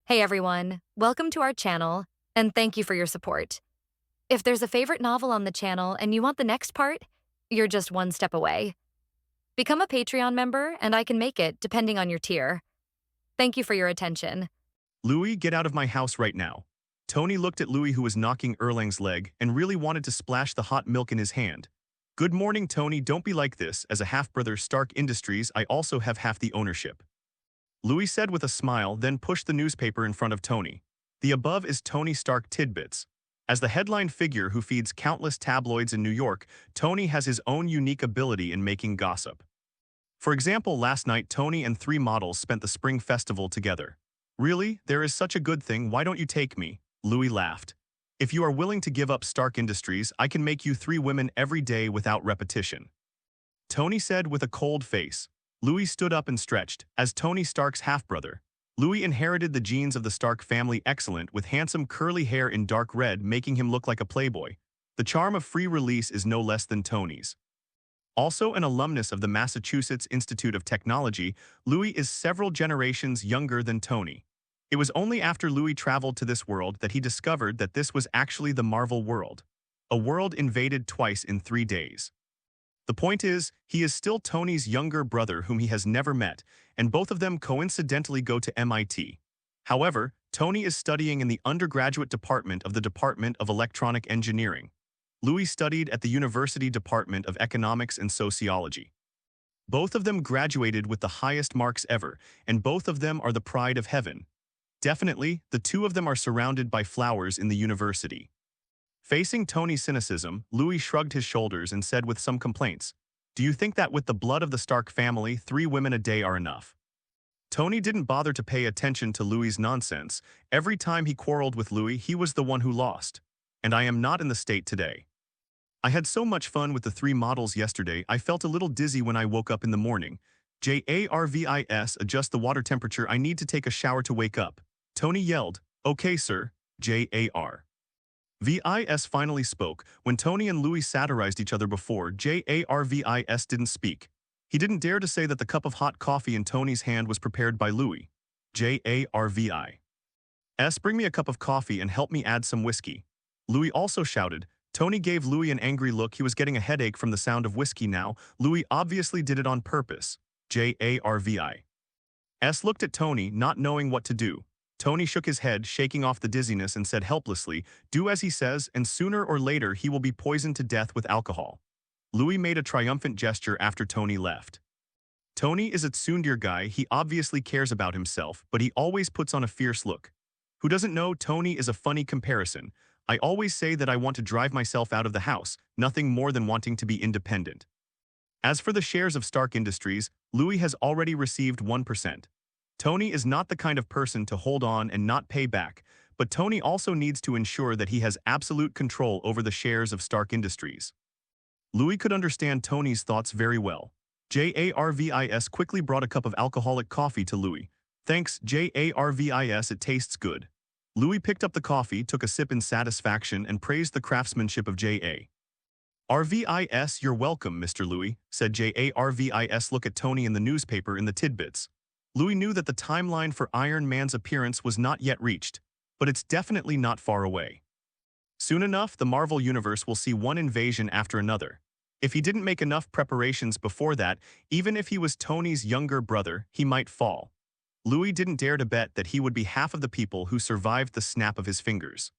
Hey everyone, welcome to our channel, and thank you for your support. If there's a favorite novel on the channel and you want the next part, you're just one step away. Become a Patreon member and I can make it depending on your tier. Thank you for your attention. Louis, get out of my house right now. Tony looked at Louis, who was knocking Erlang's leg, and really wanted to splash the hot milk in his hand. Good morning, Tony, don't be like this. As a half-brother Stark Industries, I also have half the ownership. Louis said with a smile, then pushed the newspaper in front of Tony. The above is Tony Stark Tidbits. As the headline figure who feeds countless tabloids in New York, Tony has his own unique ability in making gossip. For example, last night Tony and three models spent the spring festival together. Really? There is such a good thing, why don't you take me? Louis laughed. If you are willing to give up Stark Industries, I can make you 3 women every day without repetition. Tony said with a cold face. Louis stood up and stretched. As Tony Stark's half-brother, Louis inherited the genes of the Stark family, excellent, with handsome curly hair in dark red, making him look like a playboy. The charm of free release is no less than Tony's. Also an alumnus of the Massachusetts Institute of Technology, Louis is several generations younger than Tony. It was only after Louis traveled to this world that he discovered that this was actually the Marvel world. A world invaded twice in 3 days. The point is, he is still Tony's younger brother whom he has never met, and both of them coincidentally go to MIT. However, Tony is studying in the undergraduate department of the Department of Electronic Engineering. Louis studied at the University Department of Economics and Sociology. Both of them graduated with the highest marks ever, and both of them are the pride of heaven. Definitely, the two of them are surrounded by flowers in the university. Facing Tony's cynicism, Louis shrugged his shoulders and said with some complaints, "Do you think that with the blood of the Stark family, 3 women a day are enough?" Tony didn't bother to pay attention to Louis's nonsense. Every time he quarreled with Louis, he was the one who lost. And I am not in the state today. I had so much fun with the 3 models yesterday, I felt a little dizzy when I woke up in the morning. JARVIS, adjust the water temperature, I need to take a shower to wake up. Tony yelled, "Okay, sir." JARVIS finally spoke. When Tony and Louis satirized each other before, JARVIS didn't speak. He didn't dare to say that the cup of hot coffee in Tony's hand was prepared by Louis. JARVIS, bring me a cup of coffee and help me add some whiskey. Louis also shouted. Tony gave Louis an angry look. He was getting a headache from the sound of whiskey now. Louis obviously did it on purpose. JARVIS looked at Tony, not knowing what to do. Tony shook his head, shaking off the dizziness, and said helplessly, "Do as he says, and sooner or later he will be poisoned to death with alcohol." Louis made a triumphant gesture after Tony left. Tony is a tsundere guy. He obviously cares about himself, but he always puts on a fierce look. Who doesn't know Tony is a funny comparison? I always say that I want to drive myself out of the house, nothing more than wanting to be independent. As for the shares of Stark Industries, Louis has already received 1%. Tony is not the kind of person to hold on and not pay back, but Tony also needs to ensure that he has absolute control over the shares of Stark Industries. Louis could understand Tony's thoughts very well. JARVIS quickly brought a cup of alcoholic coffee to Louis. "Thanks, JARVIS, it tastes good." Louis picked up the coffee, took a sip in satisfaction, and praised the craftsmanship of JARVIS. "You're welcome, Mr. Louis," said JARVIS. Look at Tony in the newspaper in the tidbits. Louis knew that the timeline for Iron Man's appearance was not yet reached, but it's definitely not far away. Soon enough, the Marvel Universe will see one invasion after another. If he didn't make enough preparations before that, even if he was Tony's younger brother, he might fall. Louis didn't dare to bet that he would be half of the people who survived the snap of his fingers.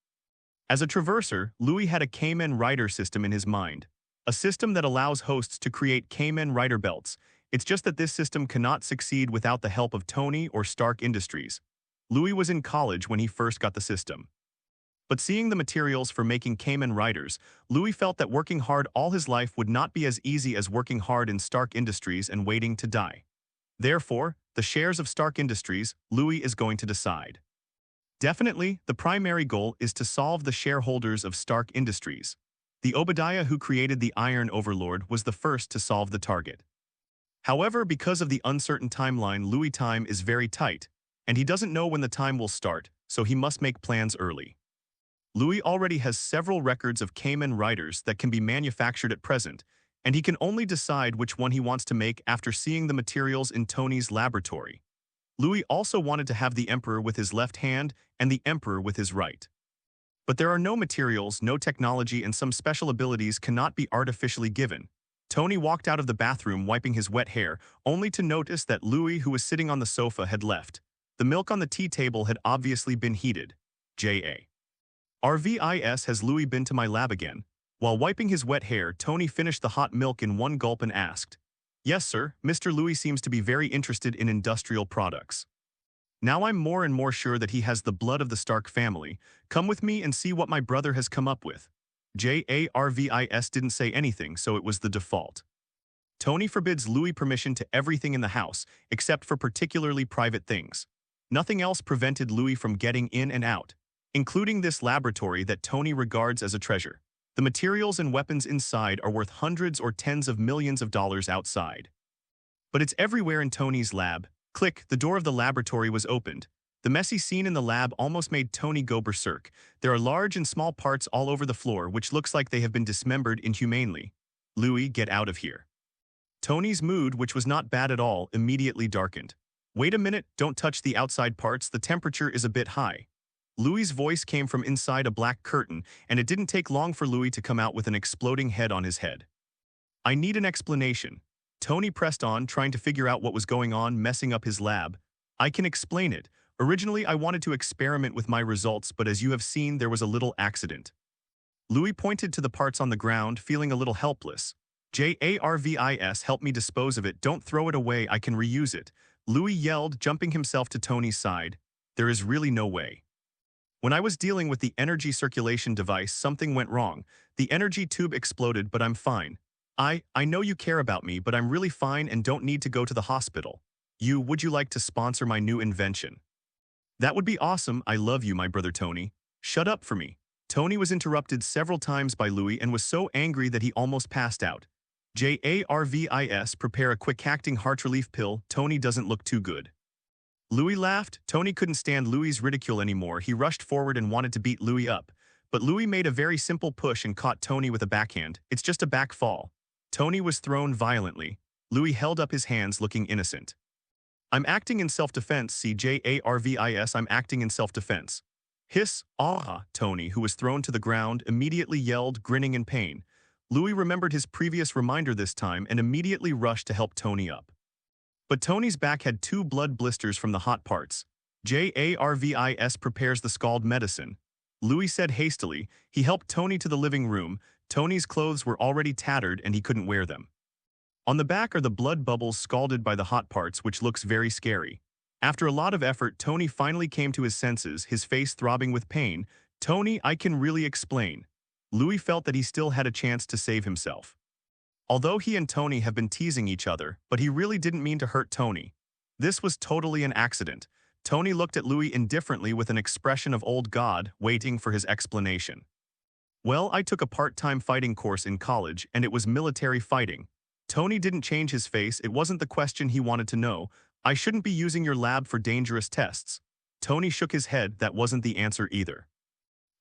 As a traverser, Louis had a Kamen Rider system in his mind. A system that allows hosts to create Kamen Rider belts. It's just that this system cannot succeed without the help of Tony or Stark Industries. Louis was in college when he first got the system. But seeing the materials for making Kamen Riders, Louis felt that working hard all his life would not be as easy as working hard in Stark Industries and waiting to die. Therefore, the shares of Stark Industries, Louis is going to decide. Definitely, the primary goal is to solve the shareholders of Stark Industries. The Obadiah who created the Iron Overlord was the first to solve the target. However, because of the uncertain timeline, Louis' time is very tight, and he doesn't know when the time will start, so he must make plans early. Louis already has several records of Kamen Riders that can be manufactured at present, and he can only decide which one he wants to make after seeing the materials in Tony's laboratory. Louis also wanted to have the Emperor with his left hand and the Emperor with his right. But there are no materials, no technology, and some special abilities cannot be artificially given. Tony walked out of the bathroom wiping his wet hair, only to notice that Louis, who was sitting on the sofa, had left. The milk on the tea table had obviously been heated. J.A. RVIS, has Louis been to my lab again? While wiping his wet hair, Tony finished the hot milk in one gulp and asked, "Yes, sir, Mr. Louis seems to be very interested in industrial products. Now I'm more and more sure that he has the blood of the Stark family. Come with me and see what my brother has come up with." JARVIS didn't say anything, so it was the default. Tony forbids Louis permission to everything in the house, except for particularly private things. Nothing else prevented Louis from getting in and out, including this laboratory that Tony regards as a treasure. The materials and weapons inside are worth hundreds or tens of millions of dollars outside. But it's everywhere in Tony's lab. Click, the door of the laboratory was opened. The messy scene in the lab almost made Tony go berserk. There are large and small parts all over the floor, which looks like they have been dismembered inhumanely. Louis, get out of here. Tony's mood, which was not bad at all, immediately darkened. Wait a minute, don't touch the outside parts, the temperature is a bit high. Louis's voice came from inside a black curtain, and it didn't take long for Louis to come out with an exploding head on his head. I need an explanation. Tony pressed on, trying to figure out what was going on, messing up his lab. I can explain it. Originally, I wanted to experiment with my results, but as you have seen, there was a little accident. Louis pointed to the parts on the ground, feeling a little helpless. JARVIS, help me dispose of it, don't throw it away, I can reuse it. Louis yelled, jumping himself to Tony's side. There is really no way. When I was dealing with the energy circulation device, something went wrong. The energy tube exploded, but I'm fine. I know you care about me, but I'm really fine and don't need to go to the hospital. Would you like to sponsor my new invention? That would be awesome, I love you, my brother Tony. Shut up for me. Tony was interrupted several times by Louis and was so angry that he almost passed out. JARVIS, prepare a quick-acting heart relief pill, Tony doesn't look too good. Louis laughed. Tony couldn't stand Louis's ridicule anymore. He rushed forward and wanted to beat Louis up. But Louis made a very simple push and caught Tony with a backhand. It's just a back fall. Tony was thrown violently. Louis held up his hands, looking innocent. I'm acting in self-defense, CJARVIS, I'm acting in self-defense. Hiss, ah, Tony, who was thrown to the ground, immediately yelled, grinning in pain. Louis remembered his previous reminder this time and immediately rushed to help Tony up. But Tony's back had 2 blood blisters from the hot parts. JARVIS prepares the scald medicine. Louis said hastily. He helped Tony to the living room. Tony's clothes were already tattered and he couldn't wear them. On the back are the blood bubbles scalded by the hot parts, which looks very scary. After a lot of effort, Tony finally came to his senses, his face throbbing with pain. Tony, I can really explain. Louis felt that he still had a chance to save himself. Although he and Tony have been teasing each other, but he really didn't mean to hurt Tony. This was totally an accident. Tony looked at Louis indifferently with an expression of old God, waiting for his explanation. Well, I took a part-time fighting course in college, and it was military fighting. Tony didn't change his face, it wasn't the question he wanted to know. I shouldn't be using your lab for dangerous tests. Tony shook his head, that wasn't the answer either.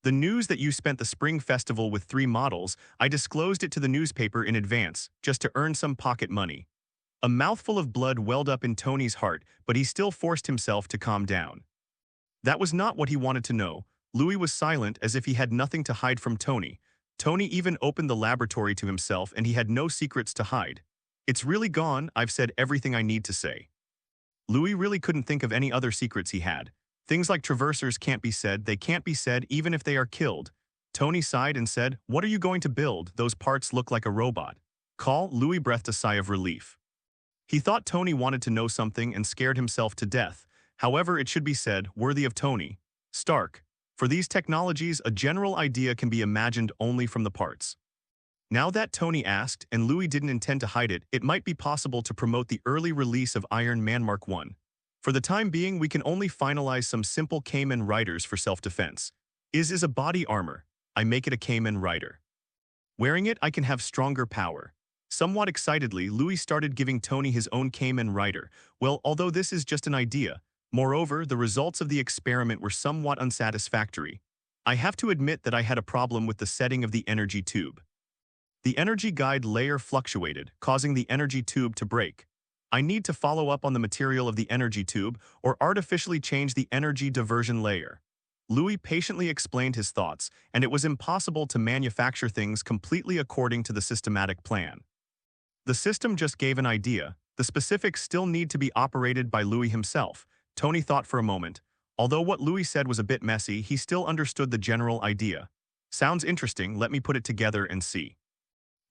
The news that you spent the spring festival with 3 models, I disclosed it to the newspaper in advance, just to earn some pocket money. A mouthful of blood welled up in Tony's heart, but he still forced himself to calm down. That was not what he wanted to know. Louis was silent, as if he had nothing to hide from Tony. Tony even opened the laboratory to himself and he had no secrets to hide. It's really gone, I've said everything I need to say. Louis really couldn't think of any other secrets he had. Things like traversers can't be said, they can't be said even if they are killed. Tony sighed and said, what are you going to build? Those parts look like a robot. Louis breathed a sigh of relief. He thought Tony wanted to know something and scared himself to death. However, it should be said, worthy of Tony Stark. For these technologies, a general idea can be imagined only from the parts. Now that Tony asked, and Louis didn't intend to hide it, it might be possible to promote the early release of Iron Man Mark I. For the time being, we can only finalize some simple Kamen Riders for self-defense. Is a body armor. I make it a Kamen Rider. Wearing it, I can have stronger power. Somewhat excitedly, Louis started giving Tony his own Kamen Rider. Well, although this is just an idea. Moreover, the results of the experiment were somewhat unsatisfactory. I have to admit that I had a problem with the setting of the energy tube. The energy guide layer fluctuated, causing the energy tube to break. I need to follow up on the material of the energy tube or artificially change the energy diversion layer. Louis patiently explained his thoughts, and it was impossible to manufacture things completely according to the systematic plan. The system just gave an idea. The specifics still need to be operated by Louis himself. Tony thought for a moment. Although what Louis said was a bit messy, he still understood the general idea. Sounds interesting, let me put it together and see.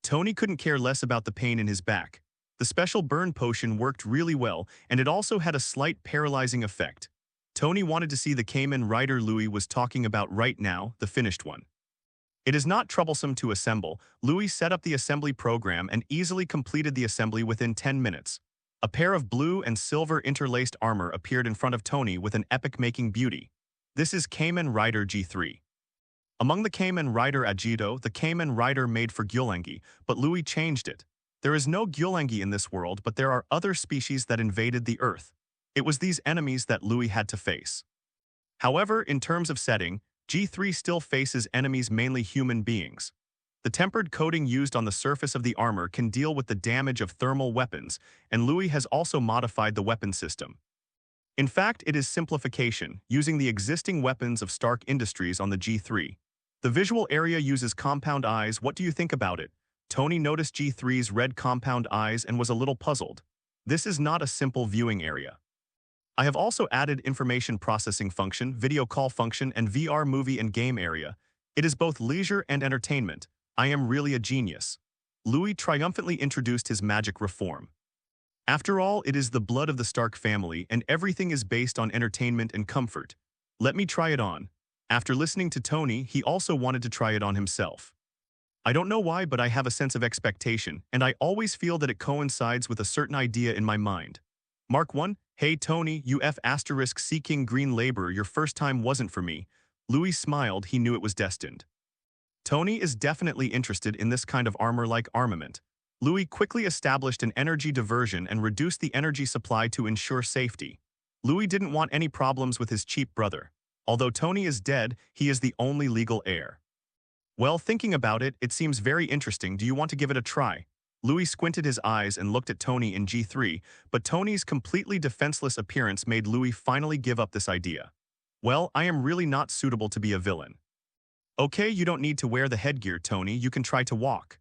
Tony couldn't care less about the pain in his back. The special burn potion worked really well, and it also had a slight paralyzing effect. Tony wanted to see the Kamen Rider Louis was talking about right now, the finished one. It is not troublesome to assemble. Louis set up the assembly program and easily completed the assembly within 10 minutes. A pair of blue and silver interlaced armor appeared in front of Tony with an epic-making beauty. This is Kamen Rider G3. Among the Kamen Rider Agito, the Kamen Rider made for Gyolengi, but Louis changed it. There is no Gyolengi in this world, but there are other species that invaded the Earth. It was these enemies that Louis had to face. However, in terms of setting, G3 still faces enemies mainly human beings. The tempered coating used on the surface of the armor can deal with the damage of thermal weapons, and Louis has also modified the weapon system. In fact, it is simplification, using the existing weapons of Stark Industries on the G3. The visual area uses compound eyes. What do you think about it? Tony noticed G3's red compound eyes and was a little puzzled. This is not a simple viewing area. I have also added information processing function, video call function, and VR movie and game area. It is both leisure and entertainment. I am really a genius. Louis triumphantly introduced his magic reform. After all, it is the blood of the Stark family, and everything is based on entertainment and comfort. Let me try it on. After listening to Tony, he also wanted to try it on himself. I don't know why, but I have a sense of expectation, and I always feel that it coincides with a certain idea in my mind. Mark 1, hey Tony, UF** seeking green labor, your first time wasn't for me. Louis smiled, he knew it was destined. Tony is definitely interested in this kind of armor-like armament. Louis quickly established an energy diversion and reduced the energy supply to ensure safety. Louis didn't want any problems with his cheap brother. Although Tony is dead, he is the only legal heir. Well, thinking about it, it seems very interesting. Do you want to give it a try? Louis squinted his eyes and looked at Tony in G3, but Tony's completely defenseless appearance made Louis finally give up this idea. Well, I am really not suitable to be a villain. Okay, you don't need to wear the headgear, Tony, you can try to walk.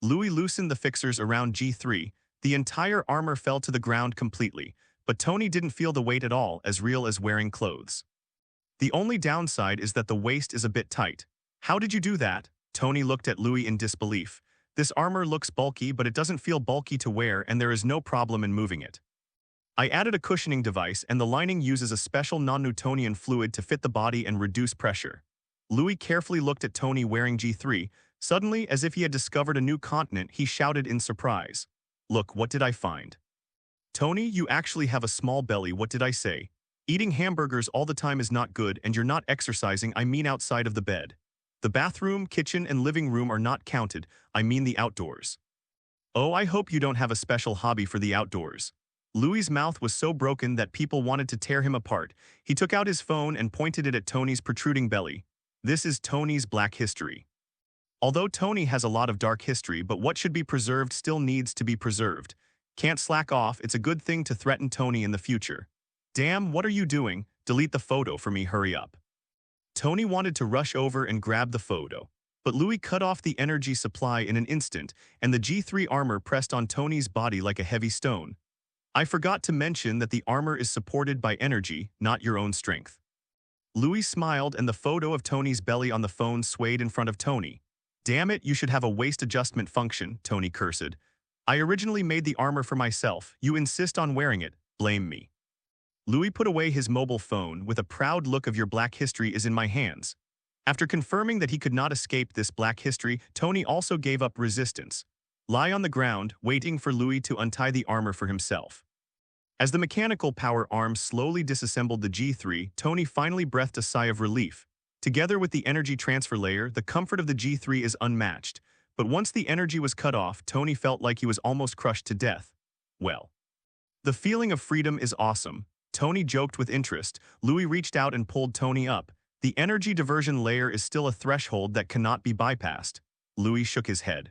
Louis loosened the fixers around G3. The entire armor fell to the ground completely, but Tony didn't feel the weight at all, as real as wearing clothes. The only downside is that the waist is a bit tight. How did you do that? Tony looked at Louis in disbelief. This armor looks bulky, but it doesn't feel bulky to wear, and there is no problem in moving it. I added a cushioning device, and the lining uses a special non-Newtonian fluid to fit the body and reduce pressure. Louis carefully looked at Tony wearing G3. Suddenly, as if he had discovered a new continent, he shouted in surprise. Look, what did I find? Tony, you actually have a small belly, what did I say? Eating hamburgers all the time is not good, and you're not exercising, I mean outside of the bed. The bathroom, kitchen, and living room are not counted, I mean the outdoors. Oh, I hope you don't have a special hobby for the outdoors. Louis's mouth was so broken that people wanted to tear him apart. He took out his phone and pointed it at Tony's protruding belly. This is Tony's black history. Although Tony has a lot of dark history, but what should be preserved still needs to be preserved. Can't slack off, it's a good thing to threaten Tony in the future. Damn, what are you doing? Delete the photo for me, hurry up. Tony wanted to rush over and grab the photo, but Louis cut off the energy supply in an instant, and the G3 armor pressed on Tony's body like a heavy stone. I forgot to mention that the armor is supported by energy, not your own strength. Louis smiled, and the photo of Tony's belly on the phone swayed in front of Tony. Damn it, you should have a waist adjustment function, Tony cursed. I originally made the armor for myself, you insist on wearing it, blame me. Louis put away his mobile phone with a proud look of your black history is in my hands. After confirming that he could not escape this black history, Tony also gave up resistance. Lie on the ground, waiting for Louis to untie the armor for himself. As the mechanical power arm slowly disassembled the G3, Tony finally breathed a sigh of relief. Together with the energy transfer layer, the comfort of the G3 is unmatched. But once the energy was cut off, Tony felt like he was almost crushed to death. Well, the feeling of freedom is awesome. Tony joked with interest. Louis reached out and pulled Tony up. The energy diversion layer is still a threshold that cannot be bypassed. Louis shook his head.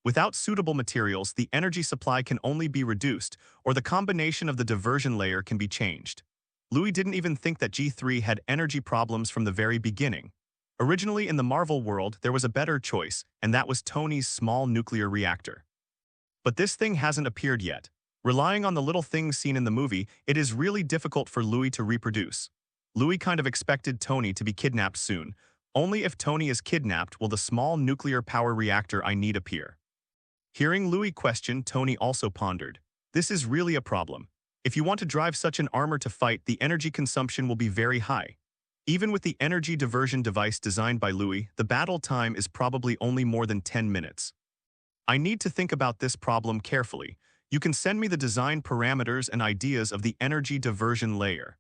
Without suitable materials, the energy supply can only be reduced, or the combination of the diversion layer can be changed. Louis didn't even think that G3 had energy problems from the very beginning. Originally in the Marvel world, there was a better choice, and that was Tony's small nuclear reactor. But this thing hasn't appeared yet. Relying on the little things seen in the movie, it is really difficult for Louis to reproduce. Louis kind of expected Tony to be kidnapped soon. Only if Tony is kidnapped will the small nuclear power reactor I need appear. Hearing Louis question, Tony also pondered. This is really a problem. If you want to drive such an armor to fight, the energy consumption will be very high. Even with the energy diversion device designed by Louis, the battle time is probably only more than 10 minutes. I need to think about this problem carefully. You can send me the design parameters and ideas of the energy diversion layer.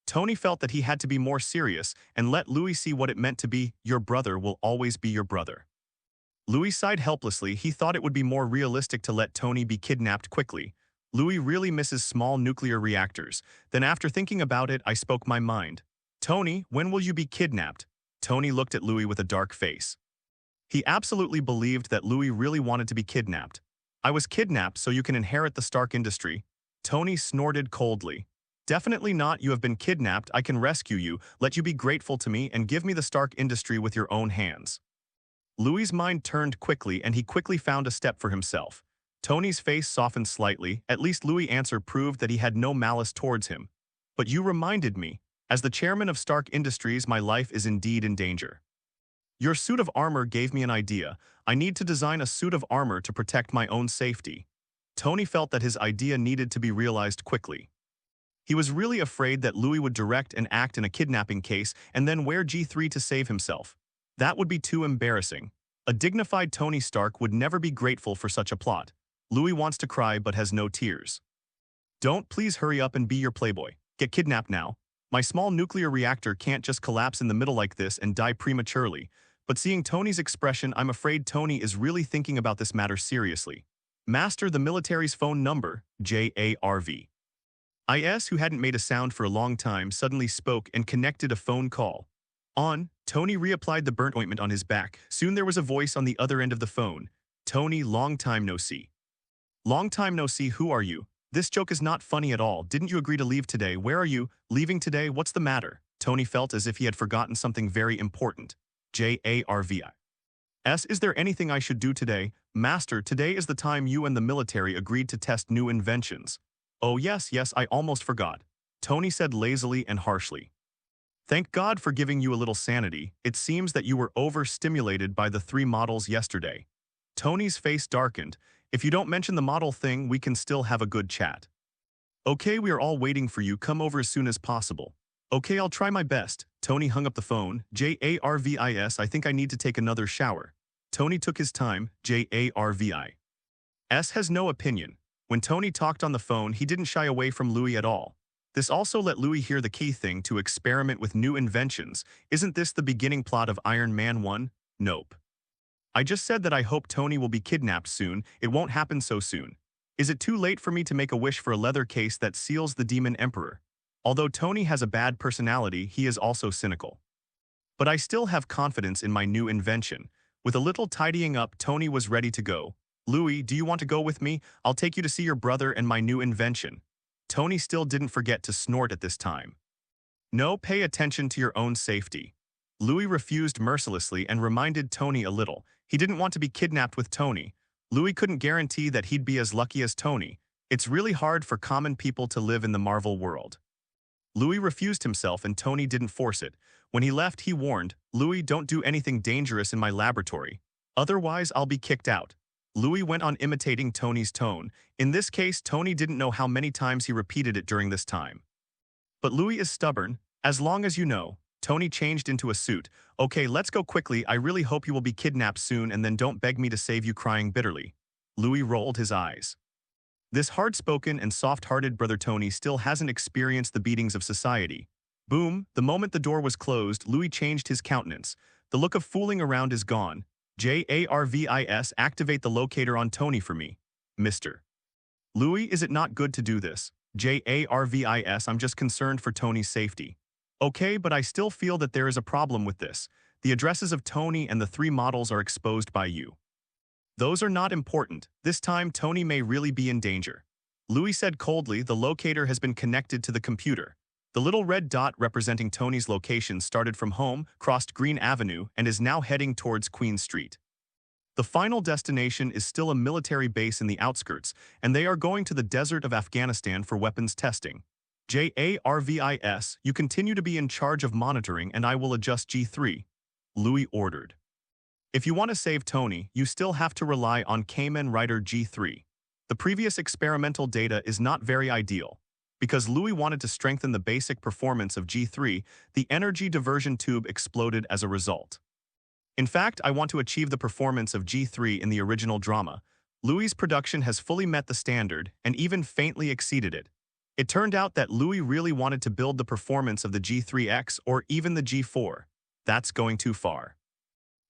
Tony felt that he had to be more serious and let Louis see what it meant to be your brother will always be your brother. Louis sighed helplessly. He thought it would be more realistic to let Tony be kidnapped quickly. Louis really misses small nuclear reactors. Then after thinking about it, I spoke my mind. Tony, when will you be kidnapped? Tony looked at Louis with a dark face. He absolutely believed that Louis really wanted to be kidnapped. I was kidnapped so you can inherit the Stark industry. Tony snorted coldly. Definitely not. You have been kidnapped. I can rescue you, let you be grateful to me, and give me the Stark industry with your own hands. Louis's mind turned quickly, and he quickly found a step for himself. Tony's face softened slightly. At least Louis' answer proved that he had no malice towards him. But you reminded me. As the chairman of Stark Industries, my life is indeed in danger. Your suit of armor gave me an idea. I need to design a suit of armor to protect my own safety. Tony felt that his idea needed to be realized quickly. He was really afraid that Louis would direct and act in a kidnapping case and then wear G3 to save himself. That would be too embarrassing. A dignified Tony Stark would never be grateful for such a plot. Louis wants to cry but has no tears. Don't please hurry up and be your playboy. Get kidnapped now. My small nuclear reactor can't just collapse in the middle like this and die prematurely. But seeing Tony's expression, I'm afraid Tony is really thinking about this matter seriously. Master the military's phone number, JARV. IS, who hadn't made a sound for a long time, suddenly spoke and connected a phone call. On, Tony reapplied the burnt ointment on his back. Soon there was a voice on the other end of the phone. Tony, long time no see. Long time no see, who are you? This joke is not funny at all. Didn't you agree to leave today? Where are you? Leaving today? What's the matter? Tony felt as if he had forgotten something very important. JARVI. Is there anything I should do today? Master, today is the time you and the military agreed to test new inventions. Oh yes, I almost forgot. Tony said lazily and harshly. Thank God for giving you a little sanity. It seems that you were overstimulated by the 3 models yesterday. Tony's face darkened. If you don't mention the model thing, we can still have a good chat. Okay, we are all waiting for you. Come over as soon as possible. Okay, I'll try my best. Tony hung up the phone. JARVIS, I think I need to take another shower. Tony took his time. JARVI. S has no opinion. When Tony talked on the phone, he didn't shy away from Louis at all. This also let Louis hear the key thing to experiment with new inventions. Isn't this the beginning plot of Iron Man 1? Nope. I just said that I hope Tony will be kidnapped soon. It won't happen so soon. Is it too late for me to make a wish for a leather case that seals the Demon Emperor? Although Tony has a bad personality, he is also cynical. But I still have confidence in my new invention. With a little tidying up, Tony was ready to go. Louis, do you want to go with me? I'll take you to see your brother and my new invention. Tony still didn't forget to snort at this time. No, pay attention to your own safety. Louis refused mercilessly and reminded Tony a little. He didn't want to be kidnapped with Tony. Louis couldn't guarantee that he'd be as lucky as Tony. It's really hard for common people to live in the Marvel world. Louis refused himself and Tony didn't force it. When he left, he warned, Louis, don't do anything dangerous in my laboratory. Otherwise, I'll be kicked out. Louis went on imitating Tony's tone. In this case, Tony didn't know how many times he repeated it during this time. But Louis is stubborn. As long as you know. Tony changed into a suit. Okay, let's go quickly. I really hope you will be kidnapped soon and then don't beg me to save you crying bitterly. Louis rolled his eyes. This hard-spoken and soft-hearted brother Tony still hasn't experienced the beatings of society. Boom, the moment the door was closed, Louis changed his countenance. The look of fooling around is gone. JARVIS, activate the locator on Tony for me. Mr. Louis, is it not good to do this? JARVIS, I'm just concerned for Tony's safety. Okay, but I still feel that there is a problem with this. The addresses of Tony and the 3 models are exposed by you. Those are not important. This time, Tony may really be in danger. Louis said coldly. The locator has been connected to the computer. The little red dot representing Tony's location started from home, crossed Green Avenue, and is now heading towards Queen Street. The final destination is still a military base in the outskirts, and they are going to the desert of Afghanistan for weapons testing. JARVIS, you continue to be in charge of monitoring and I will adjust G3. Louis ordered. If you want to save Tony, you still have to rely on Kamen Rider G3. The previous experimental data is not very ideal. Because Louis wanted to strengthen the basic performance of G3, the energy diversion tube exploded as a result. In fact, I want to achieve the performance of G3 in the original drama. Louis's production has fully met the standard and even faintly exceeded it. It turned out that Louis really wanted to build the performance of the G3X or even the G4. That's going too far.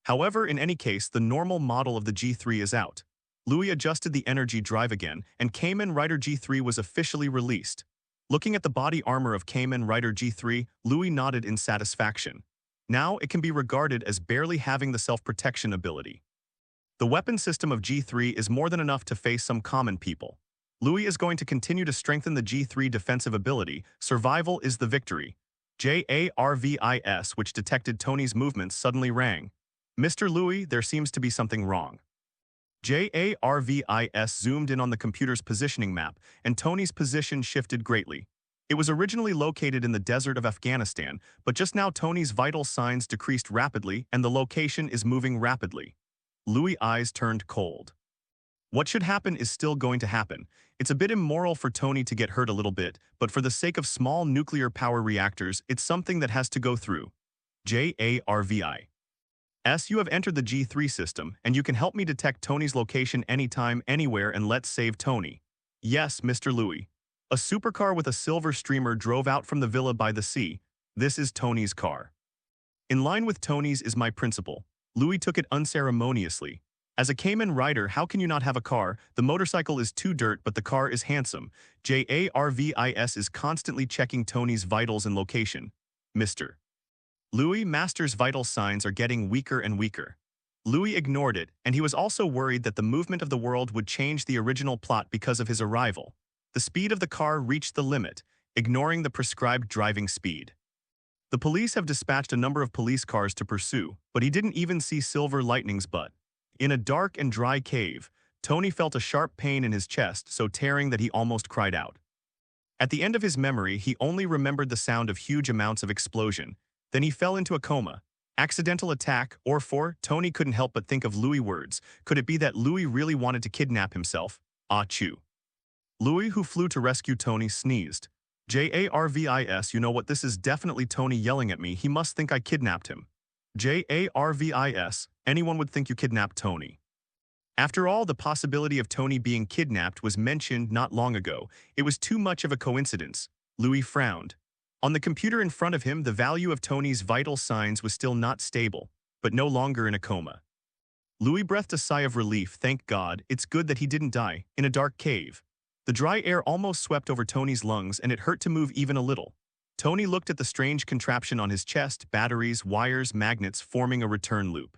However, in any case, the normal model of the G3 is out. Louis adjusted the energy drive again, and Kamen Rider G3 was officially released. Looking at the body armor of Kamen Rider G3, Louis nodded in satisfaction. Now it can be regarded as barely having the self-protection ability. The weapon system of G3 is more than enough to face some common people. Louis is going to continue to strengthen the G3 defensive ability. Survival is the victory. JARVIS, which detected Tony's movements, suddenly rang. Mr. Louis, there seems to be something wrong. JARVIS zoomed in on the computer's positioning map, and Tony's position shifted greatly. It was originally located in the desert of Afghanistan, but just now Tony's vital signs decreased rapidly and the location is moving rapidly. Louis' eyes turned cold. What should happen is still going to happen. It's a bit immoral for Tony to get hurt a little bit, but for the sake of small nuclear power reactors, it's something that has to go through. JARVIS, you have entered the G3 system, and you can help me detect Tony's location anytime, anywhere, and let's save Tony. Yes, Mr. Louis. A supercar with a silver streamer drove out from the villa by the sea. This is Tony's car. In line with Tony's is my principle. Louis took it unceremoniously. As a Kamen Rider, how can you not have a car? The motorcycle is too dirt, but the car is handsome. JARVIS is constantly checking Tony's vitals and location. Mr. Louis Master's vital signs are getting weaker and weaker. Louis ignored it, and he was also worried that the movement of the world would change the original plot because of his arrival. The speed of the car reached the limit, ignoring the prescribed driving speed. The police have dispatched a number of police cars to pursue, but he didn't even see Silver Lightning's butt. In a dark and dry cave, Tony felt a sharp pain in his chest, so tearing that he almost cried out. At the end of his memory, he only remembered the sound of huge amounts of explosion. Then he fell into a coma. Accidental attack, or Tony couldn't help but think of Louis' words. Could it be that Louis really wanted to kidnap himself? Achoo. Louis, who flew to rescue Tony, sneezed. JARVIS, you know what, this is definitely Tony yelling at me. He must think I kidnapped him. JARVIS, anyone would think you kidnapped Tony. After all, the possibility of Tony being kidnapped was mentioned not long ago. It was too much of a coincidence. Louis frowned. On the computer in front of him, the value of Tony's vital signs was still not stable, but no longer in a coma. Louis breathed a sigh of relief. Thank God, it's good that he didn't die in a dark cave. The dry air almost swept over Tony's lungs, and it hurt to move even a little. Tony looked at the strange contraption on his chest, batteries, wires, magnets forming a return loop.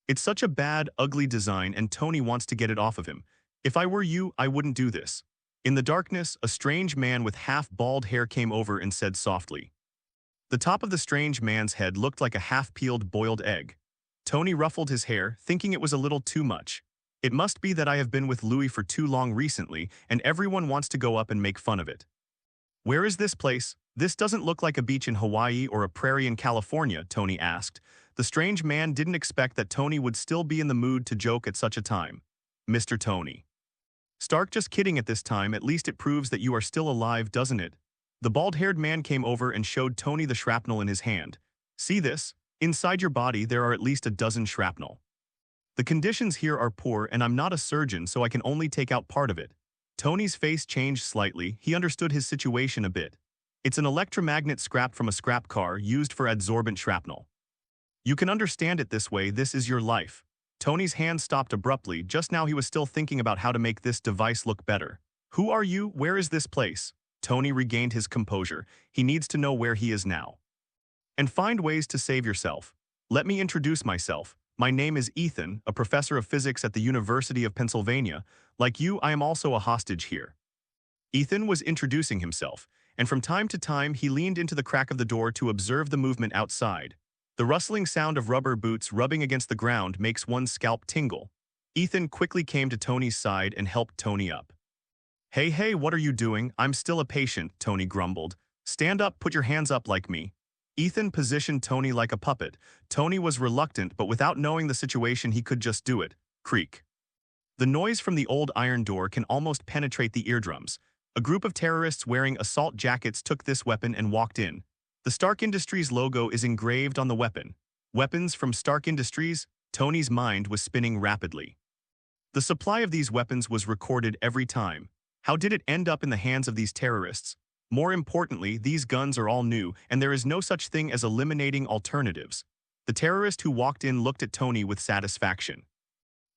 It's such a bad, ugly design, and Tony wants to get it off of him. If I were you, I wouldn't do this. In the darkness, a strange man with half-bald hair came over and said softly. The top of the strange man's head looked like a half-peeled boiled egg. Tony ruffled his hair, thinking it was a little too much. It must be that I have been with Louis for too long recently, and everyone wants to go up and make fun of it. Where is this place? This doesn't look like a beach in Hawaii or a prairie in California, Tony asked. The strange man didn't expect that Tony would still be in the mood to joke at such a time. Mr. Tony. Stark, just kidding at this time, at least it proves that you are still alive, doesn't it? The bald-haired man came over and showed Tony the shrapnel in his hand. See this? Inside your body there are at least a dozen shrapnel. The conditions here are poor and I'm not a surgeon, so I can only take out part of it. Tony's face changed slightly. He understood his situation a bit. It's an electromagnet scrapped from a scrap car used for adsorbent shrapnel. You can understand it this way, this is your life. Tony's hand stopped abruptly. Just now he was still thinking about how to make this device look better. Who are you? Where is this place? Tony regained his composure. He needs to know where he is now. And find ways to save yourself. Let me introduce myself. My name is Ethan, a professor of physics at the University of Pennsylvania. Like you, I am also a hostage here. Ethan was introducing himself, and from time to time he leaned into the crack of the door to observe the movement outside. The rustling sound of rubber boots rubbing against the ground makes one's scalp tingle. Ethan quickly came to Tony's side and helped Tony up. Hey, what are you doing? I'm still a patient, Tony grumbled. Stand up, put your hands up like me. Ethan positioned Tony like a puppet. Tony was reluctant, but without knowing the situation he could just do it. Creak. The noise from the old iron door can almost penetrate the eardrums. A group of terrorists wearing assault jackets took this weapon and walked in. The Stark Industries logo is engraved on the weapon. Weapons from Stark Industries? Tony's mind was spinning rapidly. The supply of these weapons was recorded every time. How did it end up in the hands of these terrorists? More importantly, these guns are all new, and there is no such thing as eliminating alternatives. The terrorist who walked in looked at Tony with satisfaction.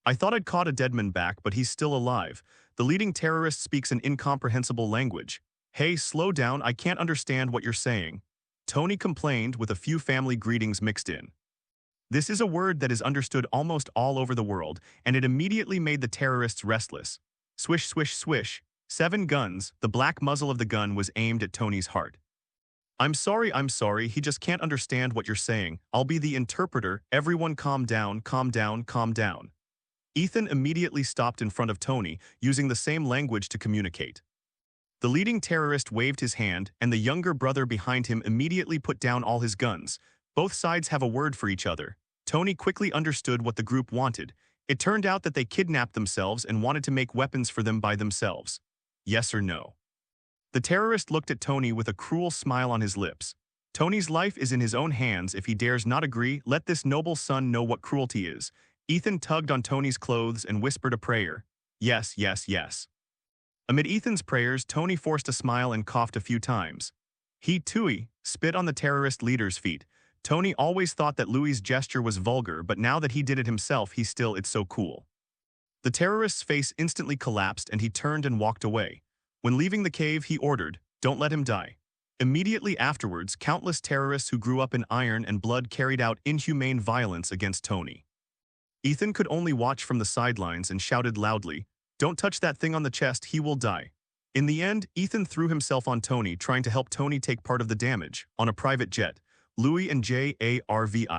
I thought I'd caught a deadman back, but he's still alive. The leading terrorist speaks an incomprehensible language. Hey, slow down, I can't understand what you're saying. Tony complained with a few family greetings mixed in. This is a word that is understood almost all over the world, and it immediately made the terrorists restless. Swish, swish, swish. 7 guns, the black muzzle of the gun was aimed at Tony's heart. I'm sorry, he just can't understand what you're saying. I'll be the interpreter. Everyone calm down, calm down, calm down. Ethan immediately stopped in front of Tony, using the same language to communicate. The leading terrorist waved his hand, and the younger brother behind him immediately put down all his guns. Both sides have a word for each other. Tony quickly understood what the group wanted. It turned out that they kidnapped themselves and wanted to make weapons for them by themselves. Yes or no? The terrorist looked at Tony with a cruel smile on his lips. Tony's life is in his own hands. If he dares not agree, let this noble son know what cruelty is. Ethan tugged on Tony's clothes and whispered a prayer. Yes, yes, yes. Amid Ethan's prayers, Tony forced a smile and coughed a few times. He, too, spit on the terrorist leader's feet. Tony always thought that Louis's gesture was vulgar, but now that he did it himself, it's so cool. The terrorist's face instantly collapsed and he turned and walked away. When leaving the cave, he ordered, "Don't let him die." Immediately afterwards, countless terrorists who grew up in iron and blood carried out inhumane violence against Tony. Ethan could only watch from the sidelines and shouted loudly, "Don't touch that thing on the chest, he will die." In the end, Ethan threw himself on Tony, trying to help Tony take part of the damage. On a private jet, Louis and JARVI's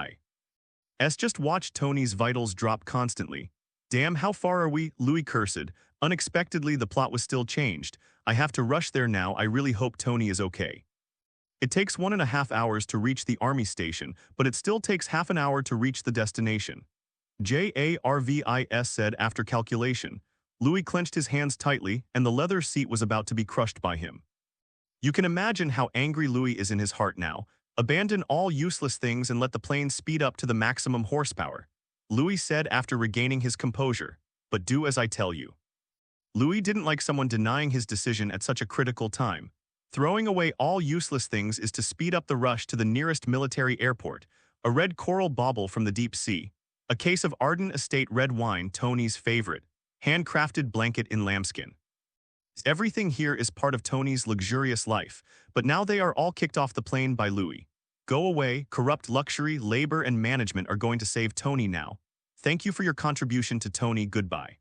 just watched Tony's vitals drop constantly. Damn, how far are we? Louis cursed. Unexpectedly, the plot was still changed. I have to rush there now. I really hope Tony is okay. It takes 1.5 hours to reach the army station, but it still takes half an hour to reach the destination. JARVIS said after calculation. Louis clenched his hands tightly, and the leather seat was about to be crushed by him. You can imagine how angry Louis is in his heart now. Abandon all useless things and let the plane speed up to the maximum horsepower, Louis said after regaining his composure. But do as I tell you. Louis didn't like someone denying his decision at such a critical time. Throwing away all useless things is to speed up the rush to the nearest military airport, a red coral bauble from the deep sea, a case of Arden Estate red wine, Tony's favorite, handcrafted blanket in lambskin. Everything here is part of Tony's luxurious life, but now they are all kicked off the plane by Louis. Go away, corrupt luxury, labor, and management are going to save Tony now. Thank you for your contribution to Tony, goodbye.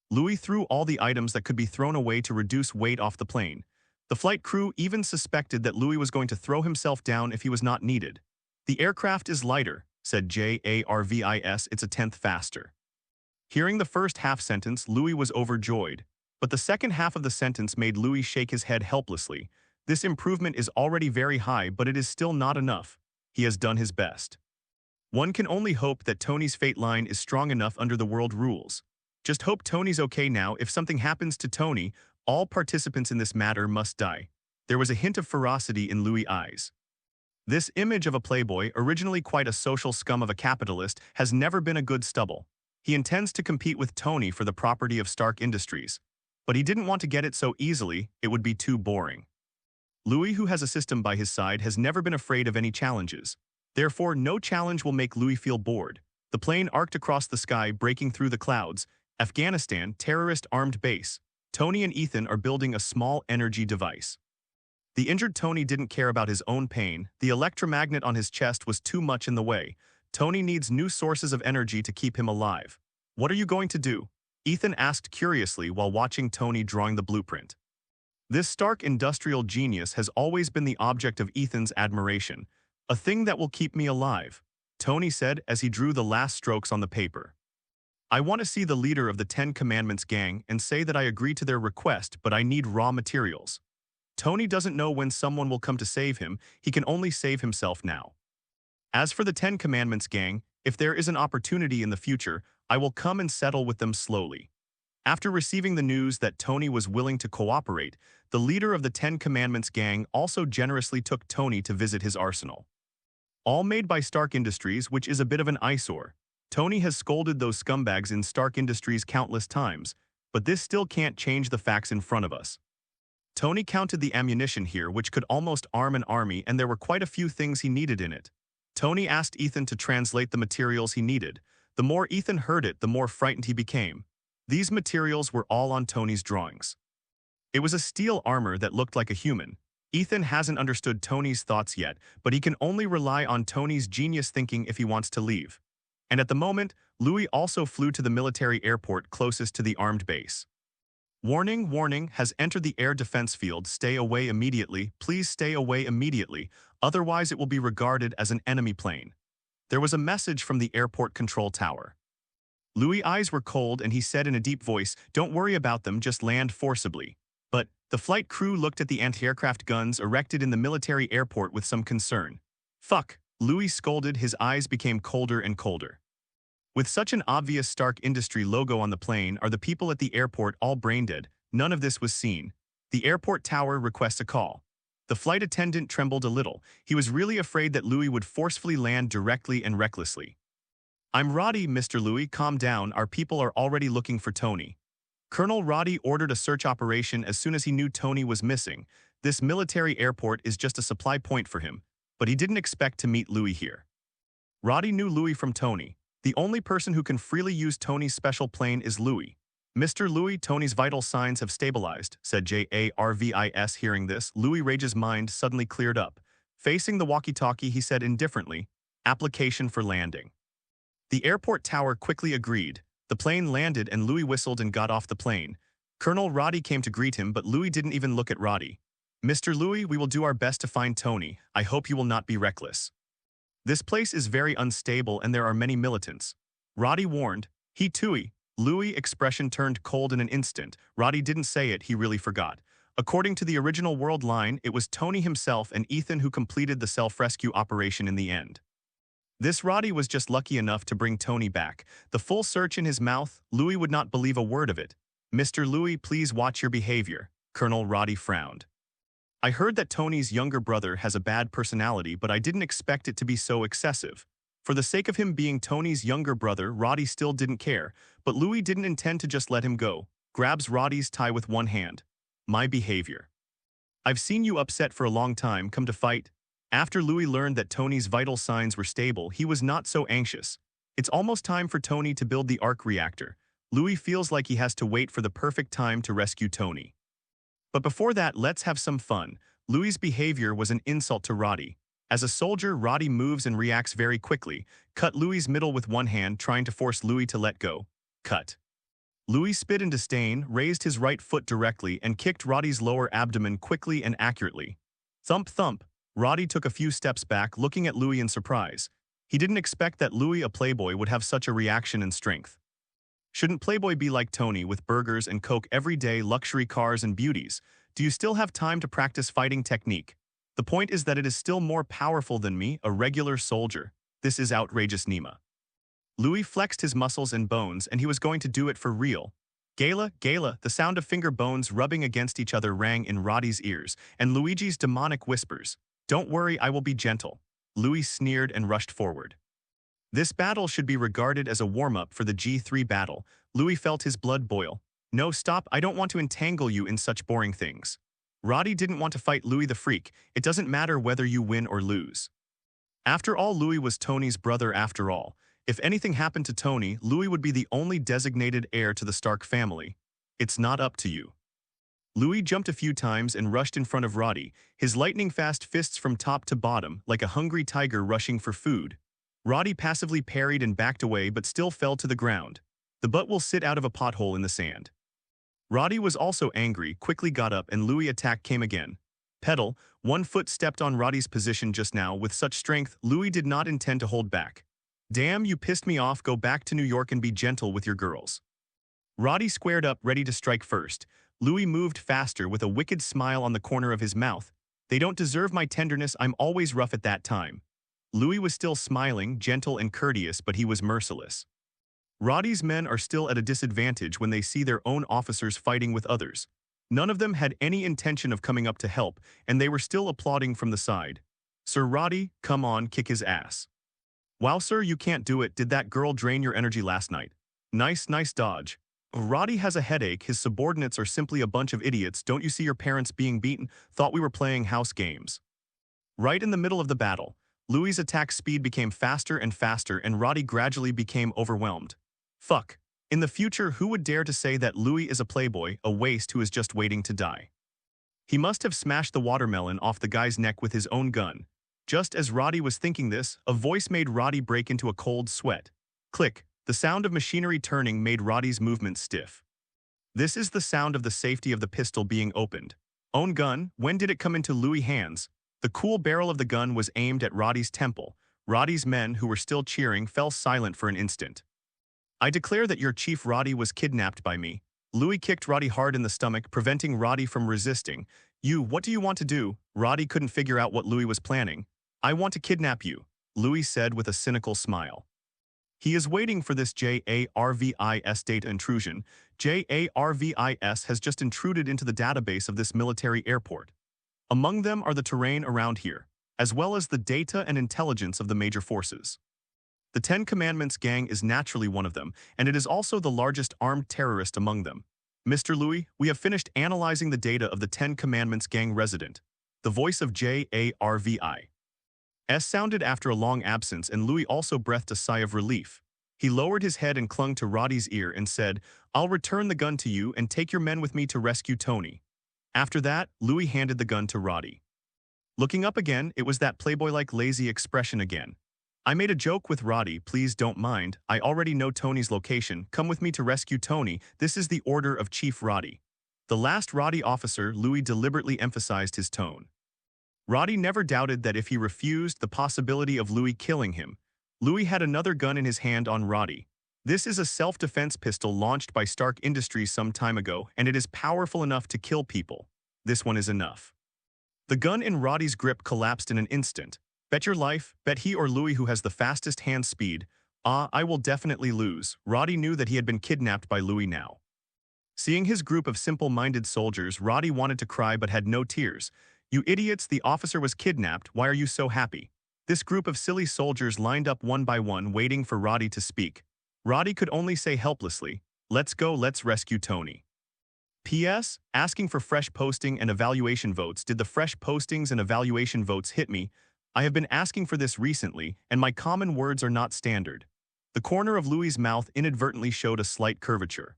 Louis threw all the items that could be thrown away to reduce weight off the plane. The flight crew even suspected that Louis was going to throw himself down if he was not needed. The aircraft is lighter, said JARVIS, it's a tenth faster. Hearing the first half sentence, Louis was overjoyed. But the second half of the sentence made Louis shake his head helplessly. This improvement is already very high, but it is still not enough. He has done his best. One can only hope that Tony's fate line is strong enough under the world rules. Just hope Tony's okay now. If something happens to Tony, all participants in this matter must die. There was a hint of ferocity in Louis' eyes. This image of a playboy, originally quite a social scum of a capitalist, has never been a good stubble. He intends to compete with Tony for the property of Stark Industries. But he didn't want to get it so easily, it would be too boring. Louis, who has a system by his side, has never been afraid of any challenges. Therefore, no challenge will make Louis feel bored. The plane arced across the sky, breaking through the clouds. Afghanistan, terrorist armed base. Tony and Ethan are building a small energy device. The injured Tony didn't care about his own pain. The electromagnet on his chest was too much in the way. Tony needs new sources of energy to keep him alive. What are you going to do? Ethan asked curiously while watching Tony drawing the blueprint. This stark industrial genius has always been the object of Ethan's admiration, a thing that will keep me alive, Tony said as he drew the last strokes on the paper. I want to see the leader of the 10 Commandments gang and say that I agree to their request, but I need raw materials. Tony doesn't know when someone will come to save him, he can only save himself now. As for the 10 Commandments gang, if there is an opportunity in the future, I will come and settle with them slowly. After receiving the news that Tony was willing to cooperate, the leader of the 10 Commandments gang also generously took Tony to visit his arsenal. All made by Stark Industries, which is a bit of an eyesore. Tony has scolded those scumbags in Stark Industries countless times, but this still can't change the facts in front of us. Tony counted the ammunition here, which could almost arm an army, and there were quite a few things he needed in it. Tony asked Ethan to translate the materials he needed. The more Ethan heard it, the more frightened he became. These materials were all on Tony's drawings. It was a steel armor that looked like a human. Ethan hasn't understood Tony's thoughts yet, but he can only rely on Tony's genius thinking if he wants to leave. And at the moment, Louis also flew to the military airport closest to the armed base. Warning, warning, has entered the air defense field. Stay away immediately. Please stay away immediately, otherwise it will be regarded as an enemy plane. There was a message from the airport control tower. Louis' eyes were cold and he said in a deep voice, "Don't worry about them, just land forcibly." But the flight crew looked at the anti-aircraft guns erected in the military airport with some concern. "Fuck," Louis scolded, his eyes became colder and colder. With such an obvious Stark Industry logo on the plane, are the people at the airport all brain-dead? None of this was seen. The airport tower requests a call. The flight attendant trembled a little. He was really afraid that Louis would forcefully land directly and recklessly. "I'm Roddy, Mr. Louis, calm down, our people are already looking for Tony." Colonel Roddy ordered a search operation as soon as he knew Tony was missing. This military airport is just a supply point for him, but he didn't expect to meet Louis here. Roddy knew Louis from Tony. The only person who can freely use Tony's special plane is Louis. "Mr. Louis, Tony's vital signs have stabilized," said Jarvis. Hearing this, Louis' Rage's mind suddenly cleared up. Facing the walkie-talkie, he said indifferently, "Application for landing." The airport tower quickly agreed. The plane landed and Louis whistled and got off the plane. Colonel Roddy came to greet him, but Louis didn't even look at Roddy. "Mr. Louis, we will do our best to find Tony. I hope you will not be reckless. This place is very unstable and there are many militants," Roddy warned. "He too." Louis' expression turned cold in an instant. Roddy didn't say it, he really forgot. According to the original world line, it was Tony himself and Ethan who completed the self-rescue operation in the end. This Roddy was just lucky enough to bring Tony back. The full search in his mouth, Louis would not believe a word of it. "Mr. Louis, please watch your behavior," Colonel Roddy frowned. "I heard that Tony's younger brother has a bad personality, but I didn't expect it to be so excessive." For the sake of him being Tony's younger brother, Roddy still didn't care, but Louis didn't intend to just let him go. Grabs Roddy's tie with one hand. "My behavior. I've seen you upset for a long time, come to fight." After Louis learned that Tony's vital signs were stable, he was not so anxious. It's almost time for Tony to build the arc reactor. Louis feels like he has to wait for the perfect time to rescue Tony. But before that, let's have some fun. Louis' behavior was an insult to Roddy. As a soldier, Roddy moves and reacts very quickly. Cut Louis' middle with one hand, trying to force Louis to let go. Cut. Louis spit in disdain, raised his right foot directly, and kicked Roddy's lower abdomen quickly and accurately. Thump thump. Roddy took a few steps back, looking at Louis in surprise. He didn't expect that Louis, a playboy, would have such a reaction and strength. Shouldn't Playboy be like Tony, with burgers and coke every day, luxury cars and beauties? Do you still have time to practice fighting technique? The point is that it is still more powerful than me, a regular soldier. This is outrageous, Nima. Louis flexed his muscles and bones, and he was going to do it for real. Gala, Gala, the sound of finger bones rubbing against each other rang in Roddy's ears, and Luigi's demonic whispers. "Don't worry, I will be gentle." Louis sneered and rushed forward. This battle should be regarded as a warm-up for the G3 battle. Louis felt his blood boil. "No, stop, I don't want to entangle you in such boring things." Roddy didn't want to fight Louis the Freak. It doesn't matter whether you win or lose. After all, Louis was Tony's brother after all. If anything happened to Tony, Louis would be the only designated heir to the Stark family. It's not up to you. Louis jumped a few times and rushed in front of Roddy, his lightning-fast fists from top to bottom, like a hungry tiger rushing for food. Roddy passively parried and backed away but still fell to the ground. The butt will sit out of a pothole in the sand. Roddy was also angry, quickly got up and Louis' attack came again. Pedal, one foot stepped on Roddy's position just now with such strength Louis did not intend to hold back. Damn, you pissed me off, go back to New York and be gentle with your girls. Roddy squared up, ready to strike first. Louis moved faster with a wicked smile on the corner of his mouth. They don't deserve my tenderness, I'm always rough at that time. Louis was still smiling, gentle and courteous, but he was merciless. Roddy's men are still at a disadvantage when they see their own officers fighting with others. None of them had any intention of coming up to help, and they were still applauding from the side. Sir Roddy, come on, kick his ass. Wow, sir, you can't do it. Did that girl drain your energy last night? Nice dodge. Roddy has a headache, his subordinates are simply a bunch of idiots. Don't you see your parents being beaten? Thought we were playing house games. Right in the middle of the battle, Louis' attack speed became faster and Roddy gradually became overwhelmed. Fuck. In the future, who would dare to say that Louis is a playboy, a waste who is just waiting to die? He must have smashed the watermelon off the guy's neck with his own gun. Just as Roddy was thinking this, a voice made Roddy break into a cold sweat. Click. The sound of machinery turning made Roddy's movement stiff. This is the sound of the safety of the pistol being opened. Own gun, when did it come into Louis' hands? The cool barrel of the gun was aimed at Roddy's temple. Roddy's men, who were still cheering, fell silent for an instant. I declare that your chief Roddy was kidnapped by me. Louis kicked Roddy hard in the stomach, preventing Roddy from resisting. What do you want to do? Roddy couldn't figure out what Louis was planning. I want to kidnap you, Louis said with a cynical smile. He is waiting for this JARVIS data intrusion. JARVIS has just intruded into the database of this military airport. Among them are the terrain around here, as well as the data and intelligence of the major forces. The Ten Commandments gang is naturally one of them, and it is also the largest armed terrorist among them. Mr. Louis, we have finished analyzing the data of the Ten Commandments gang resident. The voice of JARVIS sounded after a long absence, and Louis also breathed a sigh of relief. He lowered his head and clung to Roddy's ear and said, I'll return the gun to you and take your men with me to rescue Tony. After that, Louis handed the gun to Roddy. Looking up again, it was that playboy-like lazy expression again. I made a joke with Roddy, please don't mind. I already know Tony's location. Come with me to rescue Tony. This is the order of Chief Roddy. The last Roddy officer, Louis deliberately emphasized his tone. Roddy never doubted that if he refused, the possibility of Louis killing him. Louis had another gun in his hand on Roddy. This is a self-defense pistol launched by Stark Industries some time ago, and it is powerful enough to kill people. This one is enough. The gun in Roddy's grip collapsed in an instant. Bet your life, bet he or Louis who has the fastest hand speed. I will definitely lose. Roddy knew that he had been kidnapped by Louis now. Seeing his group of simple-minded soldiers, Roddy wanted to cry but had no tears. You idiots, the officer was kidnapped, why are you so happy? This group of silly soldiers lined up one by one waiting for Roddy to speak. Roddy could only say helplessly, let's go, let's rescue Tony. P.S. Asking for fresh posting and evaluation votes. Did the fresh postings and evaluation votes hit me? I have been asking for this recently, and my common words are not standard. The corner of Louis's mouth inadvertently showed a slight curvature.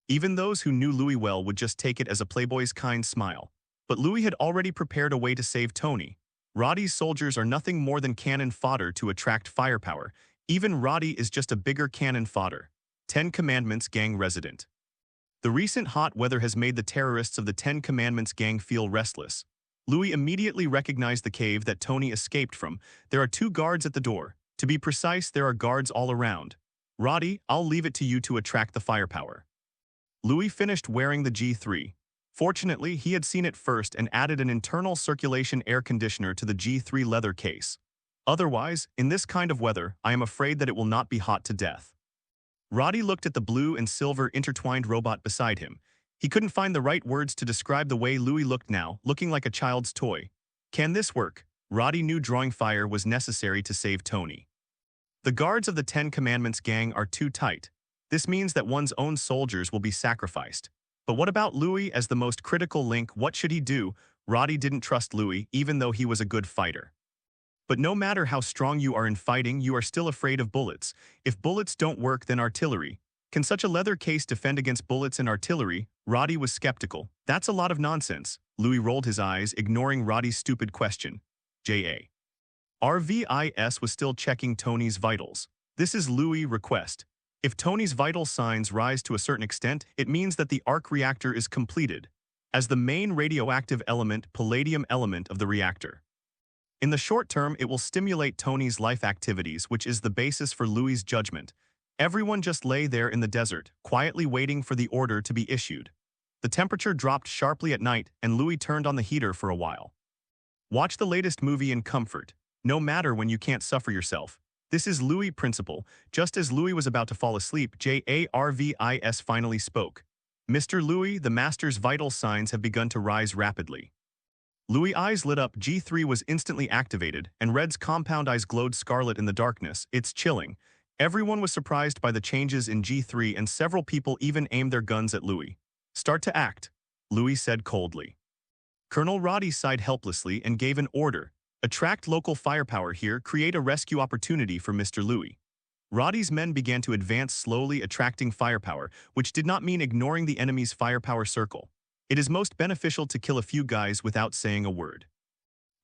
Even those who knew Louis well would just take it as a playboy's kind smile. But Louis had already prepared a way to save Tony. Roddy's soldiers are nothing more than cannon fodder to attract firepower. Even Roddy is just a bigger cannon fodder. Ten Commandments gang resident. The recent hot weather has made the terrorists of the Ten Commandments gang feel restless. Louis immediately recognized the cave that Tony escaped from. There are 2 guards at the door. To be precise, there are guards all around. Roddy, I'll leave it to you to attract the firepower. Louis finished wearing the G3. Fortunately, he had seen it first and added an internal circulation air conditioner to the G3 leather case. Otherwise, in this kind of weather, I am afraid that it will not be hot to death. Roddy looked at the blue and silver intertwined robot beside him. He couldn't find the right words to describe the way Louis looked now, looking like a child's toy. Can this work? Roddy knew drawing fire was necessary to save Tony. The guards of the Ten Commandments gang are too tight. This means that one's own soldiers will be sacrificed. But what about Louis as the most critical link? What should he do? Roddy didn't trust Louis, even though he was a good fighter. But no matter how strong you are in fighting, you are still afraid of bullets. If bullets don't work, then artillery. Can such a leather case defend against bullets and artillery? Roddy was skeptical. That's a lot of nonsense. Louis rolled his eyes, ignoring Roddy's stupid question. J.A. RVIS was still checking Tony's vitals. This is Louis' request. If Tony's vital signs rise to a certain extent, it means that the arc reactor is completed, as the main radioactive element, palladium element of the reactor. In the short term, it will stimulate Tony's life activities, which is the basis for Louis' judgment. Everyone just lay there in the desert, quietly waiting for the order to be issued. The temperature dropped sharply at night, and Louis turned on the heater for a while. Watch the latest movie in comfort, no matter when you can't suffer yourself. This is Louis' principle. Just as Louis was about to fall asleep, Jarvis finally spoke. Mr. Louis, the master's vital signs have begun to rise rapidly. Louis' eyes lit up. G3 was instantly activated, and Red's compound eyes glowed scarlet in the darkness. It's chilling. Everyone was surprised by the changes in G3, and several people even aimed their guns at Louis. Start to act, Louis said coldly. Colonel Roddy sighed helplessly and gave an order. Attract local firepower here, create a rescue opportunity for Mr. Louis. Roddy's men began to advance slowly, attracting firepower, which did not mean ignoring the enemy's firepower circle. It is most beneficial to kill a few guys without saying a word.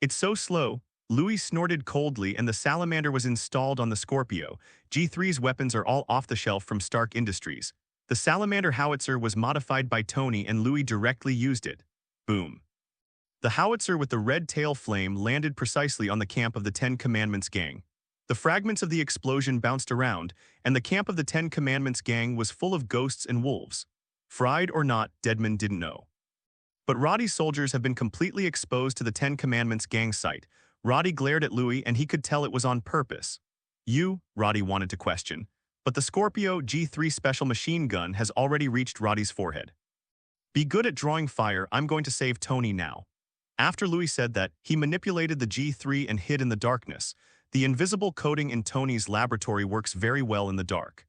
It's so slow, Louis snorted coldly, and the salamander was installed on the Scorpio. G3's weapons are all off the shelf from Stark Industries. The salamander howitzer was modified by Tony, and Louis directly used it. Boom. The howitzer with the red tail flame landed precisely on the camp of the Ten Commandments gang. The fragments of the explosion bounced around, and the camp of the Ten Commandments gang was full of ghosts and wolves. Fried or not, Deadman didn't know. But Roddy's soldiers have been completely exposed to the Ten Commandments gang site. Roddy glared at Louis, and he could tell it was on purpose. You, Roddy wanted to question, but the Scorpio G3 special machine gun has already reached Roddy's forehead. Be good at drawing fire, I'm going to save Tony now. After Louis said that, he manipulated the G3 and hid in the darkness. The invisible coating in Tony's laboratory works very well in the dark.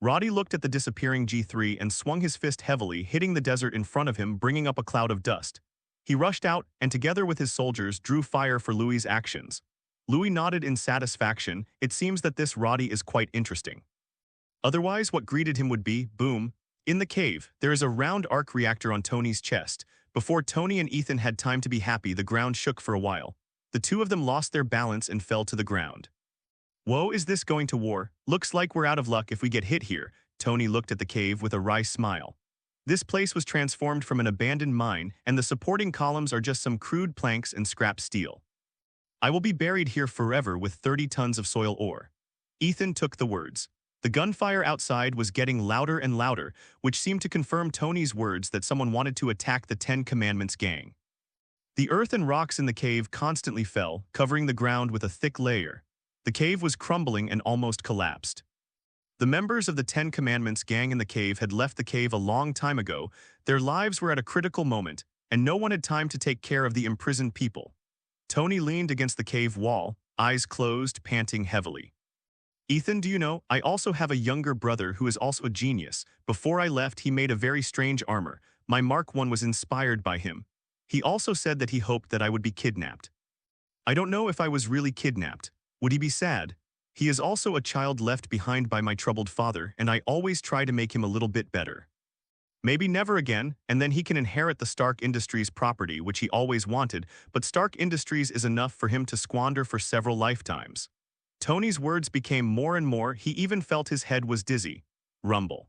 Roddy looked at the disappearing G3 and swung his fist heavily, hitting the desert in front of him, bringing up a cloud of dust. He rushed out and, together with his soldiers, drew fire for Louis' actions. Louis nodded in satisfaction. It seems that this Roddy is quite interesting. Otherwise, what greeted him would be, boom. In the cave, there is a round arc reactor on Tony's chest. Before Tony and Ethan had time to be happy, the ground shook for a while. The two of them lost their balance and fell to the ground. Whoa, is this going to war? Looks like we're out of luck if we get hit here. Tony looked at the cave with a wry smile. This place was transformed from an abandoned mine, and the supporting columns are just some crude planks and scrap steel. I will be buried here forever with 30 tons of soil ore. Ethan took the words. The gunfire outside was getting louder and louder, which seemed to confirm Tony's words that someone wanted to attack the Ten Commandments gang. The earth and rocks in the cave constantly fell, covering the ground with a thick layer. The cave was crumbling and almost collapsed. The members of the Ten Commandments gang in the cave had left the cave a long time ago. Their lives were at a critical moment, and no one had time to take care of the imprisoned people. Tony leaned against the cave wall, eyes closed, panting heavily. Ethan, do you know, I also have a younger brother who is also a genius. Before I left, he made a very strange armor. My Mark I was inspired by him. He also said that he hoped that I would be kidnapped. I don't know if I was really kidnapped. Would he be sad? He is also a child left behind by my troubled father, and I always try to make him a little bit better. Maybe never again, and then he can inherit the Stark Industries property, which he always wanted, but Stark Industries is enough for him to squander for several lifetimes. Tony's words became more and more. He even felt his head was dizzy. Rumble.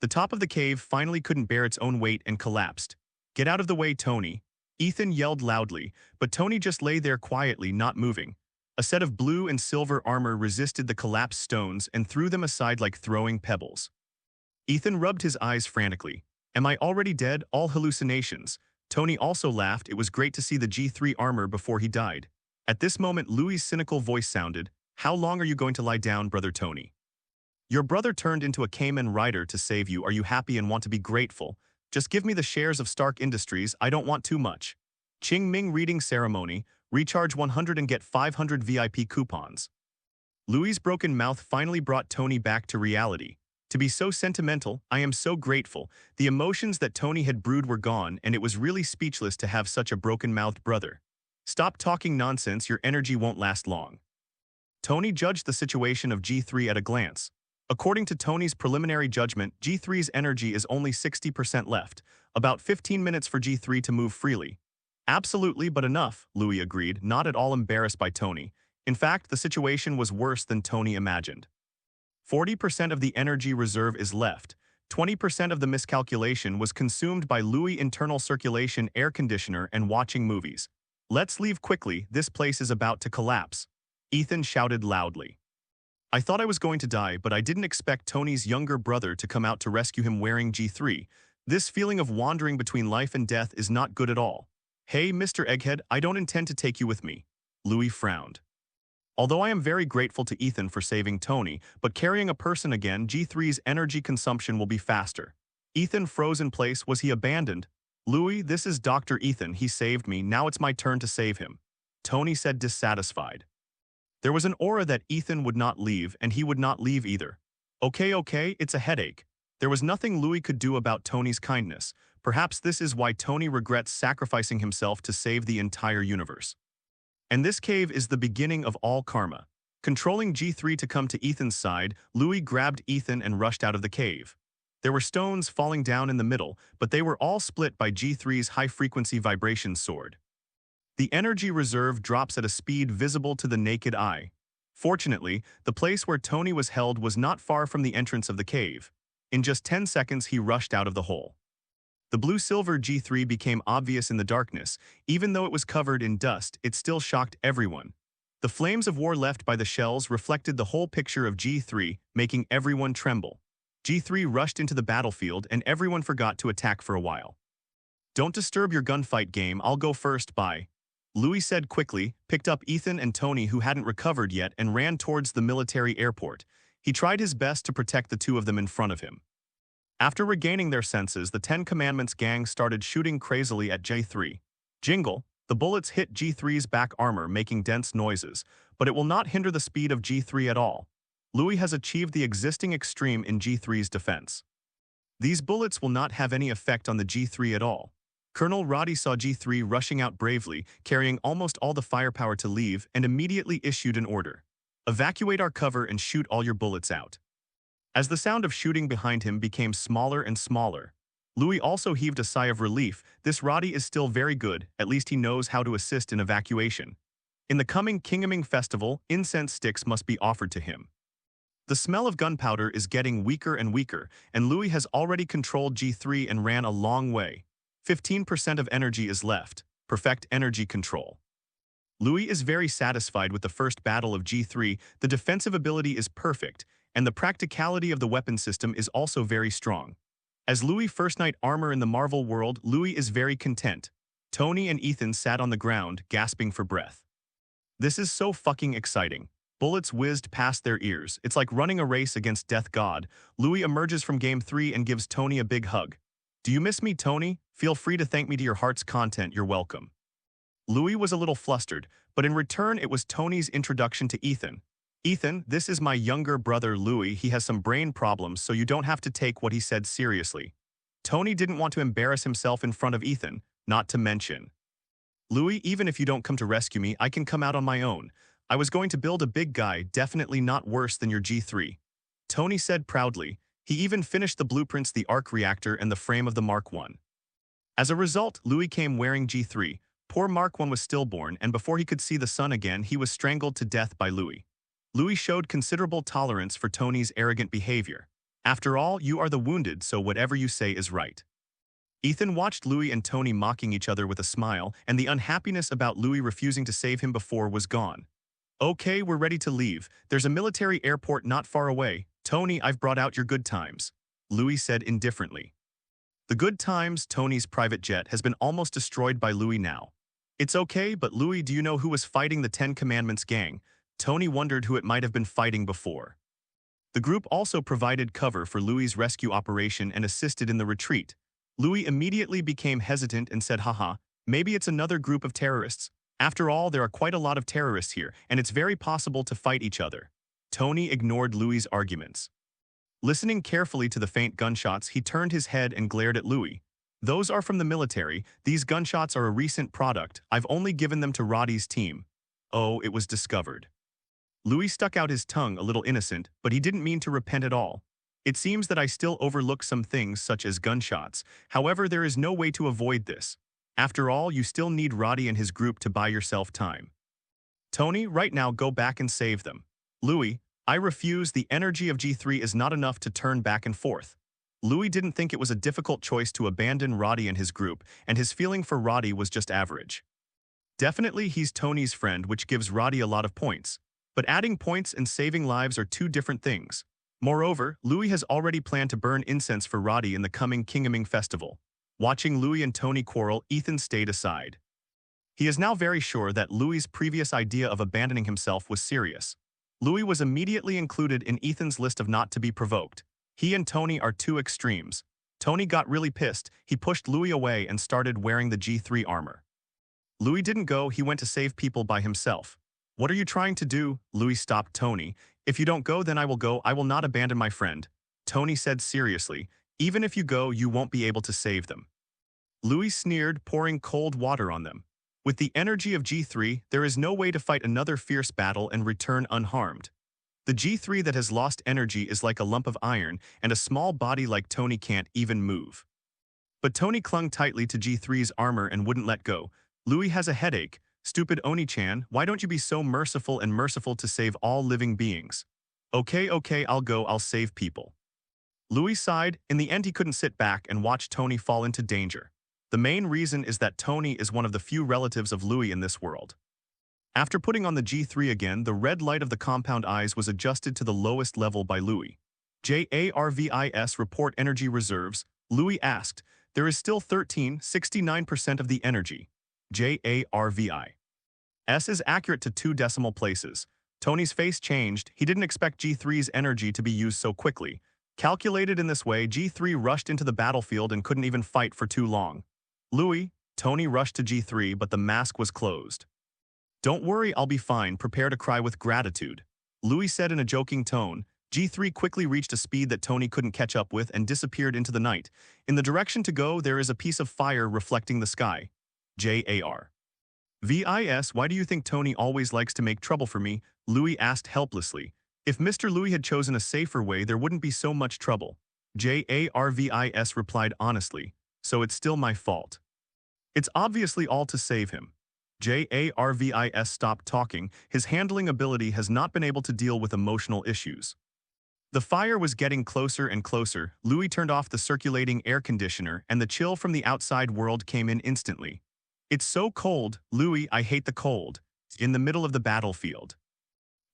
The top of the cave finally couldn't bear its own weight and collapsed. Get out of the way, Tony. Ethan yelled loudly, but Tony just lay there quietly, not moving. A set of blue and silver armor resisted the collapsed stones and threw them aside like throwing pebbles. Ethan rubbed his eyes frantically. Am I already dead? All hallucinations. Tony also laughed. It was great to see the G3 armor before he died. At this moment, Louis' cynical voice sounded. How long are you going to lie down, brother Tony? Your brother turned into a Kamen Rider to save you. Are you happy and want to be grateful? Just give me the shares of Stark Industries. I don't want too much. Ching Ming reading ceremony. Recharge 100 and get 500 VIP coupons. Louis' broken mouth finally brought Tony back to reality. To be so sentimental, I am so grateful. The emotions that Tony had brewed were gone, and it was really speechless to have such a broken-mouthed brother. Stop talking nonsense, your energy won't last long. Tony judged the situation of G3 at a glance. According to Tony's preliminary judgment, G3's energy is only 60% left, about 15 minutes for G3 to move freely. Absolutely, but enough, Louis agreed, not at all embarrassed by Tony. In fact, the situation was worse than Tony imagined. 40% of the energy reserve is left. 20% of the miscalculation was consumed by Louis' internal circulation air conditioner and watching movies. Let's leave quickly, this place is about to collapse. Ethan shouted loudly. I thought I was going to die, but I didn't expect Tony's younger brother to come out to rescue him wearing G3. This feeling of wandering between life and death is not good at all. Hey, Mr. Egghead, I don't intend to take you with me. Louis frowned. Although I am very grateful to Ethan for saving Tony, but carrying a person again, G3's energy consumption will be faster. Ethan froze in place. Was he abandoned? Louis, this is Dr. Ethan. He saved me. Now it's my turn to save him. Tony said, dissatisfied. There was an aura that Ethan would not leave, and he would not leave either. Okay, it's a headache. There was nothing Louis could do about Tony's kindness. Perhaps this is why Tony regrets sacrificing himself to save the entire universe. And this cave is the beginning of all karma. Controlling G3 to come to Ethan's side, Louis grabbed Ethan and rushed out of the cave. There were stones falling down in the middle, but they were all split by G3's high-frequency vibration sword. The energy reserve drops at a speed visible to the naked eye. Fortunately, the place where Tony was held was not far from the entrance of the cave. In just 10 seconds, he rushed out of the hole. The blue-silver G3 became obvious in the darkness. Even though it was covered in dust, it still shocked everyone. The flames of war left by the shells reflected the whole picture of G3, making everyone tremble. G3 rushed into the battlefield and everyone forgot to attack for a while. Don't disturb your gunfight game, I'll go first, bye. Louis said quickly, picked up Ethan and Tony who hadn't recovered yet and ran towards the military airport. He tried his best to protect the two of them in front of him. After regaining their senses, the Ten Commandments gang started shooting crazily at G3. Jingle, the bullets hit G3's back armor, making dense noises, but it will not hinder the speed of G3 at all. Louis has achieved the existing extreme in G3's defense. These bullets will not have any effect on the G3 at all. Colonel Roddy saw G3 rushing out bravely, carrying almost all the firepower to leave, and immediately issued an order. Evacuate our cover and shoot all your bullets out. As the sound of shooting behind him became smaller and smaller, Louis also heaved a sigh of relief. This Roddy is still very good, at least he knows how to assist in evacuation. In the coming Kingaming festival, incense sticks must be offered to him. The smell of gunpowder is getting weaker and weaker, and Louis has already controlled G3 and ran a long way. 15% of energy is left. Perfect energy control. Louis is very satisfied with the first battle of G3. The defensive ability is perfect, and the practicality of the weapon system is also very strong. As Louis' first night armor in the Marvel world, Louis is very content. Tony and Ethan sat on the ground, gasping for breath. This is so fucking exciting. Bullets whizzed past their ears. It's like running a race against Death God. Louis emerges from Game 3 and gives Tony a big hug. Do you miss me, Tony? Feel free to thank me to your heart's content, you're welcome. Louis was a little flustered, but in return it was Tony's introduction to Ethan. Ethan, this is my younger brother Louis. He has some brain problems, so you don't have to take what he said seriously. Tony didn't want to embarrass himself in front of Ethan, not to mention. Louis, even if you don't come to rescue me, I can come out on my own. I was going to build a big guy, definitely not worse than your G3. Tony said proudly. He even finished the blueprints, the arc reactor, and the frame of the Mark I. As a result, Louis came wearing G3. Poor Mark I was stillborn, and before he could see the sun again, he was strangled to death by Louis. Louis showed considerable tolerance for Tony's arrogant behavior. After all, you are the wounded, so whatever you say is right. Ethan watched Louis and Tony mocking each other with a smile, and the unhappiness about Louis refusing to save him before was gone. Okay, we're ready to leave. There's a military airport not far away. Tony, I've brought out your good times, Louis said indifferently. The good times, Tony's private jet, has been almost destroyed by Louis now. It's okay, but Louis, do you know who was fighting the Ten Commandments gang? Tony wondered who it might have been fighting before. The group also provided cover for Louis' rescue operation and assisted in the retreat. Louis immediately became hesitant and said, haha, maybe it's another group of terrorists. After all, there are quite a lot of terrorists here, and it's very possible to fight each other. Tony ignored Louis' arguments. Listening carefully to the faint gunshots, he turned his head and glared at Louis. Those are from the military. These gunshots are a recent product. I've only given them to Roddy's team. Oh, it was discovered. Louis stuck out his tongue, a little innocent, but he didn't mean to repent at all. It seems that I still overlook some things such as gunshots. However, there is no way to avoid this. After all, you still need Roddy and his group to buy yourself time. Tony, right now go back and save them. Louis, I refuse. The energy of G3 is not enough to turn back and forth. Louis didn't think it was a difficult choice to abandon Roddy and his group, and his feeling for Roddy was just average. Definitely he's Tony's friend, which gives Roddy a lot of points. But adding points and saving lives are two different things. Moreover, Louis has already planned to burn incense for Roddy in the coming Kingaming festival. Watching Louis and Tony quarrel, Ethan stayed aside. He is now very sure that Louis's previous idea of abandoning himself was serious. Louis was immediately included in Ethan's list of not to be provoked. He and Tony are two extremes. Tony got really pissed, he pushed Louis away and started wearing the G3 armor. Louis didn't go, he went to save people by himself. What are you trying to do? Louis stopped Tony. If you don't go, then I will go. I will not abandon my friend. Tony said seriously, even if you go, you won't be able to save them. Louis sneered, pouring cold water on them. With the energy of G3, there is no way to fight another fierce battle and return unharmed. The G3 that has lost energy is like a lump of iron, and a small body like Tony can't even move. But Tony clung tightly to G3's armor and wouldn't let go. Louis has a headache. Stupid Oni-chan, why don't you be so merciful and merciful to save all living beings? Okay, I'll go, I'll save people. Louis sighed. In the end, he couldn't sit back and watch Tony fall into danger. The main reason is that Tony is one of the few relatives of Louis in this world. After putting on the G3 again, the red light of the compound eyes was adjusted to the lowest level by Louis. JARVIS report energy reserves. Louis asked, there is still 69% of the energy. JARVI. S is accurate to 2 decimal places. Tony's face changed. He didn't expect G3's energy to be used so quickly. Calculated in this way, G3 rushed into the battlefield and couldn't even fight for too long. Louis, Tony rushed to G3, but the mask was closed. Don't worry, I'll be fine. Prepare to cry with gratitude. Louis said in a joking tone. G3 quickly reached a speed that Tony couldn't catch up with and disappeared into the night. In the direction to go, there is a piece of fire reflecting the sky. JAR. VIS, why do you think Tony always likes to make trouble for me? Louis asked helplessly. If Mr. Louis had chosen a safer way, there wouldn't be so much trouble. JARVIS replied honestly. So it's still my fault. It's obviously all to save him. JARVIS stopped talking. His handling ability has not been able to deal with emotional issues. The fire was getting closer and closer. Louis turned off the circulating air conditioner and the chill from the outside world came in instantly. It's so cold, Louis, I hate the cold. In the middle of the battlefield.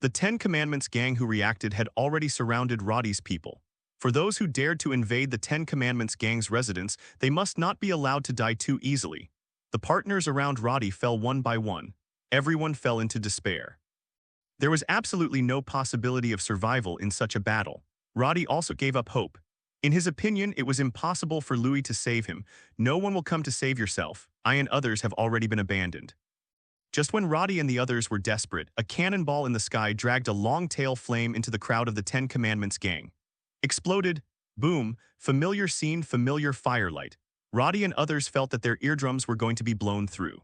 The 10 Commandments gang who reacted had already surrounded Roddy's people. For those who dared to invade the 10 Commandments gang's residence, they must not be allowed to die too easily. The partners around Roddy fell one by one. Everyone fell into despair. There was absolutely no possibility of survival in such a battle. Roddy also gave up hope. In his opinion, it was impossible for Louis to save him. No one will come to save yourself. I and others have already been abandoned. Just when Roddy and the others were desperate, a cannonball in the sky dragged a long tail flame into the crowd of the 10 Commandments gang. Exploded. Boom. Familiar scene, familiar firelight. Roddy and others felt that their eardrums were going to be blown through.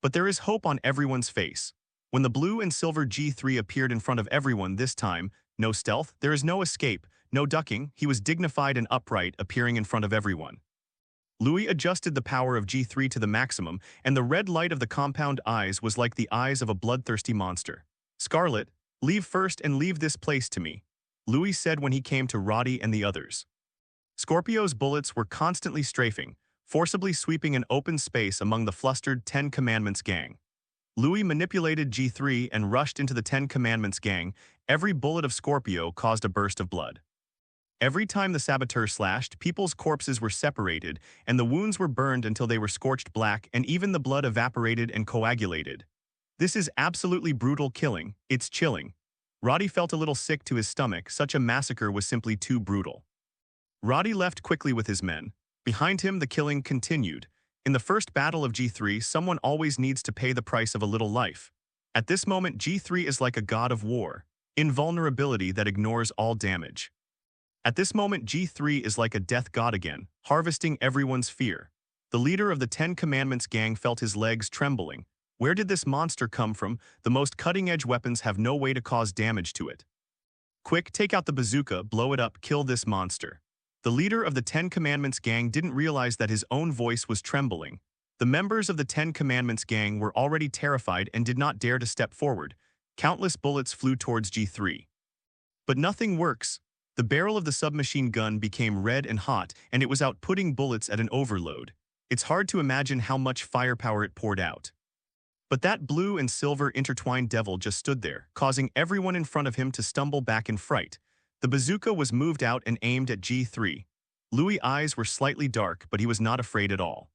But there is hope on everyone's face. When the blue and silver G3 appeared in front of everyone this time, no stealth, there is no escape, no ducking, he was dignified and upright, appearing in front of everyone. Louis adjusted the power of G3 to the maximum, and the red light of the compound eyes was like the eyes of a bloodthirsty monster. Scarlet, leave first and leave this place to me, Louis said when he came to Roddy and the others. Scorpio's bullets were constantly strafing, forcibly sweeping an open space among the flustered 10 Commandments gang. Louis manipulated G3 and rushed into the 10 Commandments gang. Every bullet of Scorpio caused a burst of blood. Every time the saboteur slashed, people's corpses were separated, and the wounds were burned until they were scorched black, and even the blood evaporated and coagulated. This is absolutely brutal killing. It's chilling. Roddy felt a little sick to his stomach. Such a massacre was simply too brutal. Roddy left quickly with his men. Behind him, the killing continued. In the first battle of G3, someone always needs to pay the price of a little life. At this moment, G3 is like a god of war. Invulnerability that ignores all damage. At this moment, G3 is like a death god again, harvesting everyone's fear. The leader of the 10 Commandments gang felt his legs trembling. Where did this monster come from? The most cutting-edge weapons have no way to cause damage to it. Quick, take out the bazooka, blow it up, kill this monster. The leader of the 10 Commandments gang didn't realize that his own voice was trembling. The members of the Ten Commandments gang were already terrified and did not dare to step forward. Countless bullets flew towards G3. But nothing works. The barrel of the submachine gun became red and hot, and it was outputting bullets at an overload. It's hard to imagine how much firepower it poured out. But that blue and silver intertwined devil just stood there, causing everyone in front of him to stumble back in fright. The bazooka was moved out and aimed at G3. Louis' eyes were slightly dark, but he was not afraid at all.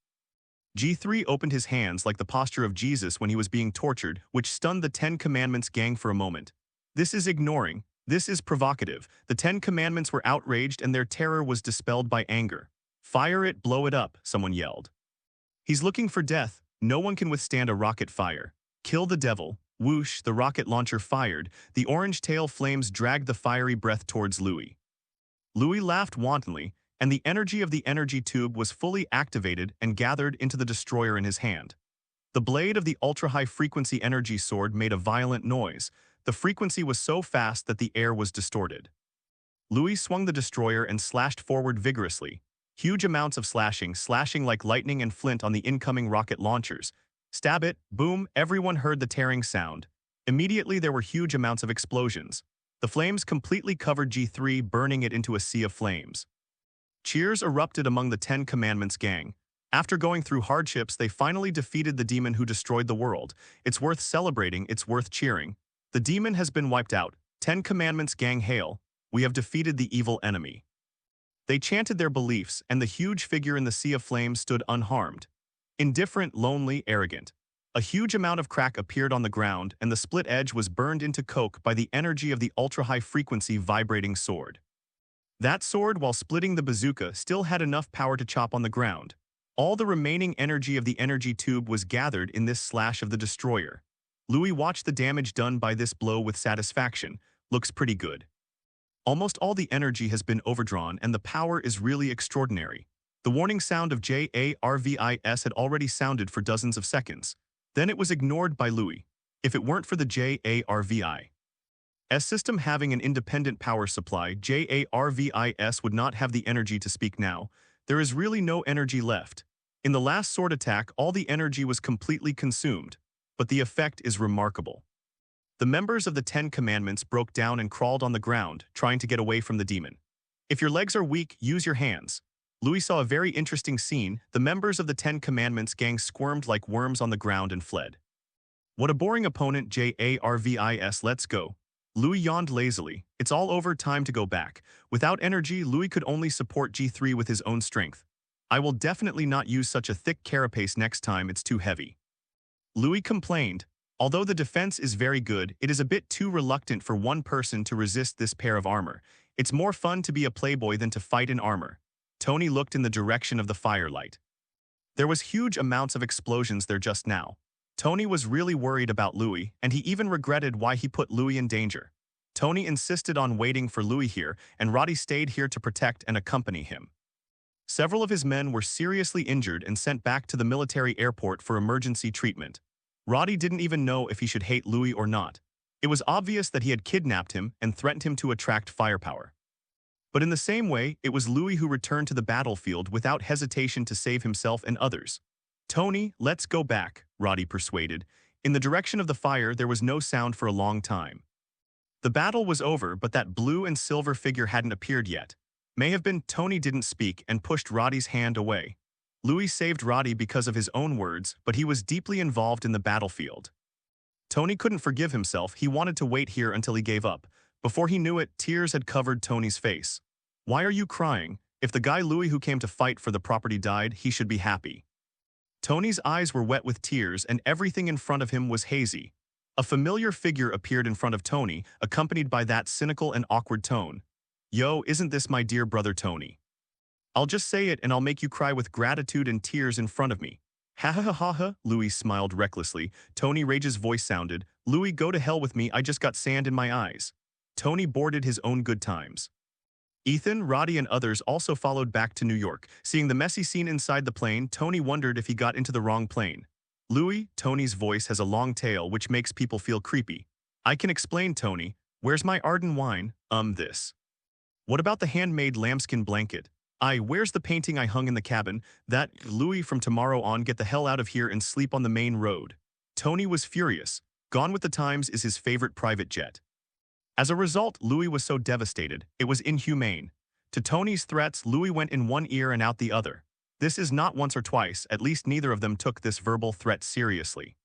G3 opened his hands like the posture of Jesus when he was being tortured, which stunned the Ten Commandments gang for a moment. This is ignoring. This is provocative. The Ten Commandments were outraged and their terror was dispelled by anger. Fire it, blow it up, someone yelled. He's looking for death. No one can withstand a rocket fire. Kill the devil. Whoosh, the rocket launcher fired. The orange tail flames dragged the fiery breath towards Louis. Louis laughed wantonly, and the energy of the energy tube was fully activated and gathered into the destroyer in his hand. The blade of the ultra-high-frequency energy sword made a violent noise. The frequency was so fast that the air was distorted. Louis swung the destroyer and slashed forward vigorously. Huge amounts of slashing like lightning and flint on the incoming rocket launchers. Stab it, boom, everyone heard the tearing sound. Immediately there were huge amounts of explosions. The flames completely covered G3, burning it into a sea of flames. Cheers erupted among the Ten Commandments gang. After going through hardships, they finally defeated the demon who destroyed the world. It's worth celebrating, it's worth cheering. The demon has been wiped out. Ten Commandments gang hail. We have defeated the evil enemy. They chanted their beliefs, and the huge figure in the sea of flames stood unharmed. Indifferent, lonely, arrogant. A huge amount of crack appeared on the ground, and the split edge was burned into coke by the energy of the ultra-high-frequency vibrating sword. That sword, while splitting the bazooka, still had enough power to chop on the ground. All the remaining energy of the energy tube was gathered in this slash of the destroyer. Louis watched the damage done by this blow with satisfaction. Looks pretty good. Almost all the energy has been overdrawn and the power is really extraordinary. The warning sound of JARVIS had already sounded for dozens of seconds. Then it was ignored by Louis. If it weren't for the JARVIS system having an independent power supply, JARVIS would not have the energy to speak now. There is really no energy left. In the last sword attack, all the energy was completely consumed, but the effect is remarkable. The members of the Ten Commandments broke down and crawled on the ground, trying to get away from the demon. If your legs are weak, use your hands. Louis saw a very interesting scene. The members of the Ten Commandments gang squirmed like worms on the ground and fled. What a boring opponent, JARVIS, let's go. Louis yawned lazily. It's all over, time to go back. Without energy, Louis could only support G3 with his own strength. I will definitely not use such a thick carapace next time, it's too heavy. Louis complained. Although the defense is very good, it is a bit too reluctant for one person to resist this pair of armor. It's more fun to be a playboy than to fight in armor. Tony looked in the direction of the firelight. There was huge amounts of explosions there just now. Tony was really worried about Louis, and he even regretted why he put Louis in danger. Tony insisted on waiting for Louis here, and Roddy stayed here to protect and accompany him. Several of his men were seriously injured and sent back to the military airport for emergency treatment. Roddy didn't even know if he should hate Louis or not. It was obvious that he had kidnapped him and threatened him to attract firepower. But in the same way, it was Louis who returned to the battlefield without hesitation to save himself and others. Tony, let's go back, Roddy persuaded. In the direction of the fire, there was no sound for a long time. The battle was over, but that blue and silver figure hadn't appeared yet. May have been Tony didn't speak and pushed Roddy's hand away. Louis saved Roddy because of his own words, but he was deeply involved in the battlefield. Tony couldn't forgive himself. He wanted to wait here until he gave up. Before he knew it, tears had covered Tony's face. Why are you crying? If the guy Louis who came to fight for the property died, he should be happy. Tony's eyes were wet with tears and everything in front of him was hazy. A familiar figure appeared in front of Tony, accompanied by that cynical and awkward tone. Yo, isn't this my dear brother Tony? I'll just say it and I'll make you cry with gratitude and tears in front of me. Ha ha ha ha ha, Louis smiled recklessly. Tony Rage's voice sounded. Louis, go to hell with me, I just got sand in my eyes. Tony boarded his own good times. Ethan, Roddy and others also followed back to New York. Seeing the messy scene inside the plane, Tony wondered if he got into the wrong plane. Louis, Tony's voice has a long tail which makes people feel creepy. I can explain, Tony. Where's my Arden wine? This. What about the handmade lambskin blanket? Where's the painting I hung in the cabin? That, Louis, from tomorrow on, get the hell out of here and sleep on the main road. Tony was furious. Gone with the Times is his favorite private jet. As a result, Louis was so devastated, it was inhumane. To Tony's threats, Louis went in one ear and out the other. This is not once or twice, at least neither of them took this verbal threat seriously.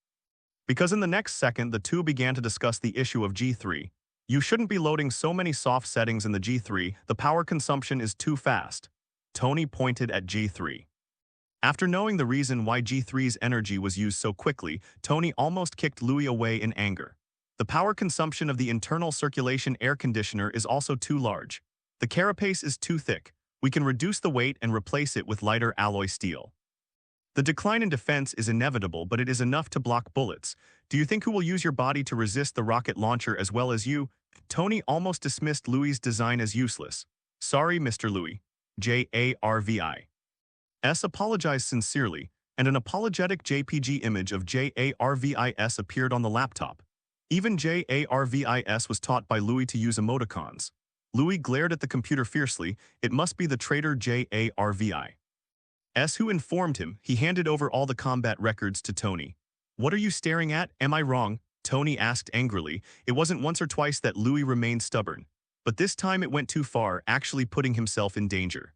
Because in the next second, the two began to discuss the issue of G3. You shouldn't be loading so many soft settings in the G3, the power consumption is too fast. Tony pointed at G3. After knowing the reason why G3's energy was used so quickly, Tony almost kicked Louis away in anger. The power consumption of the internal circulation air conditioner is also too large. The carapace is too thick. We can reduce the weight and replace it with lighter alloy steel. The decline in defense is inevitable, but it is enough to block bullets. Do you think who will use your body to resist the rocket launcher as well as you? Tony almost dismissed Louis's design as useless. Sorry, Mr. Louis. JARVI. S apologized sincerely, and an apologetic JPG image of JARVIS appeared on the laptop. Even JARVIS was taught by Louis to use emoticons. Louis glared at the computer fiercely. It must be the traitor JARVI. S who informed him. He handed over all the combat records to Tony. What are you staring at? Am I wrong? Tony asked angrily. It wasn't once or twice that Louis remained stubborn. But this time it went too far, actually putting himself in danger.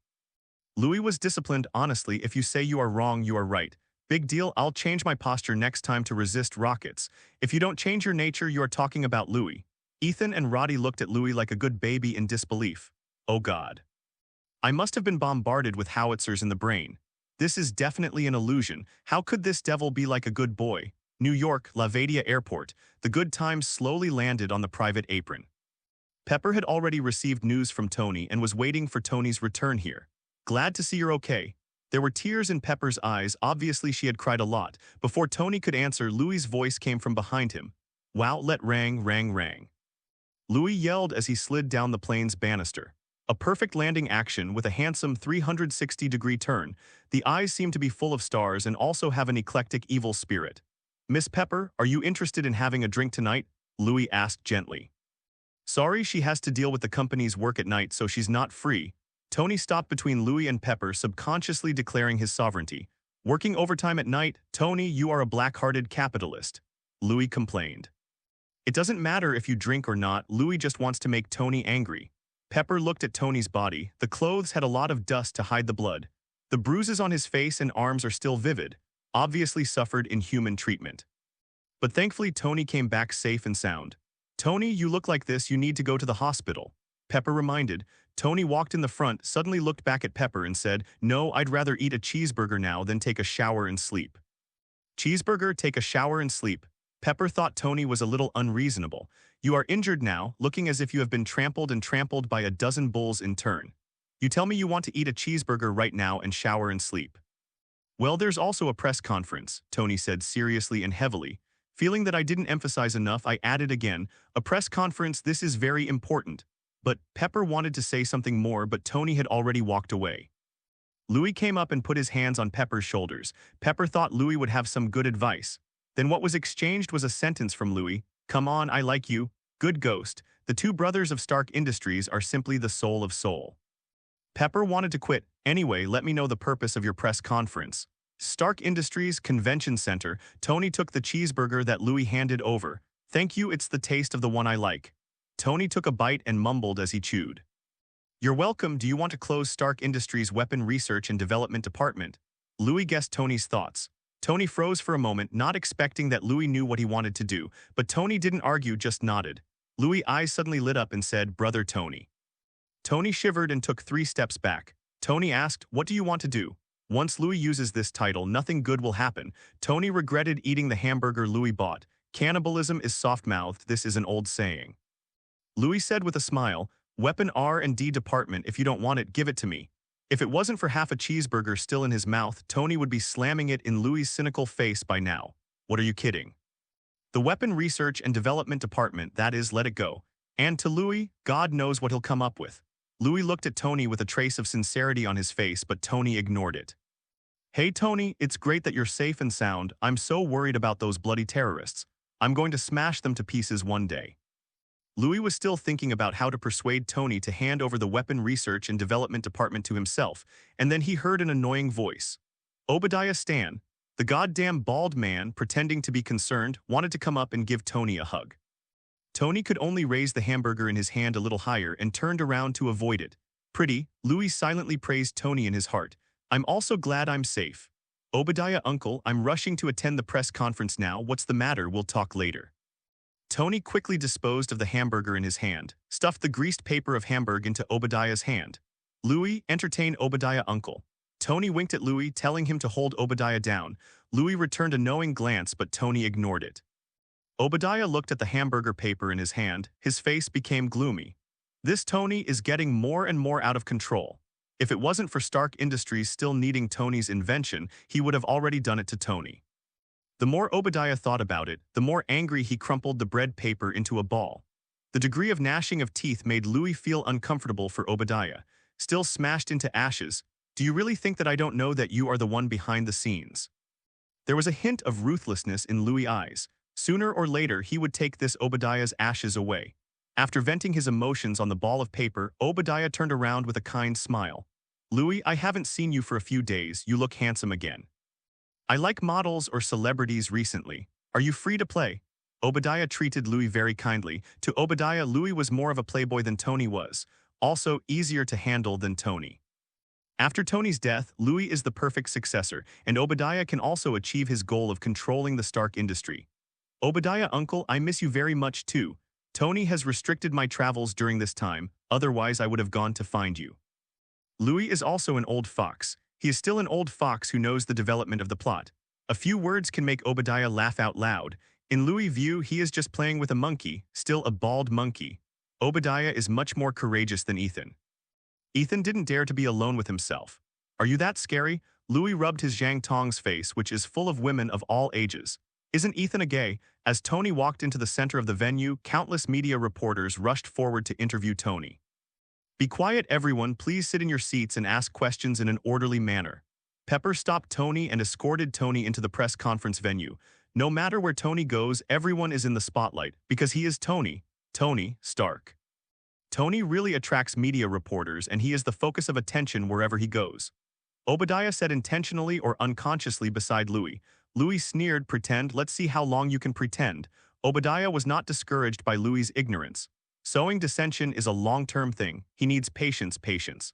Louis was disciplined. Honestly, if you say you are wrong, you are right. Big deal, I'll change my posture next time to resist rockets. If you don't change your nature, you are talking about Louis. Ethan and Roddy looked at Louis like a good baby in disbelief. Oh God. I must have been bombarded with howitzers in the brain. This is definitely an illusion. How could this devil be like a good boy? New York, LaVadia Airport. The Good Times slowly landed on the private apron. Pepper had already received news from Tony and was waiting for Tony's return here. Glad to see you're okay. There were tears in Pepper's eyes. Obviously she had cried a lot. Before Tony could answer, Louis's voice came from behind him. Wow, let rang, rang, rang. Louis yelled as he slid down the plane's banister. A perfect landing action with a handsome 360-degree turn. The eyes seem to be full of stars and also have an eclectic evil spirit. Miss Pepper, are you interested in having a drink tonight? Louis asked gently. Sorry, she has to deal with the company's work at night, so she's not free. Tony stopped between Louis and Pepper, subconsciously declaring his sovereignty. Working overtime at night? Tony, you are a black-hearted capitalist. Louis complained. It doesn't matter if you drink or not, Louis just wants to make Tony angry. Pepper looked at Tony's body. The clothes had a lot of dust to hide the blood. The bruises on his face and arms are still vivid, obviously suffered inhuman treatment. But thankfully Tony came back safe and sound. Tony, you look like this, you need to go to the hospital. Pepper reminded. Tony walked in the front, suddenly looked back at Pepper and said, No, I'd rather eat a cheeseburger now than take a shower and sleep. Cheeseburger, take a shower and sleep. Pepper thought Tony was a little unreasonable. You are injured now, looking as if you have been trampled and trampled by a dozen bulls in turn. You tell me you want to eat a cheeseburger right now and shower and sleep. Well, there's also a press conference, Tony said seriously and heavily. Feeling that I didn't emphasize enough, I added again, a press conference, this is very important. But Pepper wanted to say something more, but Tony had already walked away. Louis came up and put his hands on Pepper's shoulders. Pepper thought Louis would have some good advice. Then what was exchanged was a sentence from Louis. Come on, I like you. Good ghost. The two brothers of Stark Industries are simply the soul of soul. Pepper wanted to quit. Anyway, let me know the purpose of your press conference. Stark Industries Convention Center. Tony took the cheeseburger that Louis handed over. Thank you, it's the taste of the one I like. Tony took a bite and mumbled as he chewed. You're welcome. Do you want to close Stark Industries' Weapon Research and Development Department? Louis guessed Tony's thoughts. Tony froze for a moment, not expecting that Louis knew what he wanted to do, but Tony didn't argue, just nodded. Louis' eyes suddenly lit up and said, Brother Tony. Tony shivered and took 3 steps back. Tony asked, What do you want to do? Once Louis uses this title, nothing good will happen. Tony regretted eating the hamburger Louis bought. Cannibalism is soft-mouthed, this is an old saying. Louis said with a smile, Weapon R&D department, if you don't want it, give it to me. If it wasn't for half a cheeseburger still in his mouth, Tony would be slamming it in Louis' cynical face by now. What are you kidding? The Weapon Research and Development Department, that is, let it go. And to Louis, God knows what he'll come up with. Louis looked at Tony with a trace of sincerity on his face, but Tony ignored it. Hey Tony, it's great that you're safe and sound. I'm so worried about those bloody terrorists. I'm going to smash them to pieces one day. Louis was still thinking about how to persuade Tony to hand over the weapon research and development department to himself, and then he heard an annoying voice. Obadiah Stan, the goddamn bald man pretending to be concerned, wanted to come up and give Tony a hug. Tony could only raise the hamburger in his hand a little higher and turned around to avoid it. Pretty, Louis silently praised Tony in his heart. I'm also glad I'm safe. Obadiah uncle, I'm rushing to attend the press conference now. What's the matter? We'll talk later. Tony quickly disposed of the hamburger in his hand, stuffed the greased paper of hamburg into Obadiah's hand. Louis, entertain Obadiah uncle. Tony winked at Louis, telling him to hold Obadiah down. Louis returned a knowing glance, but Tony ignored it. Obadiah looked at the hamburger paper in his hand. His face became gloomy. This Tony is getting more and more out of control. If it wasn't for Stark Industries still needing Tony's invention, he would have already done it to Tony. The more Obadiah thought about it, the more angry he crumpled the bread paper into a ball. The degree of gnashing of teeth made Louis feel uncomfortable for Obadiah. Still smashed into ashes, do you really think that I don't know that you are the one behind the scenes? There was a hint of ruthlessness in Louis' eyes. Sooner or later, he would take this Obadiah's ashes away. After venting his emotions on the ball of paper, Obadiah turned around with a kind smile. Louis, I haven't seen you for a few days. You look handsome again. I like models or celebrities recently. Are you free to play? Obadiah treated Louis very kindly. To Obadiah, Louis was more of a playboy than Tony was. Also, easier to handle than Tony. After Tony's death, Louis is the perfect successor, and Obadiah can also achieve his goal of controlling the Stark industry. Obadiah uncle, I miss you very much too. Tony has restricted my travels during this time, otherwise I would have gone to find you. Louis is also an old fox. He is still an old fox who knows the development of the plot. A few words can make Obadiah laugh out loud. In Louis' view, he is just playing with a monkey, still a bald monkey. Obadiah is much more courageous than Ethan. Ethan didn't dare to be alone with himself. Are you that scary? Louis rubbed his Zhang Tong's face, which is full of women of all ages. Isn't Ethan a gay? As Tony walked into the center of the venue, countless media reporters rushed forward to interview Tony. Be quiet, everyone. Please sit in your seats and ask questions in an orderly manner. Pepper stopped Tony and escorted Tony into the press conference venue. No matter where Tony goes, everyone is in the spotlight, because he is Tony Stark. Tony really attracts media reporters, and he is the focus of attention wherever he goes. Obadiah said intentionally or unconsciously beside Louis. Louis sneered, pretend, let's see how long you can pretend. Obadiah was not discouraged by Louis' ignorance. Sowing dissension is a long-term thing. He needs patience.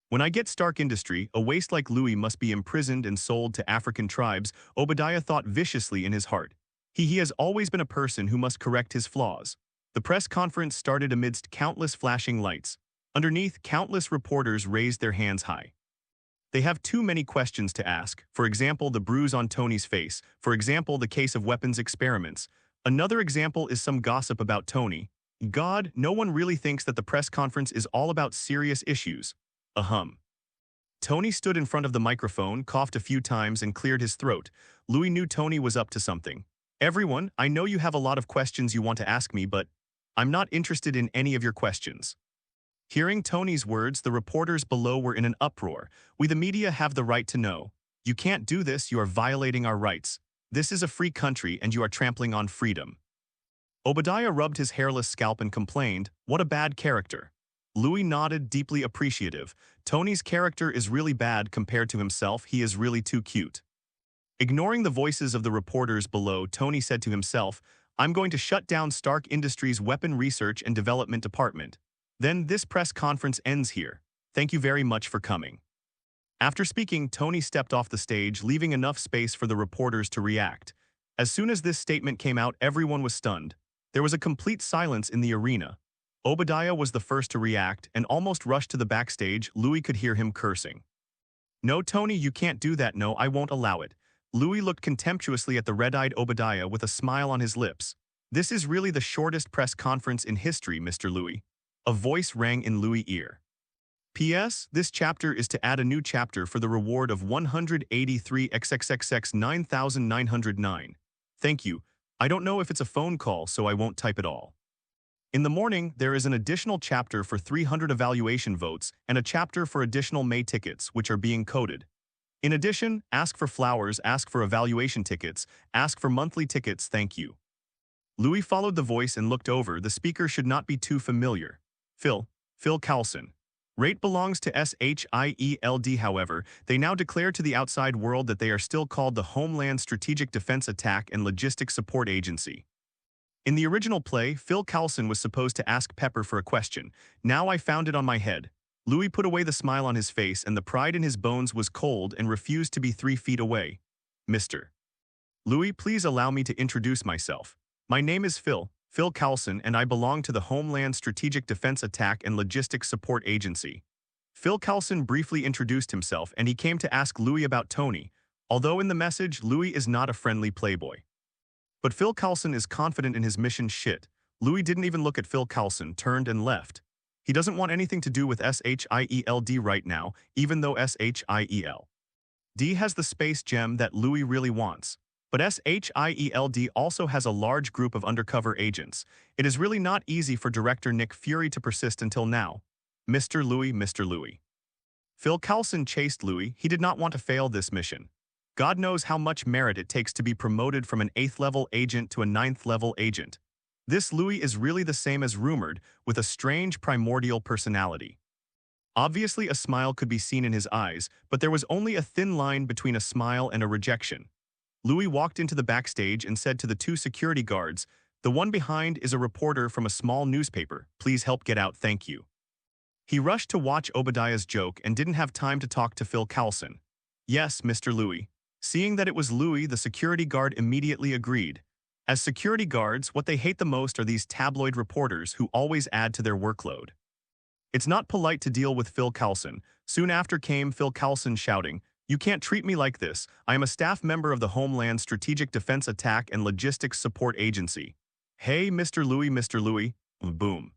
When I get Stark Industry, a waste like Louis must be imprisoned and sold to African tribes, Obadiah thought viciously in his heart. He has always been a person who must correct his flaws. The press conference started amidst countless flashing lights. Underneath, countless reporters raised their hands high. They have too many questions to ask, for example the bruise on Tony's face, for example the case of weapons experiments. Another example is some gossip about Tony. God, no one really thinks that the press conference is all about serious issues. Ahem. Tony stood in front of the microphone, coughed a few times and cleared his throat. Louis knew Tony was up to something. Everyone, I know you have a lot of questions you want to ask me, but I'm not interested in any of your questions. Hearing Tony's words, the reporters below were in an uproar. We the media have the right to know. You can't do this, you are violating our rights. This is a free country and you are trampling on freedom. Obadiah rubbed his hairless scalp and complained, what a bad character. Louis nodded, deeply appreciative. Tony's character is really bad compared to himself, he is really too cute. Ignoring the voices of the reporters below, Tony said to himself, I'm going to shut down Stark Industries' Weapon Research and Development Department. Then this press conference ends here. Thank you very much for coming. After speaking, Tony stepped off the stage, leaving enough space for the reporters to react. As soon as this statement came out, everyone was stunned. There was a complete silence in the arena. Obadiah was the first to react and almost rushed to the backstage. Louis could hear him cursing. No, Tony, you can't do that. No, I won't allow it. Louis looked contemptuously at the red-eyed Obadiah with a smile on his lips. This is really the shortest press conference in history, Mr. Louis. A voice rang in Louis' ear. P.S. This chapter is to add a new chapter for the reward of 183 XXXX 9909. Thank you. I don't know if it's a phone call, so I won't type it all. In the morning, there is an additional chapter for 300 evaluation votes and a chapter for additional May tickets, which are being coded. In addition, ask for flowers, ask for evaluation tickets, ask for monthly tickets, thank you. Louis followed the voice and looked over. The speaker should not be too familiar. Phil Coulson. Rate belongs to SHIELD. However, they now declare to the outside world that they are still called the Homeland Strategic Defense Attack and Logistics Support Agency. In the original play, Phil Coulson was supposed to ask Pepper for a question. Now I found it on my head. Louis put away the smile on his face, and the pride in his bones was cold and refused to be 3 feet away. Mr. Louis, please allow me to introduce myself. My name is Phil Coulson, and I belong to the Homeland Strategic Defense Attack and Logistics Support Agency. Phil Coulson briefly introduced himself, and he came to ask Louis about Tony, although in the message, Louis is not a friendly playboy. But Phil Coulson is confident in his mission. Shit. Louis didn't even look at Phil Coulson, turned and left. He doesn't want anything to do with SHIELD right now, even though SHIELD has the space gem that Louis really wants. But SHIELD also has a large group of undercover agents. It is really not easy for director Nick Fury to persist until now. Mr. Louis. Phil Coulson chased Louis. He did not want to fail this mission. God knows how much merit it takes to be promoted from an 8th-level agent to a 9th-level agent. This Louis is really the same as rumored, with a strange primordial personality. Obviously, a smile could be seen in his eyes, but there was only a thin line between a smile and a rejection. Louis walked into the backstage and said to the 2 security guards, "The one behind is a reporter from a small newspaper. Please help get out, thank you." He rushed to watch Obadiah's joke and didn't have time to talk to Phil Coulson. "Yes, Mr. Louis." Seeing that it was Louis, the security guard immediately agreed. As security guards, what they hate the most are these tabloid reporters who always add to their workload. It's not polite to deal with Phil Coulson. Soon after came Phil Coulson shouting, "You can't treat me like this. I am a staff member of the Homeland Strategic Defense Attack and Logistics Support Agency." "Hey, Mr. Louis. Boom.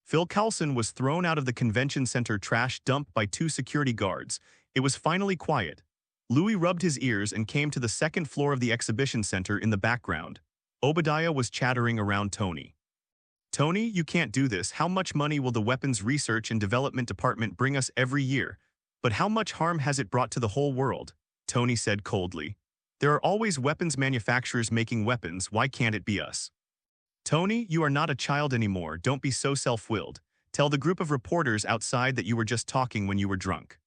Phil Coulson was thrown out of the convention center trash dump by 2 security guards. It was finally quiet. Louis rubbed his ears and came to the 2nd floor of the exhibition center in the background. Obadiah was chattering around Tony. "Tony, you can't do this. How much money will the Weapons Research and Development Department bring us every year? But how much harm has it brought to the whole world?" Tony said coldly. "There are always weapons manufacturers making weapons. Why can't it be us?" "Tony, you are not a child anymore. Don't be so self-willed. Tell the group of reporters outside that you were just talking when you were drunk."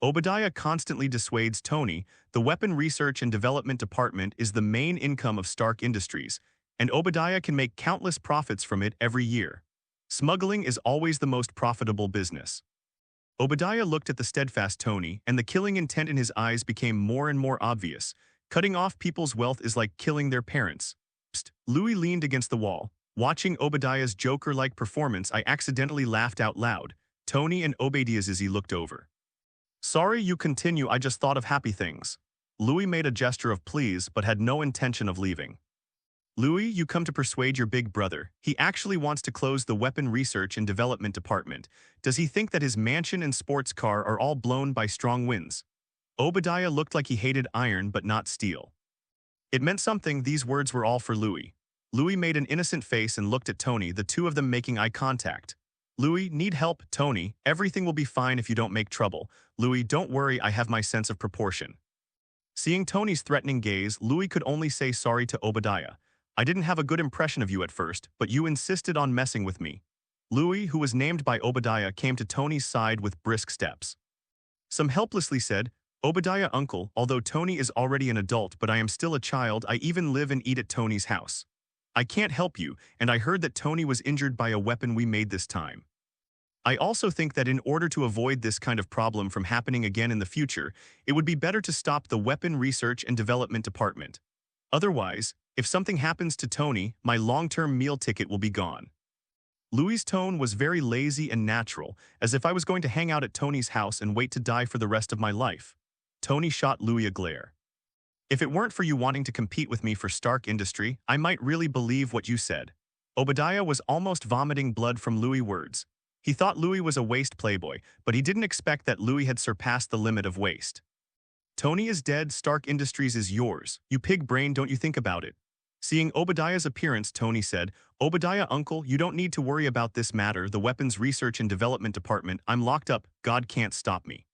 Obadiah constantly dissuades Tony. The Weapon Research and Development Department is the main income of Stark Industries, and Obadiah can make countless profits from it every year. Smuggling is always the most profitable business. Obadiah looked at the steadfast Tony, and the killing intent in his eyes became more and more obvious. Cutting off people's wealth is like killing their parents. Psst. Louis leaned against the wall. Watching Obadiah's Joker-like performance, I accidentally laughed out loud. Tony and Obadiah's looked over. "Sorry, you continue. I just thought of happy things." Louis made a gesture of please, but had no intention of leaving. "Louis, you come to persuade your big brother. He actually wants to close the Weapon Research and Development Department. Does he think that his mansion and sports car are all blown by strong winds?" Obadiah looked like he hated iron but not steel. It meant something. These words were all for Louis. Louis made an innocent face and looked at Tony, the 2 of them making eye contact. "Louis, need help?" "Tony, everything will be fine if you don't make trouble." "Louis, don't worry, I have my sense of proportion." Seeing Tony's threatening gaze, Louis could only say sorry to Obadiah. "I didn't have a good impression of you at first, but you insisted on messing with me." Louis, who was named by Obadiah, came to Tony's side with brisk steps. Some helplessly said, "Obadiah, uncle, although Tony is already an adult, but I am still a child. I even live and eat at Tony's house. I can't help you, and I heard that Tony was injured by a weapon we made this time. I also think that in order to avoid this kind of problem from happening again in the future, it would be better to stop the Weapon Research and Development Department. Otherwise, if something happens to Tony, my long-term meal ticket will be gone." Louis' tone was very lazy and natural, as if I was going to hang out at Tony's house and wait to die for the rest of my life. Tony shot Louis a glare. "If it weren't for you wanting to compete with me for Stark Industry, I might really believe what you said." Obadiah was almost vomiting blood from Louis' words. He thought Louis was a waste playboy, but he didn't expect that Louis had surpassed the limit of waste. "Tony is dead. Stark Industries is yours. You pig brain, don't you think about it." Seeing Obadiah's appearance, Tony said, "Obadiah, uncle, you don't need to worry about this matter. The Weapons Research and Development Department, I'm locked up. God can't stop me.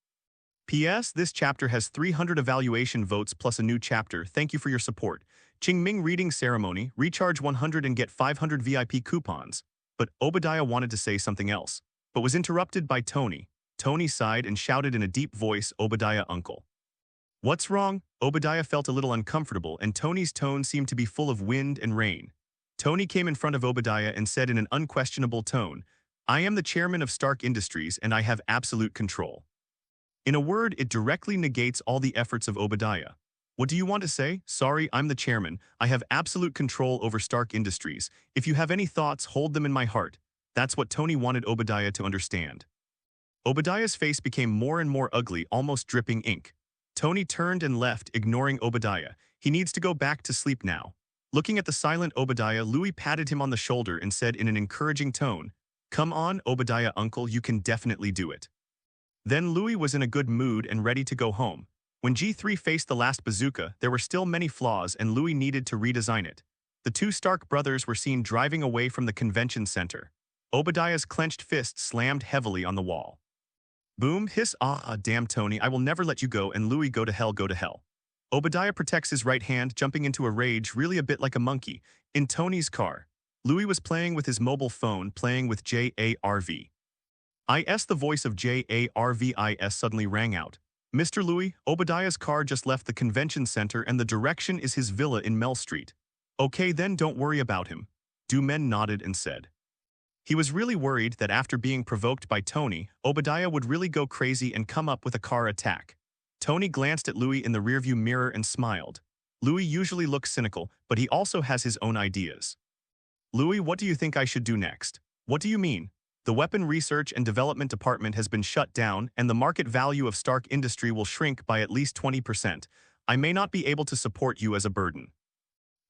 P.S. This chapter has 300 evaluation votes plus a new chapter. Thank you for your support. Qingming reading ceremony, recharge 100 and get 500 VIP coupons. But Obadiah wanted to say something else, but was interrupted by Tony. Tony sighed and shouted in a deep voice, Obadiah, uncle. What's wrong? Obadiah felt a little uncomfortable, and Tony's tone seemed to be full of wind and rain. Tony came in front of Obadiah and said in an unquestionable tone, I am the chairman of Stark Industries and I have absolute control. In a word, it directly negates all the efforts of Obadiah. What do you want to say? Sorry, I'm the chairman. I have absolute control over Stark Industries. If you have any thoughts, hold them in my heart. That's what Tony wanted Obadiah to understand. Obadiah's face became more and more ugly, almost dripping ink. Tony turned and left, ignoring Obadiah. He needs to go back to sleep now. Looking at the silent Obadiah, Louis patted him on the shoulder and said in an encouraging tone, Come on, Obadiah uncle, you can definitely do it. Then Louis was in a good mood and ready to go home. When G3 faced the last bazooka, there were still many flaws and Louis needed to redesign it. The two Stark brothers were seen driving away from the convention center. Obadiah's clenched fist slammed heavily on the wall. Boom, hiss, damn Tony, I will never let you go, and Louis, go to hell, go to hell. Obadiah protects his right hand, jumping into a rage, really a bit like a monkey. In Tony's car, Louis was playing with his mobile phone, playing with JARV. The voice of JARVIS suddenly rang out. Mr. Louis, Obadiah's car just left the convention center and the direction is his villa in Mel Street. Okay then, don't worry about him. Dumen nodded and said. He was really worried that after being provoked by Tony, Obadiah would really go crazy and come up with a car attack. Tony glanced at Louis in the rearview mirror and smiled. Louis usually looks cynical, but he also has his own ideas. Louis, what do you think I should do next? What do you mean? The Weapon Research and Development Department has been shut down and the market value of Stark Industry will shrink by at least 20%. I may not be able to support you as a burden.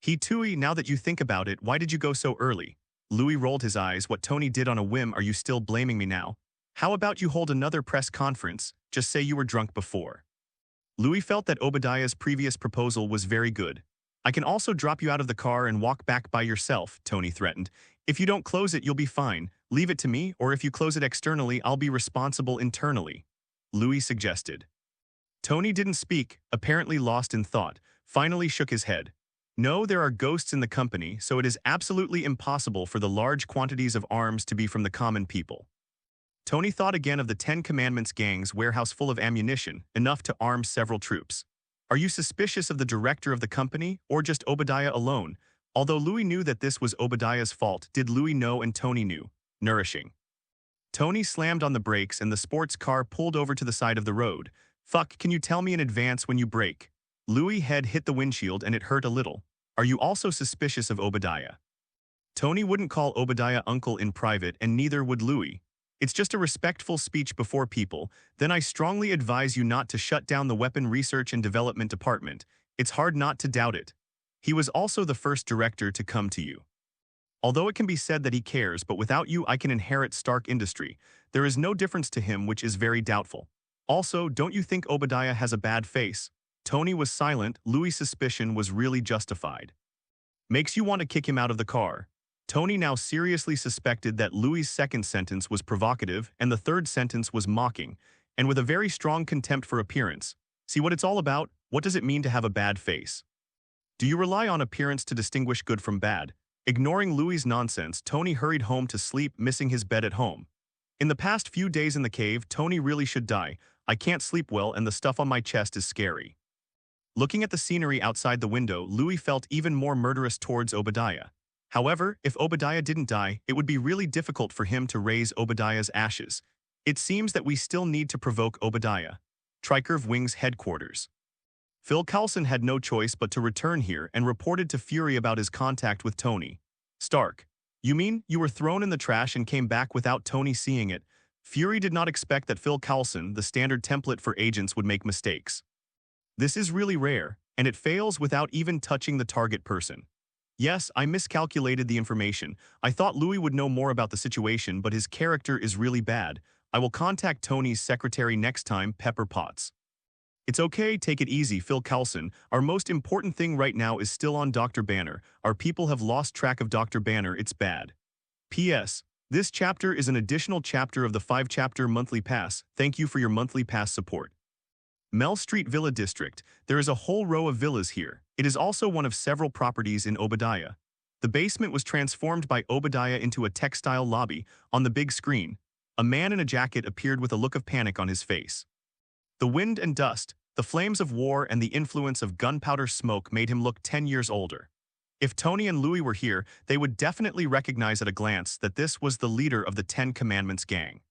Tui, now that you think about it, why did you go so early? Louis rolled his eyes. What Tony did on a whim, are you still blaming me now? How about you hold another press conference? Just say you were drunk before. Louis felt that Obadiah's previous proposal was very good. I can also drop you out of the car and walk back by yourself, Tony threatened. If you don't close it, you'll be fine. Leave it to me, or if you close it externally, I'll be responsible internally, Louis suggested. Tony didn't speak, apparently lost in thought, finally shook his head. No, there are ghosts in the company, so it is absolutely impossible for the large quantities of arms to be from the common people. Tony thought again of the 10 Commandments gang's warehouse full of ammunition, enough to arm several troops. Are you suspicious of the director of the company, or just Obadiah alone? Although Louis knew that this was Obadiah's fault, did Louis know and Tony knew? Nourishing. Tony slammed on the brakes and the sports car pulled over to the side of the road. Fuck, can you tell me in advance when you brake? Louis' head hit the windshield and it hurt a little. Are you also suspicious of Obadiah? Tony wouldn't call Obadiah uncle in private and neither would Louis. It's just a respectful speech before people. Then I strongly advise you not to shut down the Weapon Research and Development Department. It's hard not to doubt it. He was also the first director to come to you. Although it can be said that he cares, but without you I can inherit Stark Industry. There is no difference to him, which is very doubtful. Also, don't you think Obadiah has a bad face? Tony was silent. Louis' suspicion was really justified. Makes you want to kick him out of the car. Tony now seriously suspected that Louis' second sentence was provocative and the third sentence was mocking, and with a very strong contempt for appearance. See what it's all about? What does it mean to have a bad face? Do you rely on appearance to distinguish good from bad? Ignoring Louis' nonsense, Tony hurried home to sleep, missing his bed at home. In the past few days in the cave, Tony really should die. I can't sleep well and the stuff on my chest is scary. Looking at the scenery outside the window, Louis felt even more murderous towards Obadiah. However, if Obadiah didn't die, it would be really difficult for him to raise Obadiah's ashes. It seems that we still need to provoke Obadiah. Tricurve Wing's headquarters. Phil Coulson had no choice but to return here and reported to Fury about his contact with Tony. Stark, you mean you were thrown in the trash and came back without Tony seeing it? Fury did not expect that Phil Coulson, the standard template for agents, would make mistakes. This is really rare, and it fails without even touching the target person. Yes, I miscalculated the information. I thought Louis would know more about the situation, but his character is really bad. I will contact Tony's secretary next time, Pepper Potts. It's okay, take it easy, Phil Coulson. Our most important thing right now is still on Dr. Banner. Our people have lost track of Dr. Banner, it's bad. P.S. This chapter is an additional chapter of the 5-chapter monthly pass. Thank you for your monthly pass support. Mel Street Villa District. There is a whole row of villas here. It is also one of several properties in Obadiah. The basement was transformed by Obadiah into a textile lobby. On the big screen, a man in a jacket appeared with a look of panic on his face. The wind and dust, the flames of war and the influence of gunpowder smoke made him look 10 years older. If Tony and Louis were here, they would definitely recognize at a glance that this was the leader of the Ten Commandments gang.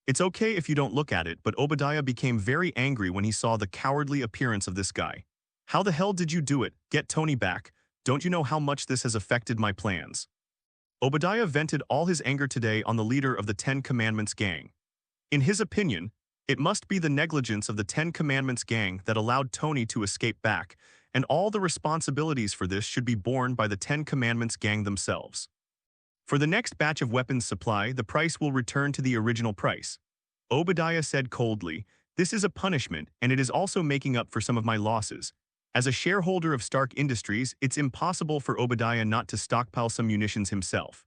It's okay if you don't look at it, but Obadiah became very angry when he saw the cowardly appearance of this guy. How the hell did you do it? Get Tony back. Don't you know how much this has affected my plans? Obadiah vented all his anger today on the leader of the Ten Commandments gang. In his opinion, it must be the negligence of the Ten Commandments gang that allowed Tony to escape back, and all the responsibilities for this should be borne by the Ten Commandments gang themselves. For the next batch of weapons supply, the price will return to the original price. Obadiah said coldly, "This is a punishment, and it is also making up for some of my losses." As a shareholder of Stark Industries, it's impossible for Obadiah not to stockpile some munitions himself.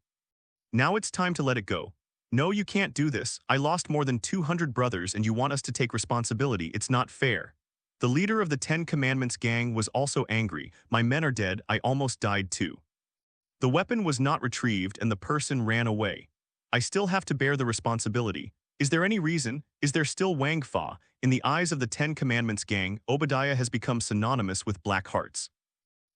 Now it's time to let it go. No, you can't do this. I lost more than 200 brothers and you want us to take responsibility. It's not fair. The leader of the Ten Commandments gang was also angry. My men are dead. I almost died too. The weapon was not retrieved and the person ran away. I still have to bear the responsibility. Is there any reason? Is there still Wang Fa? In the eyes of the Ten Commandments gang, Obadiah has become synonymous with black hearts.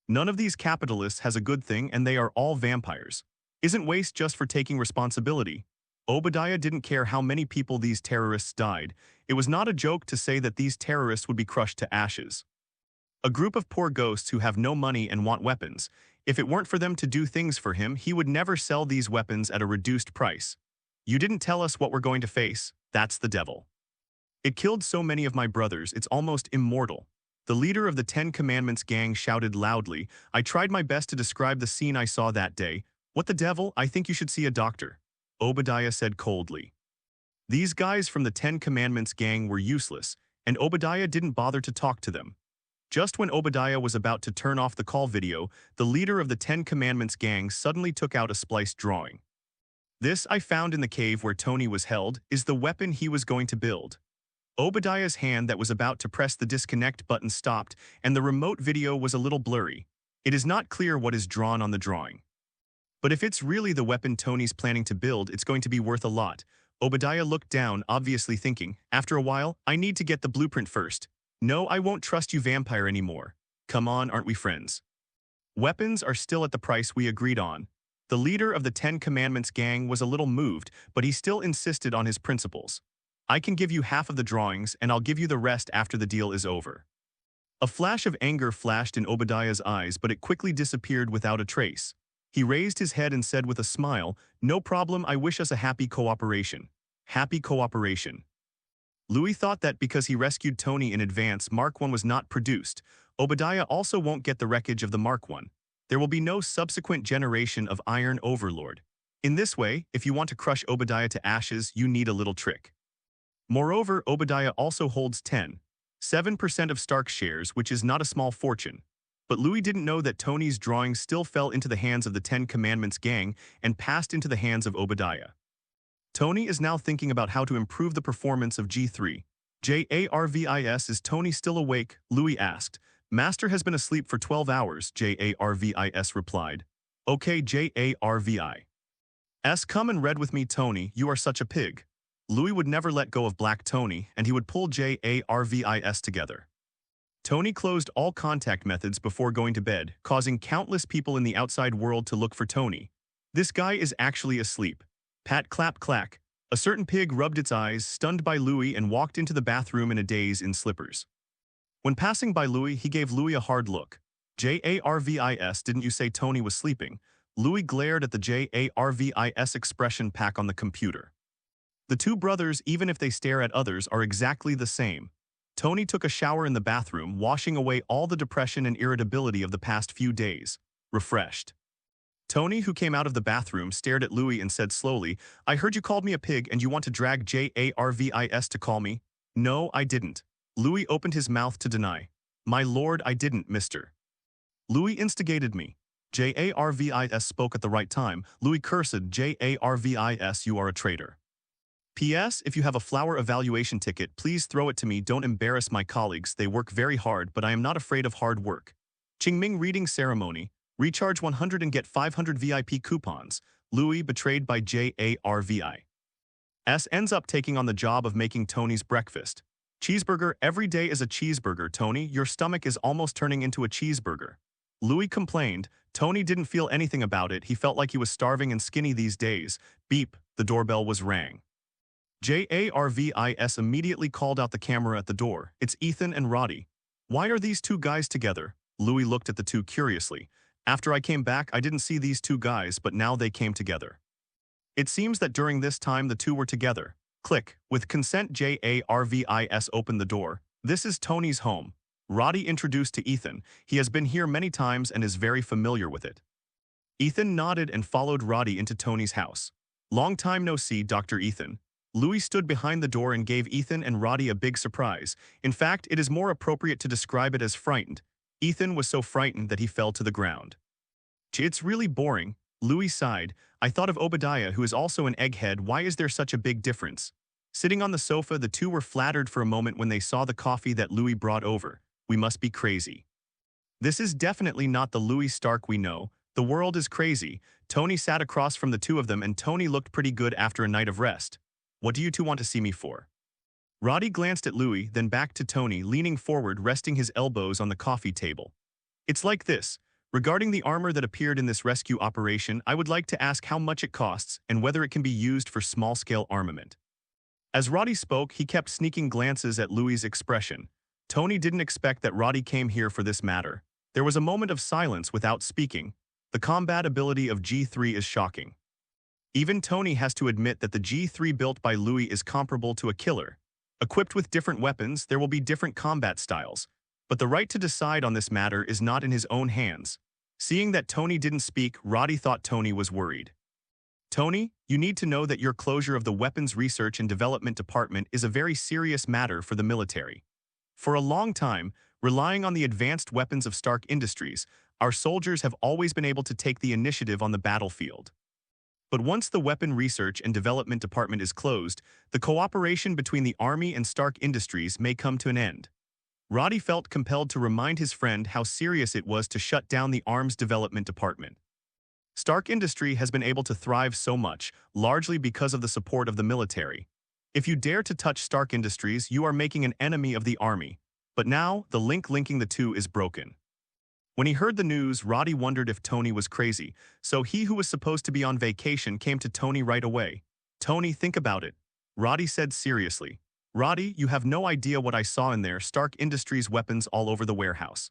None of these capitalists has a good thing and they are all vampires. Isn't waste just for taking responsibility? Obadiah didn't care how many people these terrorists died. It was not a joke to say that these terrorists would be crushed to ashes. A group of poor ghosts who have no money and want weapons. If it weren't for them to do things for him, he would never sell these weapons at a reduced price. You didn't tell us what we're going to face. That's the devil. It killed so many of my brothers, it's almost immortal. The leader of the Ten Commandments gang shouted loudly. I tried my best to describe the scene I saw that day. What the devil? I think you should see a doctor. Obadiah said coldly. These guys from the Ten Commandments gang were useless, and Obadiah didn't bother to talk to them. Just when Obadiah was about to turn off the call video, the leader of the Ten Commandments gang suddenly took out a spliced drawing. This, I found in the cave where Tony was held, is the weapon he was going to build. Obadiah's hand that was about to press the disconnect button stopped, and the remote video was a little blurry. It is not clear what is drawn on the drawing. But if it's really the weapon Tony's planning to build, it's going to be worth a lot. Obadiah looked down, obviously thinking, after a while, I need to get the blueprint first. No, I won't trust you, vampire, anymore. Come on, aren't we friends? Weapons are still at the price we agreed on. The leader of the Ten Commandments gang was a little moved, but he still insisted on his principles. I can give you half of the drawings, and I'll give you the rest after the deal is over. A flash of anger flashed in Obadiah's eyes, but it quickly disappeared without a trace. He raised his head and said with a smile, "No problem, I wish us a happy cooperation." Happy cooperation. Louis thought that because he rescued Tony in advance, Mark 1 was not produced. Obadiah also won't get the wreckage of the Mark 1. There will be no subsequent generation of Iron Overlord. In this way, if you want to crush Obadiah to ashes, you need a little trick. Moreover, Obadiah also holds 10.7% of Stark shares, which is not a small fortune. But Louis didn't know that Tony's drawings still fell into the hands of the Ten Commandments gang and passed into the hands of Obadiah. Tony is now thinking about how to improve the performance of G3. JARVIS, is Tony still awake? Louis asked. Master has been asleep for 12 hours, JARVIS replied. Okay, JARVIS. Come and read with me, Tony, you are such a pig. Louis would never let go of Black Tony, and he would pull JARVIS together. Tony closed all contact methods before going to bed, causing countless people in the outside world to look for Tony. This guy is actually asleep. Pat clap clack. A certain pig rubbed its eyes, stunned by Louis, and walked into the bathroom in a daze in slippers. When passing by Louis, he gave Louis a hard look. JARVIS, didn't you say Tony was sleeping? Louis glared at the JARVIS expression pack on the computer. The two brothers, even if they stare at others, are exactly the same. Tony took a shower in the bathroom, washing away all the depression and irritability of the past few days. Refreshed. Tony, who came out of the bathroom, stared at Louis and said slowly, I heard you called me a pig and you want to drag JARVIS to call me? No, I didn't. Louis opened his mouth to deny. My lord, I didn't, mister. Louis instigated me. JARVIS spoke at the right time. Louis cursed, JARVIS, you are a traitor. P.S. If you have a flower evaluation ticket, please throw it to me. Don't embarrass my colleagues. They work very hard, but I am not afraid of hard work. Qingming reading ceremony. Recharge 100 and get 500 VIP coupons. Louis betrayed by JARVI. S ends up taking on the job of making Tony's breakfast. Cheeseburger, every day is a cheeseburger, Tony. Your stomach is almost turning into a cheeseburger. Louis complained. Tony didn't feel anything about it. He felt like he was starving and skinny these days. Beep, the doorbell was rang. JARVIS immediately called out the camera at the door. It's Ethan and Roddy. Why are these two guys together? Louis looked at the two curiously. After I came back, I didn't see these two guys, but now they came together. It seems that during this time the two were together. Click. With consent, JARVIS opened the door. This is Tony's home. Roddy introduced to Ethan. He has been here many times and is very familiar with it. Ethan nodded and followed Roddy into Tony's house. Long time no see, Dr. Ethan. Louis stood behind the door and gave Ethan and Roddy a big surprise. In fact, it is more appropriate to describe it as frightened. Ethan was so frightened that he fell to the ground. It's really boring. Louis sighed. I thought of Obadiah, who is also an egghead. Why is there such a big difference? Sitting on the sofa, the two were flattered for a moment when they saw the coffee that Louis brought over. We must be crazy. This is definitely not the Louis Stark we know. The world is crazy. Tony sat across from the two of them and Tony looked pretty good after a night of rest. What do you two want to see me for? Roddy glanced at Louis, then back to Tony, leaning forward, resting his elbows on the coffee table. It's like this. Regarding the armor that appeared in this rescue operation, I would like to ask how much it costs and whether it can be used for small-scale armament. As Roddy spoke, he kept sneaking glances at Louis' expression. Tony didn't expect that Roddy came here for this matter. There was a moment of silence without speaking. The combat ability of G3 is shocking. Even Tony has to admit that the G3 built by Louis is comparable to a killer. Equipped with different weapons, there will be different combat styles. But the right to decide on this matter is not in his own hands. Seeing that Tony didn't speak, Roddy thought Tony was worried. Tony, you need to know that your closure of the Weapons Research and Development Department is a very serious matter for the military. For a long time, relying on the advanced weapons of Stark Industries, our soldiers have always been able to take the initiative on the battlefield. But once the Weapon Research and Development Department is closed, the cooperation between the Army and Stark Industries may come to an end. Roddy felt compelled to remind his friend how serious it was to shut down the Arms Development Department. Stark Industry has been able to thrive so much, largely because of the support of the military. If you dare to touch Stark Industries, you are making an enemy of the Army. But now, the link linking the two is broken. When he heard the news, Roddy wondered if Tony was crazy, so he who was supposed to be on vacation came to Tony right away. Tony, think about it. Roddy said seriously. Roddy, you have no idea what I saw in there. Stark Industries weapons all over the warehouse.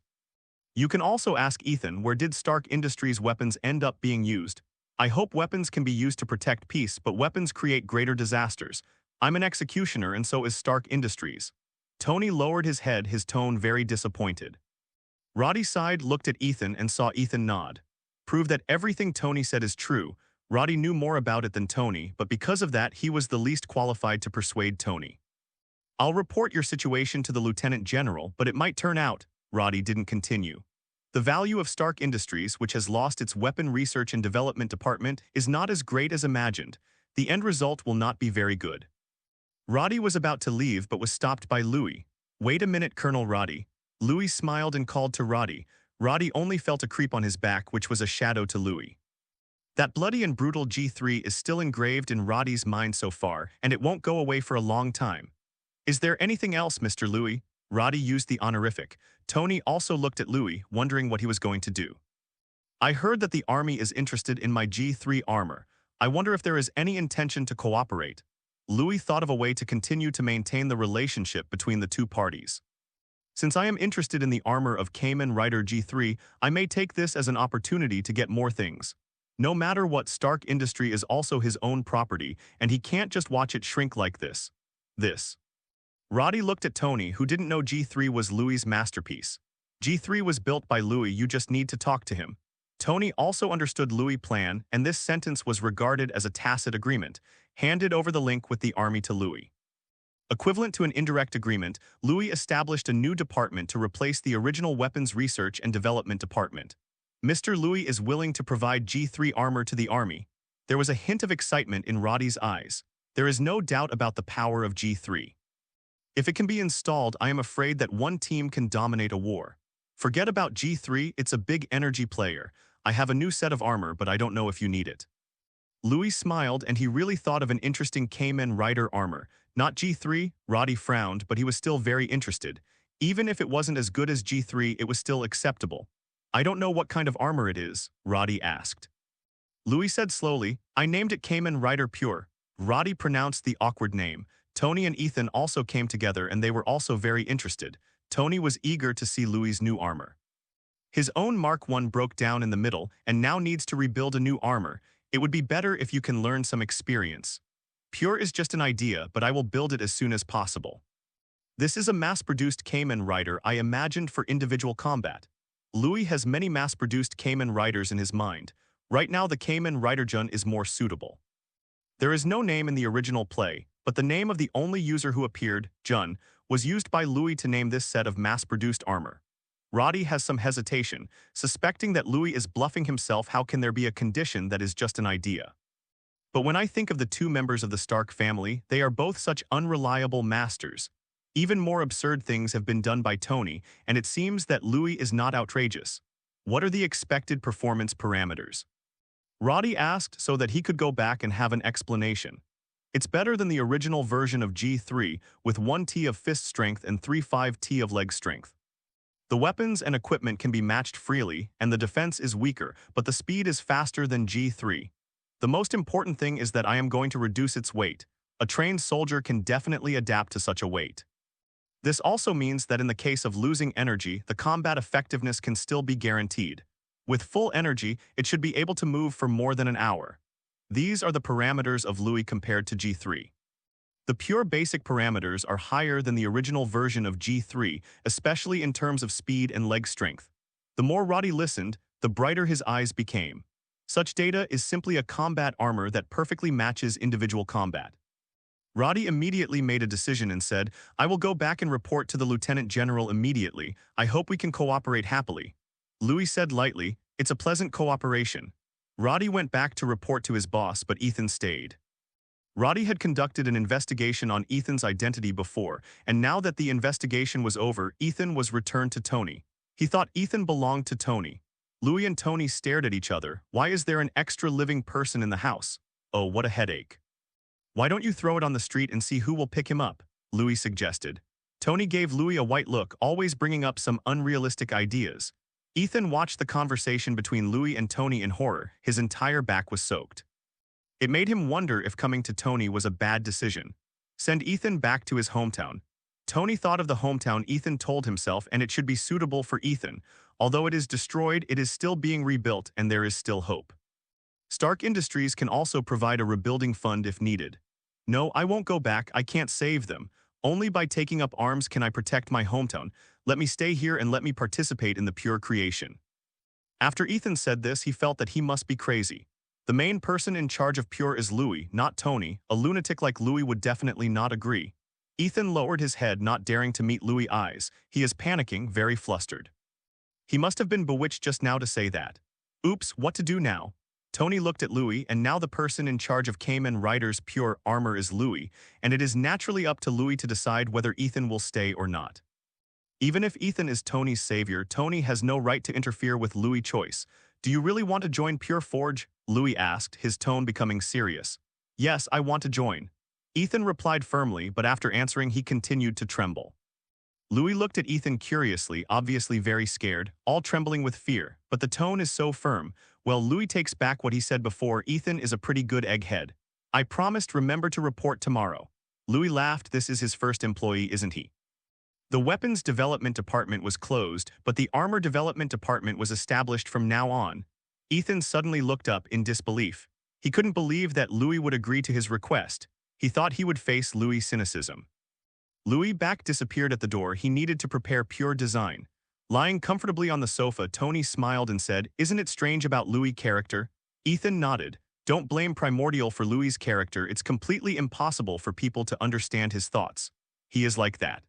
You can also ask Ethan, where did Stark Industries weapons end up being used? I hope weapons can be used to protect peace, but weapons create greater disasters. I'm an executioner and so is Stark Industries. Tony lowered his head, his tone very disappointed. Roddy sighed, looked at Ethan and saw Ethan nod. Prove that everything Tony said is true. Roddy knew more about it than Tony, but because of that, he was the least qualified to persuade Tony. I'll report your situation to the Lieutenant General, but it might turn out, Roddy didn't continue. The value of Stark Industries, which has lost its Weapon Research and Development Department, is not as great as imagined. The end result will not be very good. Roddy was about to leave but was stopped by Louis. Wait a minute, Colonel Roddy. Louis smiled and called to Roddy. Roddy only felt a creep on his back, which was a shadow to Louis. That bloody and brutal G3 is still engraved in Roddy's mind so far, and it won't go away for a long time. Is there anything else, Mr. Louis? Roddy used the honorific. Tony also looked at Louis, wondering what he was going to do. I heard that the Army is interested in my G3 armor. I wonder if there is any intention to cooperate. Louis thought of a way to continue to maintain the relationship between the two parties. Since I am interested in the armor of Kamen Rider G3, I may take this as an opportunity to get more things. No matter what, Stark Industry is also his own property, and he can't just watch it shrink like this. Roddy looked at Tony, who didn't know G3 was Louis' masterpiece. G3 was built by Louis, you just need to talk to him. Tony also understood Louis' plan, and this sentence was regarded as a tacit agreement, handed over the link with the Army to Louis. Equivalent to an indirect agreement, Louis established a new department to replace the original Weapons Research and Development Department. Mr. Louis is willing to provide G3 armor to the Army. There was a hint of excitement in Roddy's eyes. There is no doubt about the power of G3. If it can be installed, I am afraid that one team can dominate a war. Forget about G3, it's a big energy player. I have a new set of armor, but I don't know if you need it. Louis smiled, and he really thought of an interesting Kamen Rider armor. Not G3, Roddy frowned, but he was still very interested. Even if it wasn't as good as G3, it was still acceptable. I don't know what kind of armor it is, Roddy asked. Louis said slowly, I named it Kamen Rider Pure. Roddy pronounced the awkward name. Tony and Ethan also came together, and they were also very interested. Tony was eager to see Louis's new armor. His own Mark I broke down in the middle and now needs to rebuild a new armor. It would be better if you can learn some experience. Pure is just an idea, but I will build it as soon as possible. This is a mass-produced Kamen Rider I imagined for individual combat. Louis has many mass-produced Kamen Riders in his mind. Right now the Kamen Rider Jun is more suitable. There is no name in the original play, but the name of the only user who appeared, Jun, was used by Louis to name this set of mass-produced armor. Roddy has some hesitation, suspecting that Louis is bluffing himself. How can there be a condition that is just an idea? But when I think of the two members of the Stark family, they are both such unreliable masters. Even more absurd things have been done by Tony, and it seems that Louis is not outrageous. What are the expected performance parameters? Roddy asked so that he could go back and have an explanation. It's better than the original version of G3, with 1T of fist strength and 3-5T of leg strength. The weapons and equipment can be matched freely, and the defense is weaker, but the speed is faster than G3. The most important thing is that I am going to reduce its weight. A trained soldier can definitely adapt to such a weight. This also means that in the case of losing energy, the combat effectiveness can still be guaranteed. With full energy, it should be able to move for more than an hour. These are the parameters of Louis compared to G3. The pure basic parameters are higher than the original version of G3, especially in terms of speed and leg strength. The more Roddy listened, the brighter his eyes became. Such data is simply a combat armor that perfectly matches individual combat. Roddy immediately made a decision and said, I will go back and report to the Lieutenant General immediately. I hope we can cooperate happily. Louis said lightly, it's a pleasant cooperation. Roddy went back to report to his boss, but Ethan stayed. Roddy had conducted an investigation on Ethan's identity before, and now that the investigation was over, Ethan was returned to Tony. He thought Ethan belonged to Tony. Louis and Tony stared at each other. Why is there an extra living person in the house? Oh, what a headache. Why don't you throw it on the street and see who will pick him up? Louis suggested. Tony gave Louis a white look, always bringing up some unrealistic ideas. Ethan watched the conversation between Louis and Tony in horror. His entire back was soaked. It made him wonder if coming to Tony was a bad decision. Send Ethan back to his hometown. Tony thought of the hometown Ethan told himself, and it should be suitable for Ethan. Although it is destroyed, it is still being rebuilt, and there is still hope. Stark Industries can also provide a rebuilding fund if needed. No, I won't go back. I can't save them. Only by taking up arms can I protect my hometown. Let me stay here and let me participate in the pure creation. After Ethan said this, he felt that he must be crazy. The main person in charge of Pure is Louis, not Tony. A lunatic like Louis would definitely not agree. Ethan lowered his head, not daring to meet Louis' eyes. He is panicking, very flustered. He must have been bewitched just now to say that. Oops, what to do now? Tony looked at Louis, and now the person in charge of Kamen Rider's Pure armor is Louis, and it is naturally up to Louis to decide whether Ethan will stay or not. Even if Ethan is Tony's savior, Tony has no right to interfere with Louis' choice. Do you really want to join Pure Forge? Louis asked, his tone becoming serious. Yes, I want to join. Ethan replied firmly, but after answering he continued to tremble. Louis looked at Ethan curiously, obviously very scared, all trembling with fear, but the tone is so firm. Well, Louis takes back what he said before. Ethan is a pretty good egghead. I promised, remember to report tomorrow. Louis laughed. This is his first employee, isn't he? The weapons development department was closed, but the armor development department was established from now on. Ethan suddenly looked up in disbelief. He couldn't believe that Louis would agree to his request. He thought he would face Louis' cynicism. Louis' back disappeared at the door. He needed to prepare Pure design. Lying comfortably on the sofa, Tony smiled and said, Isn't it strange about Louis' character? Ethan nodded. Don't blame Primordial for Louis' character. It's completely impossible for people to understand his thoughts. He is like that.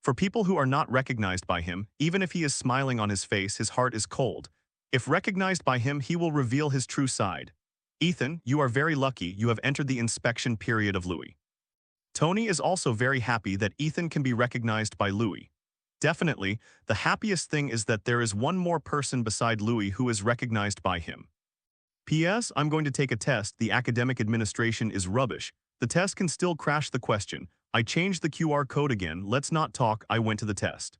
For people who are not recognized by him, even if he is smiling on his face, his heart is cold. If recognized by him, he will reveal his true side. Ethan, you are very lucky you have entered the inspection period of Louis. Tony is also very happy that Ethan can be recognized by Louis. Definitely, the happiest thing is that there is one more person beside Louis who is recognized by him. P.S. I'm going to take a test. The academic administration is rubbish. The test can still crash the question. I changed the QR code again. Let's not talk. I went to the test.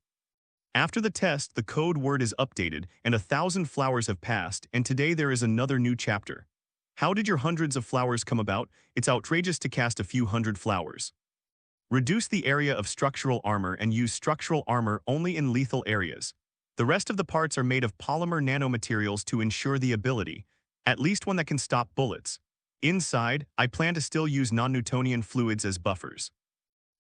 After the test, the code word is updated, and 1,000 flowers have passed, and today there is another new chapter. How did your hundreds of flowers come about? It's outrageous to cast a few hundred flowers. Reduce the area of structural armor and use structural armor only in lethal areas. The rest of the parts are made of polymer nanomaterials to ensure the ability, at least one that can stop bullets. Inside, I plan to still use non-Newtonian fluids as buffers.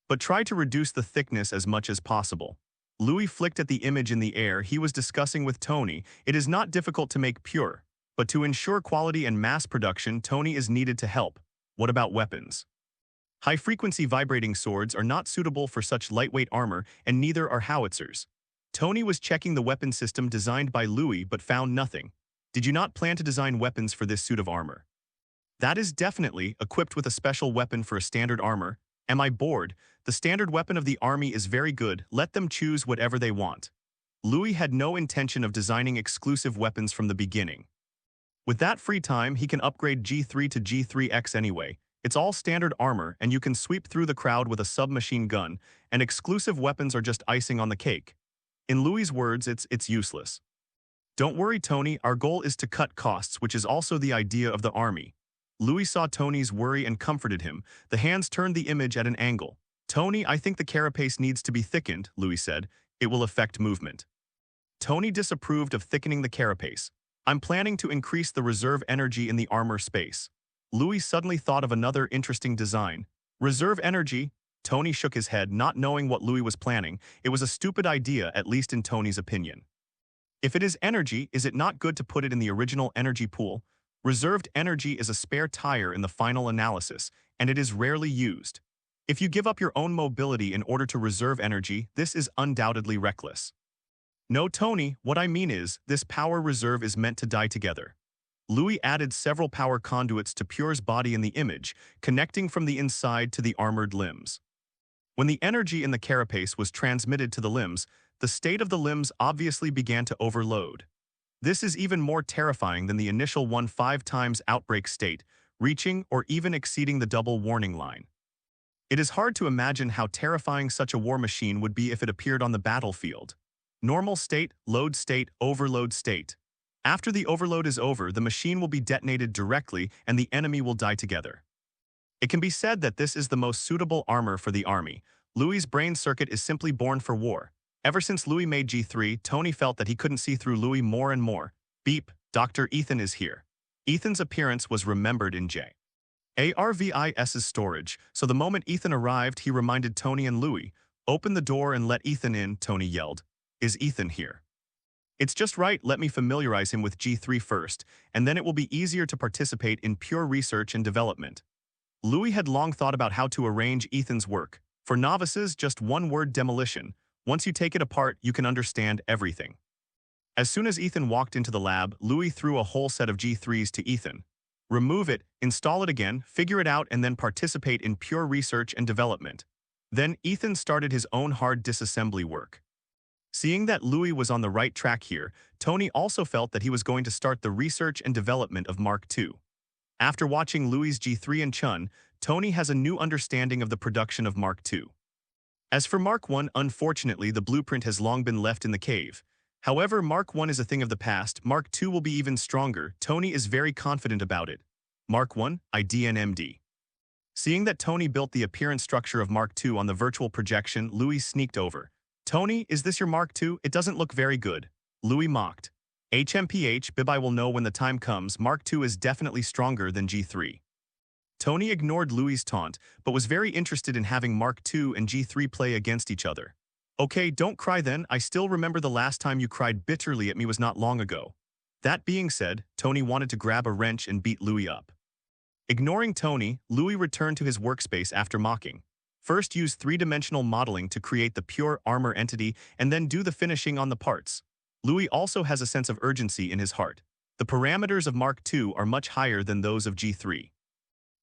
But try to reduce the thickness as much as possible. Louis flicked at the image in the air he was discussing with Tony. It is not difficult to make pure, but to ensure quality and mass production, Tony is needed to help. What about weapons? High-frequency vibrating swords are not suitable for such lightweight armor, and neither are howitzers. Tony was checking the weapon system designed by Louis but found nothing. Did you not plan to design weapons for this suit of armor? That is definitely equipped with a special weapon for a standard armor. Am I bored? The standard weapon of the army is very good. Let them choose whatever they want. Louis had no intention of designing exclusive weapons from the beginning. With that free time, he can upgrade G3 to G3X anyway. It's all standard armor, and you can sweep through the crowd with a submachine gun, and exclusive weapons are just icing on the cake. In Louis' words, it's useless. Don't worry, Tony, our goal is to cut costs, which is also the idea of the army. Louis saw Tony's worry and comforted him. The hands turned the image at an angle. Tony, I think the carapace needs to be thickened, Louis said. It will affect movement. Tony disapproved of thickening the carapace. I'm planning to increase the reserve energy in the armor space. Louis suddenly thought of another interesting design. Reserve energy? Tony shook his head, not knowing what Louis was planning. It was a stupid idea, at least in Tony's opinion. If it is energy, is it not good to put it in the original energy pool? Reserved energy is a spare tire in the final analysis, and it is rarely used. If you give up your own mobility in order to reserve energy, this is undoubtedly reckless. No, Tony, what I mean is, this power reserve is meant to die together. Louis added several power conduits to Pure's body in the image, connecting from the inside to the armored limbs. When the energy in the carapace was transmitted to the limbs, the state of the limbs obviously began to overload. This is even more terrifying than the initial 1-5 times outbreak state, reaching or even exceeding the double warning line. It is hard to imagine how terrifying such a war machine would be if it appeared on the battlefield. Normal state, load state, overload state. After the overload is over, the machine will be detonated directly and the enemy will die together. It can be said that this is the most suitable armor for the army. Louis' brain circuit is simply born for war. Ever since Louis made G3, Tony felt that he couldn't see through Louis more and more. Beep, Dr. Ethan is here. Ethan's appearance was remembered in J.A.R.V.I.'s storage, so the moment Ethan arrived, he reminded Tony and Louis. Open the door and let Ethan in, Tony yelled. Is Ethan here? It's just right, let me familiarize him with G3 first, and then it will be easier to participate in pure research and development. Louis had long thought about how to arrange Ethan's work. For novices, just one word: demolition. Once you take it apart, you can understand everything. As soon as Ethan walked into the lab, Louis threw a whole set of G3s to Ethan. Remove it, install it again, figure it out, and then participate in pure research and development. Then Ethan started his own hard disassembly work. Seeing that Louis was on the right track here, Tony also felt that he was going to start the research and development of Mark II. After watching Louis' G3 and Chun, Tony has a new understanding of the production of Mark II. As for Mark I, unfortunately, the blueprint has long been left in the cave. However, Mark I is a thing of the past. Mark II will be even stronger. Tony is very confident about it. Mark I, IDNMD. Seeing that Tony built the appearance structure of Mark II on the virtual projection, Louis sneaked over. Tony, is this your Mark II? It doesn't look very good. Louis mocked. HMPH, Bib, I will know when the time comes. Mark II is definitely stronger than G3. Tony ignored Louis' taunt, but was very interested in having Mark II and G3 play against each other. Okay, don't cry then. I still remember the last time you cried bitterly at me was not long ago. That being said, Tony wanted to grab a wrench and beat Louis up. Ignoring Tony, Louis returned to his workspace after mocking. First, use three-dimensional modeling to create the pure armor entity and then do the finishing on the parts. Louis also has a sense of urgency in his heart. The parameters of Mark II are much higher than those of G3.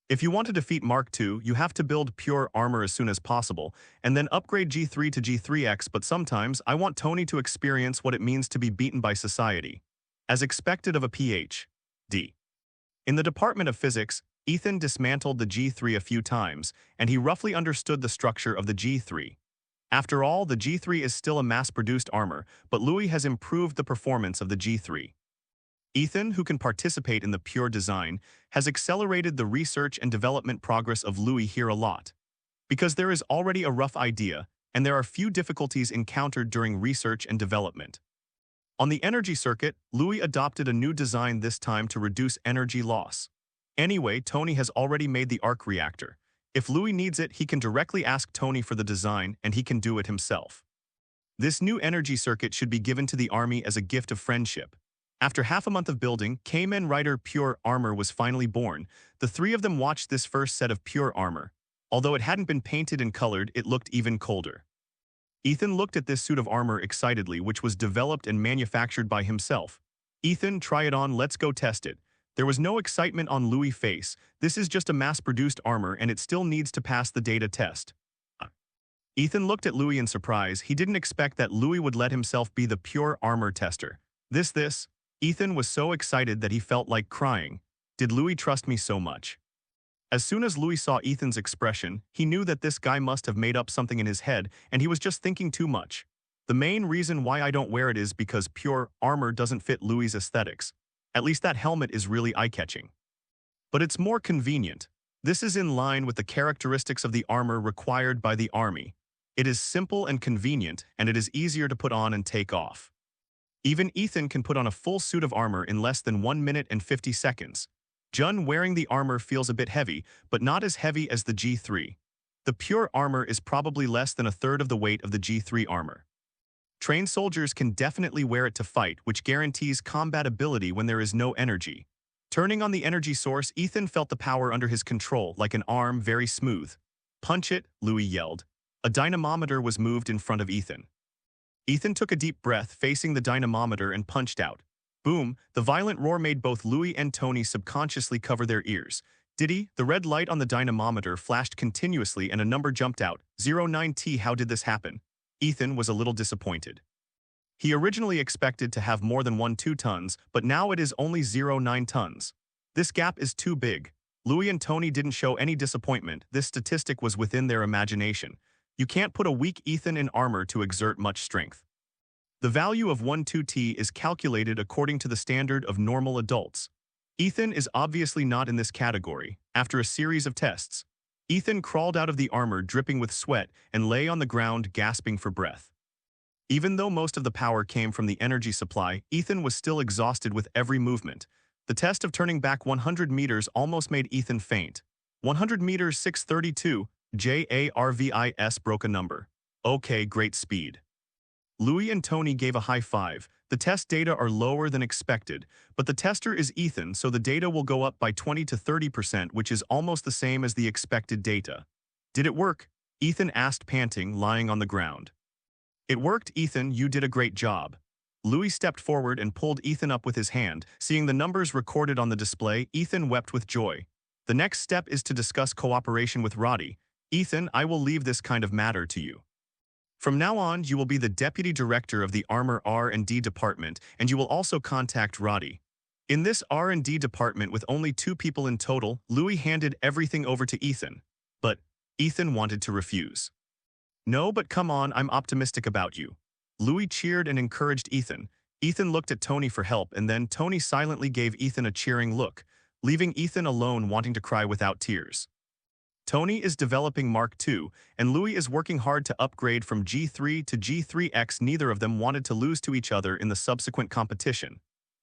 If you want to defeat Mark II, you have to build pure armor as soon as possible, and then upgrade G3 to G3X, but sometimes I want Tony to experience what it means to be beaten by society. As expected of a Ph.D. In the Department of Physics, Ethan dismantled the G3 a few times, and he roughly understood the structure of the G3. After all, the G3 is still a mass-produced armor, but Louis has improved the performance of the G3. Ethan, who can participate in the pure design, has accelerated the research and development progress of Louis here a lot. Because there is already a rough idea, and there are few difficulties encountered during research and development. On the energy circuit, Louis adopted a new design this time to reduce energy loss. Anyway, Tony has already made the arc reactor. If Louis needs it, he can directly ask Tony for the design, and he can do it himself. This new energy circuit should be given to the army as a gift of friendship. After half a month of building, Kamen Rider Pure Armor was finally born. The three of them watched this first set of pure armor. Although it hadn't been painted and colored, it looked even colder. Ethan looked at this suit of armor excitedly, which was developed and manufactured by himself. Ethan, try it on, let's go test it. There was no excitement on Louis' face. This is just a mass-produced armor and it still needs to pass the data test. Ethan looked at Louis in surprise. He didn't expect that Louis would let himself be the pure armor tester. Ethan was so excited that he felt like crying. Did Louis trust me so much? As soon as Louis saw Ethan's expression, he knew that this guy must have made up something in his head and he was just thinking too much. The main reason why I don't wear it is because pure armor doesn't fit Louis' aesthetics. At least that helmet is really eye-catching. But it's more convenient. This is in line with the characteristics of the armor required by the army. It is simple and convenient, and it is easier to put on and take off. Even Ethan can put on a full suit of armor in less than 1 minute and 50 seconds. Jun wearing the armor feels a bit heavy, but not as heavy as the G3. The pure armor is probably less than a third of the weight of the G3 armor. Trained soldiers can definitely wear it to fight, which guarantees combat ability when there is no energy. Turning on the energy source, Ethan felt the power under his control, like an arm, very smooth. Punch it, Louis yelled. A dynamometer was moved in front of Ethan. Ethan took a deep breath, facing the dynamometer, and punched out. Boom! The violent roar made both Louis and Tony subconsciously cover their ears. Diddy, the red light on the dynamometer flashed continuously and a number jumped out. 09T. How did this happen? Ethan was a little disappointed. He originally expected to have more than 2 tons, but now it is only 09 tons. This gap is too big. Louis and Tony didn't show any disappointment. This statistic was within their imagination. You can't put a weak Ethan in armor to exert much strength. The value of 12T is calculated according to the standard of normal adults. Ethan is obviously not in this category. After a series of tests, Ethan crawled out of the armor dripping with sweat and lay on the ground gasping for breath. Even though most of the power came from the energy supply, Ethan was still exhausted with every movement. The test of turning back 100 meters almost made Ethan faint. 100 meters 632, JARVIS broke a number. Okay, great speed. Louis and Tony gave a high five. The test data are lower than expected, but the tester is Ethan, so the data will go up by 20 to 30%, which is almost the same as the expected data. Did it work? Ethan asked, panting, lying on the ground. It worked, Ethan, you did a great job. Louis stepped forward and pulled Ethan up with his hand. Seeing the numbers recorded on the display, Ethan wept with joy. The next step is to discuss cooperation with Roddy. Ethan, I will leave this kind of matter to you. From now on, you will be the deputy director of the Armor R&D department, and you will also contact Roddy. In this R&D department with only 2 people in total, Louis handed everything over to Ethan. But Ethan wanted to refuse. No, but come on, I'm optimistic about you. Louis cheered and encouraged Ethan. Ethan looked at Tony for help, and then Tony silently gave Ethan a cheering look, leaving Ethan alone wanting to cry without tears. Tony is developing Mark II, and Louis is working hard to upgrade from G3 to G3X. Neither of them wanted to lose to each other in the subsequent competition.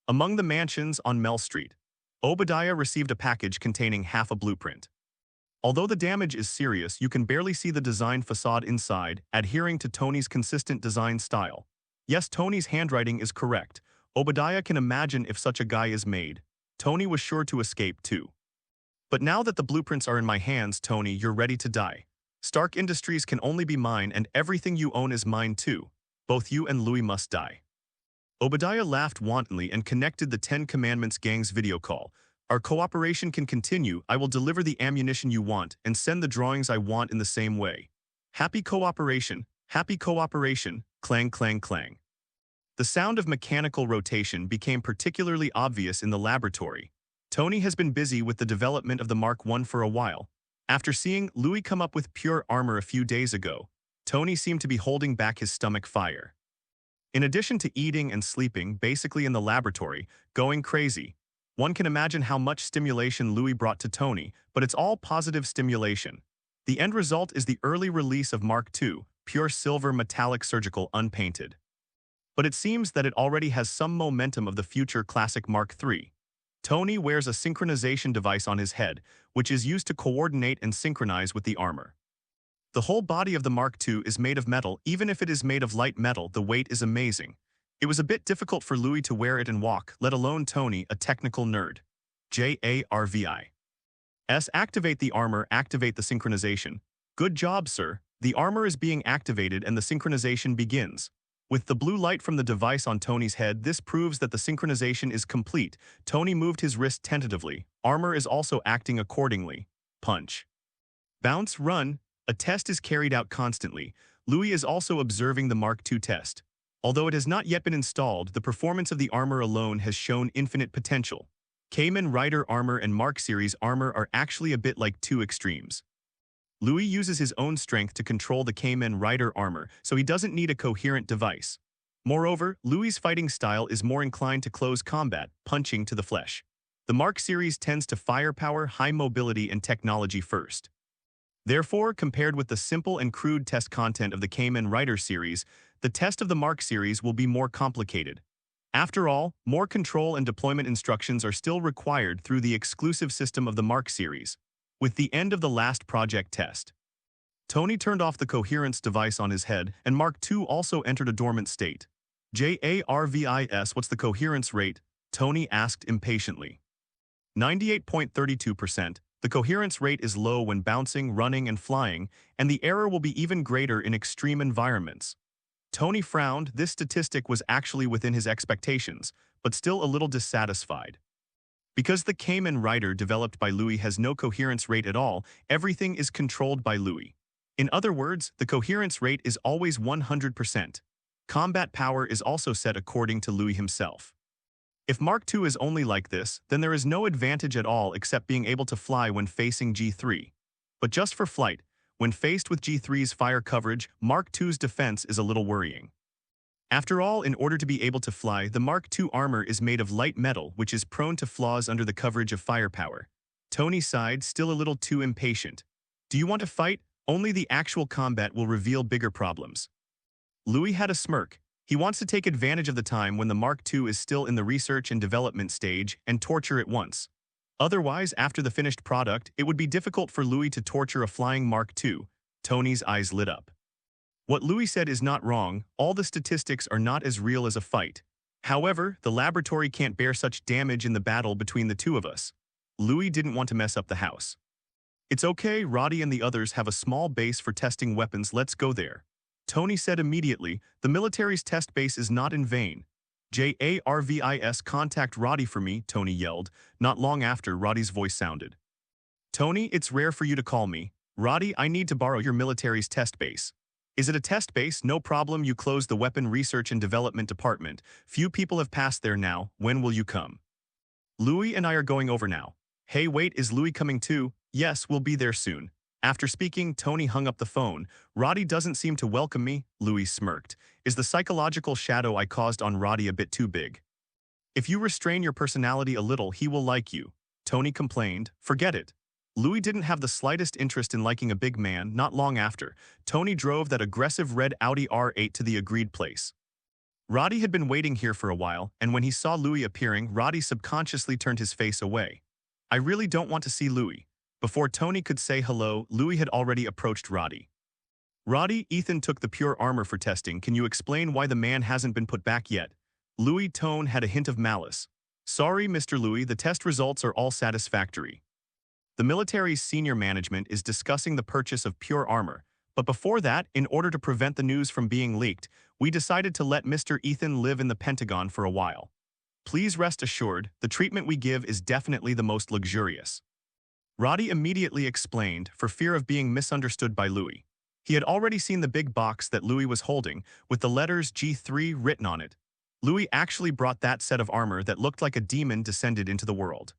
Among the mansions on Mel Street, Obadiah received a package containing half a blueprint. Although the damage is serious, you can barely see the design facade inside, adhering to Tony's consistent design style. Yes, Tony's handwriting is correct. Obadiah can imagine if such a guy is made. Tony was sure to escape too. But now that the blueprints are in my hands, Tony, you're ready to die. Stark Industries can only be mine, and everything you own is mine too. Both you and Louis must die. Obadiah laughed wantonly and connected the 10 Commandments gang's video call. Our cooperation can continue. I will deliver the ammunition you want and send the drawings I want in the same way. Happy cooperation, clang, clang, clang. The sound of mechanical rotation became particularly obvious in the laboratory. Tony has been busy with the development of the Mark I for a while. After seeing Louis come up with pure armor a few days ago, Tony seemed to be holding back his stomach fire. In addition to eating and sleeping basically in the laboratory, going crazy, one can imagine how much stimulation Louis brought to Tony, but it's all positive stimulation. The end result is the early release of Mark II, pure silver metallic surgical unpainted. But it seems that it already has some momentum of the future classic Mark III. Tony wears a synchronization device on his head, which is used to coordinate and synchronize with the armor. The whole body of the Mark II is made of metal. Even if it is made of light metal, the weight is amazing. It was a bit difficult for Louis to wear it and walk, let alone Tony, a technical nerd. JARVI. Activate the armor, activate the synchronization. Good job, sir. The armor is being activated and the synchronization begins. With the blue light from the device on Tony's head, this proves that the synchronization is complete. Tony moved his wrist tentatively. Armor is also acting accordingly. Punch. Bounce, run. A test is carried out constantly. Louis is also observing the Mark II test. Although it has not yet been installed, the performance of the armor alone has shown infinite potential. Kamen Rider armor and Mark series armor are actually a bit like two extremes. Louis uses his own strength to control the Kamen Rider armor, so he doesn't need a coherent device. Moreover, Louis' fighting style is more inclined to close combat, punching to the flesh. The Mark series tends to firepower, high mobility, and technology first. Therefore, compared with the simple and crude test content of the Kamen Rider series, the test of the Mark series will be more complicated. After all, more control and deployment instructions are still required through the exclusive system of the Mark series. With the end of the last project test, Tony turned off the coherence device on his head, and Mark II also entered a dormant state. JARVIS, what's the coherence rate? Tony asked impatiently. 98.32%. The coherence rate is low when bouncing, running, and flying, and the error will be even greater in extreme environments. Tony frowned. This statistic was actually within his expectations, but still a little dissatisfied. Because the Kamen Rider developed by Louis has no coherence rate at all, everything is controlled by Louis. In other words, the coherence rate is always 100%. Combat power is also set according to Louis himself. If Mark II is only like this, then there is no advantage at all except being able to fly when facing G3. But just for flight, when faced with G3's fire coverage, Mark II's defense is a little worrying. After all, in order to be able to fly, the Mark II armor is made of light metal, which is prone to flaws under the coverage of firepower. Tony sighed, still a little too impatient. Do you want to fight? Only the actual combat will reveal bigger problems. Louis had a smirk. He wants to take advantage of the time when the Mark II is still in the research and development stage and torture it once. Otherwise, after the finished product, it would be difficult for Louis to torture a flying Mark II. Tony's eyes lit up. What Louis said is not wrong. All the statistics are not as real as a fight. However, the laboratory can't bear such damage in the battle between the two of us. Louis didn't want to mess up the house. It's okay, Roddy and the others have a small base for testing weapons, let's go there. Tony said immediately, the military's test base is not in vain. JARVIS, contact Roddy for me, Tony yelled. Not long after, Roddy's voice sounded. Tony, it's rare for you to call me. Roddy, I need to borrow your military's test base. Is it a test base? No problem, you closed the Weapon Research and Development Department. Few people have passed there now. When will you come? Louis and I are going over now. Hey, wait, is Louis coming too? Yes, we'll be there soon. After speaking, Tony hung up the phone. Roddy doesn't seem to welcome me, Louis smirked. Is the psychological shadow I caused on Roddy a bit too big? If you restrain your personality a little, he will like you. Tony complained. Forget it. Louis didn't have the slightest interest in liking a big man. Not long after, Tony drove that aggressive red Audi R8 to the agreed place. Roddy had been waiting here for a while, and when he saw Louis appearing, Roddy subconsciously turned his face away. I really don't want to see Louis. Before Tony could say hello, Louis had already approached Roddy. Roddy, Ethan took the pure armor for testing. Can you explain why the man hasn't been put back yet? Louis' tone had a hint of malice. Sorry, Mr. Louis, the test results are all satisfactory. The military's senior management is discussing the purchase of pure armor, but before that, in order to prevent the news from being leaked, we decided to let Mr. Ethan live in the Pentagon for a while. Please rest assured, the treatment we give is definitely the most luxurious. Roddy immediately explained, for fear of being misunderstood by Louis. He had already seen the big box that Louis was holding, with the letters G3 written on it. Louis actually brought that set of armor that looked like a demon descended into the world.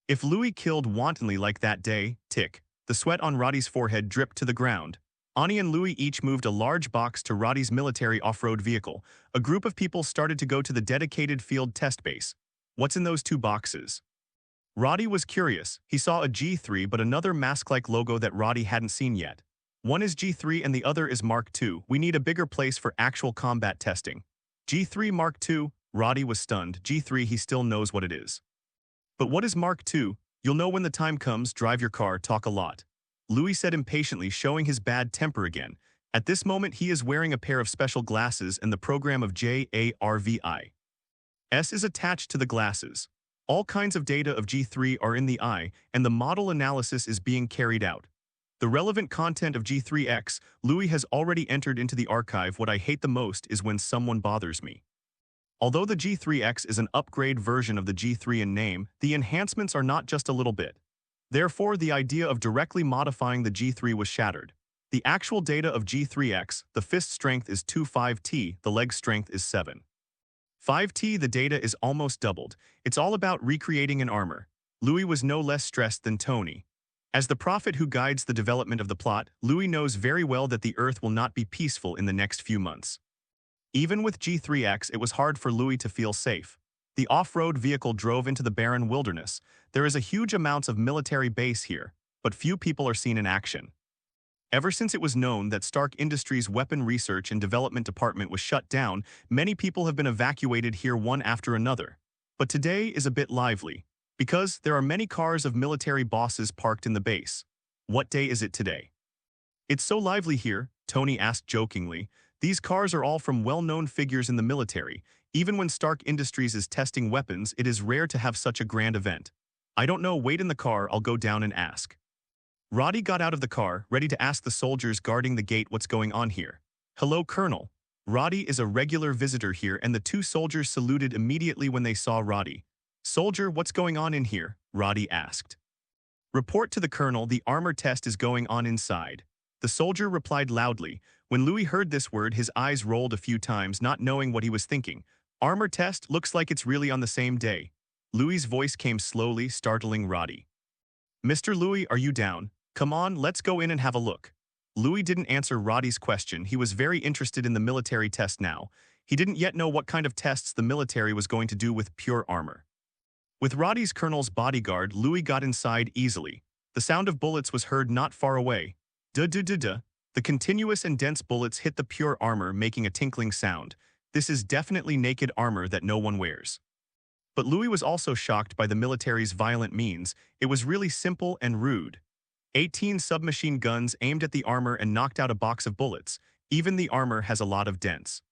If Louis killed wantonly like that day, tick, the sweat on Roddy's forehead dripped to the ground. Ani and Louis each moved a large box to Roddy's military off-road vehicle. A group of people started to go to the dedicated field test base. What's in those two boxes? Roddy was curious. He saw a G3 but another mask-like logo that Roddy hadn't seen yet. One is G3 and the other is Mark II. We need a bigger place for actual combat testing. G3 Mark II? Roddy was stunned. G3, he still knows what it is. But what is Mark II? You'll know when the time comes. Drive your car, talk a lot. Louis said impatiently, showing his bad temper again. At this moment he is wearing a pair of special glasses and the program of JARVI. S is attached to the glasses. All kinds of data of G3 are in the eye, and the model analysis is being carried out. The relevant content of G3X, Louis has already entered into the archive. What I hate the most is when someone bothers me. Although the G3X is an upgrade version of the G3 in name, the enhancements are not just a little bit. Therefore, the idea of directly modifying the G3 was shattered. The actual data of G3X, the fist strength is 25T, the leg strength is 7. 5T, the data is almost doubled. It's all about recreating an armor. Louis was no less stressed than Tony. As the prophet who guides the development of the plot, Louis knows very well that the Earth will not be peaceful in the next few months. Even with G3X, it was hard for Louis to feel safe. The off-road vehicle drove into the barren wilderness. There is a huge amount of military base here, but few people are seen in action. Ever since it was known that Stark Industries' Weapon Research and Development Department was shut down, many people have been evacuated here one after another. But today is a bit lively, because there are many cars of military bosses parked in the base. What day is it today? It's so lively here, Tony asked jokingly. These cars are all from well-known figures in the military. Even when Stark Industries is testing weapons, it is rare to have such a grand event. I don't know, wait in the car, I'll go down and ask. Roddy got out of the car, ready to ask the soldiers guarding the gate what's going on here. Hello, Colonel. Roddy is a regular visitor here, and the two soldiers saluted immediately when they saw Roddy. Soldier, what's going on in here? Roddy asked. Report to the Colonel, the armor test is going on inside. The soldier replied loudly. When Louis heard this word, his eyes rolled a few times, not knowing what he was thinking. Armor test? Looks like it's really on the same day. Louis's voice came slowly, startling Roddy. Mr. Louis, are you down? Come on, let's go in and have a look. Louis didn't answer Roddy's question. He was very interested in the military test now. He didn't yet know what kind of tests the military was going to do with pure armor. With Roddy's colonel's bodyguard, Louis got inside easily. The sound of bullets was heard not far away. Duh-duh-duh-duh. The continuous and dense bullets hit the pure armor, making a tinkling sound. This is definitely naked armor that no one wears. But Louis was also shocked by the military's violent means. It was really simple and rude. 18 submachine guns aimed at the armor and knocked out a box of bullets. Even the armor has a lot of dents.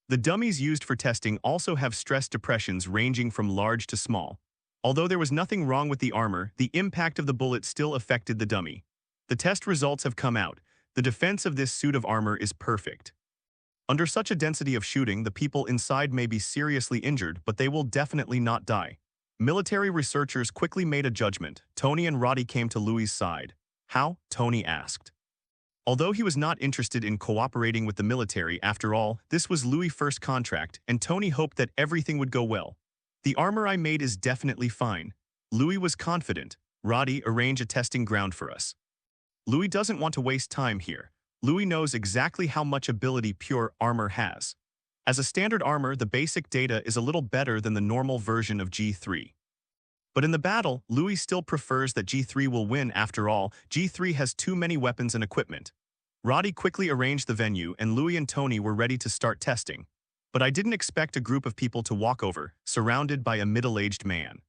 The dummies used for testing also have stress depressions ranging from large to small. Although there was nothing wrong with the armor, the impact of the bullet still affected the dummy. The test results have come out. The defense of this suit of armor is perfect. Under such a density of shooting, the people inside may be seriously injured, but they will definitely not die. Military researchers quickly made a judgment. Tony and Roddy came to Louis' side. How? Tony asked. Although he was not interested in cooperating with the military, after all, this was Louis' first contract, and Tony hoped that everything would go well. The armor I made is definitely fine. Louis was confident. Roddy, arrange a testing ground for us. Louis doesn't want to waste time here. Louis knows exactly how much ability pure armor has. As a standard armor, the basic data is a little better than the normal version of G3. But in the battle, Louis still prefers that G3 will win. After all, G3 has too many weapons and equipment. Roddy quickly arranged the venue, and Louis and Tony were ready to start testing. But I didn't expect a group of people to walk over, surrounded by a middle-aged man.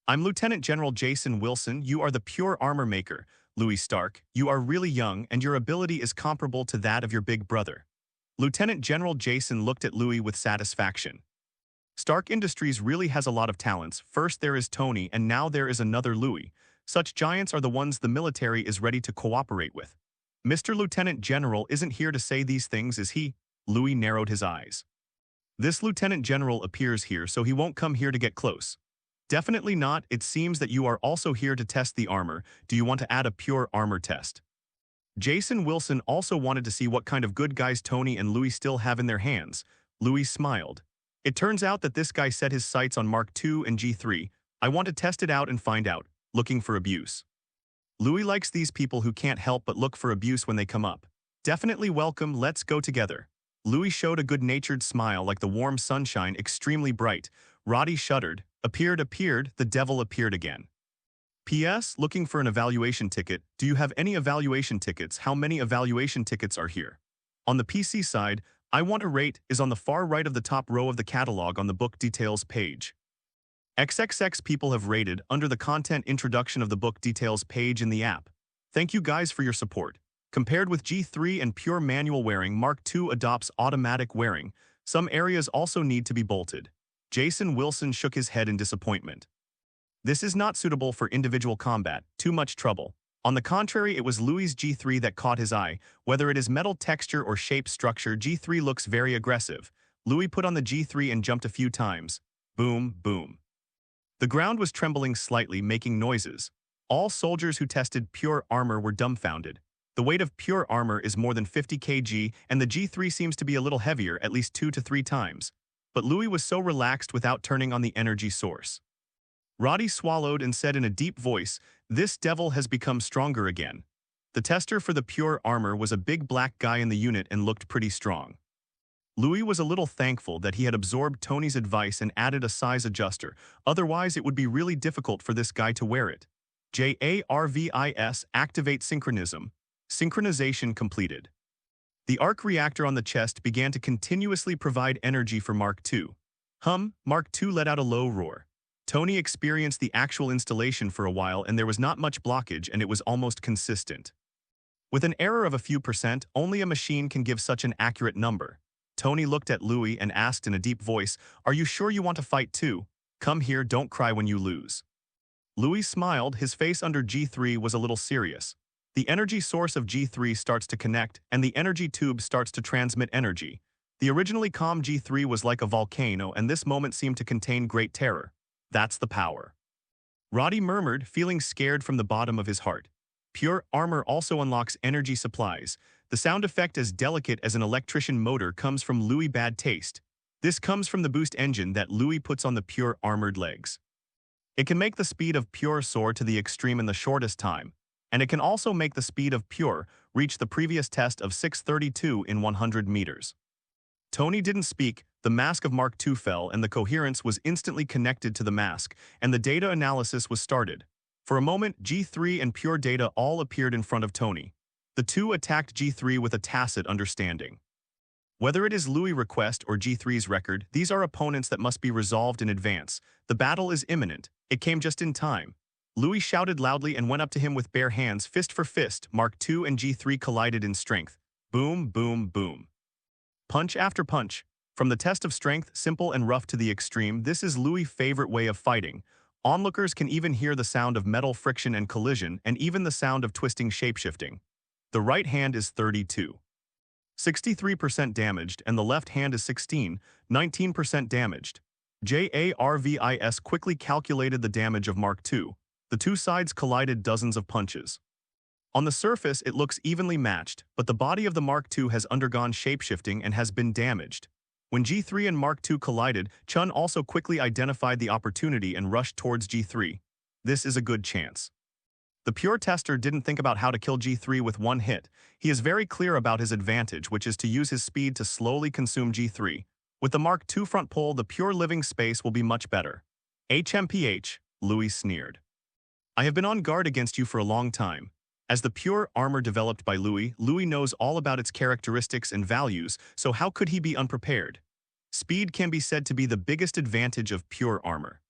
I'm Lieutenant General Jason Wilson. You are the pure armor maker, Louis Stark. You are really young, and your ability is comparable to that of your big brother. Lieutenant General Jason looked at Louis with satisfaction. Stark Industries really has a lot of talents. First there is Tony, and now there is another Louis. Such giants are the ones the military is ready to cooperate with. Mr. Lieutenant General isn't here to say these things, is he? Louis narrowed his eyes. This Lieutenant General appears here, so he won't come here to get close. Definitely not. It seems that you are also here to test the armor. Do you want to add a pure armor test? Jason Wilson also wanted to see what kind of good guys Tony and Louis still have in their hands. Louis smiled. It turns out that this guy set his sights on Mark II and G3. I want to test it out and find out, looking for abuse. Louis likes these people who can't help but look for abuse when they come up. Definitely welcome, let's go together. Louis showed a good-natured smile like the warm sunshine, extremely bright. Roddy shuddered. Appeared, the devil appeared again. P.S. Looking for an evaluation ticket. Do you have any evaluation tickets? How many evaluation tickets are here? On the PC side, I want a rate is on the far right of the top row of the catalog on the book details page. XXX people have rated under the content introduction of the book details page in the app. Thank you guys for your support. Compared with G3 and pure manual wearing, Mark II adopts automatic wearing. Some areas also need to be bolted. Jason Wilson shook his head in disappointment. This is not suitable for individual combat, too much trouble. On the contrary, it was Louis' G3 that caught his eye. Whether it is metal texture or shape structure, G3 looks very aggressive. Louis put on the G3 and jumped a few times. Boom, boom. The ground was trembling slightly, making noises. All soldiers who tested pure armor were dumbfounded. The weight of pure armor is more than 50 kg, and the G3 seems to be a little heavier, at least 2 to 3 times. But Louis was so relaxed without turning on the energy source. Roddy swallowed and said in a deep voice, "This devil has become stronger again." The tester for the pure armor was a big black guy in the unit and looked pretty strong. Louis was a little thankful that he had absorbed Tony's advice and added a size adjuster, otherwise it would be really difficult for this guy to wear it. JARVIS activate synchronism. Synchronization completed. The arc reactor on the chest began to continuously provide energy for Mark II. Mark II let out a low roar. Tony experienced the actual installation for a while and there was not much blockage and it was almost consistent. With an error of a few percent, only a machine can give such an accurate number. Tony looked at Louis and asked in a deep voice, "Are you sure you want to fight too? Come here, don't cry when you lose." Louis smiled, his face under G3 was a little serious. The energy source of G3 starts to connect, and the energy tube starts to transmit energy. The originally calm G3 was like a volcano, and this moment seemed to contain great terror. That's the power. Roddy murmured, feeling scared from the bottom of his heart. Pure armor also unlocks energy supplies. The sound effect as delicate as an electrician motor comes from Louis' bad taste. This comes from the boost engine that Louis puts on the pure armored legs. It can make the speed of pure soar to the extreme in the shortest time. And it can also make the speed of pure reach the previous test of 632 in 100 meters. Tony didn't speak, the mask of Mark II fell and the coherence was instantly connected to the mask, and the data analysis was started. For a moment, G3 and pure data all appeared in front of Tony. The two attacked G3 with a tacit understanding. Whether it is Louis' request or G3's record, these are opponents that must be resolved in advance. The battle is imminent. It came just in time. Louis shouted loudly and went up to him with bare hands, fist for fist. Mark II and G3 collided in strength. Boom, boom, boom. Punch after punch. From the test of strength, simple and rough to the extreme, this is Louis' favorite way of fighting. Onlookers can even hear the sound of metal friction and collision, and even the sound of twisting shapeshifting. The right hand is 32. 63% damaged, and the left hand is 19% damaged. JARVIS quickly calculated the damage of Mark II. The two sides collided dozens of punches. On the surface, it looks evenly matched, but the body of the Mark II has undergone shapeshifting and has been damaged. When G3 and Mark II collided, Chun also quickly identified the opportunity and rushed towards G3. This is a good chance. The pure tester didn't think about how to kill G3 with one hit. He is very clear about his advantage, which is to use his speed to slowly consume G3. With the Mark II front pole, the pure living space will be much better. HMPH, Louis sneered. I have been on guard against you for a long time. As the pure armor developed by Louis knows all about its characteristics and values, so how could he be unprepared? Speed can be said to be the biggest advantage of pure armor.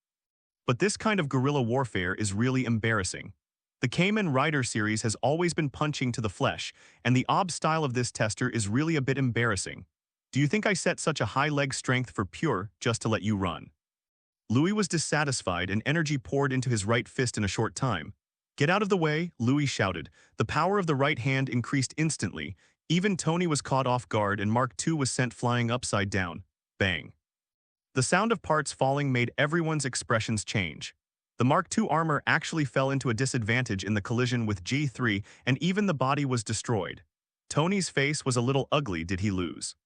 But this kind of guerrilla warfare is really embarrassing. The Kamen Rider series has always been punching to the flesh, and the OB style of this tester is really a bit embarrassing. Do you think I set such a high leg strength for pure just to let you run? Louis was dissatisfied and energy poured into his right fist in a short time. Get out of the way, Louis shouted. The power of the right hand increased instantly. Even Tony was caught off guard and Mark II was sent flying upside down. bang. The sound of parts falling made everyone's expressions change. The Mark II armor actually fell into a disadvantage in the collision with G3, and even the body was destroyed. Tony's face was a little ugly. Did he lose?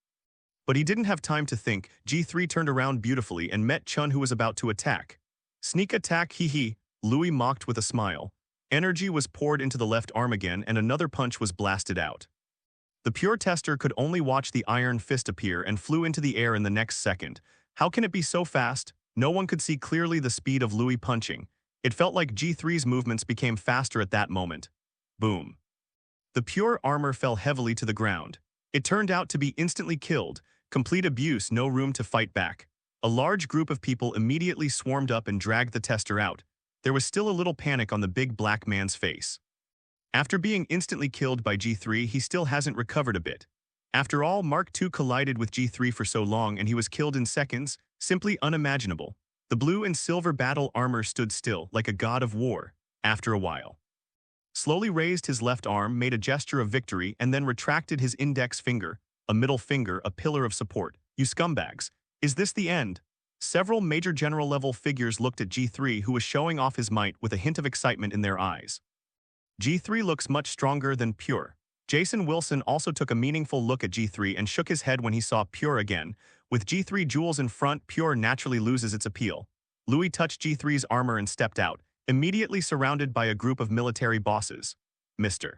But he didn't have time to think. G3 turned around beautifully and met Chun, who was about to attack. Sneak attack, hee hee, Louis mocked with a smile. Energy was poured into the left arm again and another punch was blasted out. The pure tester could only watch the iron fist appear and flew into the air in the next second. How can it be so fast? No one could see clearly the speed of Louis punching. It felt like G3's movements became faster at that moment. Boom. The pure armor fell heavily to the ground. It turned out to be instantly killed. Complete abuse, no room to fight back. A large group of people immediately swarmed up and dragged the tester out. There was still a little panic on the big black man's face. After being instantly killed by G3, he still hasn't recovered a bit. After all, Mark II collided with G3 for so long and he was killed in seconds, simply unimaginable. The blue and silver battle armor stood still, like a god of war, after a while. Slowly raised his left arm, made a gesture of victory, and then retracted his index finger, a middle finger, a pillar of support. You scumbags. Is this the end? Several major general-level figures looked at G3, who was showing off his might with a hint of excitement in their eyes. G3 looks much stronger than Pure. Jason Wilson also took a meaningful look at G3 and shook his head when he saw Pure again. With G3 jewels in front, Pure naturally loses its appeal. Louis touched G3's armor and stepped out, immediately surrounded by a group of military bosses. Mr.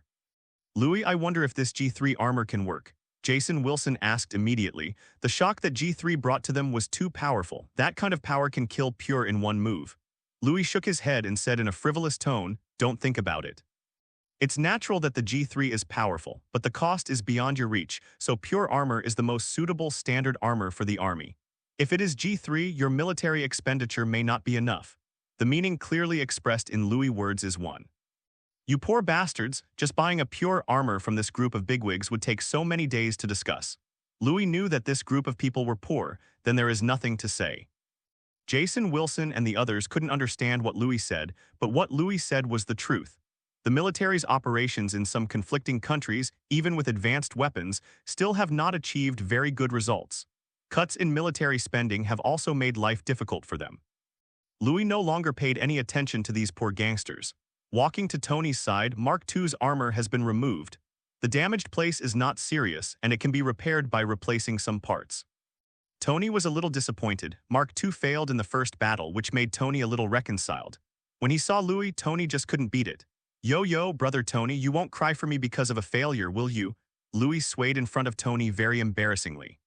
Louis, I wonder if this G3 armor can work. Jason Wilson asked immediately. The shock that G3 brought to them was too powerful. That kind of power can kill Pure in one move. Louis shook his head and said in a frivolous tone, don't think about it. It's natural that the G3 is powerful, but the cost is beyond your reach, so Pure armor is the most suitable standard armor for the army. If it is G3, your military expenditure may not be enough. The meaning clearly expressed in Louis' words is one. You poor bastards, just buying a Pure armor from this group of bigwigs would take so many days to discuss. Louis knew that this group of people were poor, then there is nothing to say. Jason Wilson and the others couldn't understand what Louis said, but what Louis said was the truth. The military's operations in some conflicting countries, even with advanced weapons, still have not achieved very good results. Cuts in military spending have also made life difficult for them. Louis no longer paid any attention to these poor gangsters. Walking to Tony's side, Mark II's armor has been removed. The damaged place is not serious, and it can be repaired by replacing some parts. Tony was a little disappointed. Mark II failed in the first battle, which made Tony a little reconciled. When he saw Louis, Tony just couldn't beat it. Yo, brother Tony, you won't cry for me because of a failure, will you? Louis swayed in front of Tony very embarrassingly.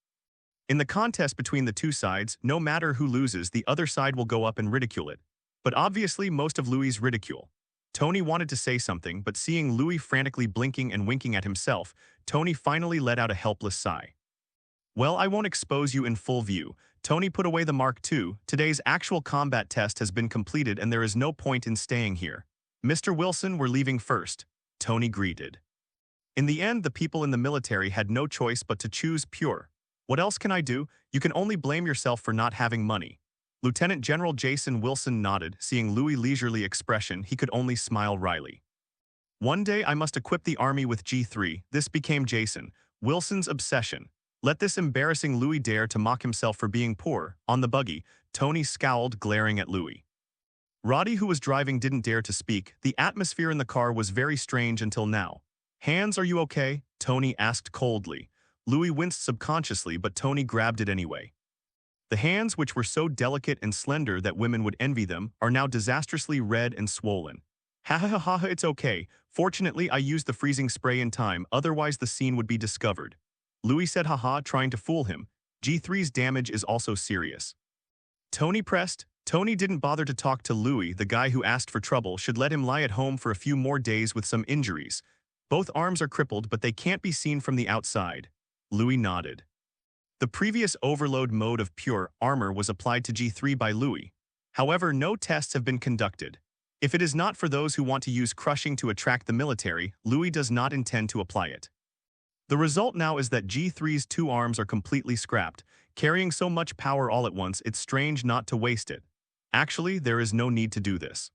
In the contest between the two sides, no matter who loses, the other side will go up and ridicule it. But obviously, most of Louis' ridicule. Tony wanted to say something, but seeing Louis frantically blinking and winking at himself, Tony finally let out a helpless sigh. Well, I won't expose you in full view. Tony put away the Mark II. Today's actual combat test has been completed and there is no point in staying here. Mr. Wilson, we're leaving first, Tony greeted. In the end, the people in the military had no choice but to choose Pure. What else can I do? You can only blame yourself for not having money. Lieutenant General Jason Wilson nodded. Seeing Louis' leisurely expression, he could only smile wryly. One day I must equip the army with G3. This became Jason Wilson's obsession. Let this embarrassing Louis dare to mock himself for being poor. On the buggy, Tony scowled, glaring at Louis. Roddy, who was driving, didn't dare to speak. The atmosphere in the car was very strange until now. Hands, are you okay? Tony asked coldly. Louis winced subconsciously, but Tony grabbed it anyway. The hands, which were so delicate and slender that women would envy them, are now disastrously red and swollen. Ha ha ha ha, it's okay. Fortunately, I used the freezing spray in time, otherwise the scene would be discovered. Louis said haha, trying to fool him. G3's damage is also serious. Tony pressed. Tony didn't bother to talk to Louis. The guy who asked for trouble should let him lie at home for a few more days with some injuries. Both arms are crippled, but they can't be seen from the outside. Louis nodded. The previous overload mode of Pure armor was applied to G3 by Louis. However, no tests have been conducted. If it is not for those who want to use crushing to attract the military, Louis does not intend to apply it. The result now is that G3's two arms are completely scrapped. Carrying so much power all at once, it's strange not to waste it. Actually, there is no need to do this.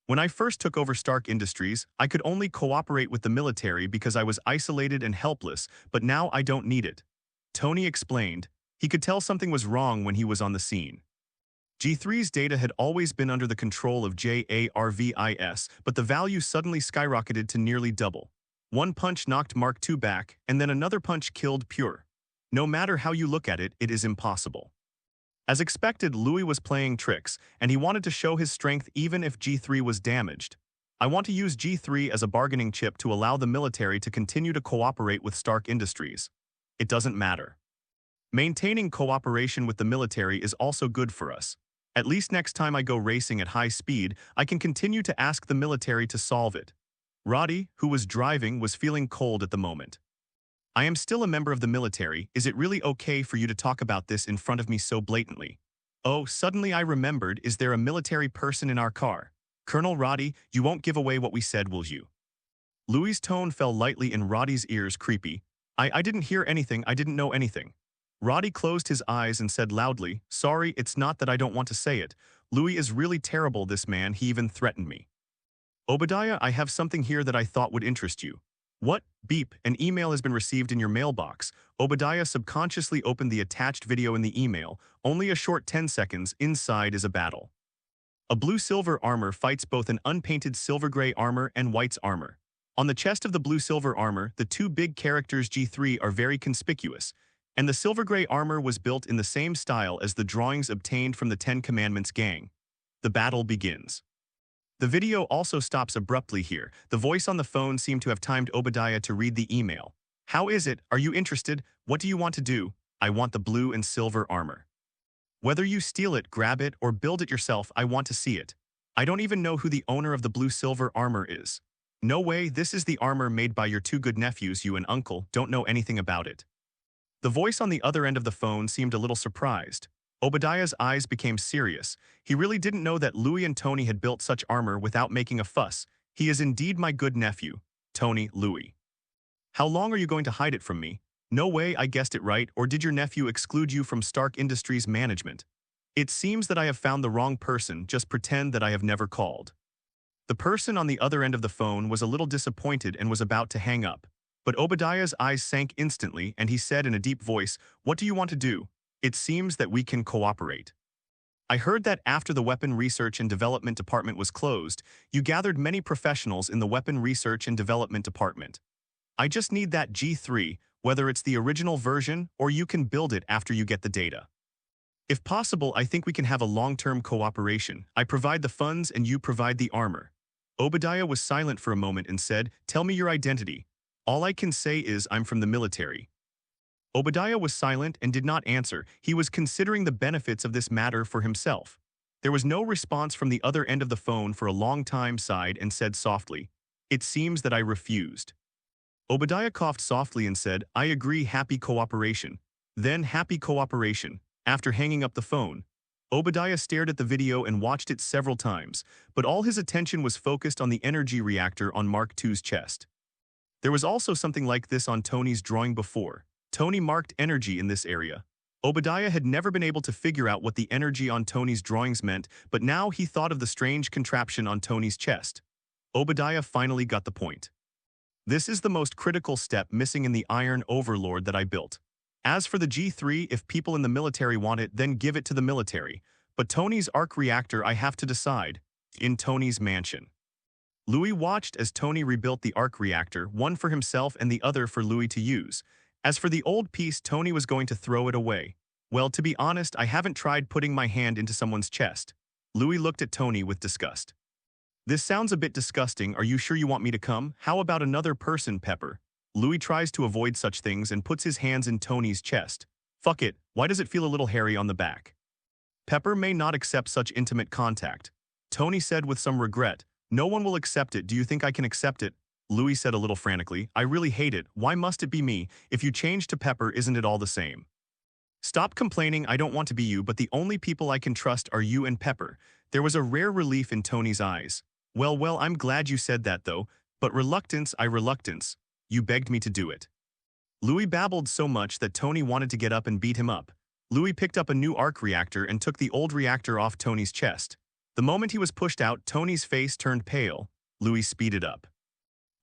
When I first took over Stark Industries, I could only cooperate with the military because I was isolated and helpless, but now I don't need it. Tony explained. He could tell something was wrong when he was on the scene. G3's data had always been under the control of JARVIS, but the value suddenly skyrocketed to nearly double. One punch knocked Mark II back, and then another punch killed Pure. No matter how you look at it, it is impossible. As expected, Louis was playing tricks, and he wanted to show his strength even if G3 was damaged. I want to use G3 as a bargaining chip to allow the military to continue to cooperate with Stark Industries. It doesn't matter. Maintaining cooperation with the military is also good for us. At least next time I go racing at high speed, I can continue to ask the military to solve it. Roddy, who was driving, was feeling cold at the moment. I am still a member of the military. Is it really okay for you to talk about this in front of me so blatantly? Oh, suddenly I remembered, is there a military person in our car? Colonel Roddy, you won't give away what we said, will you? Louis's tone fell lightly in Roddy's ears. Creepy. I didn't hear anything, I didn't know anything. Roddy closed his eyes and said loudly, sorry, it's not that I don't want to say it. Louis is really terrible, this man, he even threatened me. Obadiah, I have something here that I thought would interest you. What? Beep, an email has been received in your mailbox. Obadiah subconsciously opened the attached video in the email. Only a short 10 seconds, inside is a battle. A blue-silver armor fights both an unpainted silver-gray armor and white's armor. On the chest of the blue-silver armor, the two big characters G3 are very conspicuous, and the silver-gray armor was built in the same style as the drawings obtained from the Ten Commandments gang. The battle begins. The video also stops abruptly here. The voice on the phone seemed to have timed Obadiah to read the email. How is it? Are you interested? What do you want to do? I want the blue and silver armor. Whether you steal it, grab it, or build it yourself, I want to see it. I don't even know who the owner of the blue-silver armor is. No way, this is the armor made by your two good nephews. You and uncle don't know anything about it. The voice on the other end of the phone seemed a little surprised. Obadiah's eyes became serious. He really didn't know that Louis and Tony had built such armor without making a fuss. He is indeed my good nephew. Tony, Louis. How long are you going to hide it from me? No way, I guessed it right, or did your nephew exclude you from Stark Industries management? It seems that I have found the wrong person, just pretend that I have never called. The person on the other end of the phone was a little disappointed and was about to hang up. But Obadiah's eyes sank instantly and he said in a deep voice, what do you want to do? It seems that we can cooperate. I heard that after the Weapon Research and Development Department was closed, you gathered many professionals in the Weapon Research and Development Department. I just need that G3, whether it's the original version or you can build it after you get the data. If possible, I think we can have a long-term cooperation. I provide the funds and you provide the armor. Obadiah was silent for a moment and said, tell me your identity. All I can say is I'm from the military. Obadiah was silent and did not answer. He was considering the benefits of this matter for himself. There was no response from the other end of the phone for a long time, sighed and said softly, it seems that I refused. Obadiah coughed softly and said, I agree, happy cooperation. Then happy cooperation. After hanging up the phone, Obadiah stared at the video and watched it several times, but all his attention was focused on the energy reactor on Mark II's chest. There was also something like this on Tony's drawing before. Tony marked energy in this area. Obadiah had never been able to figure out what the energy on Tony's drawings meant, but now he thought of the strange contraption on Tony's chest. Obadiah finally got the point. This is the most critical step missing in the Iron Overlord that I built. As for the G3, if people in the military want it, then give it to the military. But Tony's arc reactor, I have to decide. In Tony's mansion. Louis watched as Tony rebuilt the arc reactor, one for himself and the other for Louis to use. As for the old piece, Tony was going to throw it away. Well, to be honest, I haven't tried putting my hand into someone's chest. Louis looked at Tony with disgust. This sounds a bit disgusting. Are you sure you want me to come? How about another person, Pepper? Louis tries to avoid such things and puts his hands in Tony's chest. Fuck it, why does it feel a little hairy on the back? Pepper may not accept such intimate contact. Tony said with some regret, no one will accept it. Do you think I can accept it? Louis said a little frantically, I really hate it. Why must it be me? If you change to Pepper, isn't it all the same? Stop complaining, I don't want to be you, but the only people I can trust are you and Pepper. There was a rare relief in Tony's eyes. Well, I'm glad you said that though, but reluctance. You begged me to do it. Louis babbled so much that Tony wanted to get up and beat him up. Louis picked up a new arc reactor and took the old reactor off Tony's chest. The moment he was pushed out, Tony's face turned pale. Louis speeded up.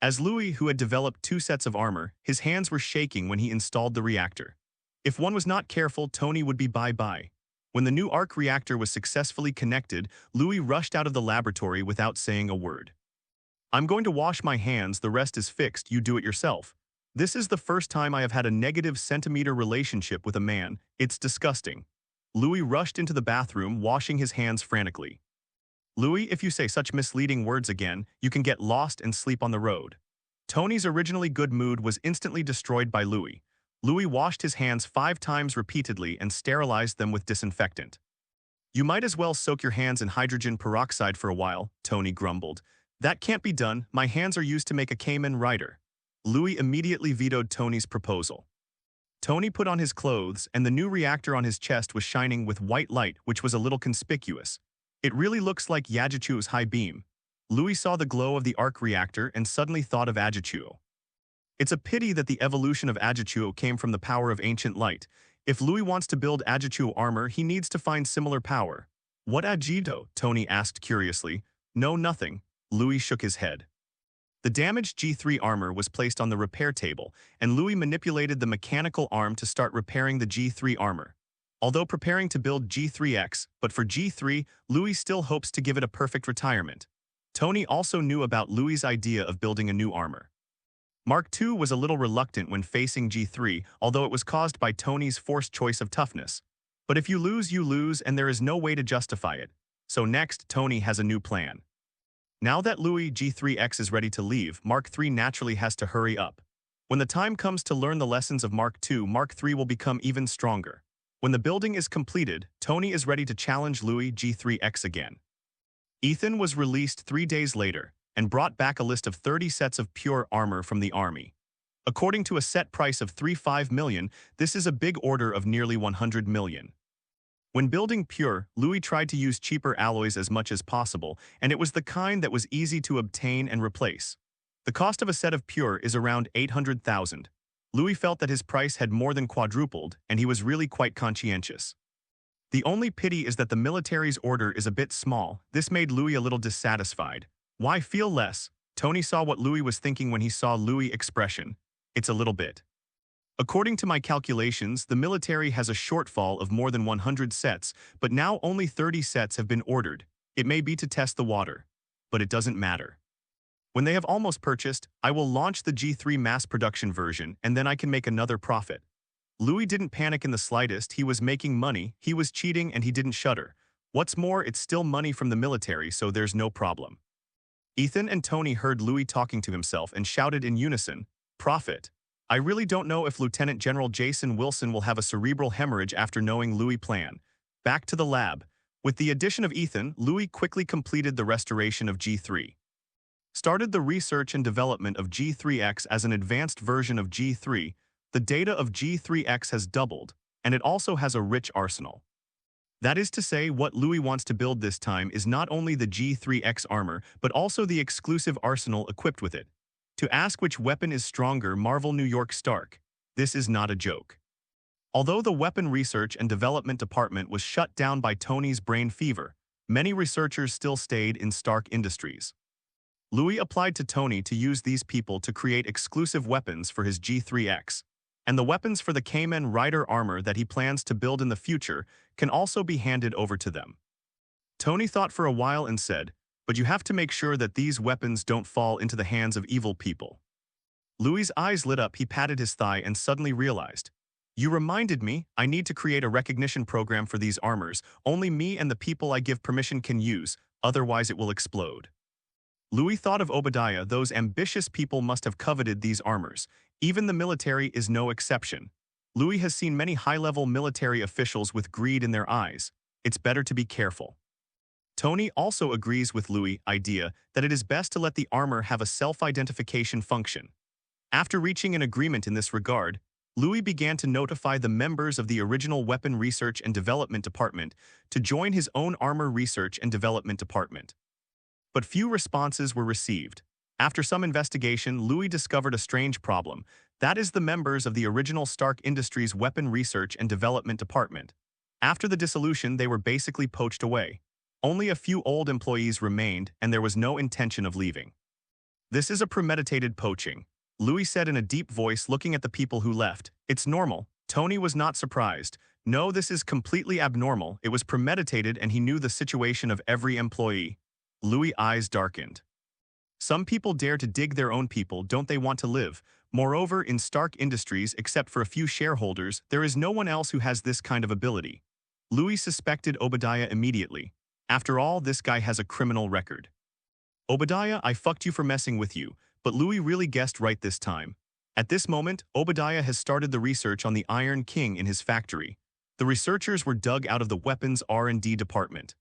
As Louis, who had developed 2 sets of armor, his hands were shaking when he installed the reactor. If one was not careful, Tony would be bye-bye. When the new arc reactor was successfully connected, Louis rushed out of the laboratory without saying a word. I'm going to wash my hands, the rest is fixed, you do it yourself. This is the first time I have had a negative centimeter relationship with a man, it's disgusting. Louis rushed into the bathroom, washing his hands frantically. Louis, if you say such misleading words again, you can get lost and sleep on the road. Tony's originally good mood was instantly destroyed by Louis. Louis washed his hands 5 times repeatedly and sterilized them with disinfectant. You might as well soak your hands in hydrogen peroxide for a while, Tony grumbled. That can't be done, my hands are used to make a Kamen Rider. Louis immediately vetoed Tony's proposal. Tony put on his clothes, and the new reactor on his chest was shining with white light, which was a little conspicuous. It really looks like Yajichu's high beam. Louis saw the glow of the arc reactor and suddenly thought of Ajichuo. It's a pity that the evolution of Ajichuo came from the power of ancient light. If Louis wants to build Ajichuo armor, he needs to find similar power. What Ajito? Tony asked curiously. No, nothing. Louis shook his head. The damaged G3 armor was placed on the repair table, and Louis manipulated the mechanical arm to start repairing the G3 armor. Although preparing to build G3X, but for G3, Louis still hopes to give it a perfect retirement. Tony also knew about Louis's idea of building a new armor. Mark II was a little reluctant when facing G3, although it was caused by Tony's forced choice of toughness. But if you lose, and there is no way to justify it. So next, Tony has a new plan. Now that Louis G3X is ready to leave, Mark III naturally has to hurry up. When the time comes to learn the lessons of Mark II, Mark III will become even stronger. When the building is completed, Tony is ready to challenge Louis G3X again. Ethan was released 3 days later and brought back a list of 30 sets of pure armor from the army. According to a set price of $35 million, this is a big order of nearly $100 million. When building Pure, Louis tried to use cheaper alloys as much as possible, and it was the kind that was easy to obtain and replace. The cost of a set of Pure is around $800,000. Louis felt that his price had more than quadrupled, and he was really quite conscientious. The only pity is that the military's order is a bit small. This made Louis a little dissatisfied. Why feel less? Tony saw what Louis was thinking when he saw Louis' expression. It's a little bit. According to my calculations, the military has a shortfall of more than 100 sets, but now only 30 sets have been ordered. It may be to test the water, but it doesn't matter. When they have almost purchased, I will launch the G3 mass production version, and then I can make another profit. Louis didn't panic in the slightest. He was making money, he was cheating, and he didn't shudder. What's more, it's still money from the military, so there's no problem. Ethan and Tony heard Louis talking to himself and shouted in unison, "Profit." I really don't know if Lieutenant General Jason Wilson will have a cerebral hemorrhage after knowing Louis' plan. Back to the lab. With the addition of Ethan, Louis quickly completed the restoration of G3. Started the research and development of G3X as an advanced version of G3. The data of G3X has doubled, and it also has a rich arsenal. That is to say, what Louis wants to build this time is not only the G3X armor, but also the exclusive arsenal equipped with it. To ask which weapon is stronger, Marvel New York Stark. This is not a joke. Although the Weapon Research and Development Department was shut down by Tony's brain fever, many researchers still stayed in Stark Industries. Louis applied to Tony to use these people to create exclusive weapons for his G3X, and the weapons for the Kamen Rider armor that he plans to build in the future can also be handed over to them. Tony thought for a while and said, "But you have to make sure that these weapons don't fall into the hands of evil people." Louis' eyes lit up. He patted his thigh and suddenly realized, "You reminded me, I need to create a recognition program for these armors. Only me and the people I give permission can use, otherwise it will explode." Louis thought of Obadiah. Those ambitious people must have coveted these armors. Even the military is no exception. Louis has seen many high-level military officials with greed in their eyes. It's better to be careful. Tony also agrees with Louis' idea that it is best to let the armor have a self-identification function. After reaching an agreement in this regard, Louis began to notify the members of the original Weapon Research and Development Department to join his own Armor Research and Development Department. But few responses were received. After some investigation, Louis discovered a strange problem. That is, the members of the original Stark Industries Weapon Research and Development Department. After the dissolution, they were basically poached away. Only a few old employees remained, and there was no intention of leaving. "This is a premeditated poaching," Louis said in a deep voice, looking at the people who left. "It's normal. Tony was not surprised. No, this is completely abnormal. It was premeditated and he knew the situation of every employee. Louis' eyes darkened. Some people dare to dig their own people, don't they want to live? Moreover, in Stark Industries, except for a few shareholders, there is no one else who has this kind of ability. Louis suspected Obadiah immediately. After all, this guy has a criminal record. Obadiah, I fucked you for messing with you, but Louis really guessed right this time. At this moment, Obadiah has started the research on the Iron King in his factory. The researchers were dug out of the weapons R&D department.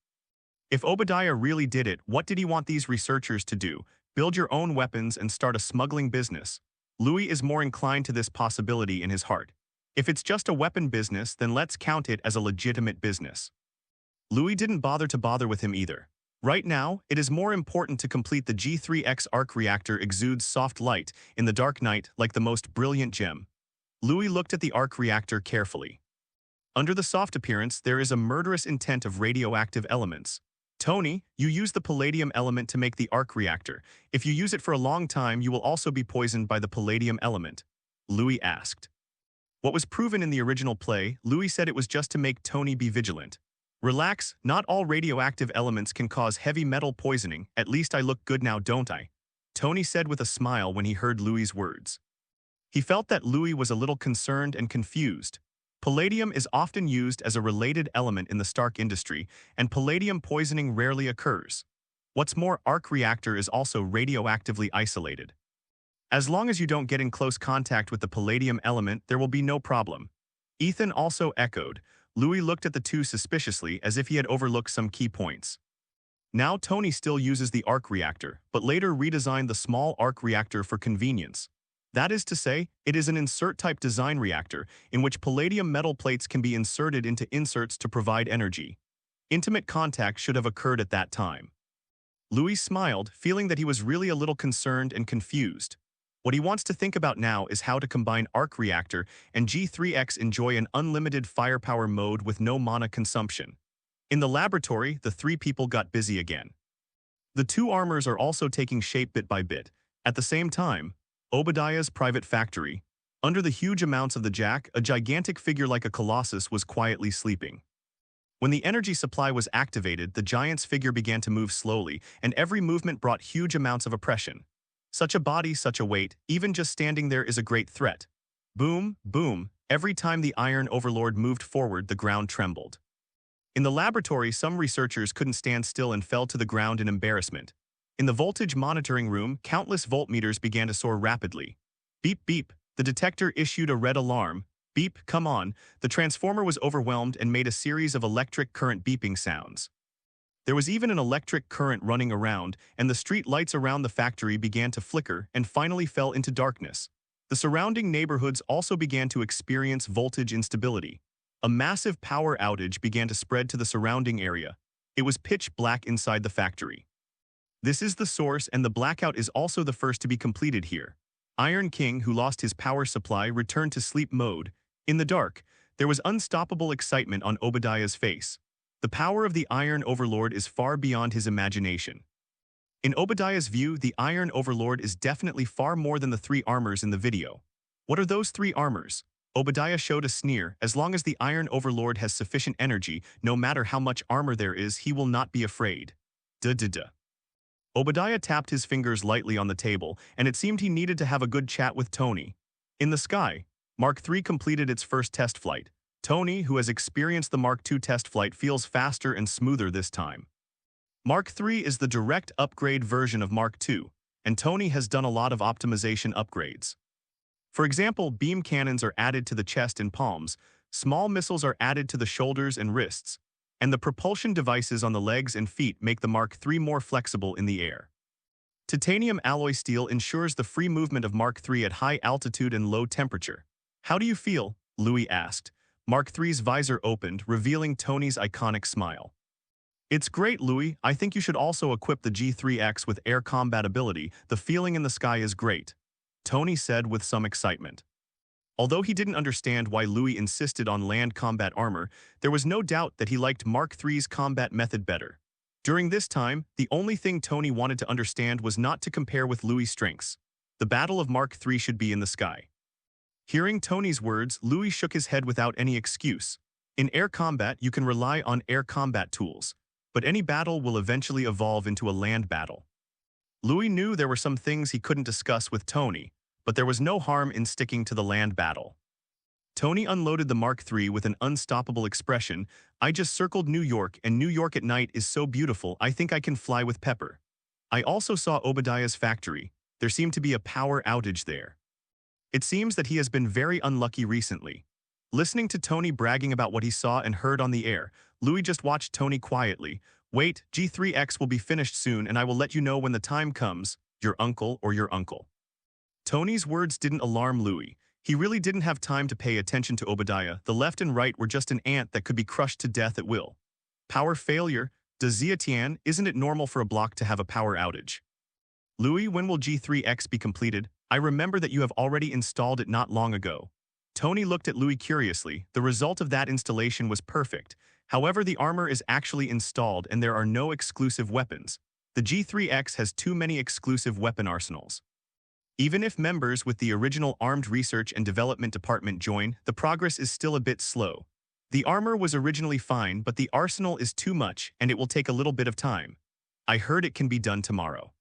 If Obadiah really did it, what did he want these researchers to do? Build your own weapons and start a smuggling business? Louis is more inclined to this possibility in his heart. If it's just a weapon business, then let's count it as a legitimate business. Louis didn't bother with him either. Right now, it is more important to complete the G3X arc reactor exudes soft light in the dark night like the most brilliant gem. Louis looked at the arc reactor carefully. Under the soft appearance, there is a murderous intent of radioactive elements. Tony, you use the palladium element to make the arc reactor. If you use it for a long time, you will also be poisoned by the palladium element. Louis asked. What was proven in the original play, Louis said it was just to make Tony be vigilant. Relax, not all radioactive elements can cause heavy metal poisoning. At least I look good now, don't I? Tony said with a smile when he heard Louis's words. He felt that Louis was a little concerned and confused. Palladium is often used as a related element in the Stark industry, and palladium poisoning rarely occurs. What's more, arc reactor is also radioactively isolated. As long as you don't get in close contact with the palladium element, there will be no problem. Ethan also echoed. Louis looked at the two suspiciously as if he had overlooked some key points. Now Tony still uses the arc reactor, but later redesigned the small arc reactor for convenience. That is to say, it is an insert-type design reactor in which palladium metal plates can be inserted into inserts to provide energy. Intimate contact should have occurred at that time. Louis smiled, feeling that he was really a little concerned and confused. What he wants to think about now is how to combine arc reactor and G3X enjoy an unlimited firepower mode with no mana consumption. In the laboratory, the three people got busy again. The two armors are also taking shape bit by bit. At the same time, Obadiah's private factory. Under the huge amounts of the jack, a gigantic figure like a colossus was quietly sleeping. When the energy supply was activated, the giant's figure began to move slowly, and every movement brought huge amounts of oppression. Such a body, such a weight, even just standing there is a great threat. Boom, boom, every time the Iron Overlord moved forward, the ground trembled. In the laboratory, some researchers couldn't stand still and fell to the ground in embarrassment. In the voltage monitoring room, countless voltmeters began to soar rapidly. Beep, beep, the detector issued a red alarm. Beep, come on, the transformer was overwhelmed and made a series of electric current beeping sounds. There was even an electric current running around, and the street lights around the factory began to flicker and finally fell into darkness. The surrounding neighborhoods also began to experience voltage instability. A massive power outage began to spread to the surrounding area. It was pitch black inside the factory. This is the source, and the blackout is also the first to be completed here. Iron King, who lost his power supply, returned to sleep mode. In the dark, there was unstoppable excitement on Obadiah's face. The power of the Iron Overlord is far beyond his imagination. In Obadiah's view, the Iron Overlord is definitely far more than the three armors in the video. What are those three armors? Obadiah showed a sneer. As long as the Iron Overlord has sufficient energy, no matter how much armor there is, he will not be afraid. Duh. Obadiah tapped his fingers lightly on the table, and it seemed he needed to have a good chat with Tony. In the sky, Mark III completed its first test flight. Tony, who has experienced the Mark II test flight, feels faster and smoother this time. Mark III is the direct upgrade version of Mark II, and Tony has done a lot of optimization upgrades. For example, beam cannons are added to the chest and palms, small missiles are added to the shoulders and wrists, and the propulsion devices on the legs and feet make the Mark III more flexible in the air. Titanium alloy steel ensures the free movement of Mark III at high altitude and low temperature. How do you feel? Louis asked. Mark III's visor opened, revealing Tony's iconic smile. It's great, Louis. I think you should also equip the G3X with air combat ability. The feeling in the sky is great, Tony said with some excitement. Although he didn't understand why Louis insisted on land combat armor, there was no doubt that he liked Mark III's combat method better. During this time, the only thing Tony wanted to understand was not to compare with Louis' strengths. The battle of Mark III should be in the sky. Hearing Tony's words, Louis shook his head without any excuse. In air combat, you can rely on air combat tools, but any battle will eventually evolve into a land battle. Louis knew there were some things he couldn't discuss with Tony, but there was no harm in sticking to the land battle. Tony unloaded the Mark III with an unstoppable expression. I just circled New York, and New York at night is so beautiful, I think I can fly with Pepper. I also saw Obadiah's factory. There seemed to be a power outage there. It seems that he has been very unlucky recently. Listening to Tony bragging about what he saw and heard on the air, Louis just watched Tony quietly. Wait, G3X will be finished soon and I will let you know when the time comes, your uncle or your uncle. Tony's words didn't alarm Louis. He really didn't have time to pay attention to Obadiah. The left and right were just an ant that could be crushed to death at will. Power failure? Does Zietian, isn't it normal for a block to have a power outage? Louis, when will G3X be completed? I remember that you have already installed it not long ago. Tony looked at Louis curiously. The result of that installation was perfect. However, the armor is actually installed and there are no exclusive weapons. The G3X has too many exclusive weapon arsenals. Even if members with the original Armed Research and Development Department join, the progress is still a bit slow. The armor was originally fine, but the arsenal is too much and it will take a little bit of time. I heard it can be done tomorrow.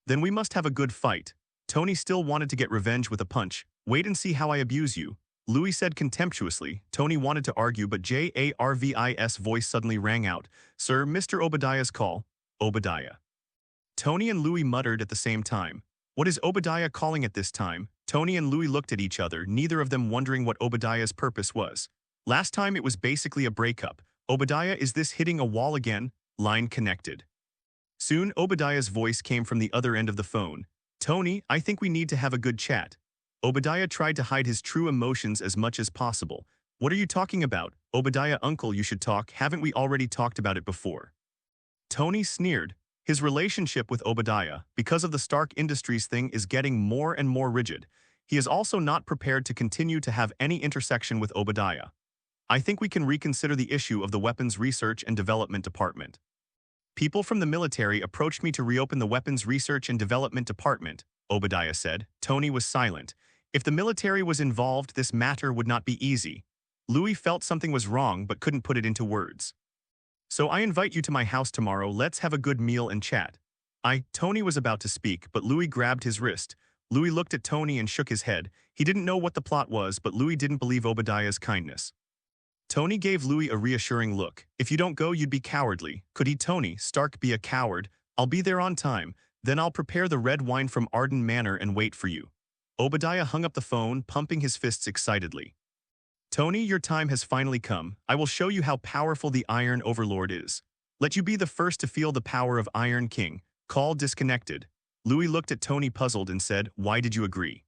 Then we must have a good fight. Tony still wanted to get revenge with a punch. Wait and see how I abuse you, Louis said contemptuously. Tony wanted to argue, but Jarvis' voice suddenly rang out. Sir, Mr. Obadiah's call. Obadiah. Tony and Louis muttered at the same time. What is Obadiah calling at this time? Tony and Louis looked at each other, neither of them wondering what Obadiah's purpose was. Last time it was basically a breakup. Obadiah, is this hitting a wall again? Line connected. Soon, Obadiah's voice came from the other end of the phone. Tony, I think we need to have a good chat. Obadiah tried to hide his true emotions as much as possible. What are you talking about? Obadiah, uncle, you should talk. Haven't we already talked about it before? Tony sneered. His relationship with Obadiah, because of the Stark Industries thing, is getting more and more rigid. He is also not prepared to continue to have any intersection with Obadiah. I think we can reconsider the issue of the Weapons Research and Development Department. People from the military approached me to reopen the Weapons Research and Development Department, Obadiah said. Tony was silent. If the military was involved, this matter would not be easy. Louis felt something was wrong but couldn't put it into words. So I invite you to my house tomorrow. Let's have a good meal and chat. Tony was about to speak, but Louis grabbed his wrist. Louis looked at Tony and shook his head. He didn't know what the plot was, but Louis didn't believe Obadiah's kindness. Tony gave Louis a reassuring look. If you don't go, you'd be cowardly. Could he, Tony Stark, be a coward? I'll be there on time. Then I'll prepare the red wine from Arden Manor and wait for you. Obadiah hung up the phone, pumping his fists excitedly. Tony, your time has finally come. I will show you how powerful the Iron Overlord is. Let you be the first to feel the power of Iron King. Call disconnected. Louis looked at Tony puzzled and said, why did you agree?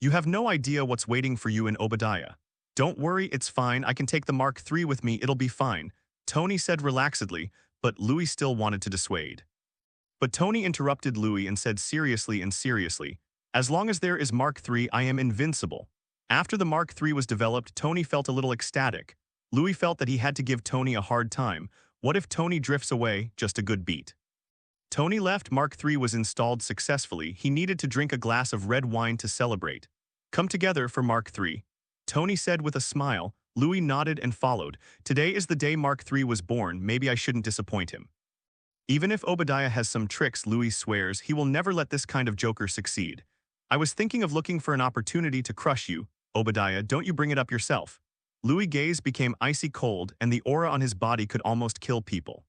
You have no idea what's waiting for you in Obadiah. Don't worry, it's fine. I can take the Mark III with me. It'll be fine, Tony said relaxedly, but Louis still wanted to dissuade. But Tony interrupted Louis and said seriously, as long as there is Mark III, I am invincible. After the Mark III was developed, Tony felt a little ecstatic. Louis felt that he had to give Tony a hard time. What if Tony drifts away? Just a good beat. Tony left. Mark III was installed successfully. He needed to drink a glass of red wine to celebrate. Come together for Mark III, Tony said with a smile. Louis nodded and followed. Today is the day Mark III was born. Maybe I shouldn't disappoint him. Even if Obadiah has some tricks, Louis swears, he will never let this kind of joker succeed. I was thinking of looking for an opportunity to crush you. Obadiah, don't you bring it up yourself. Louis' gaze became icy cold and the aura on his body could almost kill people.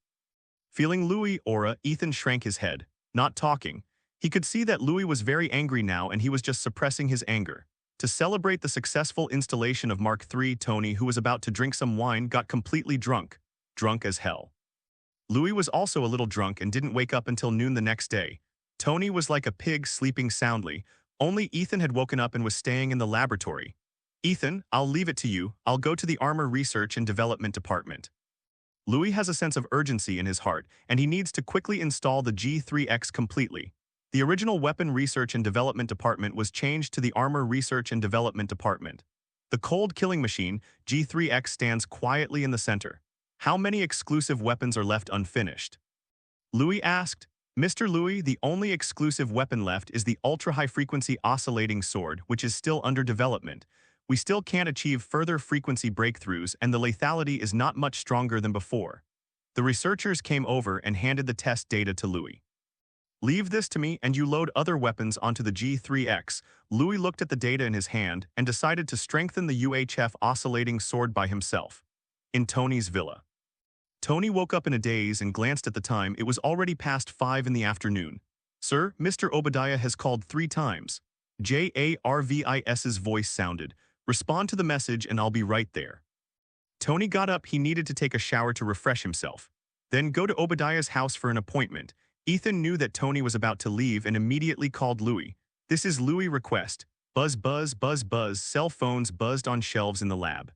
Feeling Louis' aura, Ethan shrank his head, not talking. He could see that Louis was very angry now and he was just suppressing his anger. To celebrate the successful installation of Mark III, Tony, who was about to drink some wine, got completely drunk. Drunk as hell. Louis was also a little drunk and didn't wake up until noon the next day. Tony was like a pig sleeping soundly. Only Ethan had woken up and was staying in the laboratory. Ethan, I'll leave it to you. I'll go to the Armor Research and Development Department. Louis has a sense of urgency in his heart, and he needs to quickly install the G3X completely. The original Weapon Research and Development Department was changed to the Armor Research and Development Department. The cold killing machine, G3X, stands quietly in the center. How many exclusive weapons are left unfinished? Louis asked. Mr. Louis, the only exclusive weapon left is the ultra-high-frequency oscillating sword, which is still under development. We still can't achieve further frequency breakthroughs, and the lethality is not much stronger than before. The researchers came over and handed the test data to Louis. Leave this to me and you load other weapons onto the G3X. Louis looked at the data in his hand and decided to strengthen the UHF oscillating sword by himself. In Tony's villa. Tony woke up in a daze and glanced at the time. It was already past 5 in the afternoon. Sir, Mr. Obadiah has called 3 times. Jarvis's voice sounded. Respond to the message and I'll be right there. Tony got up. He needed to take a shower to refresh himself. Then go to Obadiah's house for an appointment. Ethan knew that Tony was about to leave and immediately called Louis. This is Louis' request. Buzz, buzz, buzz, buzz. Cell phones buzzed on shelves in the lab.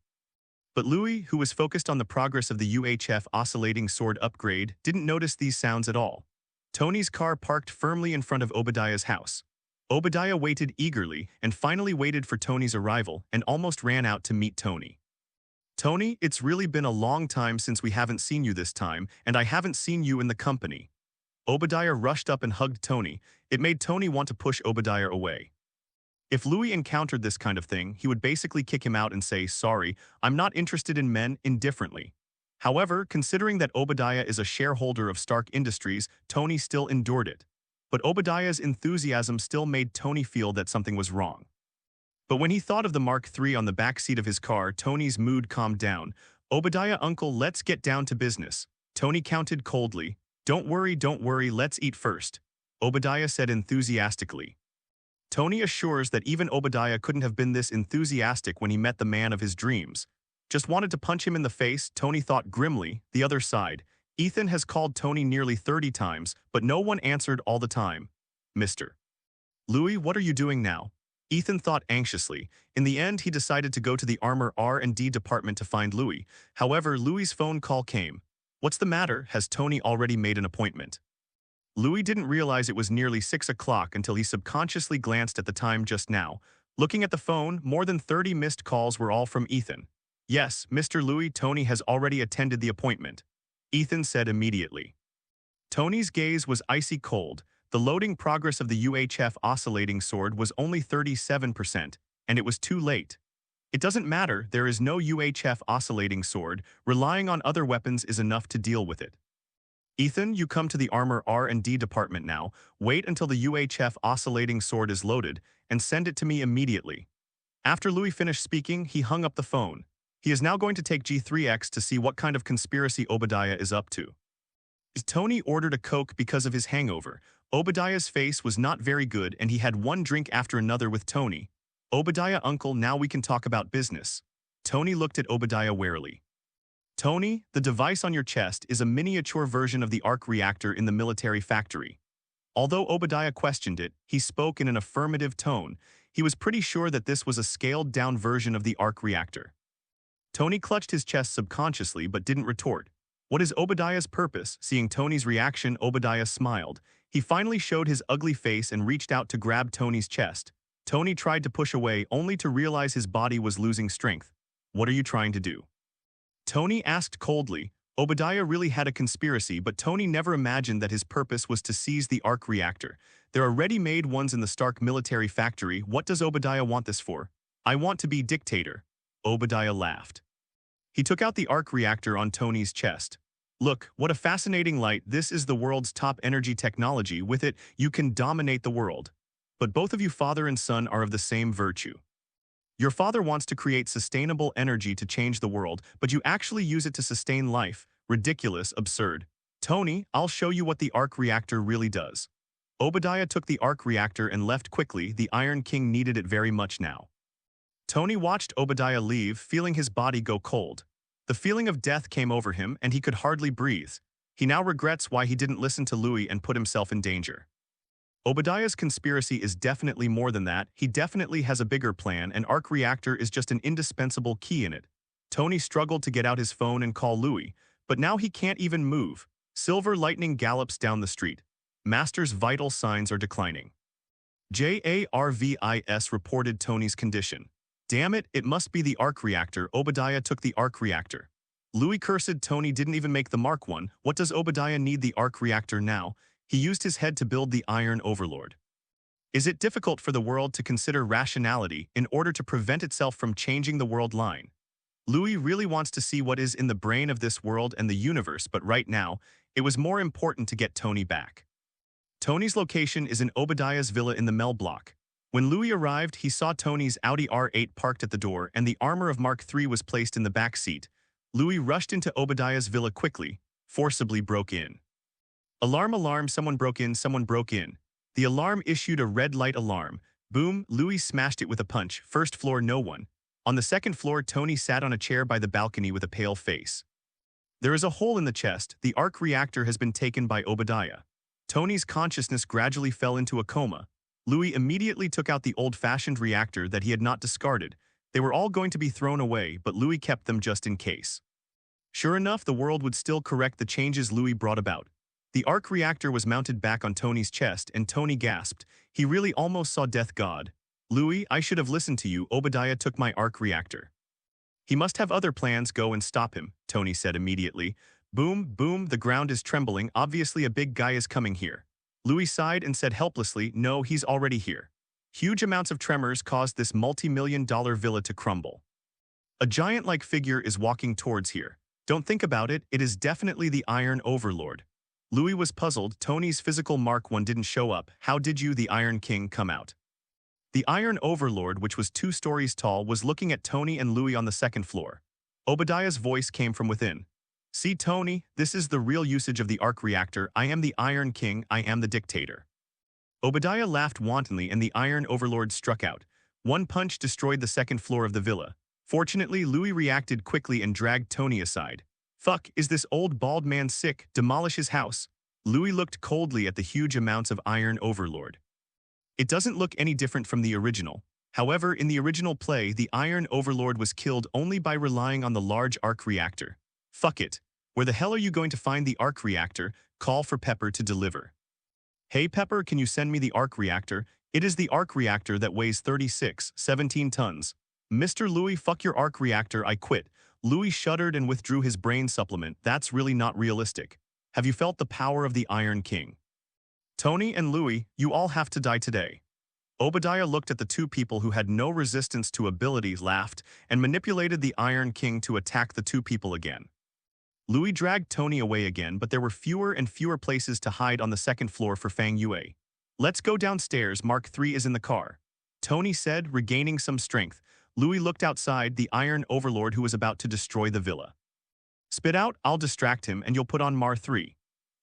But Louis, who was focused on the progress of the UHF oscillating sword upgrade, didn't notice these sounds at all. Tony's car parked firmly in front of Obadiah's house. Obadiah waited eagerly and finally waited for Tony's arrival and almost ran out to meet Tony. Tony, it's really been a long time since we haven't seen you this time, and I haven't seen you in the company. Obadiah rushed up and hugged Tony. It made Tony want to push Obadiah away. If Louis encountered this kind of thing, he would basically kick him out and say, sorry, I'm not interested in men, indifferently. However, considering that Obadiah is a shareholder of Stark Industries, Tony still endured it. But Obadiah's enthusiasm still made Tony feel that something was wrong. But when he thought of the Mark III on the back seat of his car, Tony's mood calmed down. Obadiah, uncle, let's get down to business. Tony counted coldly. Don't worry, let's eat first. Obadiah said enthusiastically. Tony assures that even Obadiah couldn't have been this enthusiastic when he met the man of his dreams. Just wanted to punch him in the face, Tony thought grimly. The other side. Ethan has called Tony nearly 30 times, but no one answered all the time. Mr. Louis, what are you doing now? Ethan thought anxiously. In the end, he decided to go to the Armor R&D department to find Louis. However, Louis's phone call came. What's the matter? Has Tony already made an appointment? Louis didn't realize it was nearly 6 o'clock until he subconsciously glanced at the time just now. Looking at the phone, more than 30 missed calls were all from Ethan. Yes, Mr. Louis, Tony has already attended the appointment. Ethan said immediately. Tony's gaze was icy cold. The loading progress of the UHF oscillating sword was only 37%, and it was too late. It doesn't matter, there is no UHF oscillating sword. Relying on other weapons is enough to deal with it. Ethan, you come to the Armor R&D department now. Wait until the UHF oscillating sword is loaded, and send it to me immediately. After Louis finished speaking, he hung up the phone. He is now going to take G3X to see what kind of conspiracy Obadiah is up to. Tony ordered a Coke because of his hangover. Obadiah's face was not very good and he had one drink after another with Tony. Obadiah, uncle, now we can talk about business. Tony looked at Obadiah warily. Tony, the device on your chest is a miniature version of the arc reactor in the military factory. Although Obadiah questioned it, he spoke in an affirmative tone. He was pretty sure that this was a scaled-down version of the arc reactor. Tony clutched his chest subconsciously but didn't retort. What is Obadiah's purpose? Seeing Tony's reaction, Obadiah smiled. He finally showed his ugly face and reached out to grab Tony's chest. Tony tried to push away only to realize his body was losing strength. What are you trying to do? Tony asked coldly. Obadiah really had a conspiracy, but Tony never imagined that his purpose was to seize the arc reactor. There are ready-made ones in the Stark military factory. What does Obadiah want this for? I want to be dictator. Obadiah laughed. He took out the arc reactor on Tony's chest. Look, what a fascinating light. This is the world's top energy technology. With it, you can dominate the world. But both of you, father and son, are of the same virtue. Your father wants to create sustainable energy to change the world, but you actually use it to sustain life. Ridiculous, absurd. Tony, I'll show you what the arc reactor really does. Obadiah took the arc reactor and left quickly. The Iron King needed it very much now. Tony watched Obadiah leave, feeling his body go cold. The feeling of death came over him, and he could hardly breathe. He now regrets why he didn't listen to Louis and put himself in danger. Obadiah's conspiracy is definitely more than that. He definitely has a bigger plan, and arc reactor is just an indispensable key in it. Tony struggled to get out his phone and call Louis, but now he can't even move. Silver lightning gallops down the street. Master's vital signs are declining. Jarvis reported Tony's condition. Damn it, it must be the arc reactor. Obadiah took the arc reactor. Louis cursed. Tony didn't even make the Mark I. What does Obadiah need the arc reactor now? He used his head to build the Iron Overlord. Is it difficult for the world to consider rationality in order to prevent itself from changing the world line? Louis really wants to see what is in the brain of this world and the universe, but right now, it was more important to get Tony back. Tony's location is in Obadiah's villa in the Mel block. When Louis arrived, he saw Tony's Audi R8 parked at the door and the armor of Mark III was placed in the back seat. Louis rushed into Obadiah's villa quickly, forcibly broke in. Alarm, alarm, someone broke in, someone broke in. The alarm issued a red light alarm. Boom, Louis smashed it with a punch. First floor, no one. On the second floor, Tony sat on a chair by the balcony with a pale face. There is a hole in the chest. The arc reactor has been taken by Obadiah. Tony's consciousness gradually fell into a coma. Louis immediately took out the old-fashioned reactor that he had not discarded. They were all going to be thrown away, but Louis kept them just in case. Sure enough, the world would still correct the changes Louis brought about. The arc reactor was mounted back on Tony's chest, and Tony gasped. He really almost saw death god. Louis, I should have listened to you. Obadiah took my arc reactor. He must have other plans. Go and stop him, Tony said immediately. Boom, boom, the ground is trembling. Obviously a big guy is coming here. Louis sighed and said helplessly, no, he's already here. Huge amounts of tremors caused this multi-million-dollar villa to crumble. A giant-like figure is walking towards here. Don't think about it, it is definitely the Iron Overlord. Louis was puzzled. Tony's physical Mark I didn't show up. How did the Iron King come out? The Iron Overlord, which was 2 stories tall, was looking at Tony and Louis on the second floor. Obadiah's voice came from within. See, Tony, this is the real usage of the arc reactor. I am the Iron King, I am the dictator. Obadiah laughed wantonly and the Iron Overlord struck out. One punch destroyed the second floor of the villa. Fortunately, Louis reacted quickly and dragged Tony aside. Fuck, is this old bald man sick? Demolish his house. Louis looked coldly at the huge amounts of Iron Overlord. It doesn't look any different from the original. However, in the original play, the Iron Overlord was killed only by relying on the large arc reactor. Fuck it. Where the hell are you going to find the arc reactor? Call for Pepper to deliver. Hey Pepper, can you send me the arc reactor? It is the arc reactor that weighs 17 tons. Mr. Louis, fuck your arc reactor, I quit. Louis shuddered and withdrew his brain supplement. That's really not realistic. Have you felt the power of the Iron King? Tony and Louis, you all have to die today. Obadiah looked at the 2 people who had no resistance to abilities, laughed, and manipulated the Iron King to attack the 2 people again. Louis dragged Tony away again, but there were fewer and fewer places to hide on the second floor for Fang Yue. Let's go downstairs, Mark III is in the car. Tony said, regaining some strength. Louis looked outside the Iron Overlord who was about to destroy the villa. Spit out, I'll distract him and you'll put on Mar 3.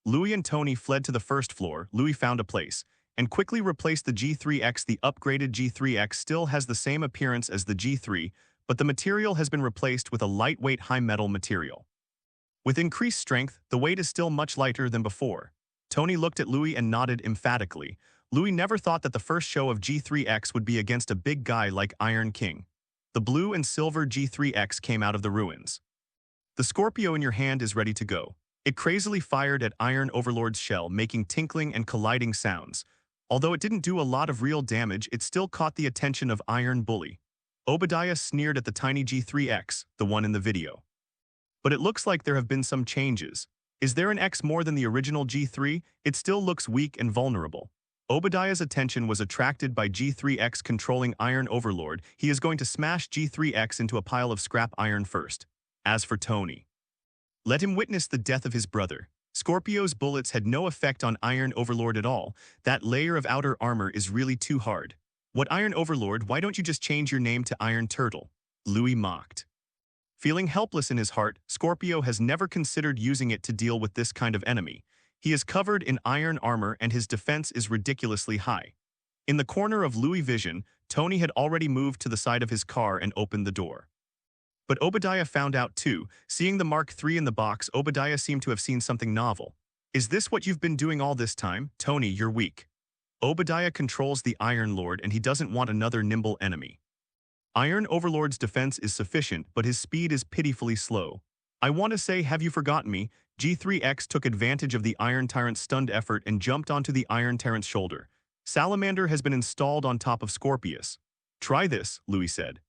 Louis and Tony fled to the first floor. Louis found a place and quickly replaced the G3X. The upgraded G3X still has the same appearance as the G3, but the material has been replaced with a lightweight high-metal material. With increased strength, the weight is still much lighter than before. Tony looked at Louis and nodded emphatically. Louis never thought that the first show of G3X would be against a big guy like Iron King. The blue and silver G3X came out of the ruins. The Scorpio in your hand is ready to go. It crazily fired at Iron Overlord's shell, making tinkling and colliding sounds. Although it didn't do a lot of real damage, it still caught the attention of Iron Bully. Obadiah sneered at the tiny G3X, the one in the video. But it looks like there have been some changes. Is there an X more than the original G3? It still looks weak and vulnerable. Obadiah's attention was attracted by G3X controlling Iron Overlord. He is going to smash G3X into a pile of scrap iron first. As for Tony, let him witness the death of his brother. Scorpio's bullets had no effect on Iron Overlord at all. That layer of outer armor is really too hard. What Iron Overlord, why don't you just change your name to Iron Turtle? Louis mocked. Feeling helpless in his heart, Scorpio has never considered using it to deal with this kind of enemy. He is covered in iron armor and his defense is ridiculously high. In the corner of Louis' vision, Tony had already moved to the side of his car and opened the door. But Obadiah found out too. Seeing the Mark III in the box, Obadiah seemed to have seen something novel. Is this what you've been doing all this time? Tony, you're weak. Obadiah controls the Iron Lord and he doesn't want another nimble enemy. Iron Overlord's defense is sufficient, but his speed is pitifully slow. I want to say, have you forgotten me? G3X took advantage of the Iron Tyrant's stunned effort and jumped onto the Iron Tyrant's shoulder. Salamander has been installed on top of Scorpius. Try this, Louis said.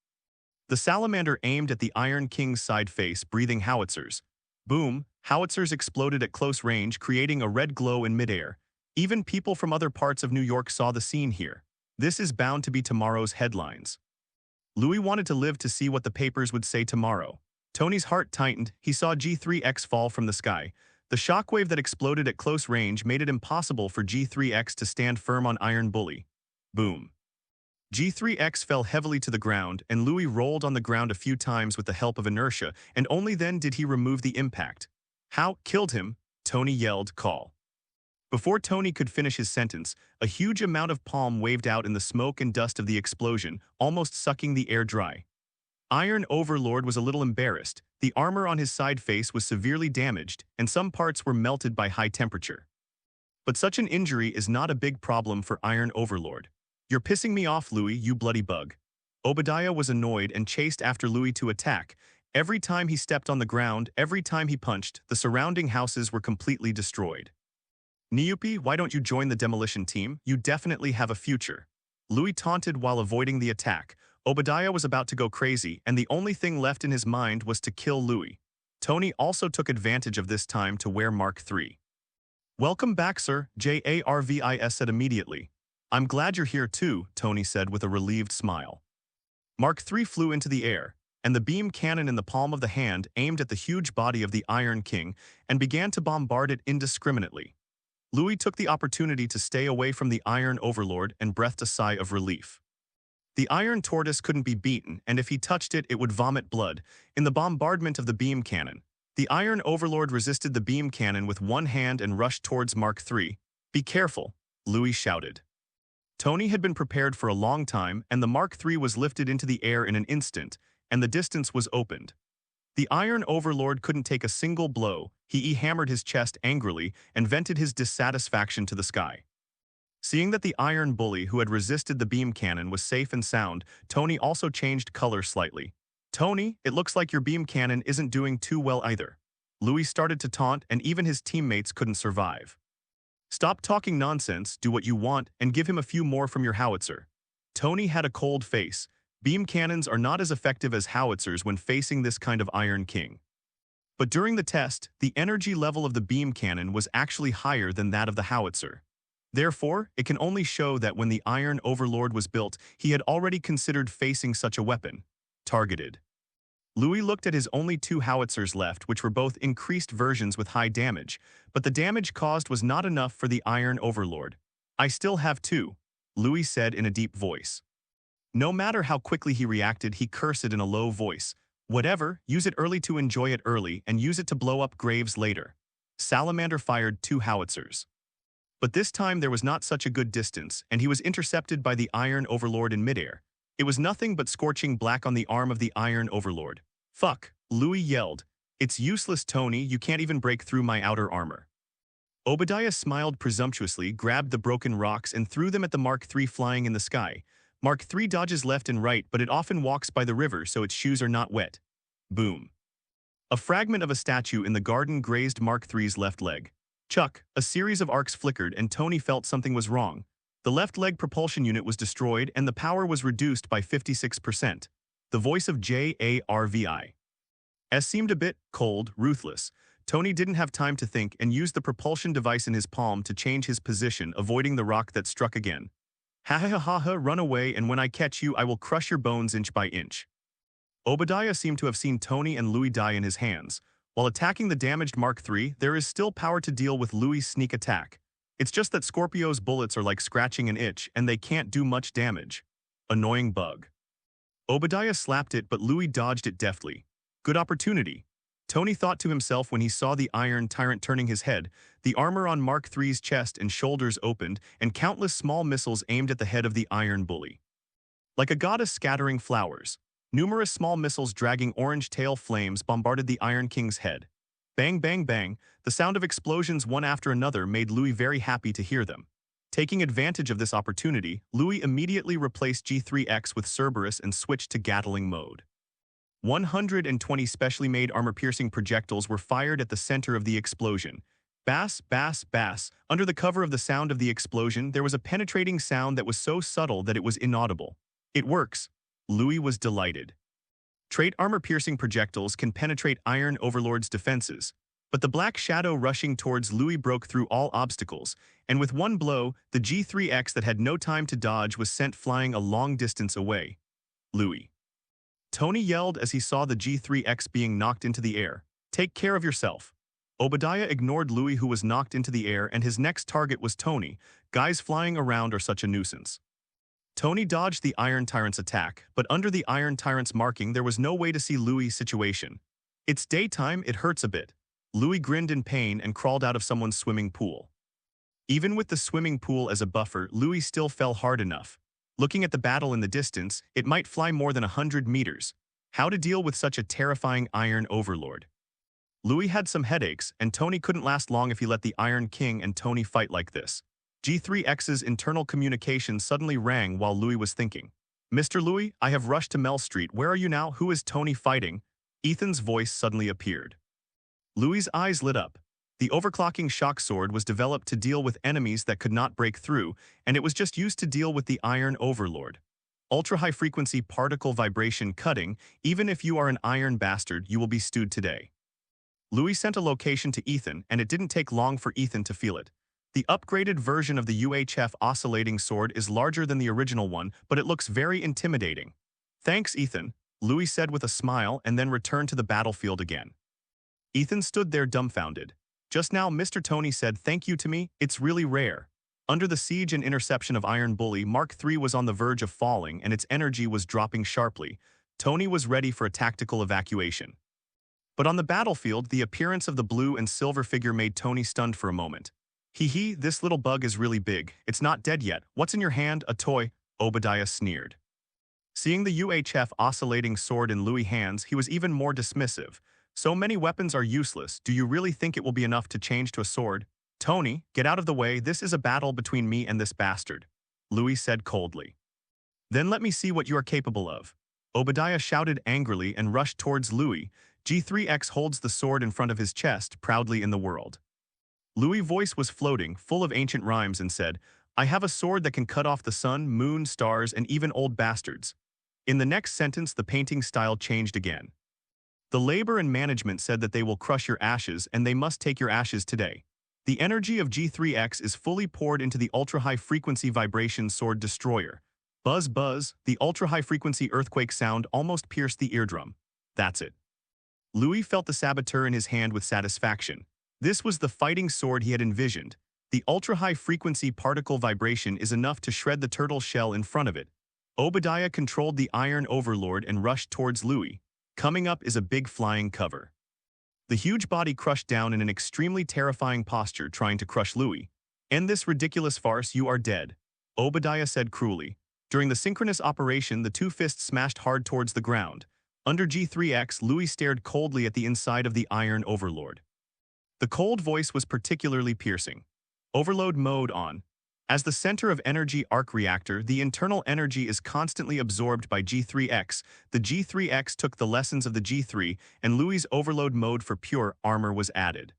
The salamander aimed at the Iron King's side face, breathing howitzers. Boom, howitzers exploded at close range, creating a red glow in midair. Even people from other parts of New York saw the scene here. This is bound to be tomorrow's headlines. Louis wanted to live to see what the papers would say tomorrow. Tony's heart tightened. He saw G3X fall from the sky. The shockwave that exploded at close range made it impossible for G3X to stand firm on Iron Bully. Boom. G3X fell heavily to the ground, and Louis rolled on the ground a few times with the help of inertia, and only then did he remove the impact. How? Killed him? Tony yelled, call. Before Tony could finish his sentence, a huge amount of palm waved out in the smoke and dust of the explosion, almost sucking the air dry. Iron Overlord was a little embarrassed. The armor on his side face was severely damaged, and some parts were melted by high temperature. But such an injury is not a big problem for Iron Overlord. You're pissing me off, Louis, you bloody bug. Obadiah was annoyed and chased after Louis to attack. Every time he stepped on the ground, every time he punched, the surrounding houses were completely destroyed. Niupi, why don't you join the demolition team? You definitely have a future. Louis taunted while avoiding the attack. Obadiah was about to go crazy, and the only thing left in his mind was to kill Louis. Tony also took advantage of this time to wear Mark III. Welcome back, sir, Jarvis said immediately. I'm glad you're here too, Tony said with a relieved smile. Mark III flew into the air, and the beam cannon in the palm of the hand aimed at the huge body of the Iron King and began to bombard it indiscriminately. Louis took the opportunity to stay away from the Iron Overlord and breathed a sigh of relief. The Iron Tortoise couldn't be beaten, and if he touched it, it would vomit blood. In the bombardment of the beam cannon, the Iron Overlord resisted the beam cannon with one hand and rushed towards Mark III. Be careful, Louis shouted. Tony had been prepared for a long time, and the Mark III was lifted into the air in an instant, and the distance was opened. The Iron Overlord couldn't take a single blow. He hammered his chest angrily and vented his dissatisfaction to the sky. Seeing that the Iron Bully who had resisted the beam cannon was safe and sound, Tony also changed color slightly. Tony, it looks like your beam cannon isn't doing too well either. Louis started to taunt, and even his teammates couldn't survive. Stop talking nonsense, do what you want, and give him a few more from your howitzer. Tony had a cold face. Beam cannons are not as effective as howitzers when facing this kind of Iron King. But during the test, the energy level of the beam cannon was actually higher than that of the howitzer. Therefore, it can only show that when the Iron Overlord was built, he had already considered facing such a weapon. Targeted. Louis looked at his only two howitzers left, which were both increased versions with high damage, but the damage caused was not enough for the Iron Overlord. I still have two, Louis said in a deep voice. No matter how quickly he reacted, he cursed in a low voice. Whatever, use it early to enjoy it early and use it to blow up graves later. Salamander fired two howitzers. But this time there was not such a good distance, and he was intercepted by the Iron Overlord in midair. It was nothing but scorching black on the arm of the Iron Overlord. Fuck, Louis yelled. It's useless, Tony, you can't even break through my outer armor. Obadiah smiled presumptuously, grabbed the broken rocks and threw them at the Mark III flying in the sky. Mark III dodges left and right, but it often walks by the river so its shoes are not wet. Boom. A fragment of a statue in the garden grazed Mark III's left leg. Chuck, a series of arcs flickered and Tony felt something was wrong. The left leg propulsion unit was destroyed and the power was reduced by 56%. The voice of Jarvis seemed a bit cold, ruthless. Tony didn't have time to think and used the propulsion device in his palm to change his position, avoiding the rock that struck again. Ha ha ha ha, run away, and when I catch you I will crush your bones inch by inch. Obadiah seemed to have seen Tony and Louis die in his hands. While attacking the damaged Mark III, there is still power to deal with Louis' sneak attack. It's just that Scorpio's bullets are like scratching an itch and they can't do much damage. Annoying bug. Obadiah slapped it, but Louis dodged it deftly. Good opportunity. Tony thought to himself when he saw the Iron Tyrant turning his head. The armor on Mark III's chest and shoulders opened, and countless small missiles aimed at the head of the Iron Bully. Like a goddess scattering flowers, numerous small missiles dragging orange tail flames bombarded the Iron King's head. Bang, bang, bang, the sound of explosions one after another made Louis very happy to hear them. Taking advantage of this opportunity, Louis immediately replaced G3X with Cerberus and switched to Gatling mode. 120 specially made armor-piercing projectiles were fired at the center of the explosion. Bass, bass, bass. Under the cover of the sound of the explosion, there was a penetrating sound that was so subtle that it was inaudible. It works. Louis was delighted. Trait armor-piercing projectiles can penetrate Iron Overlord's defenses. But the black shadow rushing towards Louis broke through all obstacles, and with one blow, the G3X that had no time to dodge was sent flying a long distance away. Louis. Tony yelled as he saw the G3X being knocked into the air. Take care of yourself. Obadiah ignored Louis, who was knocked into the air, and his next target was Tony. Guys flying around are such a nuisance. Tony dodged the Iron Tyrant's attack, but under the Iron Tyrant's marking there was no way to see Louis' situation. It's daytime, it hurts a bit. Louis grinned in pain and crawled out of someone's swimming pool. Even with the swimming pool as a buffer, Louis still fell hard enough. Looking at the battle in the distance, it might fly more than 100 meters. How to deal with such a terrifying Iron Overlord? Louis had some headaches, and Tony couldn't last long if he let the Iron King and Tony fight like this. G3X's internal communication suddenly rang while Louis was thinking. Mr. Louis, I have rushed to Mel Street. Where are you now? Who is Tony fighting? Ethan's voice suddenly appeared. Louis's eyes lit up. The overclocking shock sword was developed to deal with enemies that could not break through, and it was just used to deal with the Iron Overlord. Ultra-high-frequency particle vibration cutting. Even if you are an iron bastard, you will be stewed today. Louis sent a location to Ethan, and it didn't take long for Ethan to feel it. The upgraded version of the UHF oscillating sword is larger than the original one, but it looks very intimidating. Thanks, Ethan, Louis said with a smile and then returned to the battlefield again. Ethan stood there dumbfounded. Just now Mr. Tony said thank you to me, it's really rare. Under the siege and interception of Iron Bully, Mark III was on the verge of falling and its energy was dropping sharply. Tony was ready for a tactical evacuation. But on the battlefield, the appearance of the blue and silver figure made Tony stunned for a moment. Hee, this little bug is really big. It's not dead yet. What's in your hand? A toy? Obadiah sneered. Seeing the UHF oscillating sword in Louis' hands, he was even more dismissive. So many weapons are useless. Do you really think it will be enough to change to a sword? Tony, get out of the way. This is a battle between me and this bastard, Louis said coldly. Then let me see what you are capable of. Obadiah shouted angrily and rushed towards Louis. G3X holds the sword in front of his chest, proudly in the world. Louis' voice was floating, full of ancient rhymes, and said, I have a sword that can cut off the sun, moon, stars, and even old bastards. In the next sentence, the painting style changed again. The labor and management said that they will crush your ashes, and they must take your ashes today. The energy of G3X is fully poured into the ultra-high-frequency vibration sword destroyer. Buzz, buzz, the ultra-high-frequency earthquake sound almost pierced the eardrum. That's it. Louis felt the saboteur in his hand with satisfaction. This was the fighting sword he had envisioned. The ultra-high-frequency particle vibration is enough to shred the turtle shell in front of it. Obadiah controlled the Iron Overlord and rushed towards Louis. Coming up is a big flying cover. The huge body crushed down in an extremely terrifying posture, trying to crush Louis. End this ridiculous farce, you are dead, Obadiah said cruelly. During the synchronous operation, the two fists smashed hard towards the ground. Under G3X, Louis stared coldly at the inside of the Iron Overlord. The cold voice was particularly piercing. Overload mode on. As the center of energy arc reactor, the internal energy is constantly absorbed by G3X. The G3X took the lessons of the G3, and Louis' overload mode for pure armor was added.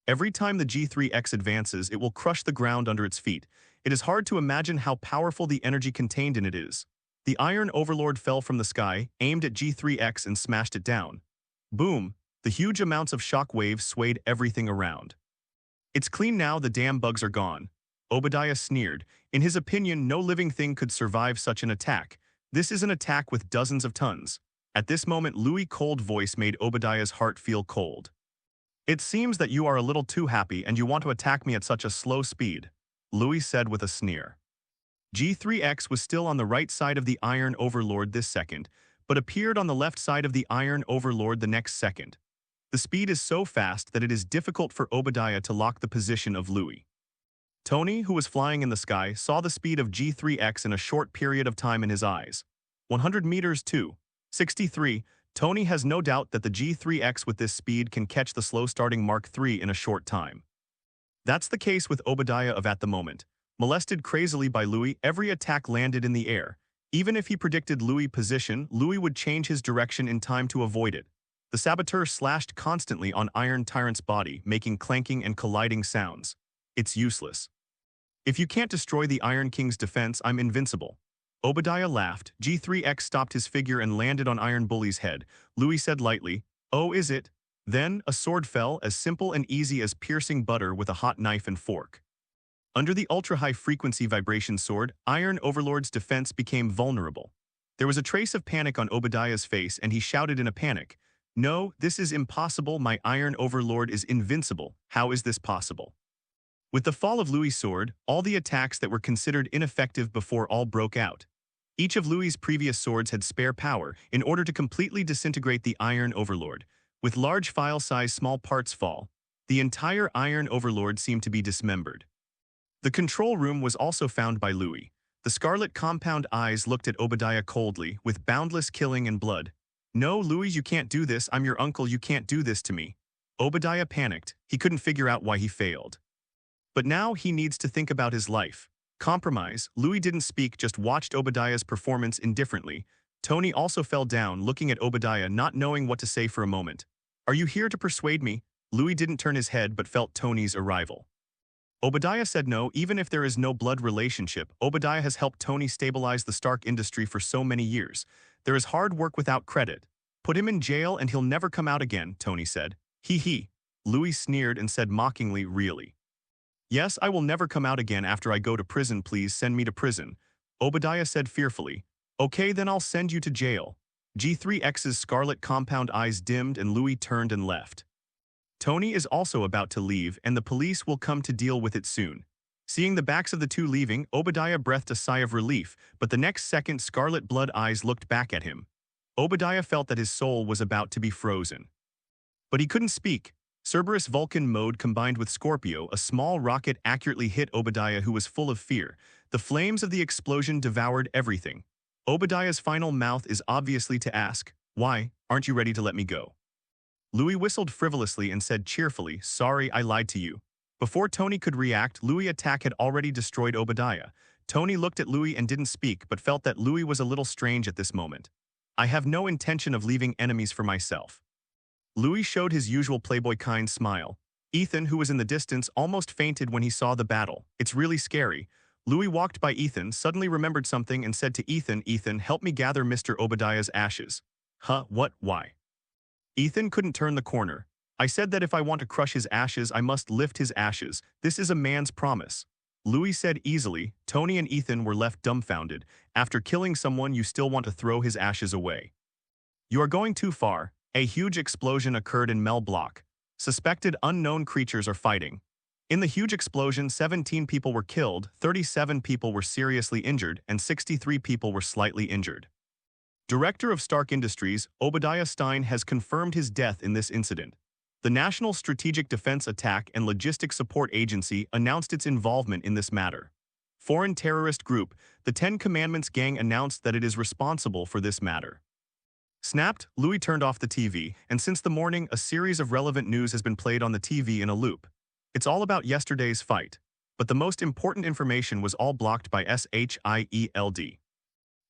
Every time the G3X advances, it will crush the ground under its feet. It is hard to imagine how powerful the energy contained in it is. The Iron Overlord fell from the sky, aimed at G3X and smashed it down. Boom! The huge amounts of shock waves swayed everything around. It's clean now, the damn bugs are gone. Obadiah sneered. In his opinion, no living thing could survive such an attack. This is an attack with dozens of tons. At this moment, Louis' cold voice made Obadiah's heart feel cold. It seems that you are a little too happy and you want to attack me at such a slow speed, Louis said with a sneer. G3X was still on the right side of the Iron Overlord this second, but appeared on the left side of the Iron Overlord the next second. The speed is so fast that it is difficult for Obadiah to lock the position of Louis. Tony, who was flying in the sky, saw the speed of G3X in a short period of time in his eyes. 100 meters to 63. Tony has no doubt that the G3X with this speed can catch the slow-starting Mark III in a short time. That's the case with Obadiah of at the moment. Molested crazily by Louis, every attack landed in the air. Even if he predicted Louis' position, Louis would change his direction in time to avoid it. The saboteur slashed constantly on Iron Tyrant's body, making clanking and colliding sounds. It's useless. If you can't destroy the Iron King's defense, I'm invincible. Obadiah laughed. G3X stopped his figure and landed on Iron Bully's head. Louis said lightly, Oh, is it? Then, a sword fell as simple and easy as piercing butter with a hot knife and fork. Under the ultra-high frequency vibration sword, Iron Overlord's defense became vulnerable. There was a trace of panic on Obadiah's face and he shouted in a panic, "No, this is impossible, my Iron Overlord is invincible, how is this possible?" With the fall of Louis' sword, all the attacks that were considered ineffective before all broke out. Each of Louis' previous swords had spare power in order to completely disintegrate the Iron Overlord. With large file size small parts fall, the entire Iron Overlord seemed to be dismembered. The control room was also found by Louis. The scarlet compound eyes looked at Obadiah coldly, with boundless killing and blood. "No, Louis, you can't do this, I'm your uncle, you can't do this to me." Obadiah panicked, he couldn't figure out why he failed. But now he needs to think about his life. Compromise. Louis didn't speak, just watched Obadiah's performance indifferently. Tony also fell down, looking at Obadiah, not knowing what to say for a moment. "Are you here to persuade me?" Louis didn't turn his head but felt Tony's arrival. Obadiah said no, even if there is no blood relationship, Obadiah has helped Tony stabilize the Stark industry for so many years. There is hard work without credit. "Put him in jail and he'll never come out again," Tony said. He. Louis sneered and said mockingly, "Really?" "Yes, I will never come out again after I go to prison, please send me to prison." Obadiah said fearfully. "Okay, then I'll send you to jail." G3X's scarlet compound eyes dimmed and Louis turned and left. Tony is also about to leave and the police will come to deal with it soon. Seeing the backs of the two leaving, Obadiah breathed a sigh of relief, but the next second scarlet blood eyes looked back at him. Obadiah felt that his soul was about to be frozen. But he couldn't speak. Cerberus Vulcan mode combined with Scorpio, a small rocket accurately hit Obadiah, who was full of fear. The flames of the explosion devoured everything. Obadiah's final mouth is obviously to ask, "Why, aren't you ready to let me go?" Louis whistled frivolously and said cheerfully, "Sorry, I lied to you." Before Tony could react, Louis' attack had already destroyed Obadiah. Tony looked at Louis and didn't speak but felt that Louis was a little strange at this moment. "I have no intention of leaving enemies for myself." Louis showed his usual playboy kind smile. Ethan, who was in the distance, almost fainted when he saw the battle. "It's really scary." Louis walked by Ethan, suddenly remembered something and said to Ethan, "Ethan, help me gather Mr. Obadiah's ashes." "Huh, what, why?" Ethan couldn't turn the corner. "I said that if I want to crush his ashes, I must lift his ashes. This is a man's promise." Louis said easily. Tony and Ethan were left dumbfounded. After killing someone, you still want to throw his ashes away. "You are going too far." A huge explosion occurred in Mel Block. Suspected unknown creatures are fighting. In the huge explosion, 17 people were killed, 37 people were seriously injured, and 63 people were slightly injured. Director of Stark Industries, Obadiah Stein, has confirmed his death in this incident. The National Strategic Defense Attack and Logistics Support Agency announced its involvement in this matter. Foreign terrorist group, the Ten Commandments gang, announced that it is responsible for this matter. Snapped, Louis turned off the TV, and since the morning, a series of relevant news has been played on the TV in a loop. It's all about yesterday's fight, but the most important information was all blocked by SHIELD.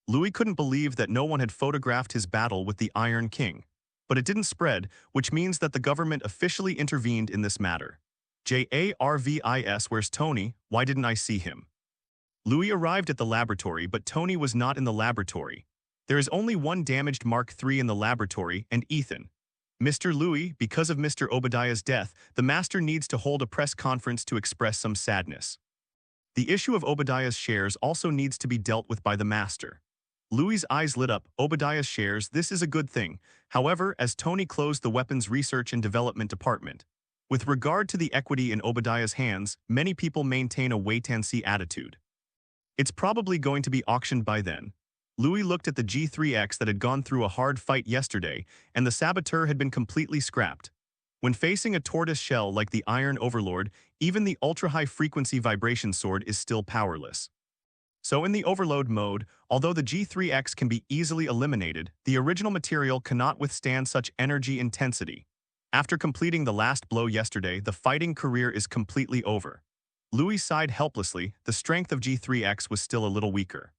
Louis couldn't believe that no one had photographed his battle with the Iron King, but it didn't spread, which means that the government officially intervened in this matter. JARVIS, where's Tony? Why didn't I see him? Louis arrived at the laboratory, but Tony was not in the laboratory. There is only one damaged Mark III in the laboratory, and Ethan. "Mr. Louis, because of Mr. Obadiah's death, the Master needs to hold a press conference to express some sadness. The issue of Obadiah's shares also needs to be dealt with by the Master." Louis' eyes lit up. "Obadiah's shares, this is a good thing." However, as Tony closed the Weapons Research and Development Department. With regard to the equity in Obadiah's hands, many people maintain a wait-and-see attitude. It's probably going to be auctioned by then. Louis looked at the G3X that had gone through a hard fight yesterday, and the saboteur had been completely scrapped. When facing a tortoise shell like the Iron Overlord, even the ultra-high frequency vibration sword is still powerless. So in the overload mode, although the G3X can be easily eliminated, the original material cannot withstand such energy intensity. After completing the last blow yesterday, the fighting career is completely over. Louis sighed helplessly. The strength of G3X was still a little weaker.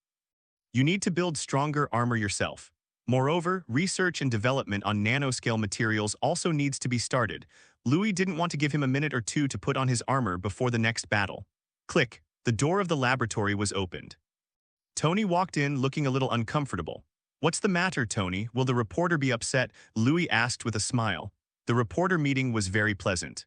You need to build stronger armor yourself. Moreover, research and development on nanoscale materials also needs to be started. Louis didn't want to give him a minute or two to put on his armor before the next battle. Click. The door of the laboratory was opened. Tony walked in looking a little uncomfortable. "What's the matter, Tony? Will the reporter be upset?" Louis asked with a smile. The reporter meeting was very pleasant.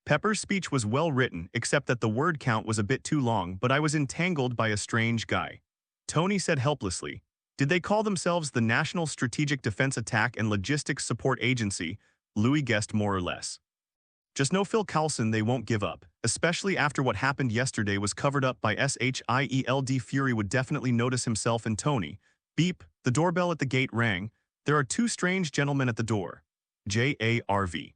Pepper's speech was well written, except that the word count was a bit too long, but I was entangled by a strange guy. Tony said helplessly. Did they call themselves the National Strategic Defense Attack and Logistics Support Agency? Louis guessed more or less. Just know Phil Coulson they won't give up, especially after what happened yesterday was covered up by SHIELD. Fury would definitely notice himself and Tony. Beep, the doorbell at the gate rang. There are two strange gentlemen at the door. JARV.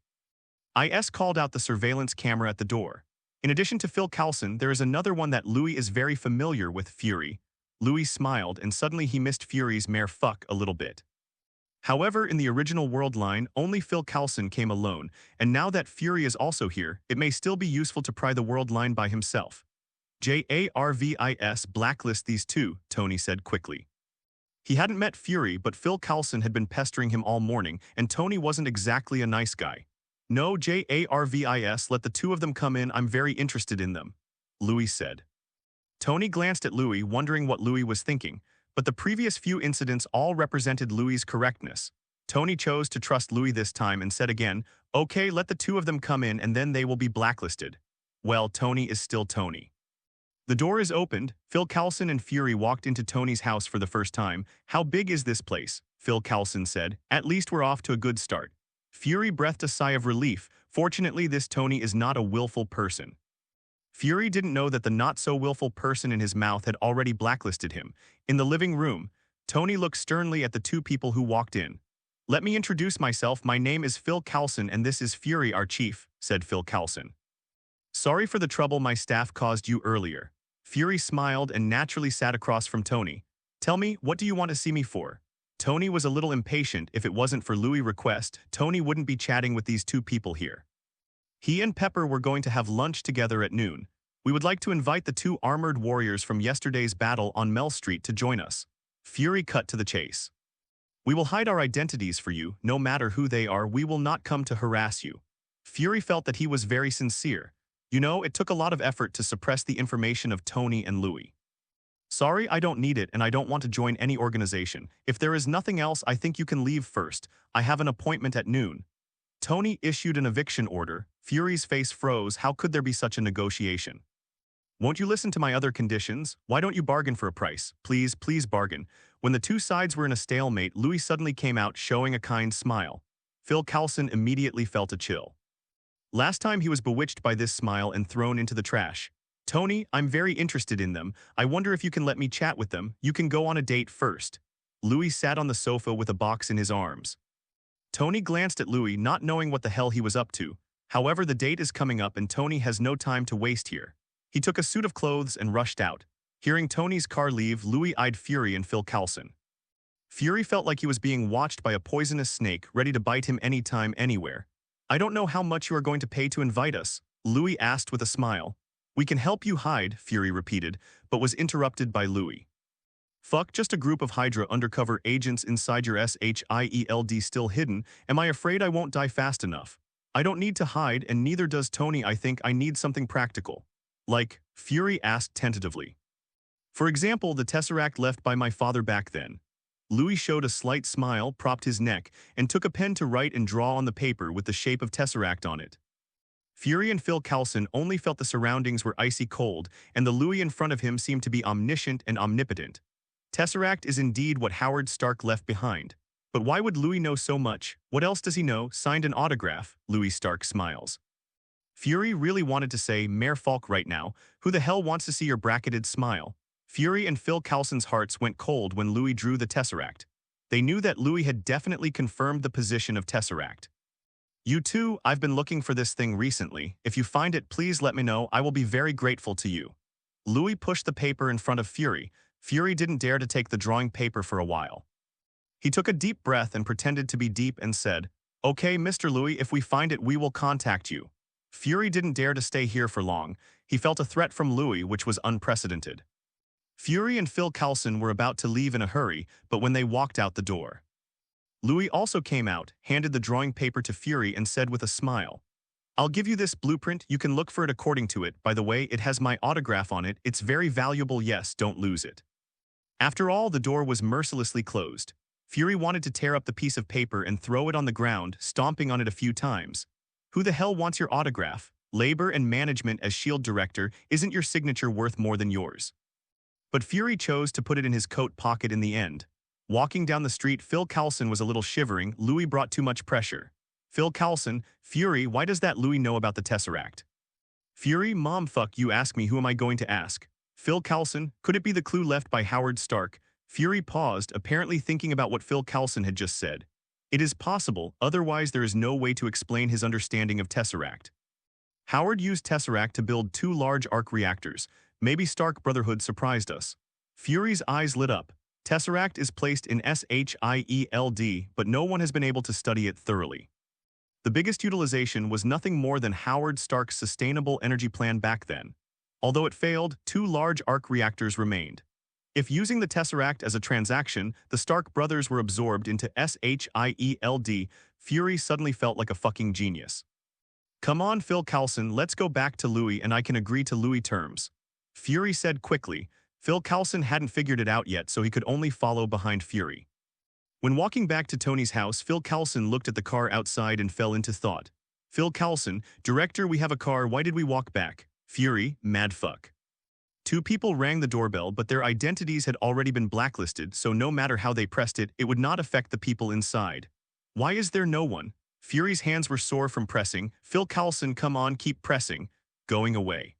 IS called out the surveillance camera at the door. In addition to Phil Coulson, there is another one that Louis is very familiar with, Fury. Louis smiled, and suddenly he missed Fury's mere fuck a little bit. However, in the original world line, only Phil Coulson came alone, and now that Fury is also here, it may still be useful to pry the world line by himself. JARVIS blacklist these two, Tony said quickly. He hadn't met Fury, but Phil Coulson had been pestering him all morning, and Tony wasn't exactly a nice guy. No, JARVIS, let the two of them come in, I'm very interested in them, Louis said. Tony glanced at Louis, wondering what Louis was thinking, but the previous few incidents all represented Louis's correctness. Tony chose to trust Louis this time and said again, okay, let the two of them come in and then they will be blacklisted. Well, Tony is still Tony. The door is opened. Phil Coulson and Fury walked into Tony's house for the first time. How big is this place? Phil Coulson said. At least we're off to a good start. Fury breathed a sigh of relief. Fortunately, this Tony is not a willful person. Fury didn't know that the not-so-willful person in his mouth had already blacklisted him. In the living room, Tony looked sternly at the two people who walked in. Let me introduce myself. My name is Phil Coulson and this is Fury, our chief, said Phil Coulson. Sorry for the trouble my staff caused you earlier. Fury smiled and naturally sat across from Tony. Tell me, what do you want to see me for? Tony was a little impatient. If it wasn't for Louis' request, Tony wouldn't be chatting with these two people here. He and Pepper were going to have lunch together at noon. We would like to invite the two armored warriors from yesterday's battle on Mel Street to join us. Fury cut to the chase. We will hide our identities for you, no matter who they are. We will not come to harass you. Fury felt that he was very sincere. You know, it took a lot of effort to suppress the information of Tony and Louis. Sorry, I don't need it and I don't want to join any organization. If there is nothing else, I think you can leave first. I have an appointment at noon. Tony issued an eviction order. Fury's face froze. How could there be such a negotiation? Won't you listen to my other conditions? Why don't you bargain for a price? Please, please bargain. When the two sides were in a stalemate, Louis suddenly came out, showing a kind smile. Phil Coulson immediately felt a chill. Last time he was bewitched by this smile and thrown into the trash. Tony, I'm very interested in them. I wonder if you can let me chat with them. You can go on a date first. Louis sat on the sofa with a box in his arms. Tony glanced at Louis, not knowing what the hell he was up to. However, the date is coming up and Tony has no time to waste here. He took a suit of clothes and rushed out. Hearing Tony's car leave, Louis eyed Fury and Phil Coulson. Fury felt like he was being watched by a poisonous snake, ready to bite him anytime, anywhere. I don't know how much you are going to pay to invite us, Louis asked with a smile. We can help you hide, Fury repeated, but was interrupted by Louis. Fuck, just a group of Hydra undercover agents inside your SHIELD still hidden. Am I afraid I won't die fast enough? I don't need to hide and neither does Tony. I think I need something practical. Like, Fury asked tentatively. For example, the tesseract left by my father back then. Louis showed a slight smile, propped his neck, and took a pen to write and draw on the paper with the shape of tesseract on it. Fury and Phil Coulson only felt the surroundings were icy cold, and the Louis in front of him seemed to be omniscient and omnipotent. Tesseract is indeed what Howard Stark left behind. But why would Louis know so much? What else does he know? Signed an autograph, Louis Stark smiles. Fury really wanted to say, Mayor Falk right now, who the hell wants to see your bracketed smile? Fury and Phil Coulson's hearts went cold when Louis drew the tesseract. They knew that Louis had definitely confirmed the position of tesseract. You too, I've been looking for this thing recently. If you find it, please let me know. I will be very grateful to you. Louis pushed the paper in front of Fury. Fury didn't dare to take the drawing paper for a while. He took a deep breath and pretended to be deep and said, Okay, Mr. Louis, if we find it, we will contact you. Fury didn't dare to stay here for long. He felt a threat from Louis, which was unprecedented. Fury and Phil Coulson were about to leave in a hurry, but when they walked out the door, Louis also came out, handed the drawing paper to Fury and said with a smile, I'll give you this blueprint. You can look for it according to it. By the way, it has my autograph on it. It's very valuable. Yes, don't lose it. After all, the door was mercilessly closed. Fury wanted to tear up the piece of paper and throw it on the ground, stomping on it a few times. Who the hell wants your autograph? Labor and management as SHIELD director, isn't your signature worth more than yours? But Fury chose to put it in his coat pocket in the end. Walking down the street, Phil Coulson was a little shivering. Louis brought too much pressure. Phil Coulson, Fury, why does that Louis know about the Tesseract? Fury, mom, fuck you, ask me, who am I going to ask? Phil Coulson, could it be the clue left by Howard Stark? Fury paused, apparently thinking about what Phil Coulson had just said. It is possible, otherwise there is no way to explain his understanding of Tesseract. Howard used Tesseract to build 2 large arc reactors. Maybe Stark Brotherhood surprised us. Fury's eyes lit up. Tesseract is placed in SHIELD, but no one has been able to study it thoroughly. The biggest utilization was nothing more than Howard Stark's sustainable energy plan back then. Although it failed, 2 large arc reactors remained. If using the Tesseract as a transaction, the Stark brothers were absorbed into SHIELD, Fury suddenly felt like a fucking genius. Come on, Phil Coulson, let's go back to Louis and I can agree to Louis terms. Fury said quickly. Phil Coulson hadn't figured it out yet, so he could only follow behind Fury. When walking back to Tony's house, Phil Coulson looked at the car outside and fell into thought. Phil Coulson, director, we have a car, why did we walk back? Fury, mad fuck. 2 people rang the doorbell, but their identities had already been blacklisted, so no matter how they pressed it, it would not affect the people inside. Why is there no one? Fury's hands were sore from pressing. Phil Coulson, come on, keep pressing. Going away.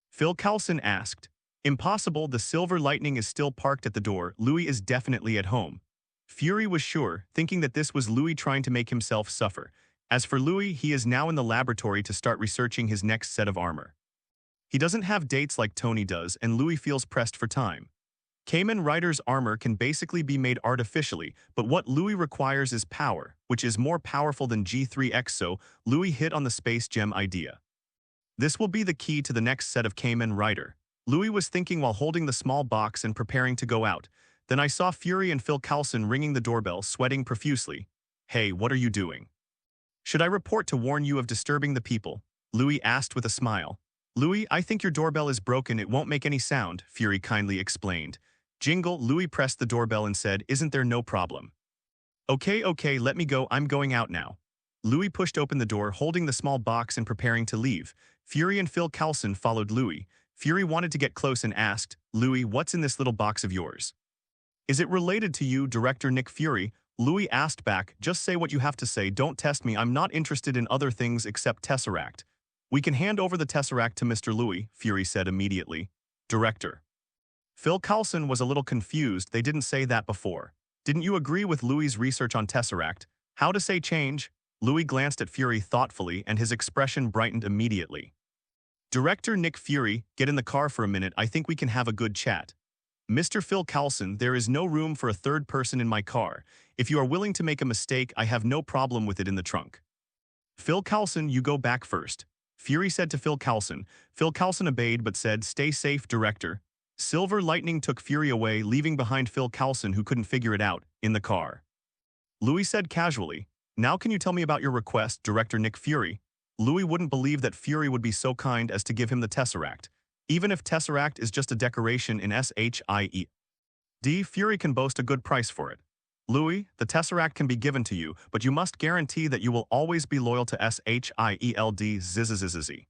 Phil Coulson asked. Impossible, the Silver Lightning is still parked at the door. Louis is definitely at home. Fury was sure, thinking that this was Louis trying to make himself suffer. As for Louis, he is now in the laboratory to start researching his next set of armor. He doesn't have dates like Tony does, and Louis feels pressed for time. Kamen Rider's armor can basically be made artificially, but what Louis requires is power, which is more powerful than G3X, so Louis hit on the space gem idea. This will be the key to the next set of Kamen Rider. Louis was thinking while holding the small box and preparing to go out. Then I saw Fury and Phil Coulson ringing the doorbell, sweating profusely. Hey, what are you doing? Should I report to warn you of disturbing the people? Louis asked with a smile. Louis, I think your doorbell is broken, it won't make any sound, Fury kindly explained. Jingle, Louis pressed the doorbell and said, isn't there no problem? Okay, let me go, I'm going out now. Louis pushed open the door, holding the small box and preparing to leave. Fury and Phil Coulson followed Louis. Fury wanted to get close and asked, Louis, what's in this little box of yours? Is it related to you, Director Nick Fury? Louis asked back, just say what you have to say, don't test me, I'm not interested in other things except Tesseract. We can hand over the Tesseract to Mr. Louis, Fury said immediately. Director. Phil Coulson was a little confused, they didn't say that before. Didn't you agree with Louis's research on Tesseract? How to say change? Louis glanced at Fury thoughtfully and his expression brightened immediately. Director Nick Fury, get in the car for a minute, I think we can have a good chat. Mr. Phil Coulson, there is no room for a third person in my car. If you are willing to make a mistake, I have no problem with it in the trunk. Phil Coulson, you go back first. Fury said to Phil Coulson. Phil Coulson obeyed but said, stay safe, Director. Silver Lightning took Fury away, leaving behind Phil Coulson, who couldn't figure it out, in the car. Louis said casually, now can you tell me about your request, Director Nick Fury? Louis wouldn't believe that Fury would be so kind as to give him the Tesseract. Even if Tesseract is just a decoration in SHIELD, Fury can boast a good price for it. Louis, the Tesseract can be given to you, but you must guarantee that you will always be loyal to SHIELD. Zzzzz.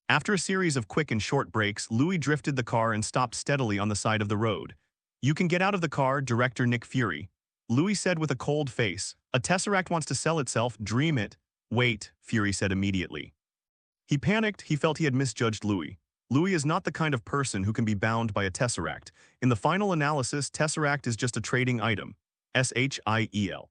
After a series of quick and short breaks, Louis drifted the car and stopped steadily on the side of the road. You can get out of the car, Director Nick Fury. Louis said with a cold face. A Tesseract wants to sell itself, dream it. Wait, Fury said immediately. He panicked, he felt he had misjudged Louis. Louis is not the kind of person who can be bound by a Tesseract. In the final analysis, Tesseract is just a trading item. SHIELD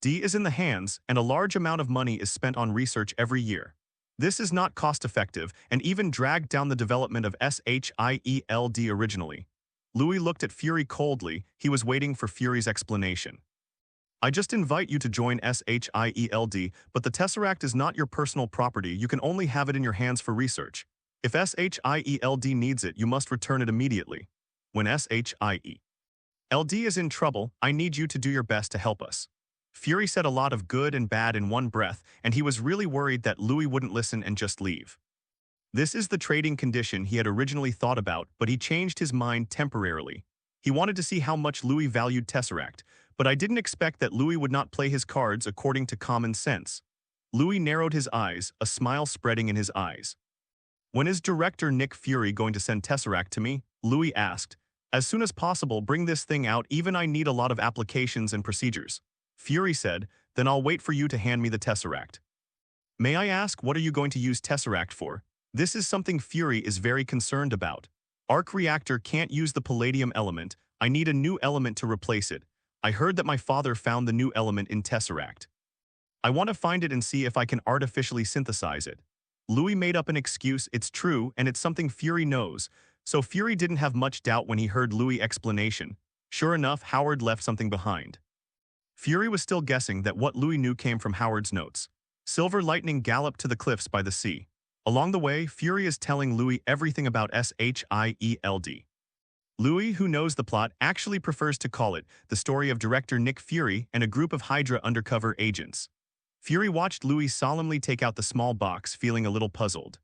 is in the hands, and a large amount of money is spent on research every year. This is not cost-effective and even dragged down the development of SHIELD originally. Louis looked at Fury coldly, he was waiting for Fury's explanation. I just invite you to join SHIELD, but the Tesseract is not your personal property, you can only have it in your hands for research. If SHIELD needs it, you must return it immediately. When SHIELD is in trouble, I need you to do your best to help us. Fury said a lot of good and bad in one breath, and he was really worried that Louis wouldn't listen and just leave. This is the trading condition he had originally thought about, but he changed his mind temporarily. He wanted to see how much Louis valued Tesseract, but I didn't expect that Louis would not play his cards according to common sense. Louis narrowed his eyes, a smile spreading in his eyes. When is director Nick Fury going to send Tesseract to me? Louis asked. As soon as possible, bring this thing out, even I need a lot of applications and procedures. Fury said, then I'll wait for you to hand me the Tesseract. May I ask, what are you going to use Tesseract for? This is something Fury is very concerned about. Arc reactor can't use the palladium element. I need a new element to replace it. I heard that my father found the new element in Tesseract. I want to find it and see if I can artificially synthesize it. Louis made up an excuse. It's true, and it's something Fury knows. So Fury didn't have much doubt when he heard Louis' explanation. Sure enough, Howard left something behind. Fury was still guessing that what Louis knew came from Howard's notes. Silver lightning galloped to the cliffs by the sea. Along the way, Fury is telling Louis everything about Shield. Louis, who knows the plot, actually prefers to call it the story of director Nick Fury and a group of Hydra undercover agents. Fury watched Louis solemnly take out the small box, feeling a little puzzled.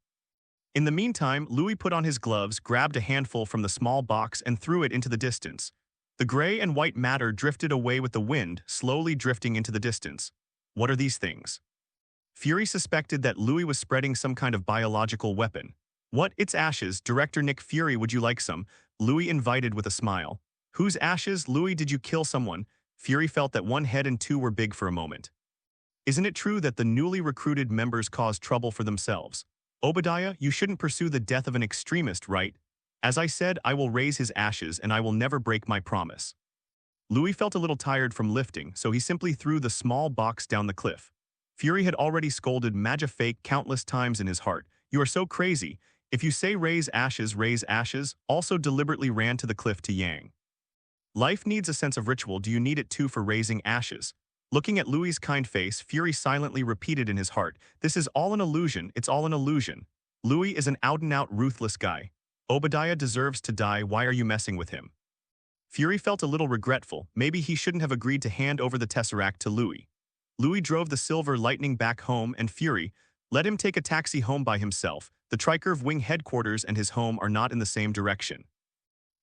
In the meantime, Louis put on his gloves, grabbed a handful from the small box, and threw it into the distance. The gray and white matter drifted away with the wind, slowly drifting into the distance. What are these things? Fury suspected that Louis was spreading some kind of biological weapon. What? It's ashes. Director Nick Fury, would you like some? Louis invited with a smile. Whose ashes? Louis, did you kill someone? Fury felt that one head and two were big for a moment. Isn't it true that the newly recruited members cause trouble for themselves? Obadiah, you shouldn't pursue the death of an extremist, right? As I said, I will raise his ashes and I will never break my promise. Louis felt a little tired from lifting, so he simply threw the small box down the cliff. Fury had already scolded Magifake countless times in his heart. You are so crazy. If you say raise ashes, also deliberately ran to the cliff to Yang. Life needs a sense of ritual. Do you need it too for raising ashes? Looking at Louis' kind face, Fury silently repeated in his heart, this is all an illusion, it's all an illusion. Louis is an out-and-out ruthless guy. Obadiah deserves to die, why are you messing with him? Fury felt a little regretful, maybe he shouldn't have agreed to hand over the Tesseract to Louis. Louis drove the silver lightning back home and Fury let him take a taxi home by himself. The Tricurve Wing headquarters and his home are not in the same direction.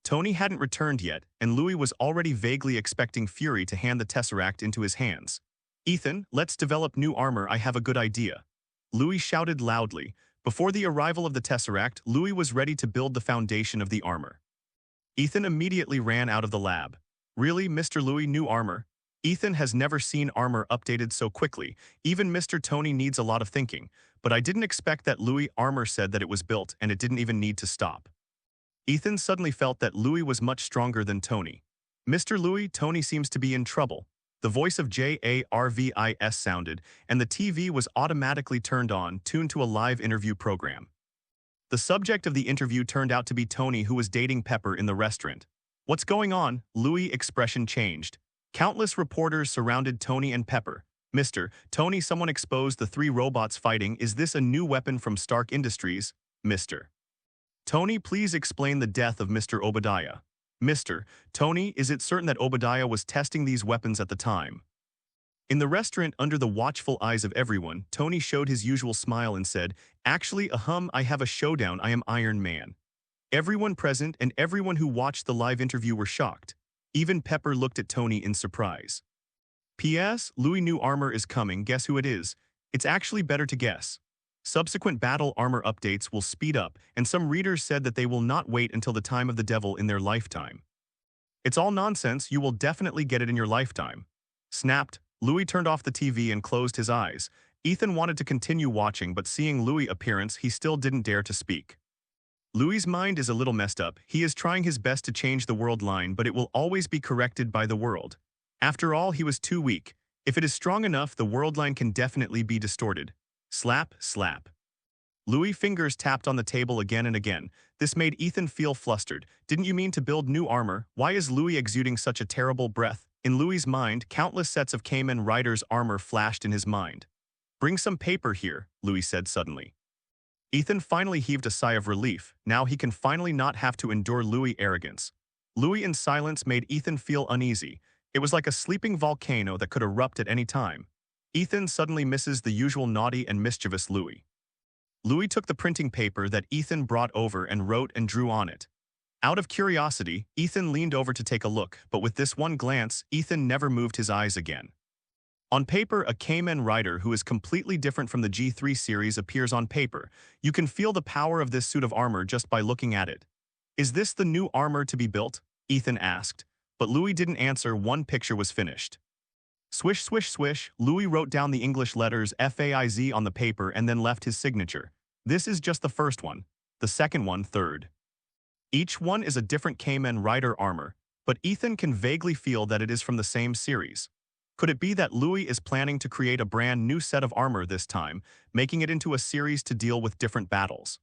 Tony hadn't returned yet, and Louis was already vaguely expecting Fury to hand the Tesseract into his hands. Ethan, let's develop new armor, I have a good idea. Louis shouted loudly. Before the arrival of the Tesseract, Louis was ready to build the foundation of the armor. Ethan immediately ran out of the lab. Really, Mr. Louis, new armor? Ethan has never seen armor updated so quickly. Even Mr. Tony needs a lot of thinking, but I didn't expect that Louis' armor said that it was built and it didn't even need to stop. Ethan suddenly felt that Louis was much stronger than Tony. Mr. Louis, Tony seems to be in trouble. The voice of Jarvis sounded, and the TV was automatically turned on, tuned to a live interview program. The subject of the interview turned out to be Tony, who was dating Pepper in the restaurant. What's going on? Louis' expression changed. Countless reporters surrounded Tony and Pepper. Mr. Tony, someone exposed the 3 robots fighting. Is this a new weapon from Stark Industries? Mr. Tony, please explain the death of Mr. Obadiah. Mr. Tony, is it certain that Obadiah was testing these weapons at the time? In the restaurant, under the watchful eyes of everyone, Tony showed his usual smile and said, actually, I have a showdown, I am Iron Man. Everyone present and everyone who watched the live interview were shocked. Even Pepper looked at Tony in surprise. P.S. Louis' new armor is coming, guess who it is? It's actually better to guess. Subsequent battle armor updates will speed up, and some readers said that they will not wait until the time of the devil in their lifetime. It's all nonsense, you will definitely get it in your lifetime. Snapped, Louis turned off the TV and closed his eyes. Ethan wanted to continue watching, but seeing Louis' appearance, he still didn't dare to speak. Louis' mind is a little messed up. He is trying his best to change the world line, but it will always be corrected by the world. After all, he was too weak. If it is strong enough, the world line can definitely be distorted. Slap, slap. Louis' fingers tapped on the table again and again. This made Ethan feel flustered. Didn't you mean to build new armor? Why is Louis exuding such a terrible breath? In Louis' mind, countless sets of Kamen Rider's armor flashed in his mind. Bring some paper here, Louis said suddenly. Ethan finally heaved a sigh of relief. Now he can finally not have to endure Louis' arrogance. Louis in silence made Ethan feel uneasy. It was like a sleeping volcano that could erupt at any time. Ethan suddenly misses the usual naughty and mischievous Louis. Louis took the printing paper that Ethan brought over and wrote and drew on it. Out of curiosity, Ethan leaned over to take a look, but with this one glance, Ethan never moved his eyes again. On paper, a Kamen Rider who is completely different from the G3 series appears on paper. You can feel the power of this suit of armor just by looking at it. Is this the new armor to be built? Ethan asked, but Louis didn't answer. One picture was finished. Swish, swish, swish, Louis wrote down the English letters FAIZ on the paper and then left his signature. This is just the first one. The second one, third. Each one is a different Kamen Rider armor, but Ethan can vaguely feel that it is from the same series. Could it be that Louis is planning to create a brand new set of armor this time, making it into a series to deal with different battles?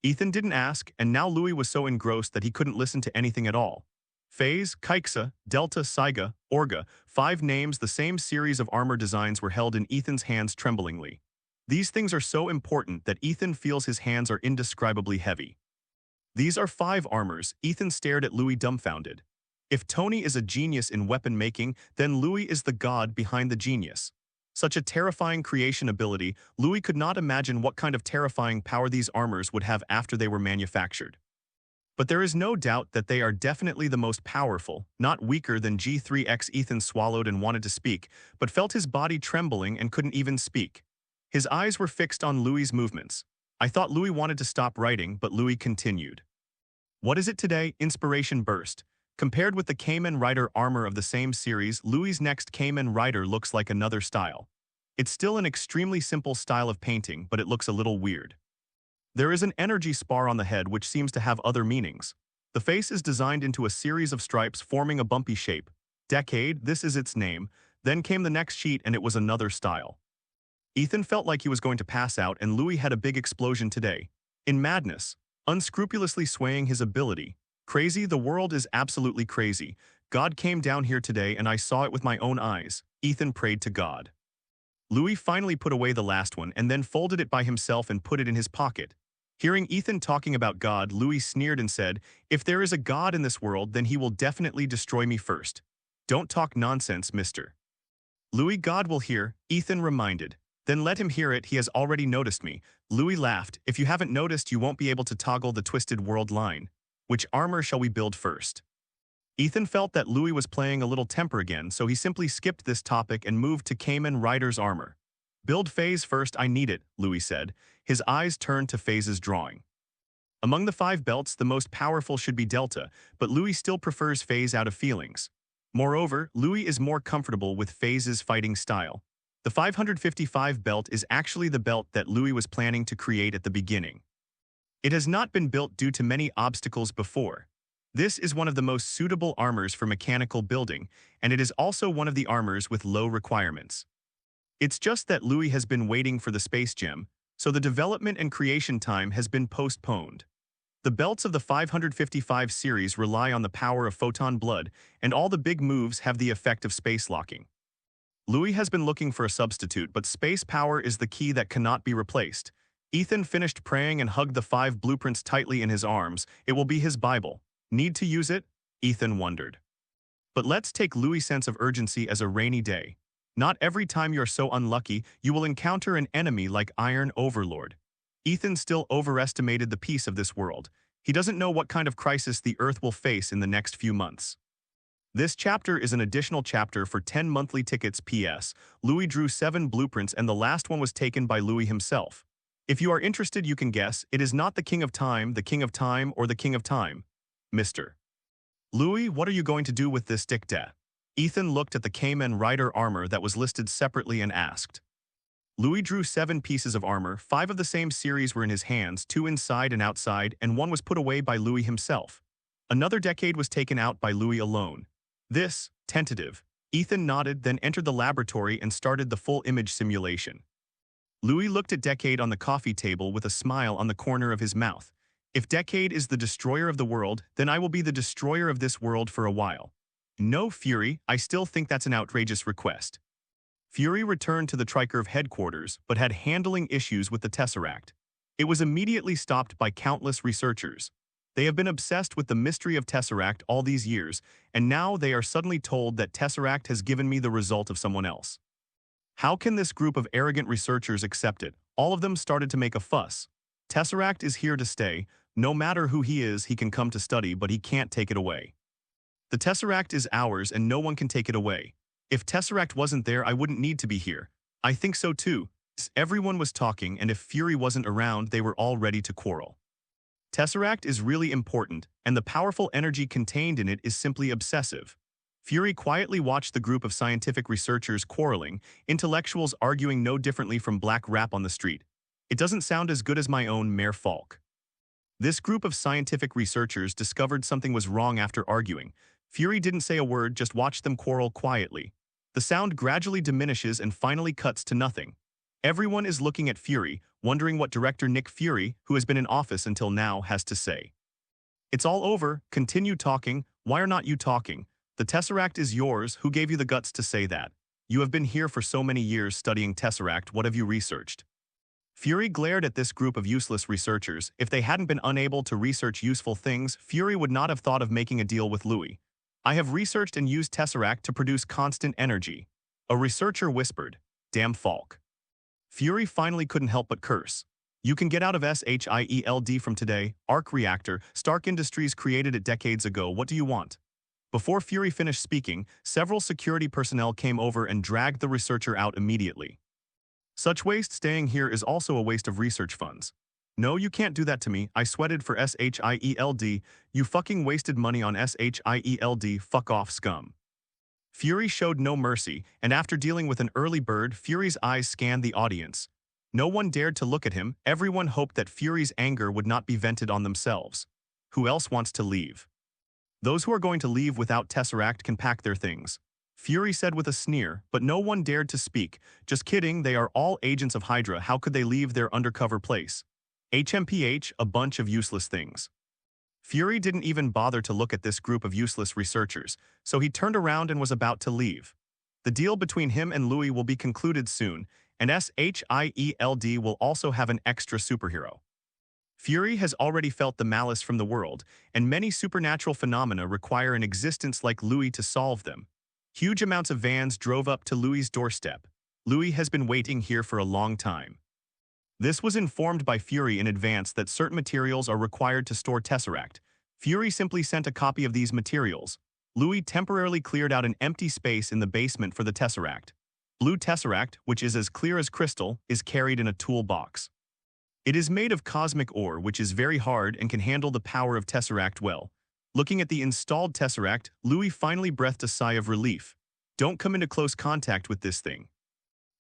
Ethan didn't ask, and now Louis was so engrossed that he couldn't listen to anything at all. Phase, Kaiksa, Delta, Saiga, Orga, 5 names, the same series of armor designs were held in Ethan's hands tremblingly. These things are so important that Ethan feels his hands are indescribably heavy. These are 5 armors. Ethan stared at Louis dumbfounded. If Tony is a genius in weapon making, then Louis is the god behind the genius. Such a terrifying creation ability, Louis could not imagine what kind of terrifying power these armors would have after they were manufactured. But there is no doubt that they are definitely the most powerful, not weaker than G3X. Ethan swallowed and wanted to speak, but felt his body trembling and couldn't even speak. His eyes were fixed on Louis's movements. I thought Louis wanted to stop writing, but Louis continued. What is it today? Inspiration burst. Compared with the Kamen Rider armor of the same series, Louis's next Kamen Rider looks like another style. It's still an extremely simple style of painting, but it looks a little weird. There is an energy spar on the head which seems to have other meanings. The face is designed into a series of stripes forming a bumpy shape. Decade, this is its name. Then came the next sheet and it was another style. Ethan felt like he was going to pass out, and Louis had a big explosion today. In madness, unscrupulously swaying his ability. Crazy, the world is absolutely crazy. God came down here today and I saw it with my own eyes. Ethan prayed to God. Louis finally put away the last one and then folded it by himself and put it in his pocket. Hearing Ethan talking about God, Louis sneered and said, "If there is a God in this world, then he will definitely destroy me first. Don't talk nonsense, mister." Louis, God will hear, Ethan reminded. Then let him hear it, he has already noticed me. Louis laughed. If you haven't noticed, you won't be able to toggle the twisted world line. Which armor shall we build first? Ethan felt that Louis was playing a little temper again, so he simply skipped this topic and moved to Kamen Rider's armor. Build Phase first, I need it, Louis said. His eyes turned to Phase's drawing. Among the 5 belts, the most powerful should be Delta, but Louis still prefers Phase out of feelings. Moreover, Louis is more comfortable with Phase's fighting style. The 555 belt is actually the belt that Louis was planning to create at the beginning. It has not been built due to many obstacles before. This is one of the most suitable armors for mechanical building, and it is also one of the armors with low requirements. It's just that Louis has been waiting for the space gem, so the development and creation time has been postponed. The belts of the 555 series rely on the power of photon blood, and all the big moves have the effect of space locking. Louis has been looking for a substitute, but space power is the key that cannot be replaced. Ethan finished praying and hugged the 5 blueprints tightly in his arms. It will be his Bible. Need to use it? Ethan wondered. But let's take Louis' sense of urgency as a rainy day. Not every time you're so unlucky, you will encounter an enemy like Iron Overlord. Ethan still overestimated the peace of this world. He doesn't know what kind of crisis the Earth will face in the next few months. This chapter is an additional chapter for 10 monthly tickets. PS. Louis drew 7 blueprints and the last one was taken by Louis himself. If you are interested, you can guess. It is not the King of Time, or the King of Time. Mr. Louis, what are you going to do with this stick? Ethan looked at the Kamen Rider armor that was listed separately and asked. Louis drew 7 pieces of armor. 5 of the same series were in his hands, 2 inside and outside, and 1 was put away by Louis himself. Another decade was taken out by Louis alone. This, tentative. Ethan nodded, then entered the laboratory and started the full image simulation. Louis looked at Decade on the coffee table with a smile on the corner of his mouth. If Decade is the destroyer of the world, then I will be the destroyer of this world for a while. No, Fury, I still think that's an outrageous request. Fury returned to the Tricurve headquarters, but had handling issues with the Tesseract. It was immediately stopped by countless researchers. They have been obsessed with the mystery of Tesseract all these years, and now they are suddenly told that Tesseract has given me the result of someone else. How can this group of arrogant researchers accept it? All of them started to make a fuss. Tesseract is here to stay. No matter who he is, he can come to study, but he can't take it away. The Tesseract is ours and no one can take it away. If Tesseract wasn't there, I wouldn't need to be here. I think so too. Everyone was talking, and if Fury wasn't around, they were all ready to quarrel. Tesseract is really important, and the powerful energy contained in it is simply obsessive. Fury quietly watched the group of scientific researchers quarreling, intellectuals arguing no differently from black rap on the street. It doesn't sound as good as my own Mayor Falk. This group of scientific researchers discovered something was wrong after arguing. Fury didn't say a word, just watched them quarrel quietly. The sound gradually diminishes and finally cuts to nothing. Everyone is looking at Fury, wondering what director Nick Fury, who has been in office until now, has to say. It's all over, continue talking, why are not you talking? The Tesseract is yours, who gave you the guts to say that? You have been here for so many years studying Tesseract, what have you researched? Fury glared at this group of useless researchers. If they hadn't been unable to research useful things, Fury would not have thought of making a deal with Louis. I have researched and used Tesseract to produce constant energy. A researcher whispered, damn Falk. Fury finally couldn't help but curse. You can get out of SHIELD from today, arc reactor, Stark Industries created it decades ago, what do you want? Before Fury finished speaking, several security personnel came over and dragged the researcher out immediately. Such waste staying here is also a waste of research funds. No, you can't do that to me, I sweated for SHIELD, you fucking wasted money on SHIELD, fuck off scum. Fury showed no mercy, and after dealing with an early bird, Fury's eyes scanned the audience. No one dared to look at him, everyone hoped that Fury's anger would not be vented on themselves. Who else wants to leave? Those who are going to leave without Tesseract can pack their things. Fury said with a sneer, but no one dared to speak. Just kidding, they are all agents of Hydra, how could they leave their undercover place? HMPH, a bunch of useless things. Fury didn't even bother to look at this group of useless researchers, so he turned around and was about to leave. The deal between him and Louis will be concluded soon, and SHIELD will also have an extra superhero. Fury has already felt the malice from the world, and many supernatural phenomena require an existence like Louis to solve them. Huge amounts of vans drove up to Louis's doorstep. Louis has been waiting here for a long time. This was informed by Fury in advance that certain materials are required to store Tesseract. Fury simply sent a copy of these materials. Louis temporarily cleared out an empty space in the basement for the Tesseract. Blue Tesseract, which is as clear as crystal, is carried in a toolbox. It is made of cosmic ore, which is very hard and can handle the power of Tesseract well. Looking at the installed Tesseract, Louis finally breathed a sigh of relief. Don't come into close contact with this thing.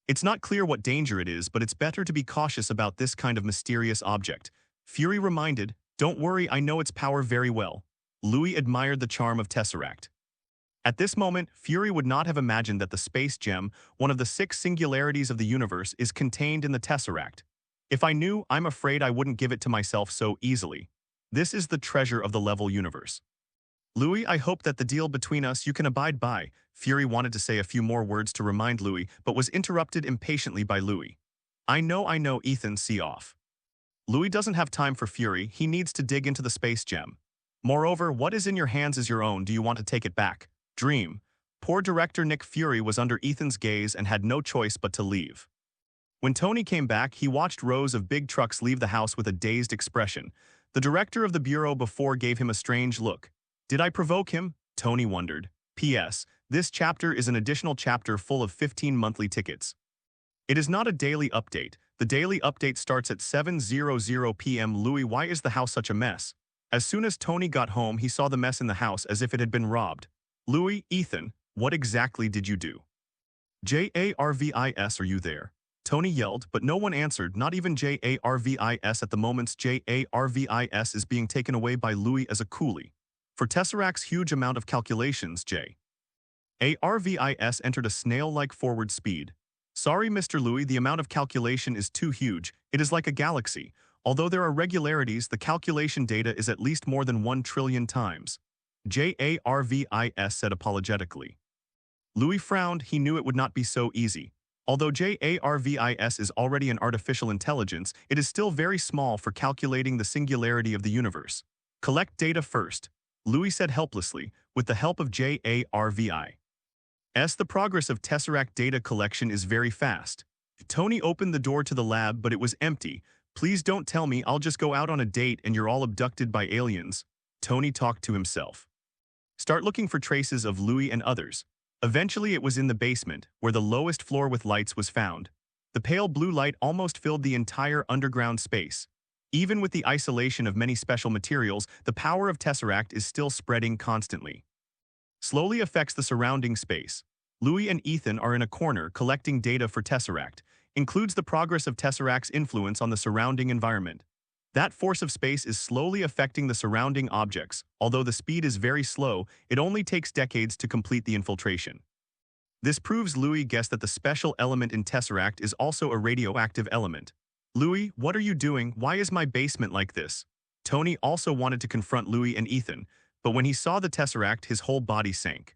It's not clear what danger it is, but it's better to be cautious about this kind of mysterious object. Fury reminded, don't worry, I know its power very well. Louis admired the charm of Tesseract. At this moment, Fury would not have imagined that the space gem, one of the 6 singularities of the universe, is contained in the Tesseract. If I knew, I'm afraid I wouldn't give it to myself so easily. This is the treasure of the level universe. Louis, I hope that the deal between us you can abide by. Fury wanted to say a few more words to remind Louis, but was interrupted impatiently by Louis. I know, Ethan, see off. Louis doesn't have time for Fury, he needs to dig into the space gem. Moreover, what is in your hands is your own, do you want to take it back? Dream. Poor director Nick Fury was under Ethan's gaze and had no choice but to leave. When Tony came back, he watched rows of big trucks leave the house with a dazed expression. The director of the bureau before gave him a strange look. Did I provoke him? Tony wondered. P.S. This chapter is an additional chapter full of 15 monthly tickets. It is not a daily update. The daily update starts at 7:00 p.m. Louis, why is the house such a mess? As soon as Tony got home, he saw the mess in the house as if it had been robbed. Louis, Ethan, what exactly did you do? JARVIS, are you there? Tony yelled, but no one answered, not even JARVIS at the moment. JARVIS is being taken away by Louis as a coolie. For Tesseract's huge amount of calculations, JARVIS entered a snail-like forward speed. Sorry, Mr. Louis, the amount of calculation is too huge. It is like a galaxy. Although there are regularities, the calculation data is at least more than 1 trillion times. JARVIS said apologetically. Louis frowned, he knew it would not be so easy. Although JARVIS is already an artificial intelligence, it is still very small for calculating the singularity of the universe. Collect data first, Louis said helplessly, with the help of JARVIS. The progress of Tesseract data collection is very fast. Tony opened the door to the lab, but it was empty. Please don't tell me I'll just go out on a date and you're all abducted by aliens. Tony talked to himself. Start looking for traces of Louis and others. Eventually it was in the basement, where the lowest floor with lights was found. The pale blue light almost filled the entire underground space. Even with the isolation of many special materials, the power of Tesseract is still spreading constantly. Slowly affects the surrounding space. Louis and Ethan are in a corner collecting data for Tesseract. Includes the progress of Tesseract's influence on the surrounding environment. That force of space is slowly affecting the surrounding objects. Although the speed is very slow, it only takes decades to complete the infiltration. This proves Louis guessed that the special element in Tesseract is also a radioactive element. Louis, what are you doing? Why is my basement like this? Tony also wanted to confront Louis and Ethan, but when he saw the Tesseract, his whole body sank.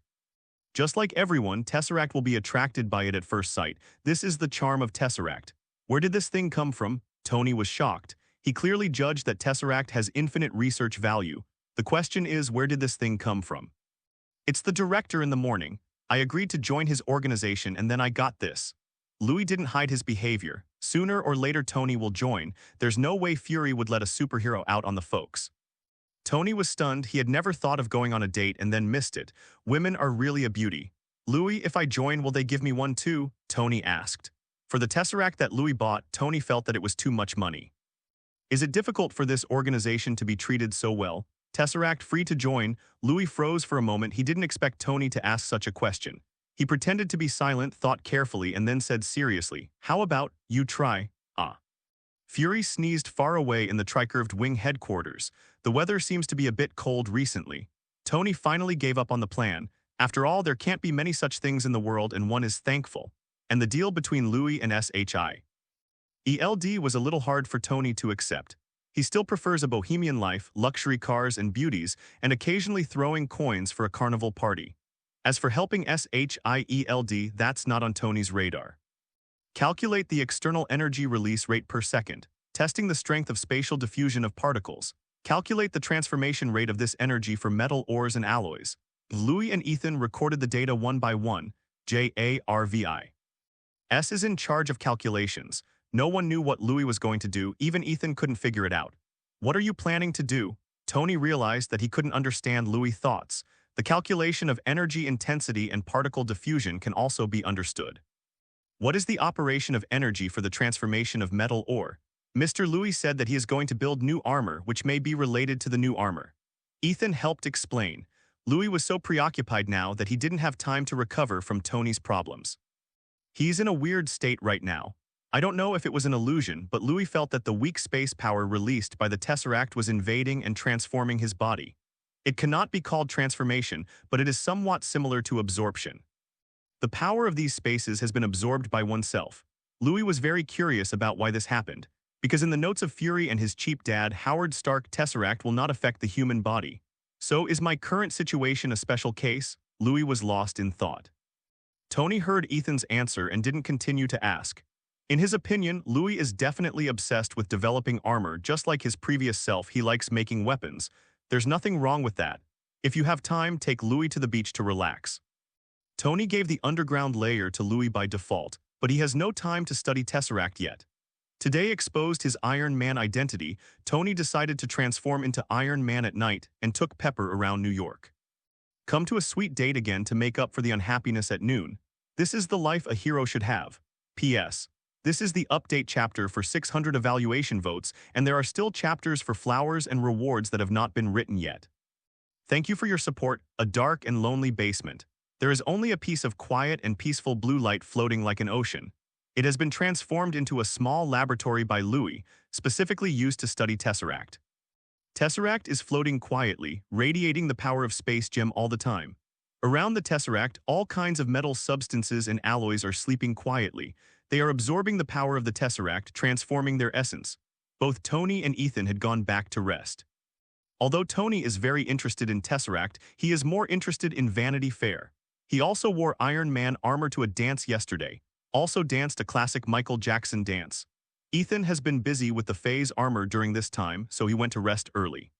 Just like everyone, Tesseract will be attracted by it at first sight. This is the charm of Tesseract. Where did this thing come from? Tony was shocked. He clearly judged that Tesseract has infinite research value. The question is, where did this thing come from? It's the director in the morning. I agreed to join his organization and then I got this. Louis didn't hide his behavior. Sooner or later Tony will join. There's no way Fury would let a superhero out on the folks. Tony was stunned. He had never thought of going on a date and then missed it. Women are really a beauty. Louis, if I join, will they give me one too? Tony asked. For the Tesseract that Louis bought, Tony felt that it was too much money. Is it difficult for this organization to be treated so well? Tesseract free to join. Louis froze for a moment. He didn't expect Tony to ask such a question. He pretended to be silent, thought carefully, and then said seriously, how about you try? Fury sneezed far away in the tricurved wing headquarters. The weather seems to be a bit cold recently. Tony finally gave up on the plan. After all, there can't be many such things in the world and one is thankful. And the deal between Louis and SHIELD was a little hard for Tony to accept. He still prefers a bohemian life, luxury cars and beauties, and occasionally throwing coins for a carnival party. As for helping SHIELD, that's not on Tony's radar. Calculate the external energy release rate per second, testing the strength of spatial diffusion of particles. Calculate the transformation rate of this energy for metal ores and alloys. Louis and Ethan recorded the data one by one. JARVI. S is in charge of calculations. No one knew what Louis was going to do, even Ethan couldn't figure it out. What are you planning to do? Tony realized that he couldn't understand Louis' thoughts. The calculation of energy intensity and particle diffusion can also be understood. What is the operation of energy for the transformation of metal ore? Mr. Louis said that he is going to build new armor, which may be related to the new armor. Ethan helped explain. Louis was so preoccupied now that he didn't have time to recover from Tony's problems. He's in a weird state right now. I don't know if it was an illusion, but Louis felt that the weak space power released by the Tesseract was invading and transforming his body. It cannot be called transformation, but it is somewhat similar to absorption. The power of these spaces has been absorbed by oneself. Louis was very curious about why this happened, because in the notes of Fury and his cheap dad, Howard Stark, Tesseract will not affect the human body. So is my current situation a special case? Louis was lost in thought. Tony heard Ethan's answer and didn't continue to ask. In his opinion, Louis is definitely obsessed with developing armor. Just like his previous self, he likes making weapons. There's nothing wrong with that. If you have time, take Louis to the beach to relax. Tony gave the underground layer to Louis by default, but he has no time to study Tesseract yet. Today exposed his Iron Man identity. Tony decided to transform into Iron Man at night and took Pepper around New York. Come to a sweet date again to make up for the unhappiness at noon. This is the life a hero should have. P.S. This is the update chapter for 600 evaluation votes, and there are still chapters for flowers and rewards that have not been written yet. Thank you for your support. A dark and lonely basement. There is only a piece of quiet and peaceful blue light floating like an ocean. It has been transformed into a small laboratory by Louis, specifically used to study Tesseract. Tesseract is floating quietly, radiating the power of space gem all the time. Around the Tesseract, all kinds of metal substances and alloys are sleeping quietly. They are absorbing the power of the Tesseract, transforming their essence. Both Tony and Ethan had gone back to rest. Although Tony is very interested in Tesseract, he is more interested in Vanity Fair. He also wore Iron Man armor to a dance yesterday, also danced a classic Michael Jackson dance. Ethan has been busy with the phase armor during this time, so he went to rest early.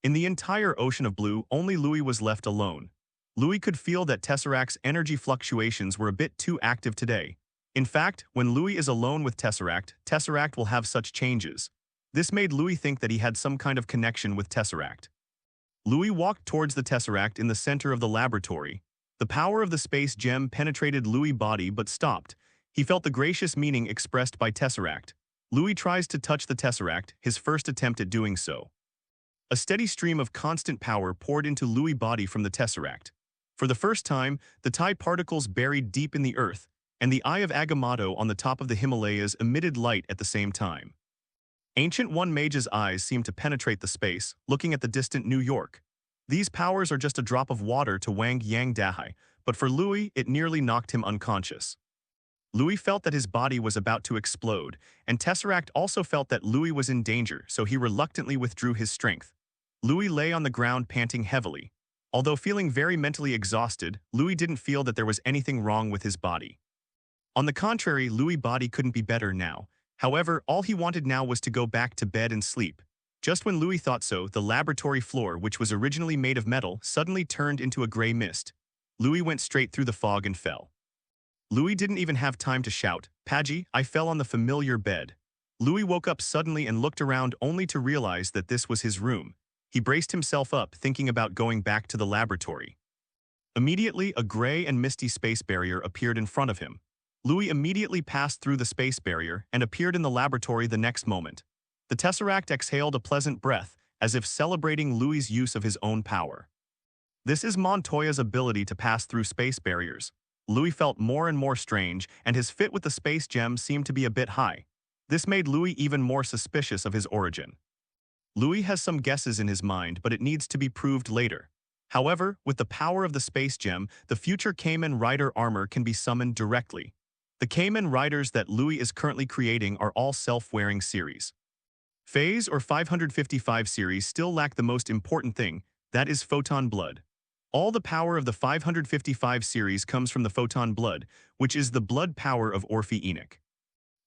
In the entire ocean of blue, only Louis was left alone. Louis could feel that Tesseract's energy fluctuations were a bit too active today. In fact, when Louis is alone with Tesseract, Tesseract will have such changes. This made Louis think that he had some kind of connection with Tesseract. Louis walked towards the Tesseract in the center of the laboratory. The power of the space gem penetrated Louis' body but stopped. He felt the gracious meaning expressed by Tesseract. Louis tries to touch the Tesseract, his first attempt at doing so. A steady stream of constant power poured into Louis' body from the Tesseract. For the first time, the Thai particles buried deep in the earth, and the Eye of Agamotto on the top of the Himalayas emitted light at the same time. Ancient One Mage's eyes seemed to penetrate the space, looking at the distant New York. These powers are just a drop of water to Wang Yang Dahai, but for Louis, it nearly knocked him unconscious. Louis felt that his body was about to explode, and Tesseract also felt that Louis was in danger, so he reluctantly withdrew his strength. Louis lay on the ground panting heavily. Although feeling very mentally exhausted, Louis didn't feel that there was anything wrong with his body. On the contrary, Louis' body couldn't be better now. However, all he wanted now was to go back to bed and sleep. Just when Louis thought so, the laboratory floor, which was originally made of metal, suddenly turned into a gray mist. Louis went straight through the fog and fell. Louis didn't even have time to shout, "Paggy, I fell on the familiar bed." Louis woke up suddenly and looked around only to realize that this was his room. He braced himself up, thinking about going back to the laboratory. Immediately, a gray and misty space barrier appeared in front of him. Louis immediately passed through the space barrier and appeared in the laboratory the next moment. The Tesseract exhaled a pleasant breath, as if celebrating Louis' use of his own power. This is Montoya's ability to pass through space barriers. Louis felt more and more strange, and his fit with the space gem seemed to be a bit high. This made Louis even more suspicious of his origin. Louis has some guesses in his mind, but it needs to be proved later. However, with the power of the space gem, the future Kamen Rider armor can be summoned directly. The Kamen Riders that Louis is currently creating are all self-wearing series. Phase or 555 series still lack the most important thing, that is photon blood. All the power of the 555 series comes from the photon blood, which is the blood power of Orphe Enoch.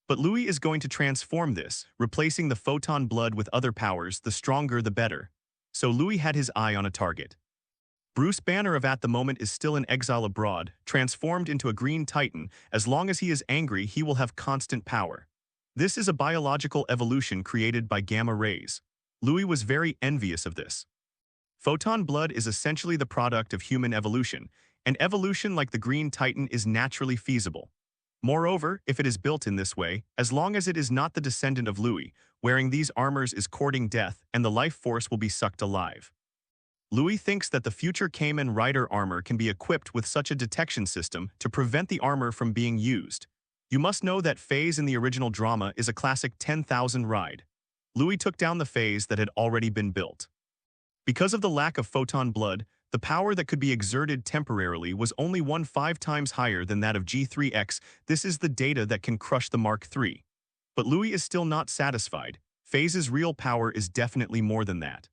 But Louis is going to transform this, replacing the photon blood with other powers, the stronger the better. So Louis had his eye on a target. Bruce Banner of at the moment is still in exile abroad, transformed into a green titan. As long as he is angry, he will have constant power. This is a biological evolution created by gamma rays. Louis was very envious of this. Photon blood is essentially the product of human evolution, and evolution like the green titan is naturally feasible. Moreover, if it is built in this way, as long as it is not the descendant of Louis, wearing these armors is courting death and the life force will be sucked alive. Louis thinks that the future Kamen Rider armor can be equipped with such a detection system to prevent the armor from being used. You must know that phase in the original drama is a classic 10,000 ride. Louis took down the phase that had already been built. Because of the lack of photon blood, the power that could be exerted temporarily was only 5 times higher than that of G3X. This is the data that can crush the Mark III. But Louis is still not satisfied. Phase's real power is definitely more than that.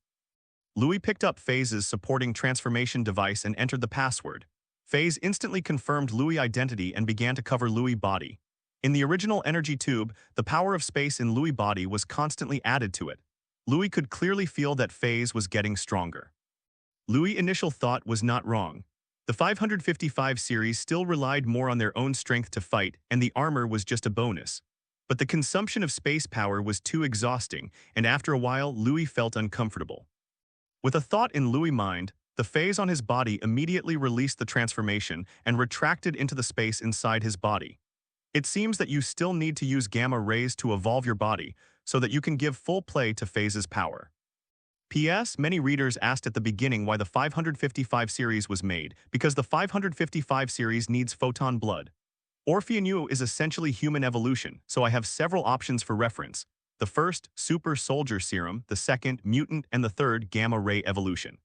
Louis picked up Phase's supporting transformation device and entered the password. Phase instantly confirmed Louis' identity and began to cover Louis' body. In the original energy tube, the power of space in Louis' body was constantly added to it. Louis could clearly feel that Phase was getting stronger. Louis' initial thought was not wrong. The 555 series still relied more on their own strength to fight, and the armor was just a bonus. But the consumption of space power was too exhausting, and after a while, Louis felt uncomfortable. With a thought in Louis' mind, the phase on his body immediately released the transformation and retracted into the space inside his body. It seems that you still need to use gamma rays to evolve your body so that you can give full play to Phase's power. P.S. Many readers asked at the beginning why the 555 series was made, because the 555 series needs photon blood. Orphe Enoch is essentially human evolution, so I have several options for reference. The first, Super Soldier Serum, the second, Mutant, and the third, Gamma Ray Evolution.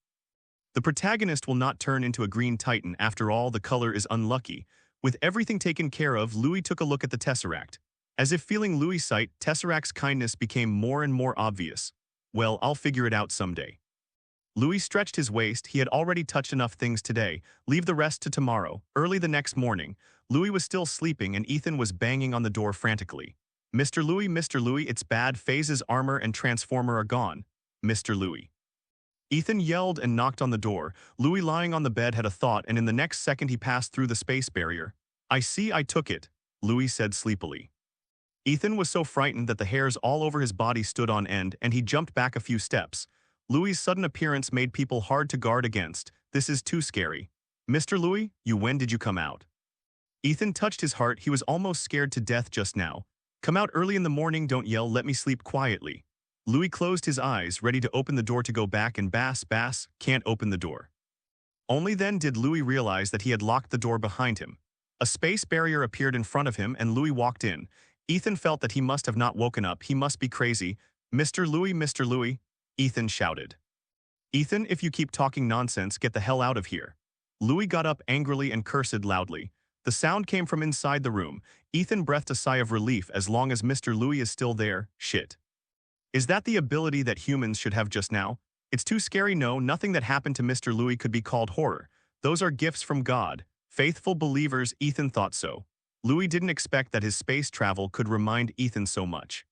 The protagonist will not turn into a green titan, after all the color is unlucky. With everything taken care of, Louis took a look at the Tesseract. As if feeling Louis' sight, Tesseract's kindness became more and more obvious. Well, I'll figure it out someday. Louis stretched his waist. He had already touched enough things today. Leave the rest to tomorrow. Early the next morning, Louis was still sleeping and Ethan was banging on the door frantically. Mr. Louis, it's bad. Phase's armor and transformer are gone. Mr. Louis. Ethan yelled and knocked on the door. Louis, lying on the bed, had a thought, and in the next second he passed through the space barrier. I see, I took it. Louis said sleepily. Ethan was so frightened that the hairs all over his body stood on end and he jumped back a few steps. Louis's sudden appearance made people hard to guard against. This is too scary. Mr. Louis, when did you come out? Ethan touched his heart. He was almost scared to death just now. Come out early in the morning, don't yell, let me sleep quietly. Louis closed his eyes, ready to open the door to go back and bass, can't open the door. Only then did Louis realize that he had locked the door behind him. A space barrier appeared in front of him and Louis walked in. Ethan felt that he must have not woken up. He must be crazy. Mr. Louis, Ethan shouted. Ethan, if you keep talking nonsense, get the hell out of here. Louis got up angrily and cursed loudly. The sound came from inside the room. Ethan breathed a sigh of relief. As long as Mr. Louis is still there, shit. Is that the ability that humans should have just now? It's too scary. No, nothing that happened to Mr. Louis could be called horror. Those are gifts from God. Faithful believers. Ethan thought so. Louis didn't expect that his space travel could remind Ethan so much.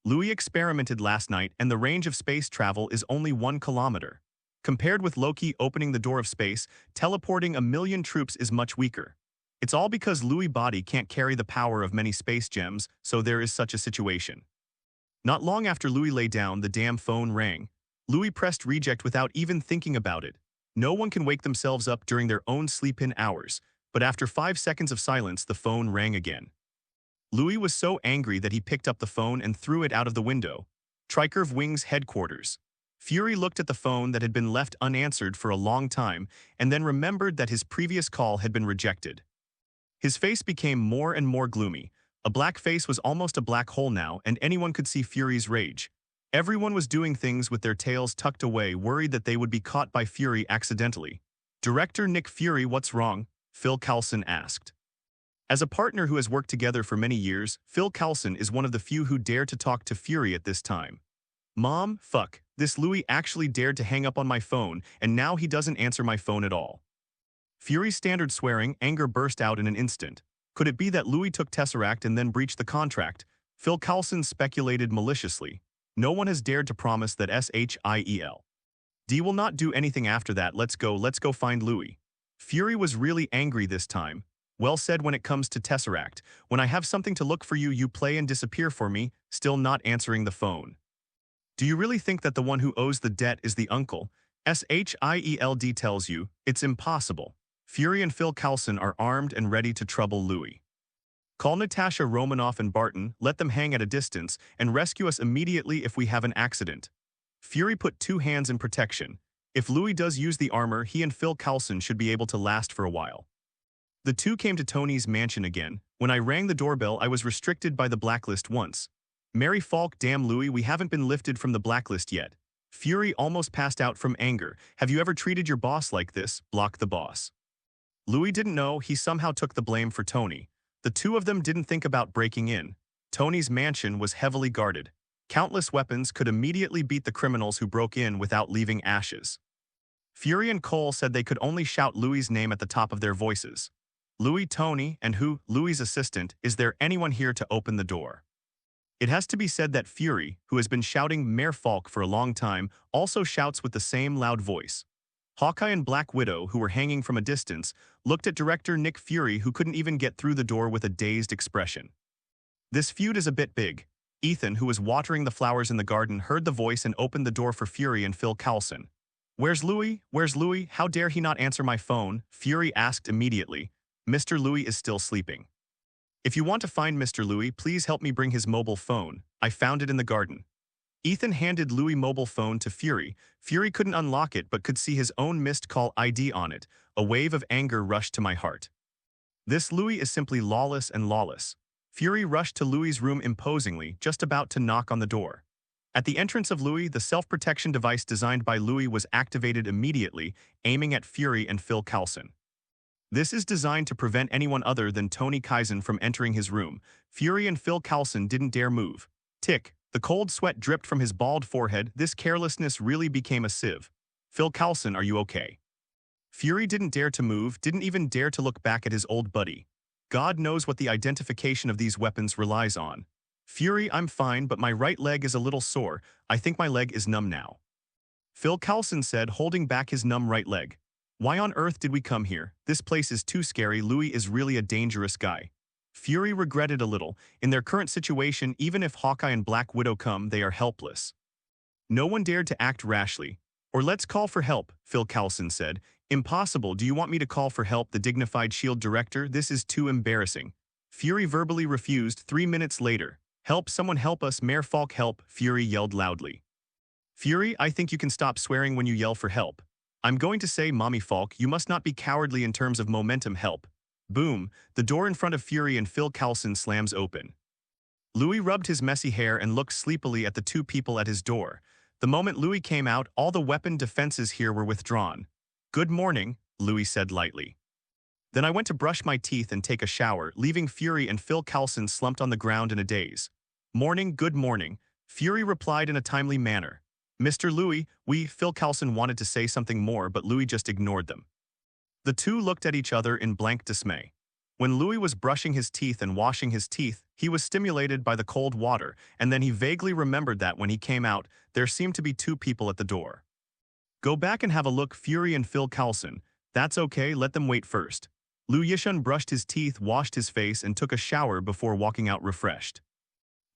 Louis experimented last night and the range of space travel is only 1 kilometer. Compared with Loki opening the door of space, teleporting 1,000,000 troops is much weaker. It's all because Louis' body can't carry the power of many space gems, so there is such a situation. Not long after Louis lay down, the damn phone rang. Louis pressed reject without even thinking about it. No one can wake themselves up during their own sleep-in hours, but after 5 seconds of silence, the phone rang again. Louis was so angry that he picked up the phone and threw it out of the window. Tricurve Wings headquarters. Fury looked at the phone that had been left unanswered for a long time and then remembered that his previous call had been rejected. His face became more and more gloomy. A black face was almost a black hole now, and anyone could see Fury's rage. Everyone was doing things with their tails tucked away, worried that they would be caught by Fury accidentally. Director Nick Fury, what's wrong? Phil Coulson asked. As a partner who has worked together for many years, Phil Coulson is one of the few who dare to talk to Fury at this time. Mom, fuck, this Louis actually dared to hang up on my phone, and now he doesn't answer my phone at all. Fury's standard swearing, anger burst out in an instant. Could it be that Louis took Tesseract and then breached the contract? Phil Coulson speculated maliciously. No one has dared to promise that SHIEL. D will not do anything after that. Let's go find Louis. Fury was really angry this time. Well said when it comes to Tesseract. When I have something to look for you, you play and disappear for me, still not answering the phone. Do you really think that the one who owes the debt is the uncle? SHIELD tells you, it's impossible. Fury and Phil Coulson are armed and ready to trouble Louis. Call Natasha Romanoff and Barton, let them hang at a distance, and rescue us immediately if we have an accident. Fury put 2 hands in protection. If Louis does use the armor, he and Phil Coulson should be able to last for a while. The two came to Tony's mansion again. When I rang the doorbell, I was restricted by the blacklist once. Mary Falk, damn Louis, we haven't been lifted from the blacklist yet. Fury almost passed out from anger. Have you ever treated your boss like this? Block the boss. Louis didn't know. He somehow took the blame for Tony. The two of them didn't think about breaking in. Tony's mansion was heavily guarded. Countless weapons could immediately beat the criminals who broke in without leaving ashes. Fury and Cole said they could only shout Louis's name at the top of their voices. Louis, Tony, and who? Louis's assistant. Is there anyone here to open the door? It has to be said that Fury, who has been shouting Mare Falk for a long time, also shouts with the same loud voice. Hawkeye and Black Widow, who were hanging from a distance, looked at director Nick Fury, who couldn't even get through the door with a dazed expression. This feud is a bit big. Ethan, who was watering the flowers in the garden, heard the voice and opened the door for Fury and Phil Coulson. Where's Louis? Where's Louis? How dare he not answer my phone? Fury asked immediately. Mr. Louis is still sleeping. If you want to find Mr. Louis, please help me bring his mobile phone. I found it in the garden. Ethan handed Louis' mobile phone to Fury. Fury couldn't unlock it but could see his own missed call ID on it. A wave of anger rushed to my heart. This Louis is simply lawless and lawless. Fury rushed to Louis' room imposingly, just about to knock on the door. At the entrance of Louis, the self-protection device designed by Louis was activated immediately, aiming at Fury and Phil Coulson. This is designed to prevent anyone other than Tony Kaizen from entering his room. Fury and Phil Coulson didn't dare move. Tick. The cold sweat dripped from his bald forehead. This carelessness really became a sieve. Phil Coulson, are you okay? Fury didn't dare to move, didn't even dare to look back at his old buddy. God knows what the identification of these weapons relies on. Fury, I'm fine, but my right leg is a little sore. I think my leg is numb now. Phil Coulson said, holding back his numb right leg. Why on earth did we come here? This place is too scary. Louis is really a dangerous guy. Fury regretted a little. In their current situation, even if Hawkeye and Black Widow come, they are helpless. No one dared to act rashly. Or let's call for help, Phil Coulson said. Impossible, do you want me to call for help, the dignified S.H.I.E.L.D. director? This is too embarrassing. Fury verbally refused 3 minutes later. Help, someone help us, Mayor Falk, help, Fury yelled loudly. Fury, I think you can stop swearing when you yell for help. I'm going to say, Mommy Falk, you must not be cowardly in terms of momentum, help. Boom, the door in front of Fury and Phil Coulson slams open. Louis rubbed his messy hair and looked sleepily at the two people at his door. The moment Louis came out, all the weapon defenses here were withdrawn. Good morning, Louis said lightly. Then I went to brush my teeth and take a shower, leaving Fury and Phil Coulson slumped on the ground in a daze. Morning, good morning, Fury replied in a timely manner. Mr. Louis, Phil Coulson wanted to say something more, but Louis just ignored them. The two looked at each other in blank dismay. When Louis was brushing his teeth and washing his teeth, he was stimulated by the cold water, and then he vaguely remembered that when he came out, there seemed to be two people at the door. Go back and have a look, Fury and Phil Coulson. That's okay, let them wait first. Liu Yishun brushed his teeth, washed his face, and took a shower before walking out refreshed.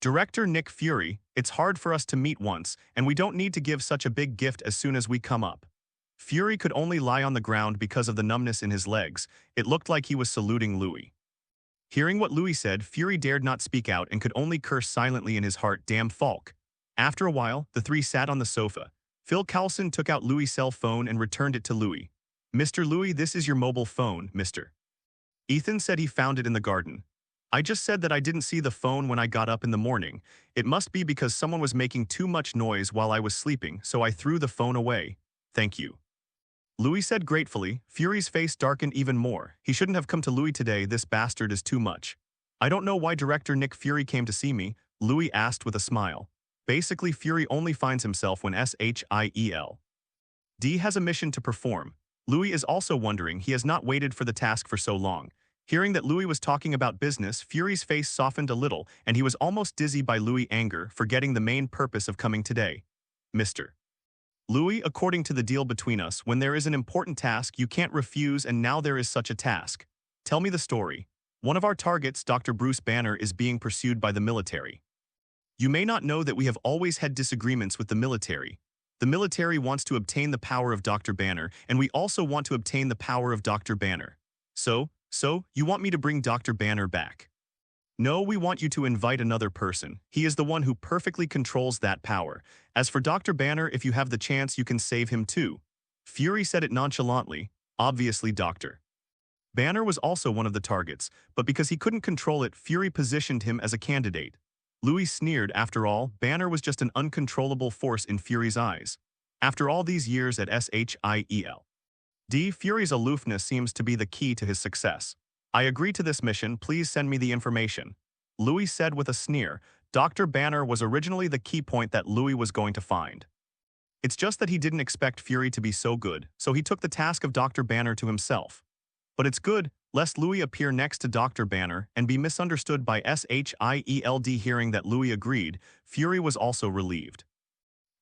Director Nick Fury, it's hard for us to meet once, and we don't need to give such a big gift as soon as we come up. Fury could only lie on the ground because of the numbness in his legs. It looked like he was saluting Louis. Hearing what Louis said, Fury dared not speak out and could only curse silently in his heart, damn Falk. After a while, the three sat on the sofa. Phil Coulson took out Louis' cell phone and returned it to Louis. Mr. Louis, this is your mobile phone, Mr. Ethan said he found it in the garden. I just said that I didn't see the phone when I got up in the morning. It must be because someone was making too much noise while I was sleeping, so I threw the phone away. Thank you. Louis said gratefully. Fury's face darkened even more. He shouldn't have come to Louis today, this bastard is too much. I don't know why Director Nick Fury came to see me, Louis asked with a smile. Basically, Fury only finds himself when S.H.I.E.L.D. has a mission to perform. Louis is also wondering he has not waited for the task for so long. Hearing that Louis was talking about business, Fury's face softened a little, and he was almost dizzy by Louis' anger, forgetting the main purpose of coming today. Mr. Louis, according to the deal between us, when there is an important task, you can't refuse, and now there is such a task. Tell me the story. One of our targets, Dr. Bruce Banner, is being pursued by the military. You may not know that we have always had disagreements with the military. The military wants to obtain the power of Dr. Banner, and we also want to obtain the power of Dr. Banner. So, you want me to bring Dr. Banner back? No, we want you to invite another person. He is the one who perfectly controls that power. As for Dr. Banner, if you have the chance, you can save him too. Fury said it nonchalantly. Obviously, Dr. Banner was also one of the targets, but because he couldn't control it, Fury positioned him as a candidate. Louis sneered. After all, Banner was just an uncontrollable force in Fury's eyes. After all these years at S.H.I.E.L.D., Fury's aloofness seems to be the key to his success. I agree to this mission, please send me the information. Louis said with a sneer. Dr. Banner was originally the key point that Louis was going to find. It's just that he didn't expect Fury to be so good, so he took the task of Dr. Banner to himself. But it's good, lest Louis appear next to Dr. Banner and be misunderstood by S.H.I.E.L.D. Hearing that Louis agreed, Fury was also relieved.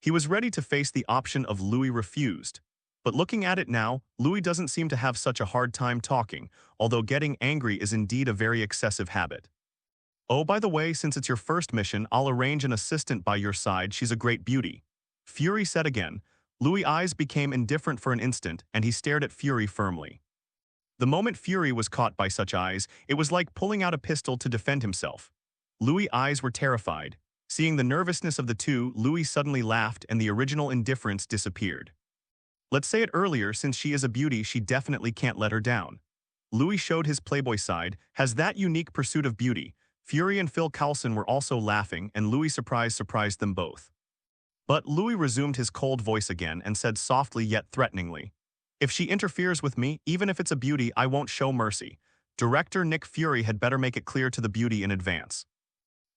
He was ready to face the option of Louis refused. But looking at it now, Louis doesn't seem to have such a hard time talking, although getting angry is indeed a very excessive habit. Oh, by the way, since it's your first mission, I'll arrange an assistant by your side, she's a great beauty. Fury said again. Louis' eyes became indifferent for an instant, and he stared at Fury firmly. The moment Fury was caught by such eyes, it was like pulling out a pistol to defend himself. Louis' eyes were terrified. Seeing the nervousness of the two, Louis suddenly laughed and the original indifference disappeared. Let's say it earlier, since she is a beauty, she definitely can't let her down. Louis showed his playboy side, has that unique pursuit of beauty. Fury and Phil Coulson were also laughing, and Louis' surprised them both. But Louis resumed his cold voice again and said softly yet threateningly, if she interferes with me, even if it's a beauty, I won't show mercy. Director Nick Fury had better make it clear to the beauty in advance.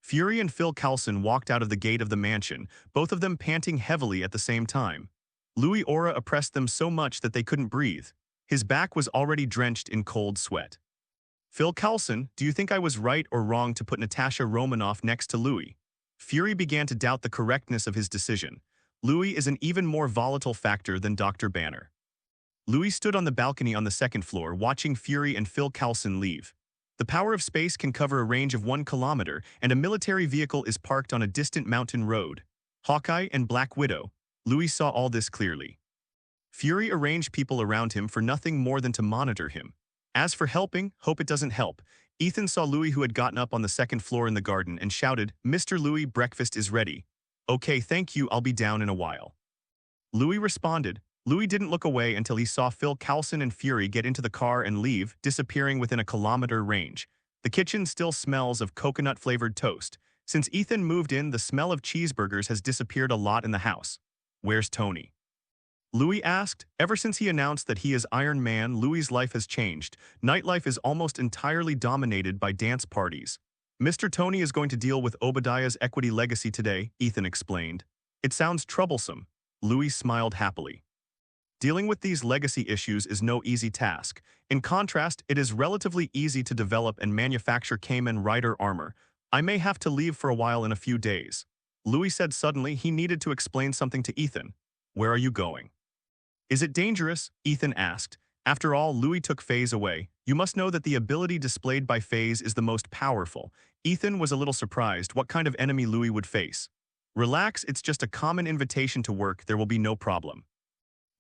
Fury and Phil Coulson walked out of the gate of the mansion, both of them panting heavily at the same time. Louis' aura oppressed them so much that they couldn't breathe. His back was already drenched in cold sweat. Phil Coulson, do you think I was right or wrong to put Natasha Romanoff next to Louis? Fury began to doubt the correctness of his decision. Louis is an even more volatile factor than Dr. Banner. Louis stood on the balcony on the second floor, watching Fury and Phil Coulson leave. The power of space can cover a range of 1 kilometer, and a military vehicle is parked on a distant mountain road. Hawkeye and Black Widow. Louis saw all this clearly. Fury arranged people around him for nothing more than to monitor him. As for helping, hope it doesn't help. Ethan saw Louis, who had gotten up on the second floor in the garden, and shouted, "Mr. Louis, breakfast is ready." "Okay, thank you, I'll be down in a while." Louis responded. Louis didn't look away until he saw Phil Coulson and Fury get into the car and leave, disappearing within a kilometer range. The kitchen still smells of coconut-flavored toast. Since Ethan moved in, the smell of cheeseburgers has disappeared a lot in the house. "Where's Tony?" Louis asked. Ever since he announced that he is Iron Man, Louis's life has changed. Nightlife is almost entirely dominated by dance parties. "Mr. Tony is going to deal with Obadiah's equity legacy today," Ethan explained. "It sounds troublesome." Louis smiled happily. Dealing with these legacy issues is no easy task. In contrast, it is relatively easy to develop and manufacture Kamen Rider armor. "I may have to leave for a while in a few days." Louis said suddenly he needed to explain something to Ethan. "Where are you going?" "Is it dangerous?" Ethan asked. After all, Louis took Phase away. You must know that the ability displayed by Phase is the most powerful. Ethan was a little surprised what kind of enemy Louis would face. "Relax, it's just a common invitation to work, there will be no problem."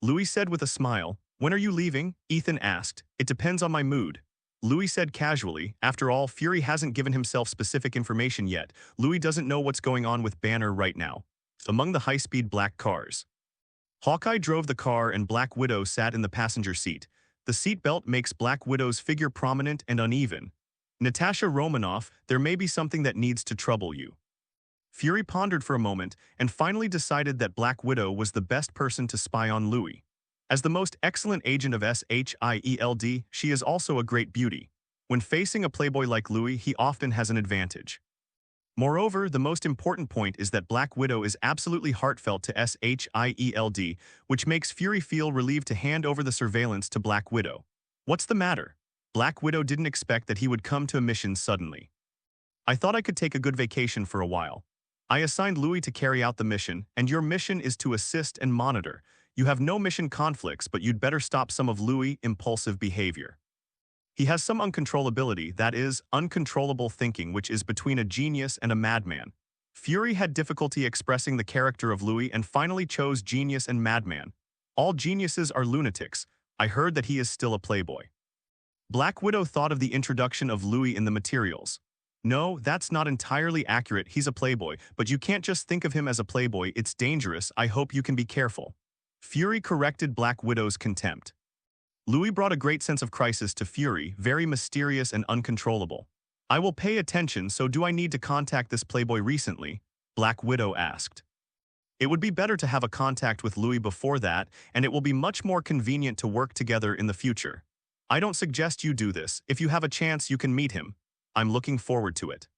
Louis said with a smile. "When are you leaving?" Ethan asked. "It depends on my mood." Louis said casually. After all, Fury hasn't given himself specific information yet. Louis doesn't know what's going on with Banner right now. Among the high-speed black cars, Hawkeye drove the car and Black Widow sat in the passenger seat. The seatbelt makes Black Widow's figure prominent and uneven. "Natasha Romanoff, there may be something that needs to trouble you." Fury pondered for a moment and finally decided that Black Widow was the best person to spy on Louis. As the most excellent agent of SHIELD, she is also a great beauty. When facing a playboy like Louis, he often has an advantage. Moreover, the most important point is that Black Widow is absolutely heartfelt to SHIELD, which makes Fury feel relieved to hand over the surveillance to Black Widow. "What's the matter?" Black Widow didn't expect that he would come to a mission suddenly. "I thought I could take a good vacation for a while. I assigned Louis to carry out the mission, and your mission is to assist and monitor. You have no mission conflicts, but you'd better stop some of Louis' impulsive behavior. He has some uncontrollability, that is, uncontrollable thinking, which is between a genius and a madman." Fury had difficulty expressing the character of Louis and finally chose genius and madman. "All geniuses are lunatics. I heard that he is still a playboy." Black Widow thought of the introduction of Louis in the materials. "No, that's not entirely accurate. He's a playboy, but you can't just think of him as a playboy. It's dangerous. I hope you can be careful." Fury corrected Black Widow's contempt. Louis brought a great sense of crisis to Fury, very mysterious and uncontrollable. "I will pay attention, so do I need to contact this playboy recently?" Black Widow asked. "It would be better to have a contact with Louis before that, and it will be much more convenient to work together in the future. I don't suggest you do this. If you have a chance, you can meet him. I'm looking forward to it."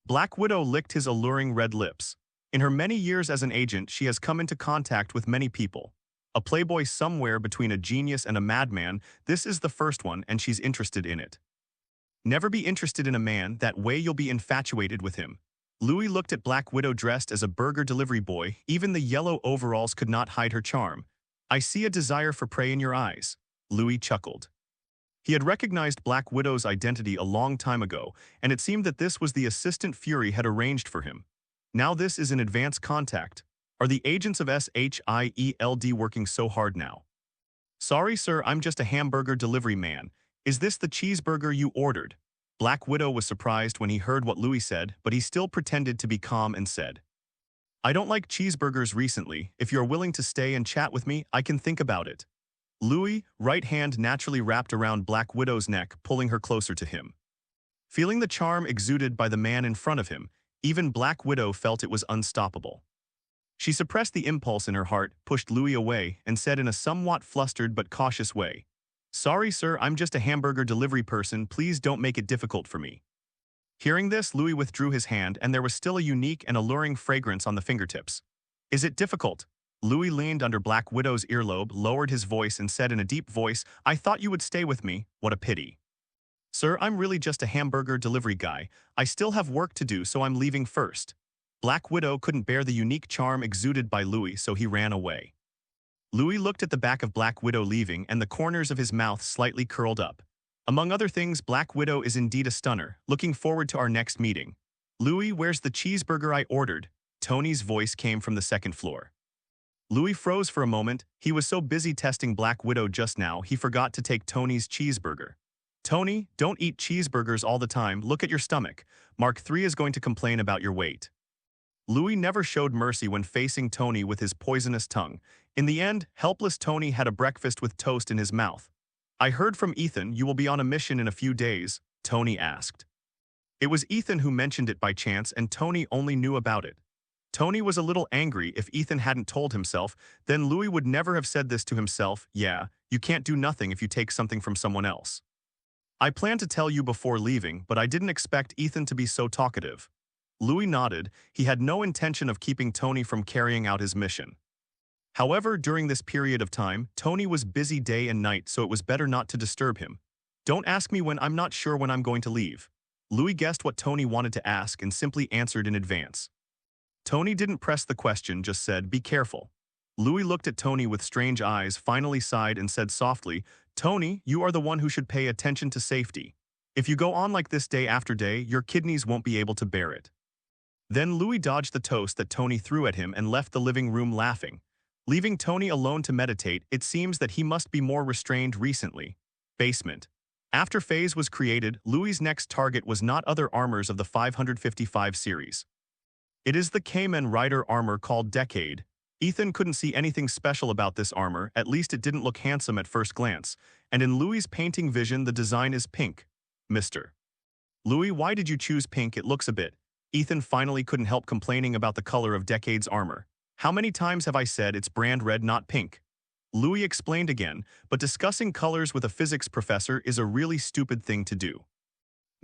Black Widow licked his alluring red lips. In her many years as an agent, she has come into contact with many people. A playboy somewhere between a genius and a madman, this is the first one, and she's interested in it. Never be interested in a man, that way you'll be infatuated with him. Louis looked at Black Widow dressed as a burger delivery boy. Even the yellow overalls could not hide her charm. "I see a desire for prey in your eyes." Louis chuckled. He had recognized Black Widow's identity a long time ago, and it seemed that this was the assistant Fury had arranged for him. Now this is an advance contact. Are the agents of SHIELD working so hard now? "Sorry, sir, I'm just a hamburger delivery man. Is this the cheeseburger you ordered?" Black Widow was surprised when he heard what Louis said, but he still pretended to be calm and said, "I don't like cheeseburgers recently. If you're willing to stay and chat with me, I can think about it." Louis' right hand naturally wrapped around Black Widow's neck, pulling her closer to him. Feeling the charm exuded by the man in front of him, even Black Widow felt it was unstoppable. She suppressed the impulse in her heart, pushed Louis away, and said in a somewhat flustered but cautious way, "Sorry, sir, I'm just a hamburger delivery person. Please don't make it difficult for me." Hearing this, Louis withdrew his hand, and there was still a unique and alluring fragrance on the fingertips. "Is it difficult?" Louis leaned under Black Widow's earlobe, lowered his voice, and said in a deep voice, "I thought you would stay with me. What a pity." "Sir, I'm really just a hamburger delivery guy. I still have work to do, so I'm leaving first." Black Widow couldn't bear the unique charm exuded by Louis, so he ran away. Louis looked at the back of Black Widow leaving, and the corners of his mouth slightly curled up. Among other things, Black Widow is indeed a stunner. Looking forward to our next meeting. Louis, where's the cheeseburger I ordered? Tony's voice came from the second floor. Louis froze for a moment. He was so busy testing Black Widow just now, he forgot to take Tony's cheeseburger. Tony, don't eat cheeseburgers all the time. Look at your stomach. Mark III is going to complain about your weight. Louis never showed mercy when facing Tony with his poisonous tongue. In the end, helpless Tony had a breakfast with toast in his mouth. I heard from Ethan you will be on a mission in a few days, Tony asked. It was Ethan who mentioned it by chance, and Tony only knew about it. Tony was a little angry. If Ethan hadn't told himself, then Louis would never have said this to himself. Yeah, you can't do nothing if you take something from someone else. I planned to tell you before leaving, but I didn't expect Ethan to be so talkative. Louis nodded. He had no intention of keeping Tony from carrying out his mission. However, during this period of time, Tony was busy day and night, so it was better not to disturb him. Don't ask me when. I'm not sure when I'm going to leave. Louis guessed what Tony wanted to ask and simply answered in advance. Tony didn't press the question, just said, be careful. Louis looked at Tony with strange eyes, finally sighed and said softly, Tony, you are the one who should pay attention to safety. If you go on like this day after day, your kidneys won't be able to bear it. Then Louis dodged the toast that Tony threw at him and left the living room laughing. Leaving Tony alone to meditate, it seems that he must be more restrained recently. Basement. After Phase was created, Louis's next target was not other armors of the 555 series. It is the Kamen Rider armor called Decade. Ethan couldn't see anything special about this armor, at least it didn't look handsome at first glance, and in Louis's painting vision the design is pink. Mr. Louis, why did you choose pink? It looks a bit. Ethan finally couldn't help complaining about the color of Decade's armor. How many times have I said it's brand red, not pink? Louis explained again, but discussing colors with a physics professor is a really stupid thing to do.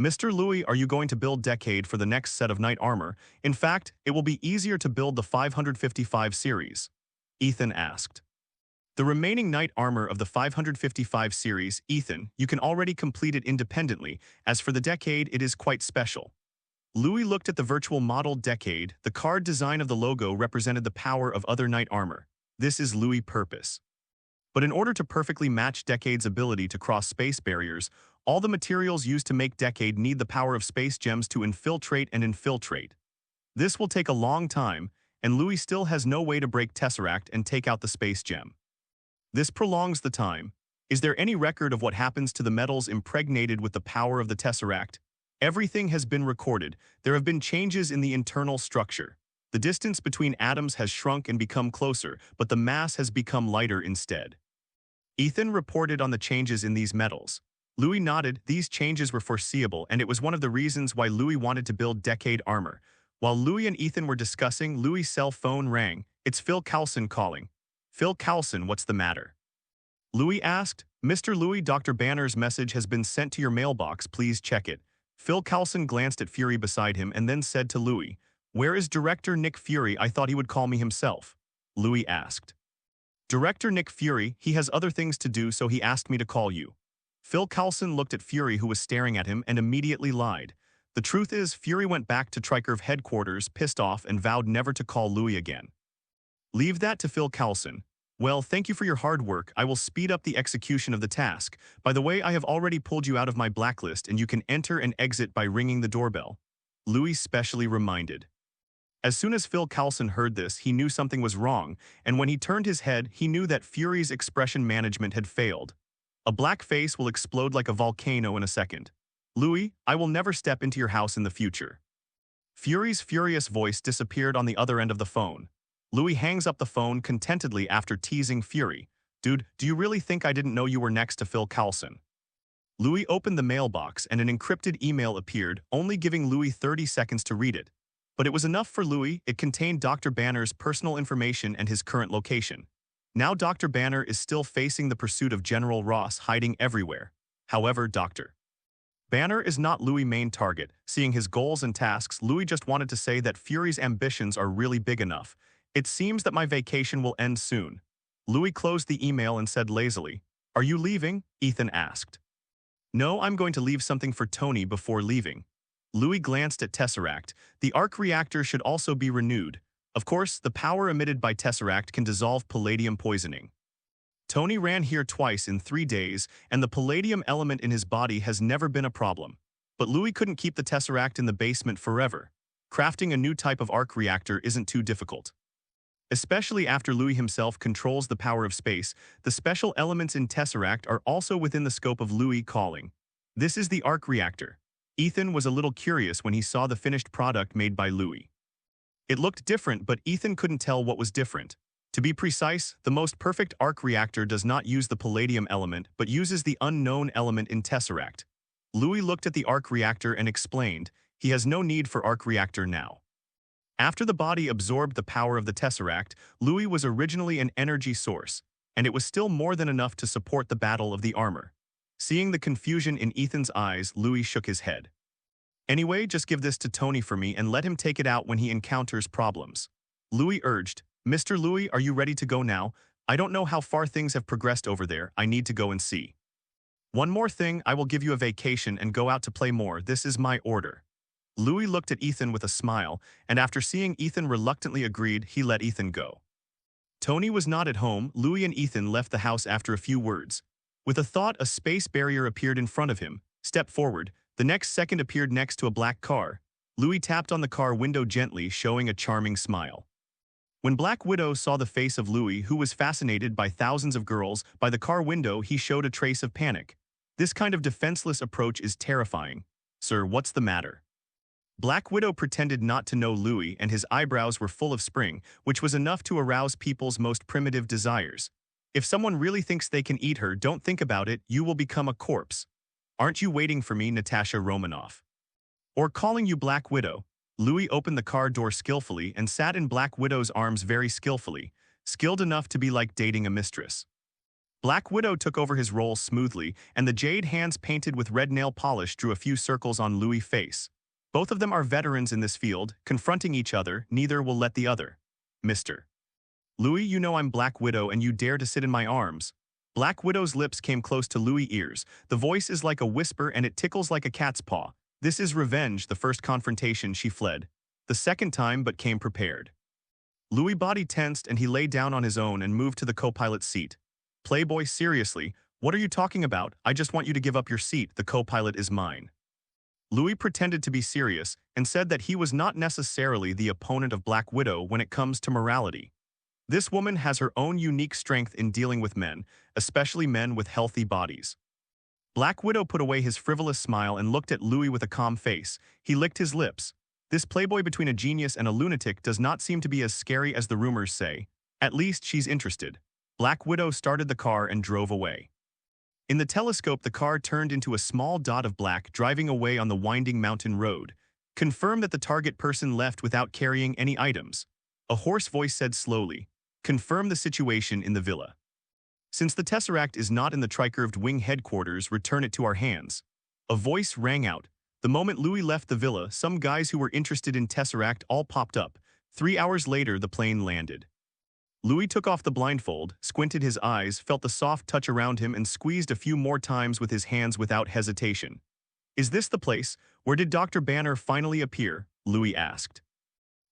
Mr. Louis, are you going to build Decade for the next set of knight armor? In fact, it will be easier to build the 555 series. Ethan asked. The remaining knight armor of the 555 series, Ethan, you can already complete it independently. As for the Decade, it is quite special. Louis looked at the virtual model Decade. The card design of the logo represented the power of other knight armor. This is Louis' purpose. But in order to perfectly match Decade's ability to cross space barriers, all the materials used to make Decade need the power of space gems to infiltrate and infiltrate. This will take a long time, and Louis still has no way to break Tesseract and take out the space gem. This prolongs the time. Is there any record of what happens to the metals impregnated with the power of the Tesseract? Everything has been recorded. There have been changes in the internal structure. The distance between atoms has shrunk and become closer, but the mass has become lighter instead. Ethan reported on the changes in these metals. Louis nodded. These changes were foreseeable, and it was one of the reasons why Louis wanted to build Decade armor. While Louis and Ethan were discussing, Louis' cell phone rang. It's Phil Coulson calling. Phil Coulson, what's the matter? Louis asked. Mr. Louis, Dr. Banner's message has been sent to your mailbox. Please check it. Phil Coulson glanced at Fury beside him and then said to Louis, Where is Director Nick Fury? I thought he would call me himself. Louis asked. Director Nick Fury, he has other things to do, so he asked me to call you. Phil Coulson looked at Fury, who was staring at him, and immediately lied. The truth is, Fury went back to Tricurve headquarters, pissed off, and vowed never to call Louis again. Leave that to Phil Coulson. Well, thank you for your hard work. I will speed up the execution of the task. By the way, I have already pulled you out of my blacklist, and you can enter and exit by ringing the doorbell. Louis specially reminded. As soon as Phil Coulson heard this, he knew something was wrong, and when he turned his head, he knew that Fury's expression management had failed. A black face will explode like a volcano in a second. Louis, I will never step into your house in the future. Fury's furious voice disappeared on the other end of the phone. Louis hangs up the phone contentedly after teasing Fury. Dude, do you really think I didn't know you were next to Phil Coulson? Louis opened the mailbox and an encrypted email appeared, only giving Louis 30 seconds to read it. But it was enough for Louis. It contained Dr. Banner's personal information and his current location. Now Dr. Banner is still facing the pursuit of General Ross, hiding everywhere. However, Dr. Banner is not Louis' main target. Seeing his goals and tasks, Louis just wanted to say that Fury's ambitions are really big enough. It seems that my vacation will end soon. Louis closed the email and said lazily, Are you leaving? Ethan asked. No, I'm going to leave something for Tony before leaving. Louis glanced at Tesseract. The arc reactor should also be renewed. Of course, the power emitted by Tesseract can dissolve palladium poisoning. Tony ran here twice in 3 days, and the palladium element in his body has never been a problem. But Louis couldn't keep the Tesseract in the basement forever. Crafting a new type of arc reactor isn't too difficult. Especially after Louis himself controls the power of space, the special elements in Tesseract are also within the scope of Louis calling. This is the arc reactor. Ethan was a little curious when he saw the finished product made by Louis. It looked different, but Ethan couldn't tell what was different. To be precise, the most perfect arc reactor does not use the palladium element, but uses the unknown element in Tesseract. Louis looked at the arc reactor and explained, he has no need for arc reactor now. After the body absorbed the power of the Tesseract, Louis was originally an energy source, and it was still more than enough to support the battle of the armor. Seeing the confusion in Ethan's eyes, Louis shook his head. Anyway, just give this to Tony for me and let him take it out when he encounters problems. Louis urged, Mr. Louis, are you ready to go now? I don't know how far things have progressed over there. I need to go and see. One more thing, I will give you a vacation and go out to play more. This is my order. Louis looked at Ethan with a smile, and after seeing Ethan reluctantly agreed, he let Ethan go. Tony was not at home. Louis and Ethan left the house after a few words. With a thought, a space barrier appeared in front of him. Step forward. The next second appeared next to a black car. Louis tapped on the car window gently, showing a charming smile. When Black Widow saw the face of Louis, who was fascinated by thousands of girls, by the car window, he showed a trace of panic. This kind of defenseless approach is terrifying. Sir, what's the matter? Black Widow pretended not to know Louis, and his eyebrows were full of spring, which was enough to arouse people's most primitive desires. If someone really thinks they can eat her, don't think about it, you will become a corpse. Aren't you waiting for me, Natasha Romanoff? Or calling you Black Widow? Louis opened the car door skillfully and sat in Black Widow's arms very skillfully, skilled enough to be like dating a mistress. Black Widow took over his role smoothly, and the jade hands painted with red nail polish drew a few circles on Louis' face. Both of them are veterans in this field, confronting each other, neither will let the other. Mr. Louis, you know I'm Black Widow and you dare to sit in my arms. Black Widow's lips came close to Louis' ears. The voice is like a whisper and it tickles like a cat's paw. This is revenge. The first confrontation she fled. The second time but came prepared. Louis' body tensed and he lay down on his own and moved to the co-pilot's seat. Playboy, seriously, what are you talking about? I just want you to give up your seat. The co-pilot is mine. Louis pretended to be serious and said that he was not necessarily the opponent of Black Widow when it comes to morality. This woman has her own unique strength in dealing with men, especially men with healthy bodies. Black Widow put away his frivolous smile and looked at Louis with a calm face. He licked his lips. This playboy between a genius and a lunatic does not seem to be as scary as the rumors say. At least she's interested. Black Widow started the car and drove away. In the telescope, the car turned into a small dot of black, driving away on the winding mountain road. Confirm that the target person left without carrying any items. A hoarse voice said slowly, confirm the situation in the villa. Since the Tesseract is not in the tricurved wing headquarters, return it to our hands. A voice rang out. The moment Louis left the villa, some guys who were interested in Tesseract all popped up. 3 hours later, the plane landed. Louis took off the blindfold, squinted his eyes, felt the soft touch around him and squeezed a few more times with his hands without hesitation. Is this the place? Where did Dr. Banner finally appear? Louis asked.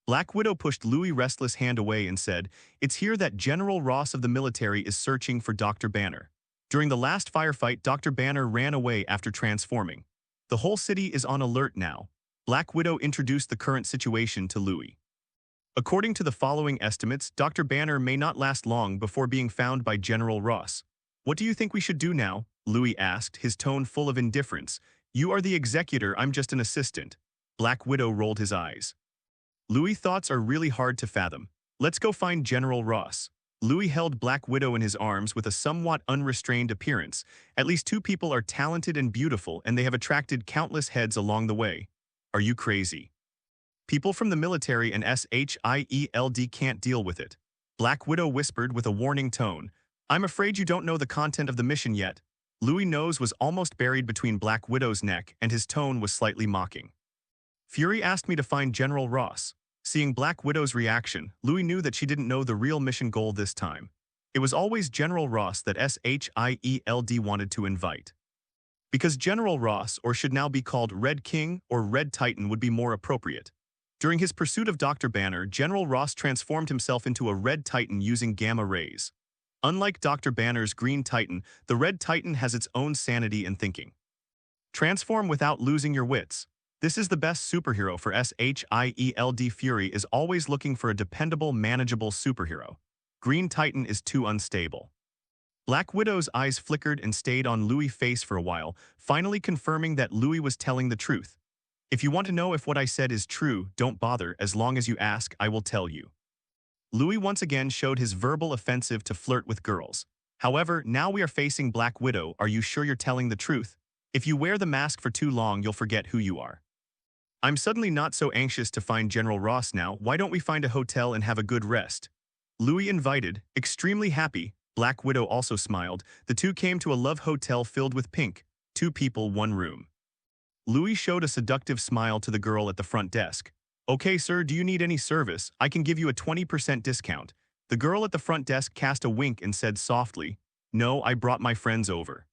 Black Widow pushed Louis' restless hand away and said, it's here that General Ross of the military is searching for Dr. Banner. During the last firefight, Dr. Banner ran away after transforming. The whole city is on alert now. Black Widow introduced the current situation to Louis. According to the following estimates, Dr. Banner may not last long before being found by General Ross. What do you think we should do now? Louis asked, his tone full of indifference. You are the executor, I'm just an assistant. Black Widow rolled his eyes. Louis' thoughts are really hard to fathom. Let's go find General Ross. Louis held Black Widow in his arms with a somewhat unrestrained appearance. At least 2 people are talented and beautiful, and they have attracted countless heads along the way. Are you crazy? People from the military and SHIELD can't deal with it. Black Widow whispered with a warning tone. I'm afraid you don't know the content of the mission yet. Louis' nose was almost buried between Black Widow's neck, and his tone was slightly mocking. Fury asked me to find General Ross. Seeing Black Widow's reaction, Louis knew that she didn't know the real mission goal this time. It was always General Ross that SHIELD wanted to invite. Because General Ross, or should now be called Red King or Red Titan, would be more appropriate. During his pursuit of Dr. Banner, General Ross transformed himself into a Red Titan using gamma rays. Unlike Dr. Banner's Green Titan, the Red Titan has its own sanity and thinking. Transform without losing your wits. This is the best superhero for SHIELD. Fury is always looking for a dependable, manageable superhero. Green Titan is too unstable. Black Widow's eyes flickered and stayed on Louis' face for a while, finally confirming that Louis was telling the truth. If you want to know if what I said is true, don't bother. As long as you ask, I will tell you. Louis once again showed his verbal offensive to flirt with girls. However, now we are facing Black Widow. Are you sure you're telling the truth? If you wear the mask for too long, you'll forget who you are. I'm suddenly not so anxious to find General Ross now. Why don't we find a hotel and have a good rest? Louis invited, extremely happy. Black Widow also smiled. The two came to a love hotel filled with pink. 2 people, 1 room. Louis showed a seductive smile to the girl at the front desk. Okay, sir, do you need any service? I can give you a 20% discount. The girl at the front desk cast a wink and said softly, No, I brought my friends over.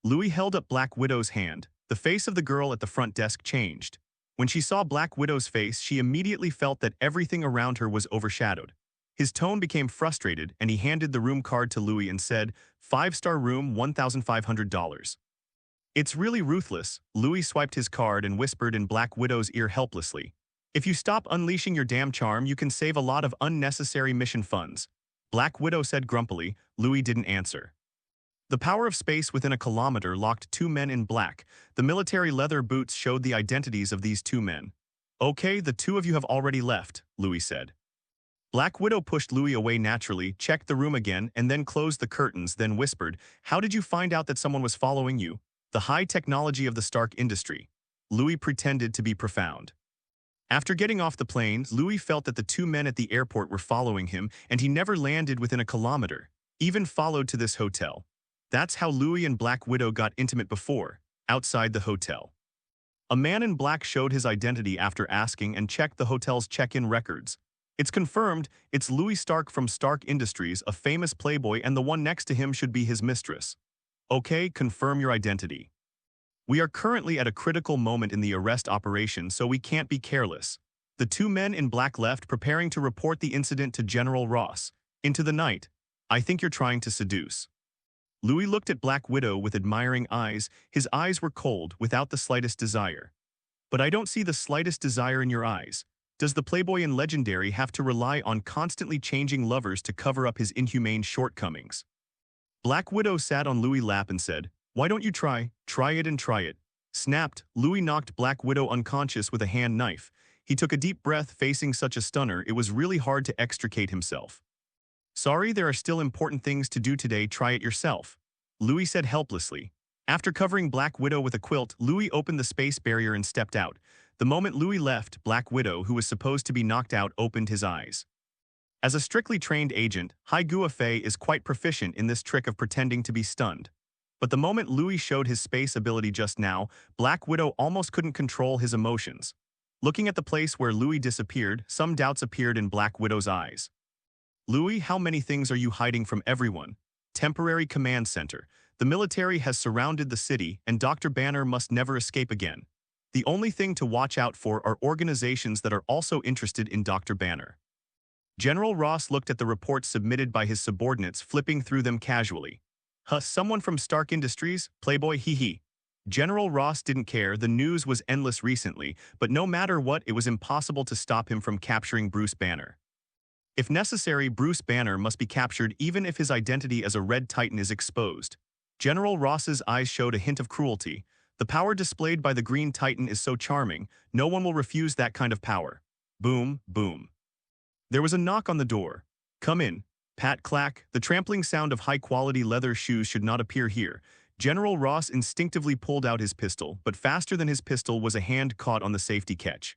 Louis held up Black Widow's hand. The face of the girl at the front desk changed. When she saw Black Widow's face, she immediately felt that everything around her was overshadowed. His tone became frustrated, and he handed the room card to Louis and said, 5-star room, $1,500. It's really ruthless. Louis swiped his card and whispered in Black Widow's ear helplessly. If you stop unleashing your damn charm, you can save a lot of unnecessary mission funds. Black Widow said grumpily. Louis didn't answer. The power of space within a kilometer locked 2 men in black. The military leather boots showed the identities of these 2 men. Okay, the 2 of you have already left, Louis said. Black Widow pushed Louis away naturally, checked the room again, and then closed the curtains, then whispered, How did you find out that someone was following you? The high technology of the Stark industry. Louis pretended to be profound. After getting off the plane, Louis felt that the 2 men at the airport were following him, and he never landed within a kilometer, even followed to this hotel. That's how Louis and Black Widow got intimate before, outside the hotel. A man in black showed his identity after asking and checked the hotel's check-in records. It's confirmed, it's Louis Stark from Stark Industries, a famous playboy, and the one next to him should be his mistress. Okay, confirm your identity. We are currently at a critical moment in the arrest operation, so we can't be careless. The 2 men in black left, preparing to report the incident to General Ross. Into the night. I think you're trying to seduce. Louis looked at Black Widow with admiring eyes. His eyes were cold, without the slightest desire. But I don't see the slightest desire in your eyes. Does the playboy in Legendary have to rely on constantly changing lovers to cover up his inhumane shortcomings? Black Widow sat on Louis' lap and said, Why don't you try it and try it. Snapped, Louis knocked Black Widow unconscious with a hand knife. He took a deep breath. Facing such a stunner, it was really hard to extricate himself. Sorry, there are still important things to do today. Try it yourself, Louis said helplessly. After covering Black Widow with a quilt, Louis opened the space barrier and stepped out. The moment Louis left, Black Widow, who was supposed to be knocked out, opened his eyes. As a strictly trained agent, Hai Guofei is quite proficient in this trick of pretending to be stunned. But the moment Louis showed his space ability just now, Black Widow almost couldn't control his emotions. Looking at the place where Louis disappeared, some doubts appeared in Black Widow's eyes. Louis, how many things are you hiding from everyone? Temporary command center. The military has surrounded the city, and Dr. Banner must never escape again. The only thing to watch out for are organizations that are also interested in Dr. Banner. General Ross looked at the reports submitted by his subordinates, flipping through them casually. Someone from Stark Industries? Playboy, hee. General Ross didn't care. The news was endless recently, but no matter what, it was impossible to stop him from capturing Bruce Banner. If necessary, Bruce Banner must be captured even if his identity as a Red Titan is exposed. General Ross's eyes showed a hint of cruelty. The power displayed by the Green Titan is so charming, no one will refuse that kind of power. Boom, boom. There was a knock on the door. Come in. Pat clack. The trampling sound of high-quality leather shoes should not appear here. General Ross instinctively pulled out his pistol, but faster than his pistol was a hand caught on the safety catch.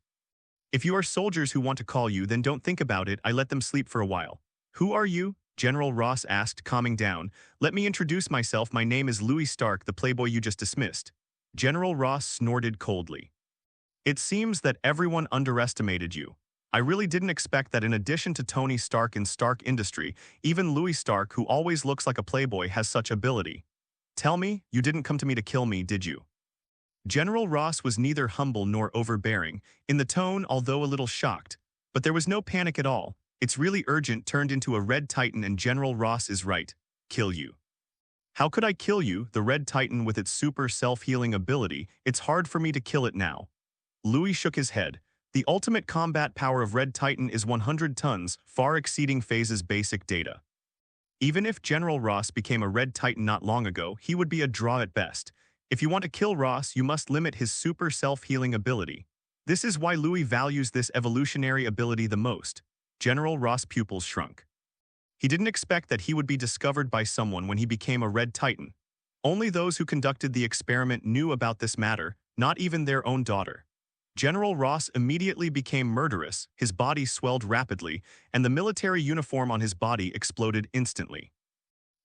If you are soldiers who want to call you, then don't think about it. I let them sleep for a while. Who are you? General Ross asked, calming down. Let me introduce myself. My name is Louis Stark, the playboy you just dismissed. General Ross snorted coldly. It seems that everyone underestimated you. I really didn't expect that in addition to Tony Stark in Stark Industry, even Louis Stark, who always looks like a playboy, has such ability. Tell me, you didn't come to me to kill me, did you? General Ross was neither humble nor overbearing in the tone, although a little shocked. But there was no panic at all. It's really urgent turned into a Red Titan and General Ross is right. Kill you. How could I kill you, the Red Titan with its super self-healing ability? It's hard for me to kill it now. Louis shook his head. The ultimate combat power of Red Titan is 100 tons, far exceeding Phase's basic data. Even if General Ross became a Red Titan not long ago, he would be a draw at best. If you want to kill Ross, you must limit his super self-healing ability. This is why Louis values this evolutionary ability the most. General Ross' pupils shrunk. He didn't expect that he would be discovered by someone when he became a Red Titan. Only those who conducted the experiment knew about this matter, not even their own daughter. General Ross immediately became murderous, his body swelled rapidly, and the military uniform on his body exploded instantly.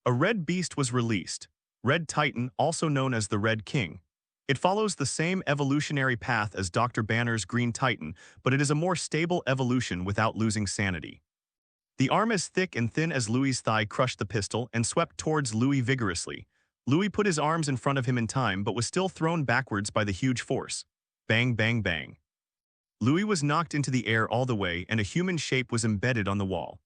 A red beast was released, Red Titan, also known as the Red King. It follows the same evolutionary path as Dr. Banner's Green Titan, but it is a more stable evolution without losing sanity. The arm as thick and thin as Louis's thigh crushed the pistol and swept towards Louis vigorously. Louis put his arms in front of him in time but was still thrown backwards by the huge force. Bang, bang, bang. Louis was knocked into the air all the way and a human shape was embedded on the wall.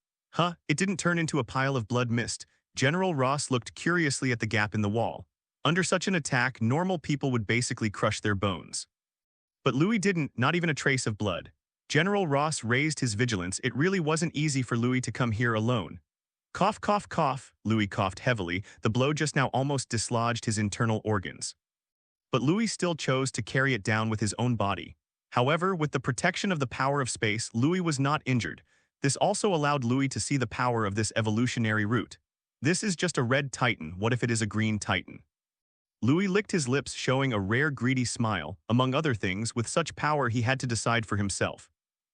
It didn't turn into a pile of blood mist. General Ross looked curiously at the gap in the wall. Under such an attack, normal people would basically crush their bones. But Louis didn't, not even a trace of blood. General Ross raised his vigilance. It really wasn't easy for Louis to come here alone. Cough, cough, cough. Louis coughed heavily. The blow just now almost dislodged his internal organs. But Louis still chose to carry it down with his own body. However, with the protection of the power of space, Louis was not injured. This also allowed Louis to see the power of this evolutionary route. This is just a Red Titan. What if it is a Green Titan? Louis licked his lips, showing a rare greedy smile. Among other things, with such power he had to decide for himself.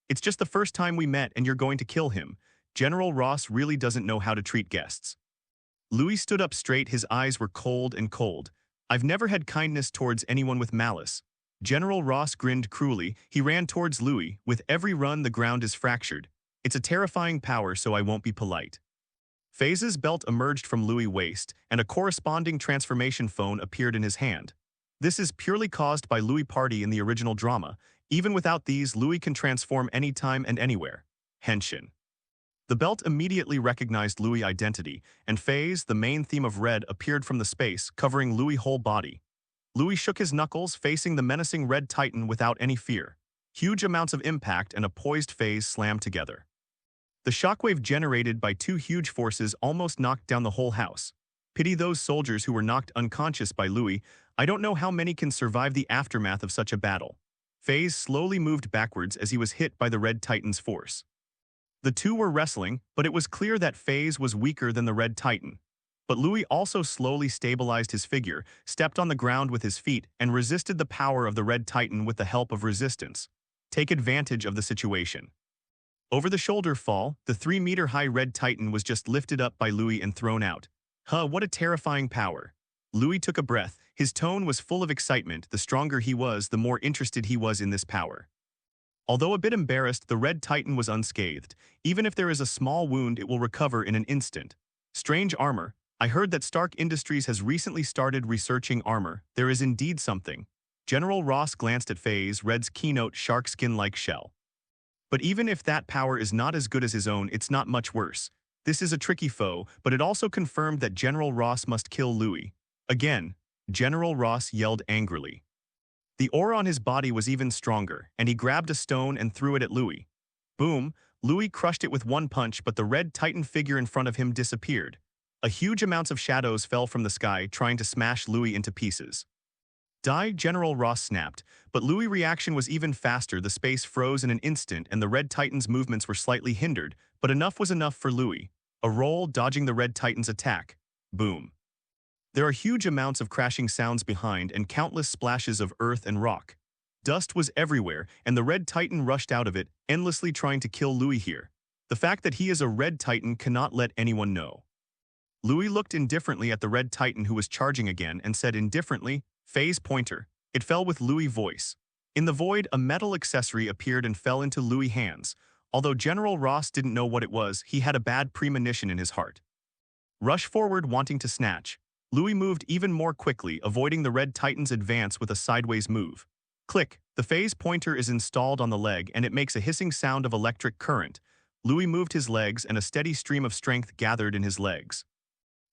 It's just the first time we met and you're going to kill him. General Ross really doesn't know how to treat guests. Louis stood up straight, his eyes were cold and cold. I've never had kindness towards anyone with malice. General Ross grinned cruelly. He ran towards Louis. With every run the ground is fractured. It's a terrifying power, so I won't be polite. Phase's belt emerged from Louis' waist, and a corresponding transformation phone appeared in his hand. This is purely caused by Louis' party in the original drama. Even without these, Louis can transform anytime and anywhere. Henshin. The belt immediately recognized Louis' identity, and Phase, the main theme of red, appeared from the space, covering Louis' whole body. Louis shook his knuckles, facing the menacing Red Titan without any fear. Huge amounts of impact and a poised Phase slammed together. The shockwave generated by two huge forces almost knocked down the whole house. Pity those soldiers who were knocked unconscious by Louis. I don't know how many can survive the aftermath of such a battle. Phase slowly moved backwards as he was hit by the Red Titan's force. The two were wrestling, but it was clear that Phase was weaker than the Red Titan. But Louis also slowly stabilized his figure, stepped on the ground with his feet, and resisted the power of the Red Titan with the help of resistance. Take advantage of the situation. Over the shoulder fall, the 3-meter-high Red Titan was just lifted up by Louis and thrown out. What a terrifying power. Louis took a breath. His tone was full of excitement. The stronger he was, the more interested he was in this power. Although a bit embarrassed, the Red Titan was unscathed. Even if there is a small wound, it will recover in an instant. Strange armor. I heard that Stark Industries has recently started researching armor. There is indeed something. General Ross glanced at Phase Red's keynote shark skin-like shell. But even if that power is not as good as his own, it's not much worse. This is a tricky foe, but it also confirmed that General Ross must kill Louis. Again, General Ross yelled angrily. The aura on his body was even stronger, and he grabbed a stone and threw it at Louis. Boom! Louis crushed it with one punch, but the Red Titan figure in front of him disappeared. A huge amounts of shadows fell from the sky, trying to smash Louis into pieces. Die, General Ross snapped, but Louis' reaction was even faster. The space froze in an instant and the Red Titan's movements were slightly hindered, but enough was enough for Louis. A roll, dodging the Red Titan's attack. Boom. There are huge amounts of crashing sounds behind and countless splashes of earth and rock. Dust was everywhere, and the Red Titan rushed out of it, endlessly trying to kill Louis here. The fact that he is a Red Titan cannot let anyone know. Louis looked indifferently at the Red Titan who was charging again and said indifferently, Phase pointer. It fell with Louis' voice. In the void, a metal accessory appeared and fell into Louis' hands. Although General Ross didn't know what it was, he had a bad premonition in his heart. Rush forward, wanting to snatch. Louis moved even more quickly, avoiding the Red Titan's advance with a sideways move. Click. The phase pointer is installed on the leg and it makes a hissing sound of electric current. Louis moved his legs and a steady stream of strength gathered in his legs.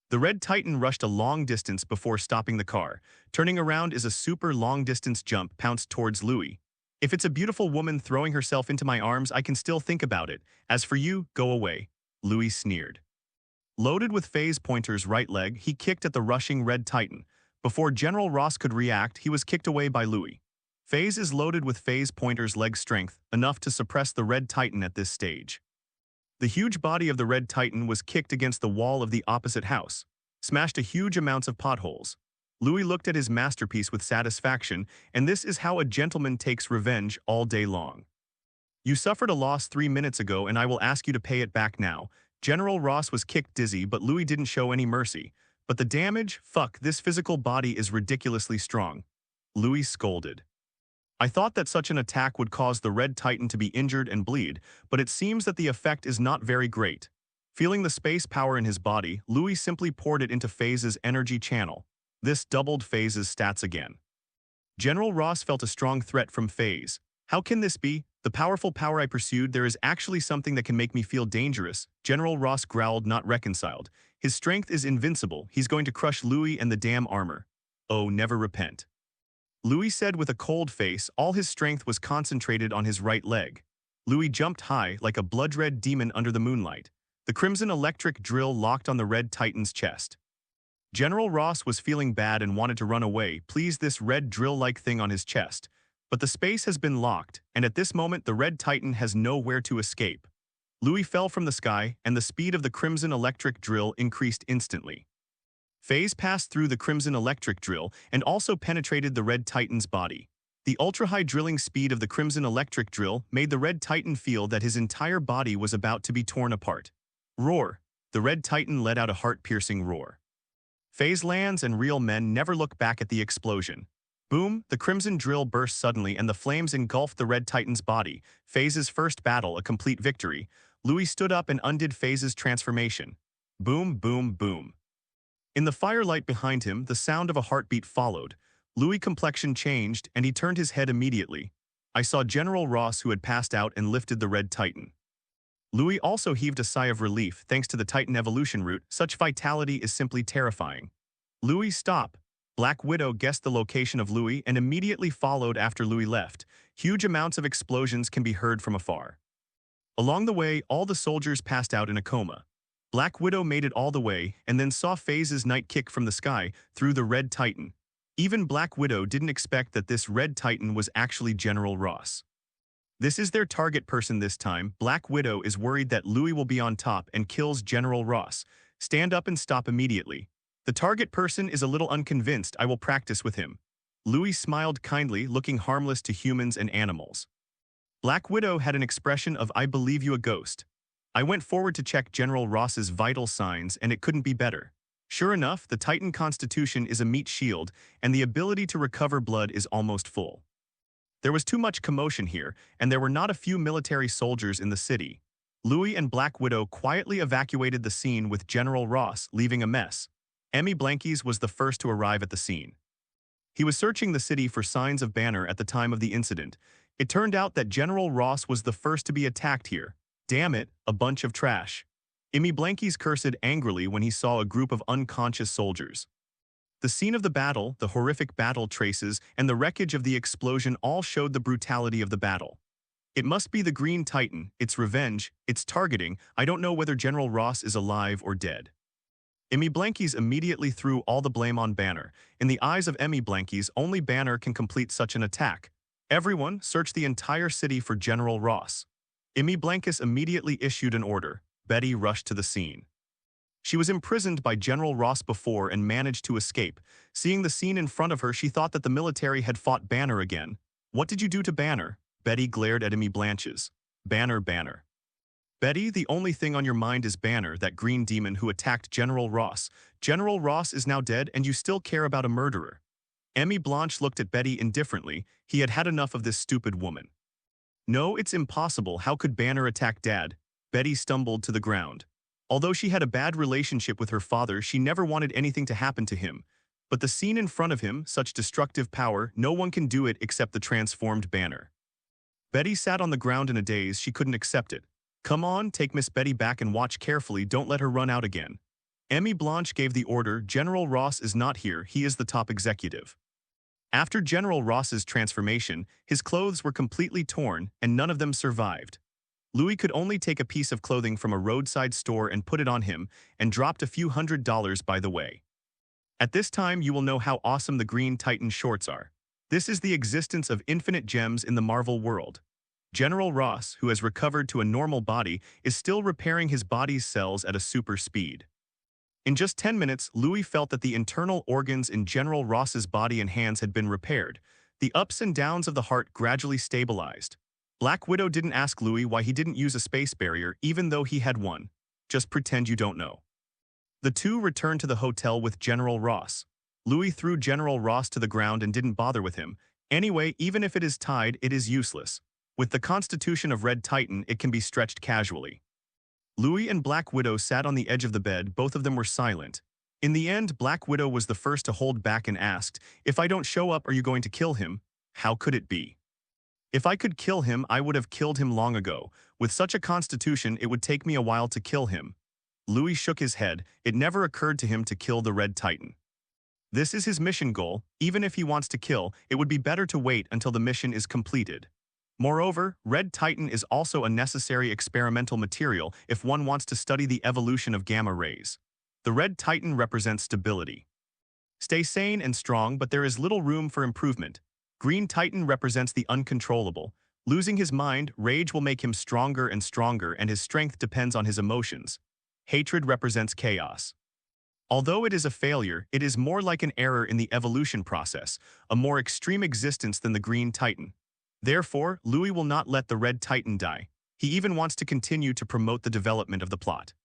The Red Titan rushed a long distance before stopping the car. Turning around is a super long-distance jump pounced towards Louis. If it's a beautiful woman throwing herself into my arms, I can still think about it. As for you, go away. Louis sneered. Loaded with phase pointer's right leg, he kicked at the rushing Red Titan. Before General Ross could react, he was kicked away by Louis. Phase is loaded with phase pointer's leg strength, enough to suppress the Red Titan at this stage. The huge body of the Red Titan was kicked against the wall of the opposite house, smashed a huge amounts of potholes. Louis looked at his masterpiece with satisfaction, and this is how a gentleman takes revenge all day long. You suffered a loss 3 minutes ago, and I will ask you to pay it back now. General Ross was kicked dizzy, but Louis didn't show any mercy. But the damage? Fuck, this physical body is ridiculously strong. Louis scolded. I thought that such an attack would cause the Red Titan to be injured and bleed, but it seems that the effect is not very great. Feeling the space power in his body, Louis simply poured it into Phase's energy channel. This doubled Phase's stats again. General Ross felt a strong threat from Phase. How can this be? The powerful power I pursued, there is actually something that can make me feel dangerous. General Ross growled, not reconciled. His strength is invincible. He's going to crush Louis and the damn armor. Oh, never repent. Louis said with a cold face. All his strength was concentrated on his right leg. Louis jumped high like a blood-red demon under the moonlight. The crimson electric drill locked on the Red Titan's chest. General Ross was feeling bad and wanted to run away, please this red drill-like thing on his chest. But the space has been locked, and at this moment the Red Titan has nowhere to escape. Louis fell from the sky, and the speed of the crimson electric drill increased instantly. Phase passed through the crimson electric drill and also penetrated the Red Titan's body. The ultra-high drilling speed of the crimson electric drill made the Red Titan feel that his entire body was about to be torn apart. Roar! The Red Titan let out a heart-piercing roar. Phase lands and real men never look back at the explosion. Boom! The crimson drill burst suddenly and the flames engulfed the Red Titan's body. Phase's first battle, a complete victory. Louis stood up and undid Phase's transformation. Boom, boom, boom. In the firelight behind him, the sound of a heartbeat followed. Louis' complexion changed, and he turned his head immediately. I saw General Ross, who had passed out, and lifted the Red Titan. Louis also heaved a sigh of relief thanks to the Titan evolution route. Such vitality is simply terrifying. Louis, stop. Black Widow guessed the location of Louis and immediately followed after Louis left. Huge amounts of explosions can be heard from afar. Along the way, all the soldiers passed out in a coma. Black Widow made it all the way and then saw Phase's night kick from the sky through the Red Titan. Even Black Widow didn't expect that this Red Titan was actually General Ross. This is their target person this time. Black Widow is worried that Louis will be on top and kills General Ross. Stand up and stop immediately. The target person is a little unconvinced. I will practice with him. Louis smiled kindly, looking harmless to humans and animals. Black Widow had an expression of I believe you, a ghost. I went forward to check General Ross's vital signs, and it couldn't be better. Sure enough, the Titan constitution is a meat shield, and the ability to recover blood is almost full. There was too much commotion here, and there were not a few military soldiers in the city. Louis and Black Widow quietly evacuated the scene with General Ross leaving a mess. Emmy Blankies was the first to arrive at the scene. He was searching the city for signs of Banner at the time of the incident. It turned out that General Ross was the first to be attacked here. Damn it, a bunch of trash. Emmy Blankies cursed angrily when he saw a group of unconscious soldiers. The scene of the battle, the horrific battle traces, and the wreckage of the explosion all showed the brutality of the battle. It must be the Green Titan, its revenge, its targeting. I don't know whether General Ross is alive or dead. Emmy Blankies immediately threw all the blame on Banner. In the eyes of Emmy Blankies, only Banner can complete such an attack. Everyone searched the entire city for General Ross. Emmy Blankies immediately issued an order. Betty rushed to the scene. She was imprisoned by General Ross before and managed to escape. Seeing the scene in front of her, she thought that the military had fought Banner again. What did you do to Banner? Betty glared at Emmy Blankies. Banner, Banner. Betty, the only thing on your mind is Banner, that green demon who attacked General Ross. General Ross is now dead and you still care about a murderer. Emmy Blanche looked at Betty indifferently. He had had enough of this stupid woman. No, it's impossible. How could Banner attack Dad? Betty stumbled to the ground. Although she had a bad relationship with her father, she never wanted anything to happen to him. But the scene in front of him, such destructive power, no one can do it except the transformed Banner. Betty sat on the ground in a daze. She couldn't accept it. Come on, take Miss Betty back and watch carefully, don't let her run out again. Emmy Blanche gave the order, General Ross is not here, he is the top executive. After General Ross's transformation, his clothes were completely torn and none of them survived. Louis could only take a piece of clothing from a roadside store and put it on him and dropped a few $100s by the way. At this time you will know how awesome the Green Titan shorts are. This is the existence of infinite gems in the Marvel world. General Ross, who has recovered to a normal body, is still repairing his body's cells at a super speed. In just 10 minutes, Louis felt that the internal organs in General Ross's body and hands had been repaired. The ups and downs of the heart gradually stabilized. Black Widow didn't ask Louis why he didn't use a space barrier even though he had one. Just pretend you don't know. The two returned to the hotel with General Ross. Louis threw General Ross to the ground and didn't bother with him. Anyway, even if it is tied, it is useless. With the constitution of Red Titan, it can be stretched casually. Louis and Black Widow sat on the edge of the bed, both of them were silent. In the end, Black Widow was the first to hold back and asked, "If I don't show up, are you going to kill him?" How could it be? If I could kill him, I would have killed him long ago. With such a constitution, it would take me a while to kill him. Louis shook his head. It never occurred to him to kill the Red Titan. This is his mission goal. Even if he wants to kill, it would be better to wait until the mission is completed. Moreover, Red Titan is also a necessary experimental material if one wants to study the evolution of gamma rays. The Red Titan represents stability. Stay sane and strong, but there is little room for improvement. Green Titan represents the uncontrollable. Losing his mind, rage will make him stronger and stronger, and his strength depends on his emotions. Hatred represents chaos. Although it is a failure, it is more like an error in the evolution process, a more extreme existence than the Green Titan. Therefore, Louis will not let the Red Titan die. He even wants to continue to promote the development of the plot.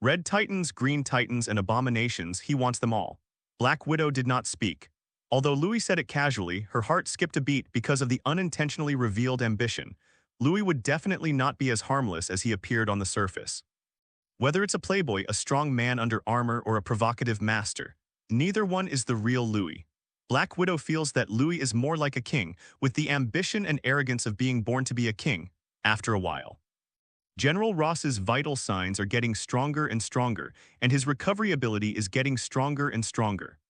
Red Titans, Green Titans, and Abominations, he wants them all. Black Widow did not speak. Although Louis said it casually, her heart skipped a beat because of the unintentionally revealed ambition. Louis would definitely not be as harmless as he appeared on the surface. Whether it's a playboy, a strong man under armor, or a provocative master, neither one is the real Louis. Black Widow feels that Louis is more like a king, with the ambition and arrogance of being born to be a king, after a while. General Ross's vital signs are getting stronger and stronger, and his recovery ability is getting stronger and stronger.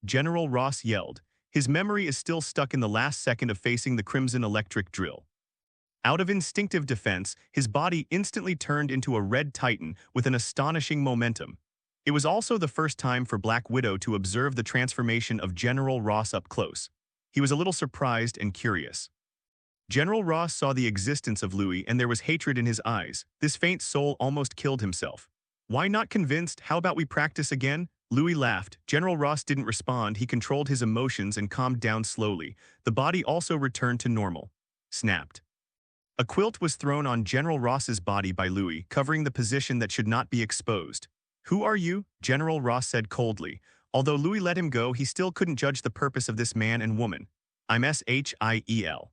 General Ross yelled. His memory is still stuck in the last second of facing the Crimson Electric Drill. Out of instinctive defense, his body instantly turned into a Red Titan with an astonishing momentum. It was also the first time for Black Widow to observe the transformation of General Ross up close. He was a little surprised and curious. General Ross saw the existence of Louis and there was hatred in his eyes. This faint soul almost killed himself. Why not convinced? How about we practice again? Louis laughed. General Ross didn't respond. He controlled his emotions and calmed down slowly. The body also returned to normal. Snapped. A quilt was thrown on General Ross's body by Louis, covering the position that should not be exposed. "Who are you?" General Ross said coldly. Although Louis let him go, he still couldn't judge the purpose of this man and woman. "I'm SHIEL.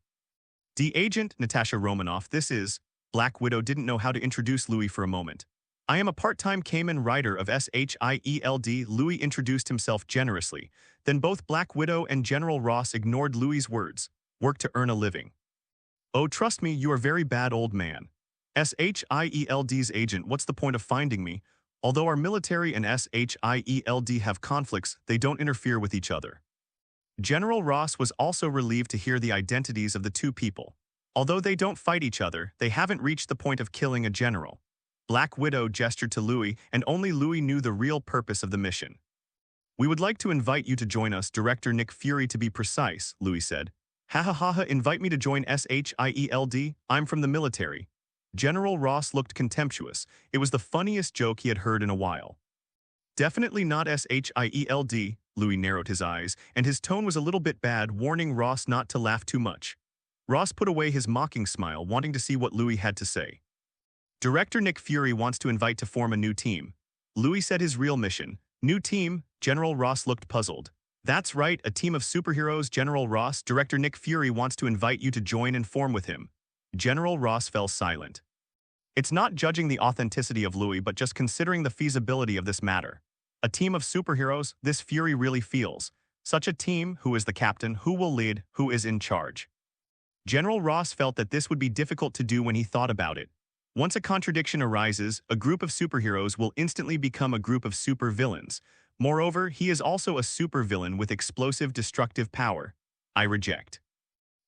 D Agent Natasha Romanoff, this is..." Black Widow didn't know how to introduce Louis for a moment. "I am a part-time Kamen Rider of SHIELD. Louis introduced himself generously. Then both Black Widow and General Ross ignored Louis's words. "Work to earn a living." "Oh, trust me, you are very bad, old man. SHIELD's agent, what's the point of finding me? Although our military and SHIELD have conflicts, they don't interfere with each other." General Ross was also relieved to hear the identities of the two people. Although they don't fight each other, they haven't reached the point of killing a general. Black Widow gestured to Louis, and only Louis knew the real purpose of the mission. "We would like to invite you to join us, Director Nick Fury to be precise," Louis said. "Ha ha ha ha, invite me to join SHIELD? I'm from the military." General Ross looked contemptuous. It was the funniest joke he had heard in a while. "Definitely not SHIELD, Louis narrowed his eyes, and his tone was a little bit bad, warning Ross not to laugh too much. Ross put away his mocking smile, wanting to see what Louis had to say. "Director Nick Fury wants to invite to form a new team." Louis said his real mission. "New team?" General Ross looked puzzled. "That's right, a team of superheroes, General Ross. Director Nick Fury wants to invite you to join and form with him." General Ross fell silent. It's not judging the authenticity of Louis, but just considering the feasibility of this matter. A team of superheroes, this Fury really feels. Such a team, who is the captain, who will lead, who is in charge. General Ross felt that this would be difficult to do when he thought about it. Once a contradiction arises, a group of superheroes will instantly become a group of supervillains. Moreover, he is also a supervillain with explosive destructive power. I reject.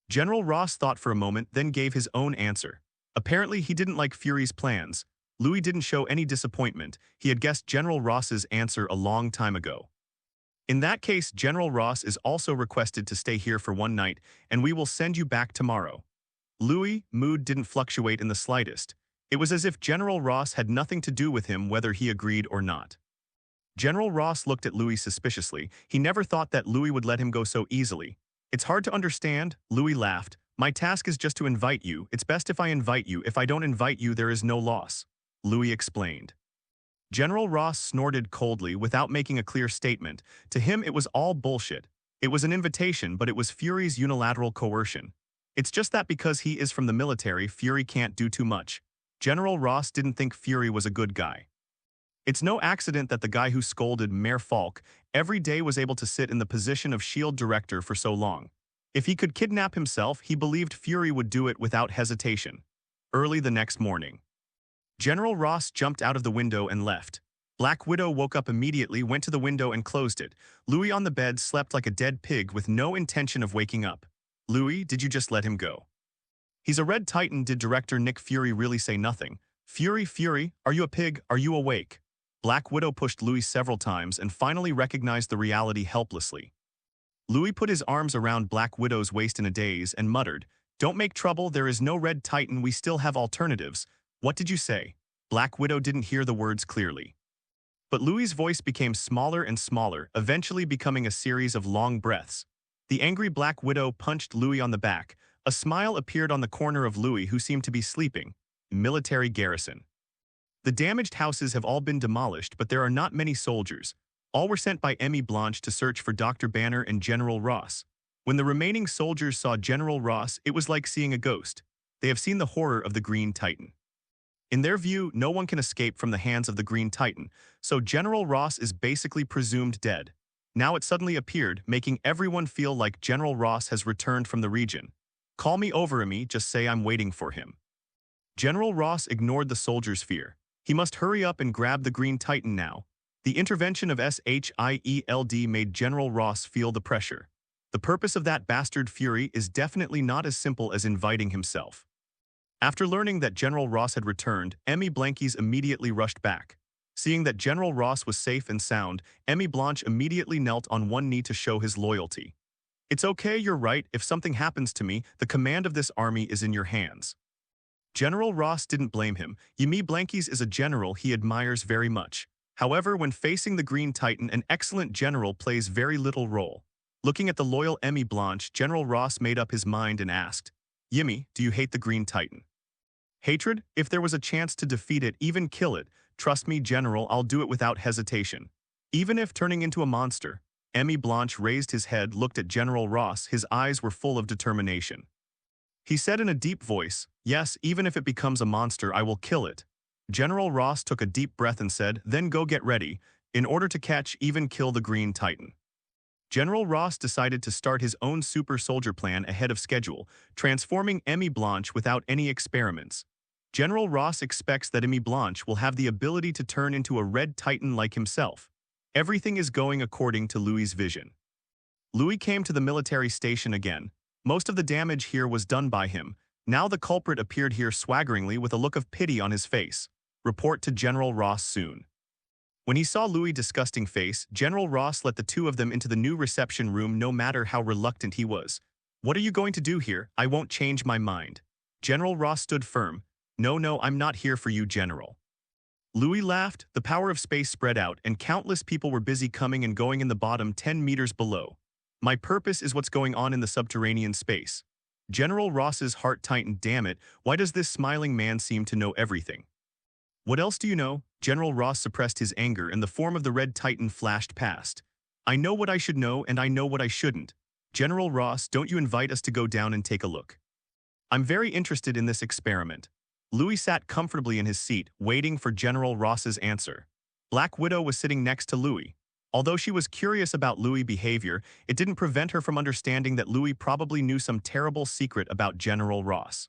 General Ross thought for a moment, then gave his own answer. Apparently, he didn't like Fury's plans. Louis didn't show any disappointment. He had guessed General Ross's answer a long time ago. In that case, General Ross is also requested to stay here for one night, and we will send you back tomorrow. Louis' mood didn't fluctuate in the slightest. It was as if General Ross had nothing to do with him whether he agreed or not. General Ross looked at Louis suspiciously. He never thought that Louis would let him go so easily. It's hard to understand, Louis laughed. My task is just to invite you. It's best if I invite you. If I don't invite you, there is no loss. Louis explained. General Ross snorted coldly without making a clear statement. To him, it was all bullshit. It was an invitation, but it was Fury's unilateral coercion. It's just that because he is from the military, Fury can't do too much. General Ross didn't think Fury was a good guy. It's no accident that the guy who scolded Mayor Falk every day was able to sit in the position of S.H.I.E.L.D. director for so long. If he could kidnap himself, he believed Fury would do it without hesitation. Early the next morning, General Ross jumped out of the window and left. Black Widow woke up immediately, went to the window and closed it. Louis on the bed slept like a dead pig with no intention of waking up. Louis, did you just let him go? He's a Red Titan. Did director Nick Fury really say nothing? Fury, are you a pig? Are you awake? Black Widow pushed Louis several times and finally recognized the reality helplessly. Louis put his arms around Black Widow's waist in a daze and muttered, "Don't make trouble, there is no Red Titan, we still have alternatives." What did you say? Black Widow didn't hear the words clearly. But Louis's voice became smaller and smaller, eventually becoming a series of long breaths. The angry Black Widow punched Louis on the back. A smile appeared on the corner of Louis, who seemed to be sleeping. Military garrison. The damaged houses have all been demolished, but there are not many soldiers. All were sent by Emmy Blanche to search for Dr. Banner and General Ross. When the remaining soldiers saw General Ross, it was like seeing a ghost. They have seen the horror of the Green Titan. In their view, no one can escape from the hands of the Green Titan, so General Ross is basically presumed dead. Now it suddenly appeared, making everyone feel like General Ross has returned from the region. Call me over, Emmy, just say I'm waiting for him. General Ross ignored the soldiers' fear. He must hurry up and grab the Green Titan now. The intervention of S.H.I.E.L.D. made General Ross feel the pressure. The purpose of that bastard Fury is definitely not as simple as inviting himself. After learning that General Ross had returned, Emmy Blankies immediately rushed back. Seeing that General Ross was safe and sound, Emmy Blanche immediately knelt on one knee to show his loyalty. It's okay, you're right, if something happens to me, the command of this army is in your hands. General Ross didn't blame him. Emmy Blankies is a general he admires very much. However, when facing the Green Titan, an excellent general plays very little role. Looking at the loyal Emmy Blanche, General Ross made up his mind and asked, "Yimmy, do you hate the Green Titan?" "Hatred? If there was a chance to defeat it, even kill it, trust me, General, I'll do it without hesitation. Even if turning into a monster." Emmy Blanche raised his head, looked at General Ross, his eyes were full of determination. He said in a deep voice, "Yes, even if it becomes a monster, I will kill it." General Ross took a deep breath and said, "Then go get ready, in order to catch, even kill the Green Titan." General Ross decided to start his own super soldier plan ahead of schedule, transforming Emmy Blanche without any experiments. General Ross expects that Emmy Blanche will have the ability to turn into a Red Titan like himself. Everything is going according to Louis's vision. Louis came to the military station again. Most of the damage here was done by him. Now the culprit appeared here swaggeringly with a look of pity on his face. Report to General Ross soon. When he saw Louis' disgusting face, General Ross let the two of them into the new reception room no matter how reluctant he was. "What are you going to do here? I won't change my mind." General Ross stood firm. No, I'm not here for you, General." Louis laughed. The power of space spread out, and countless people were busy coming and going in the bottom 10 meters below. "My purpose is what's going on in the subterranean space." General Ross's heart tightened. Damn it, why does this smiling man seem to know everything? "What else do you know?" General Ross suppressed his anger, and the form of the Red Titan flashed past. "I know what I should know, and I know what I shouldn't. General Ross, don't you invite us to go down and take a look. I'm very interested in this experiment." Louis sat comfortably in his seat, waiting for General Ross's answer. Black Widow was sitting next to Louis. Although she was curious about Louis' behavior, it didn't prevent her from understanding that Louis probably knew some terrible secret about General Ross.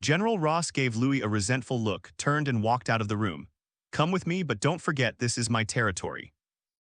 General Ross gave Louis a resentful look, turned and walked out of the room. Come with me, but don't forget this is my territory.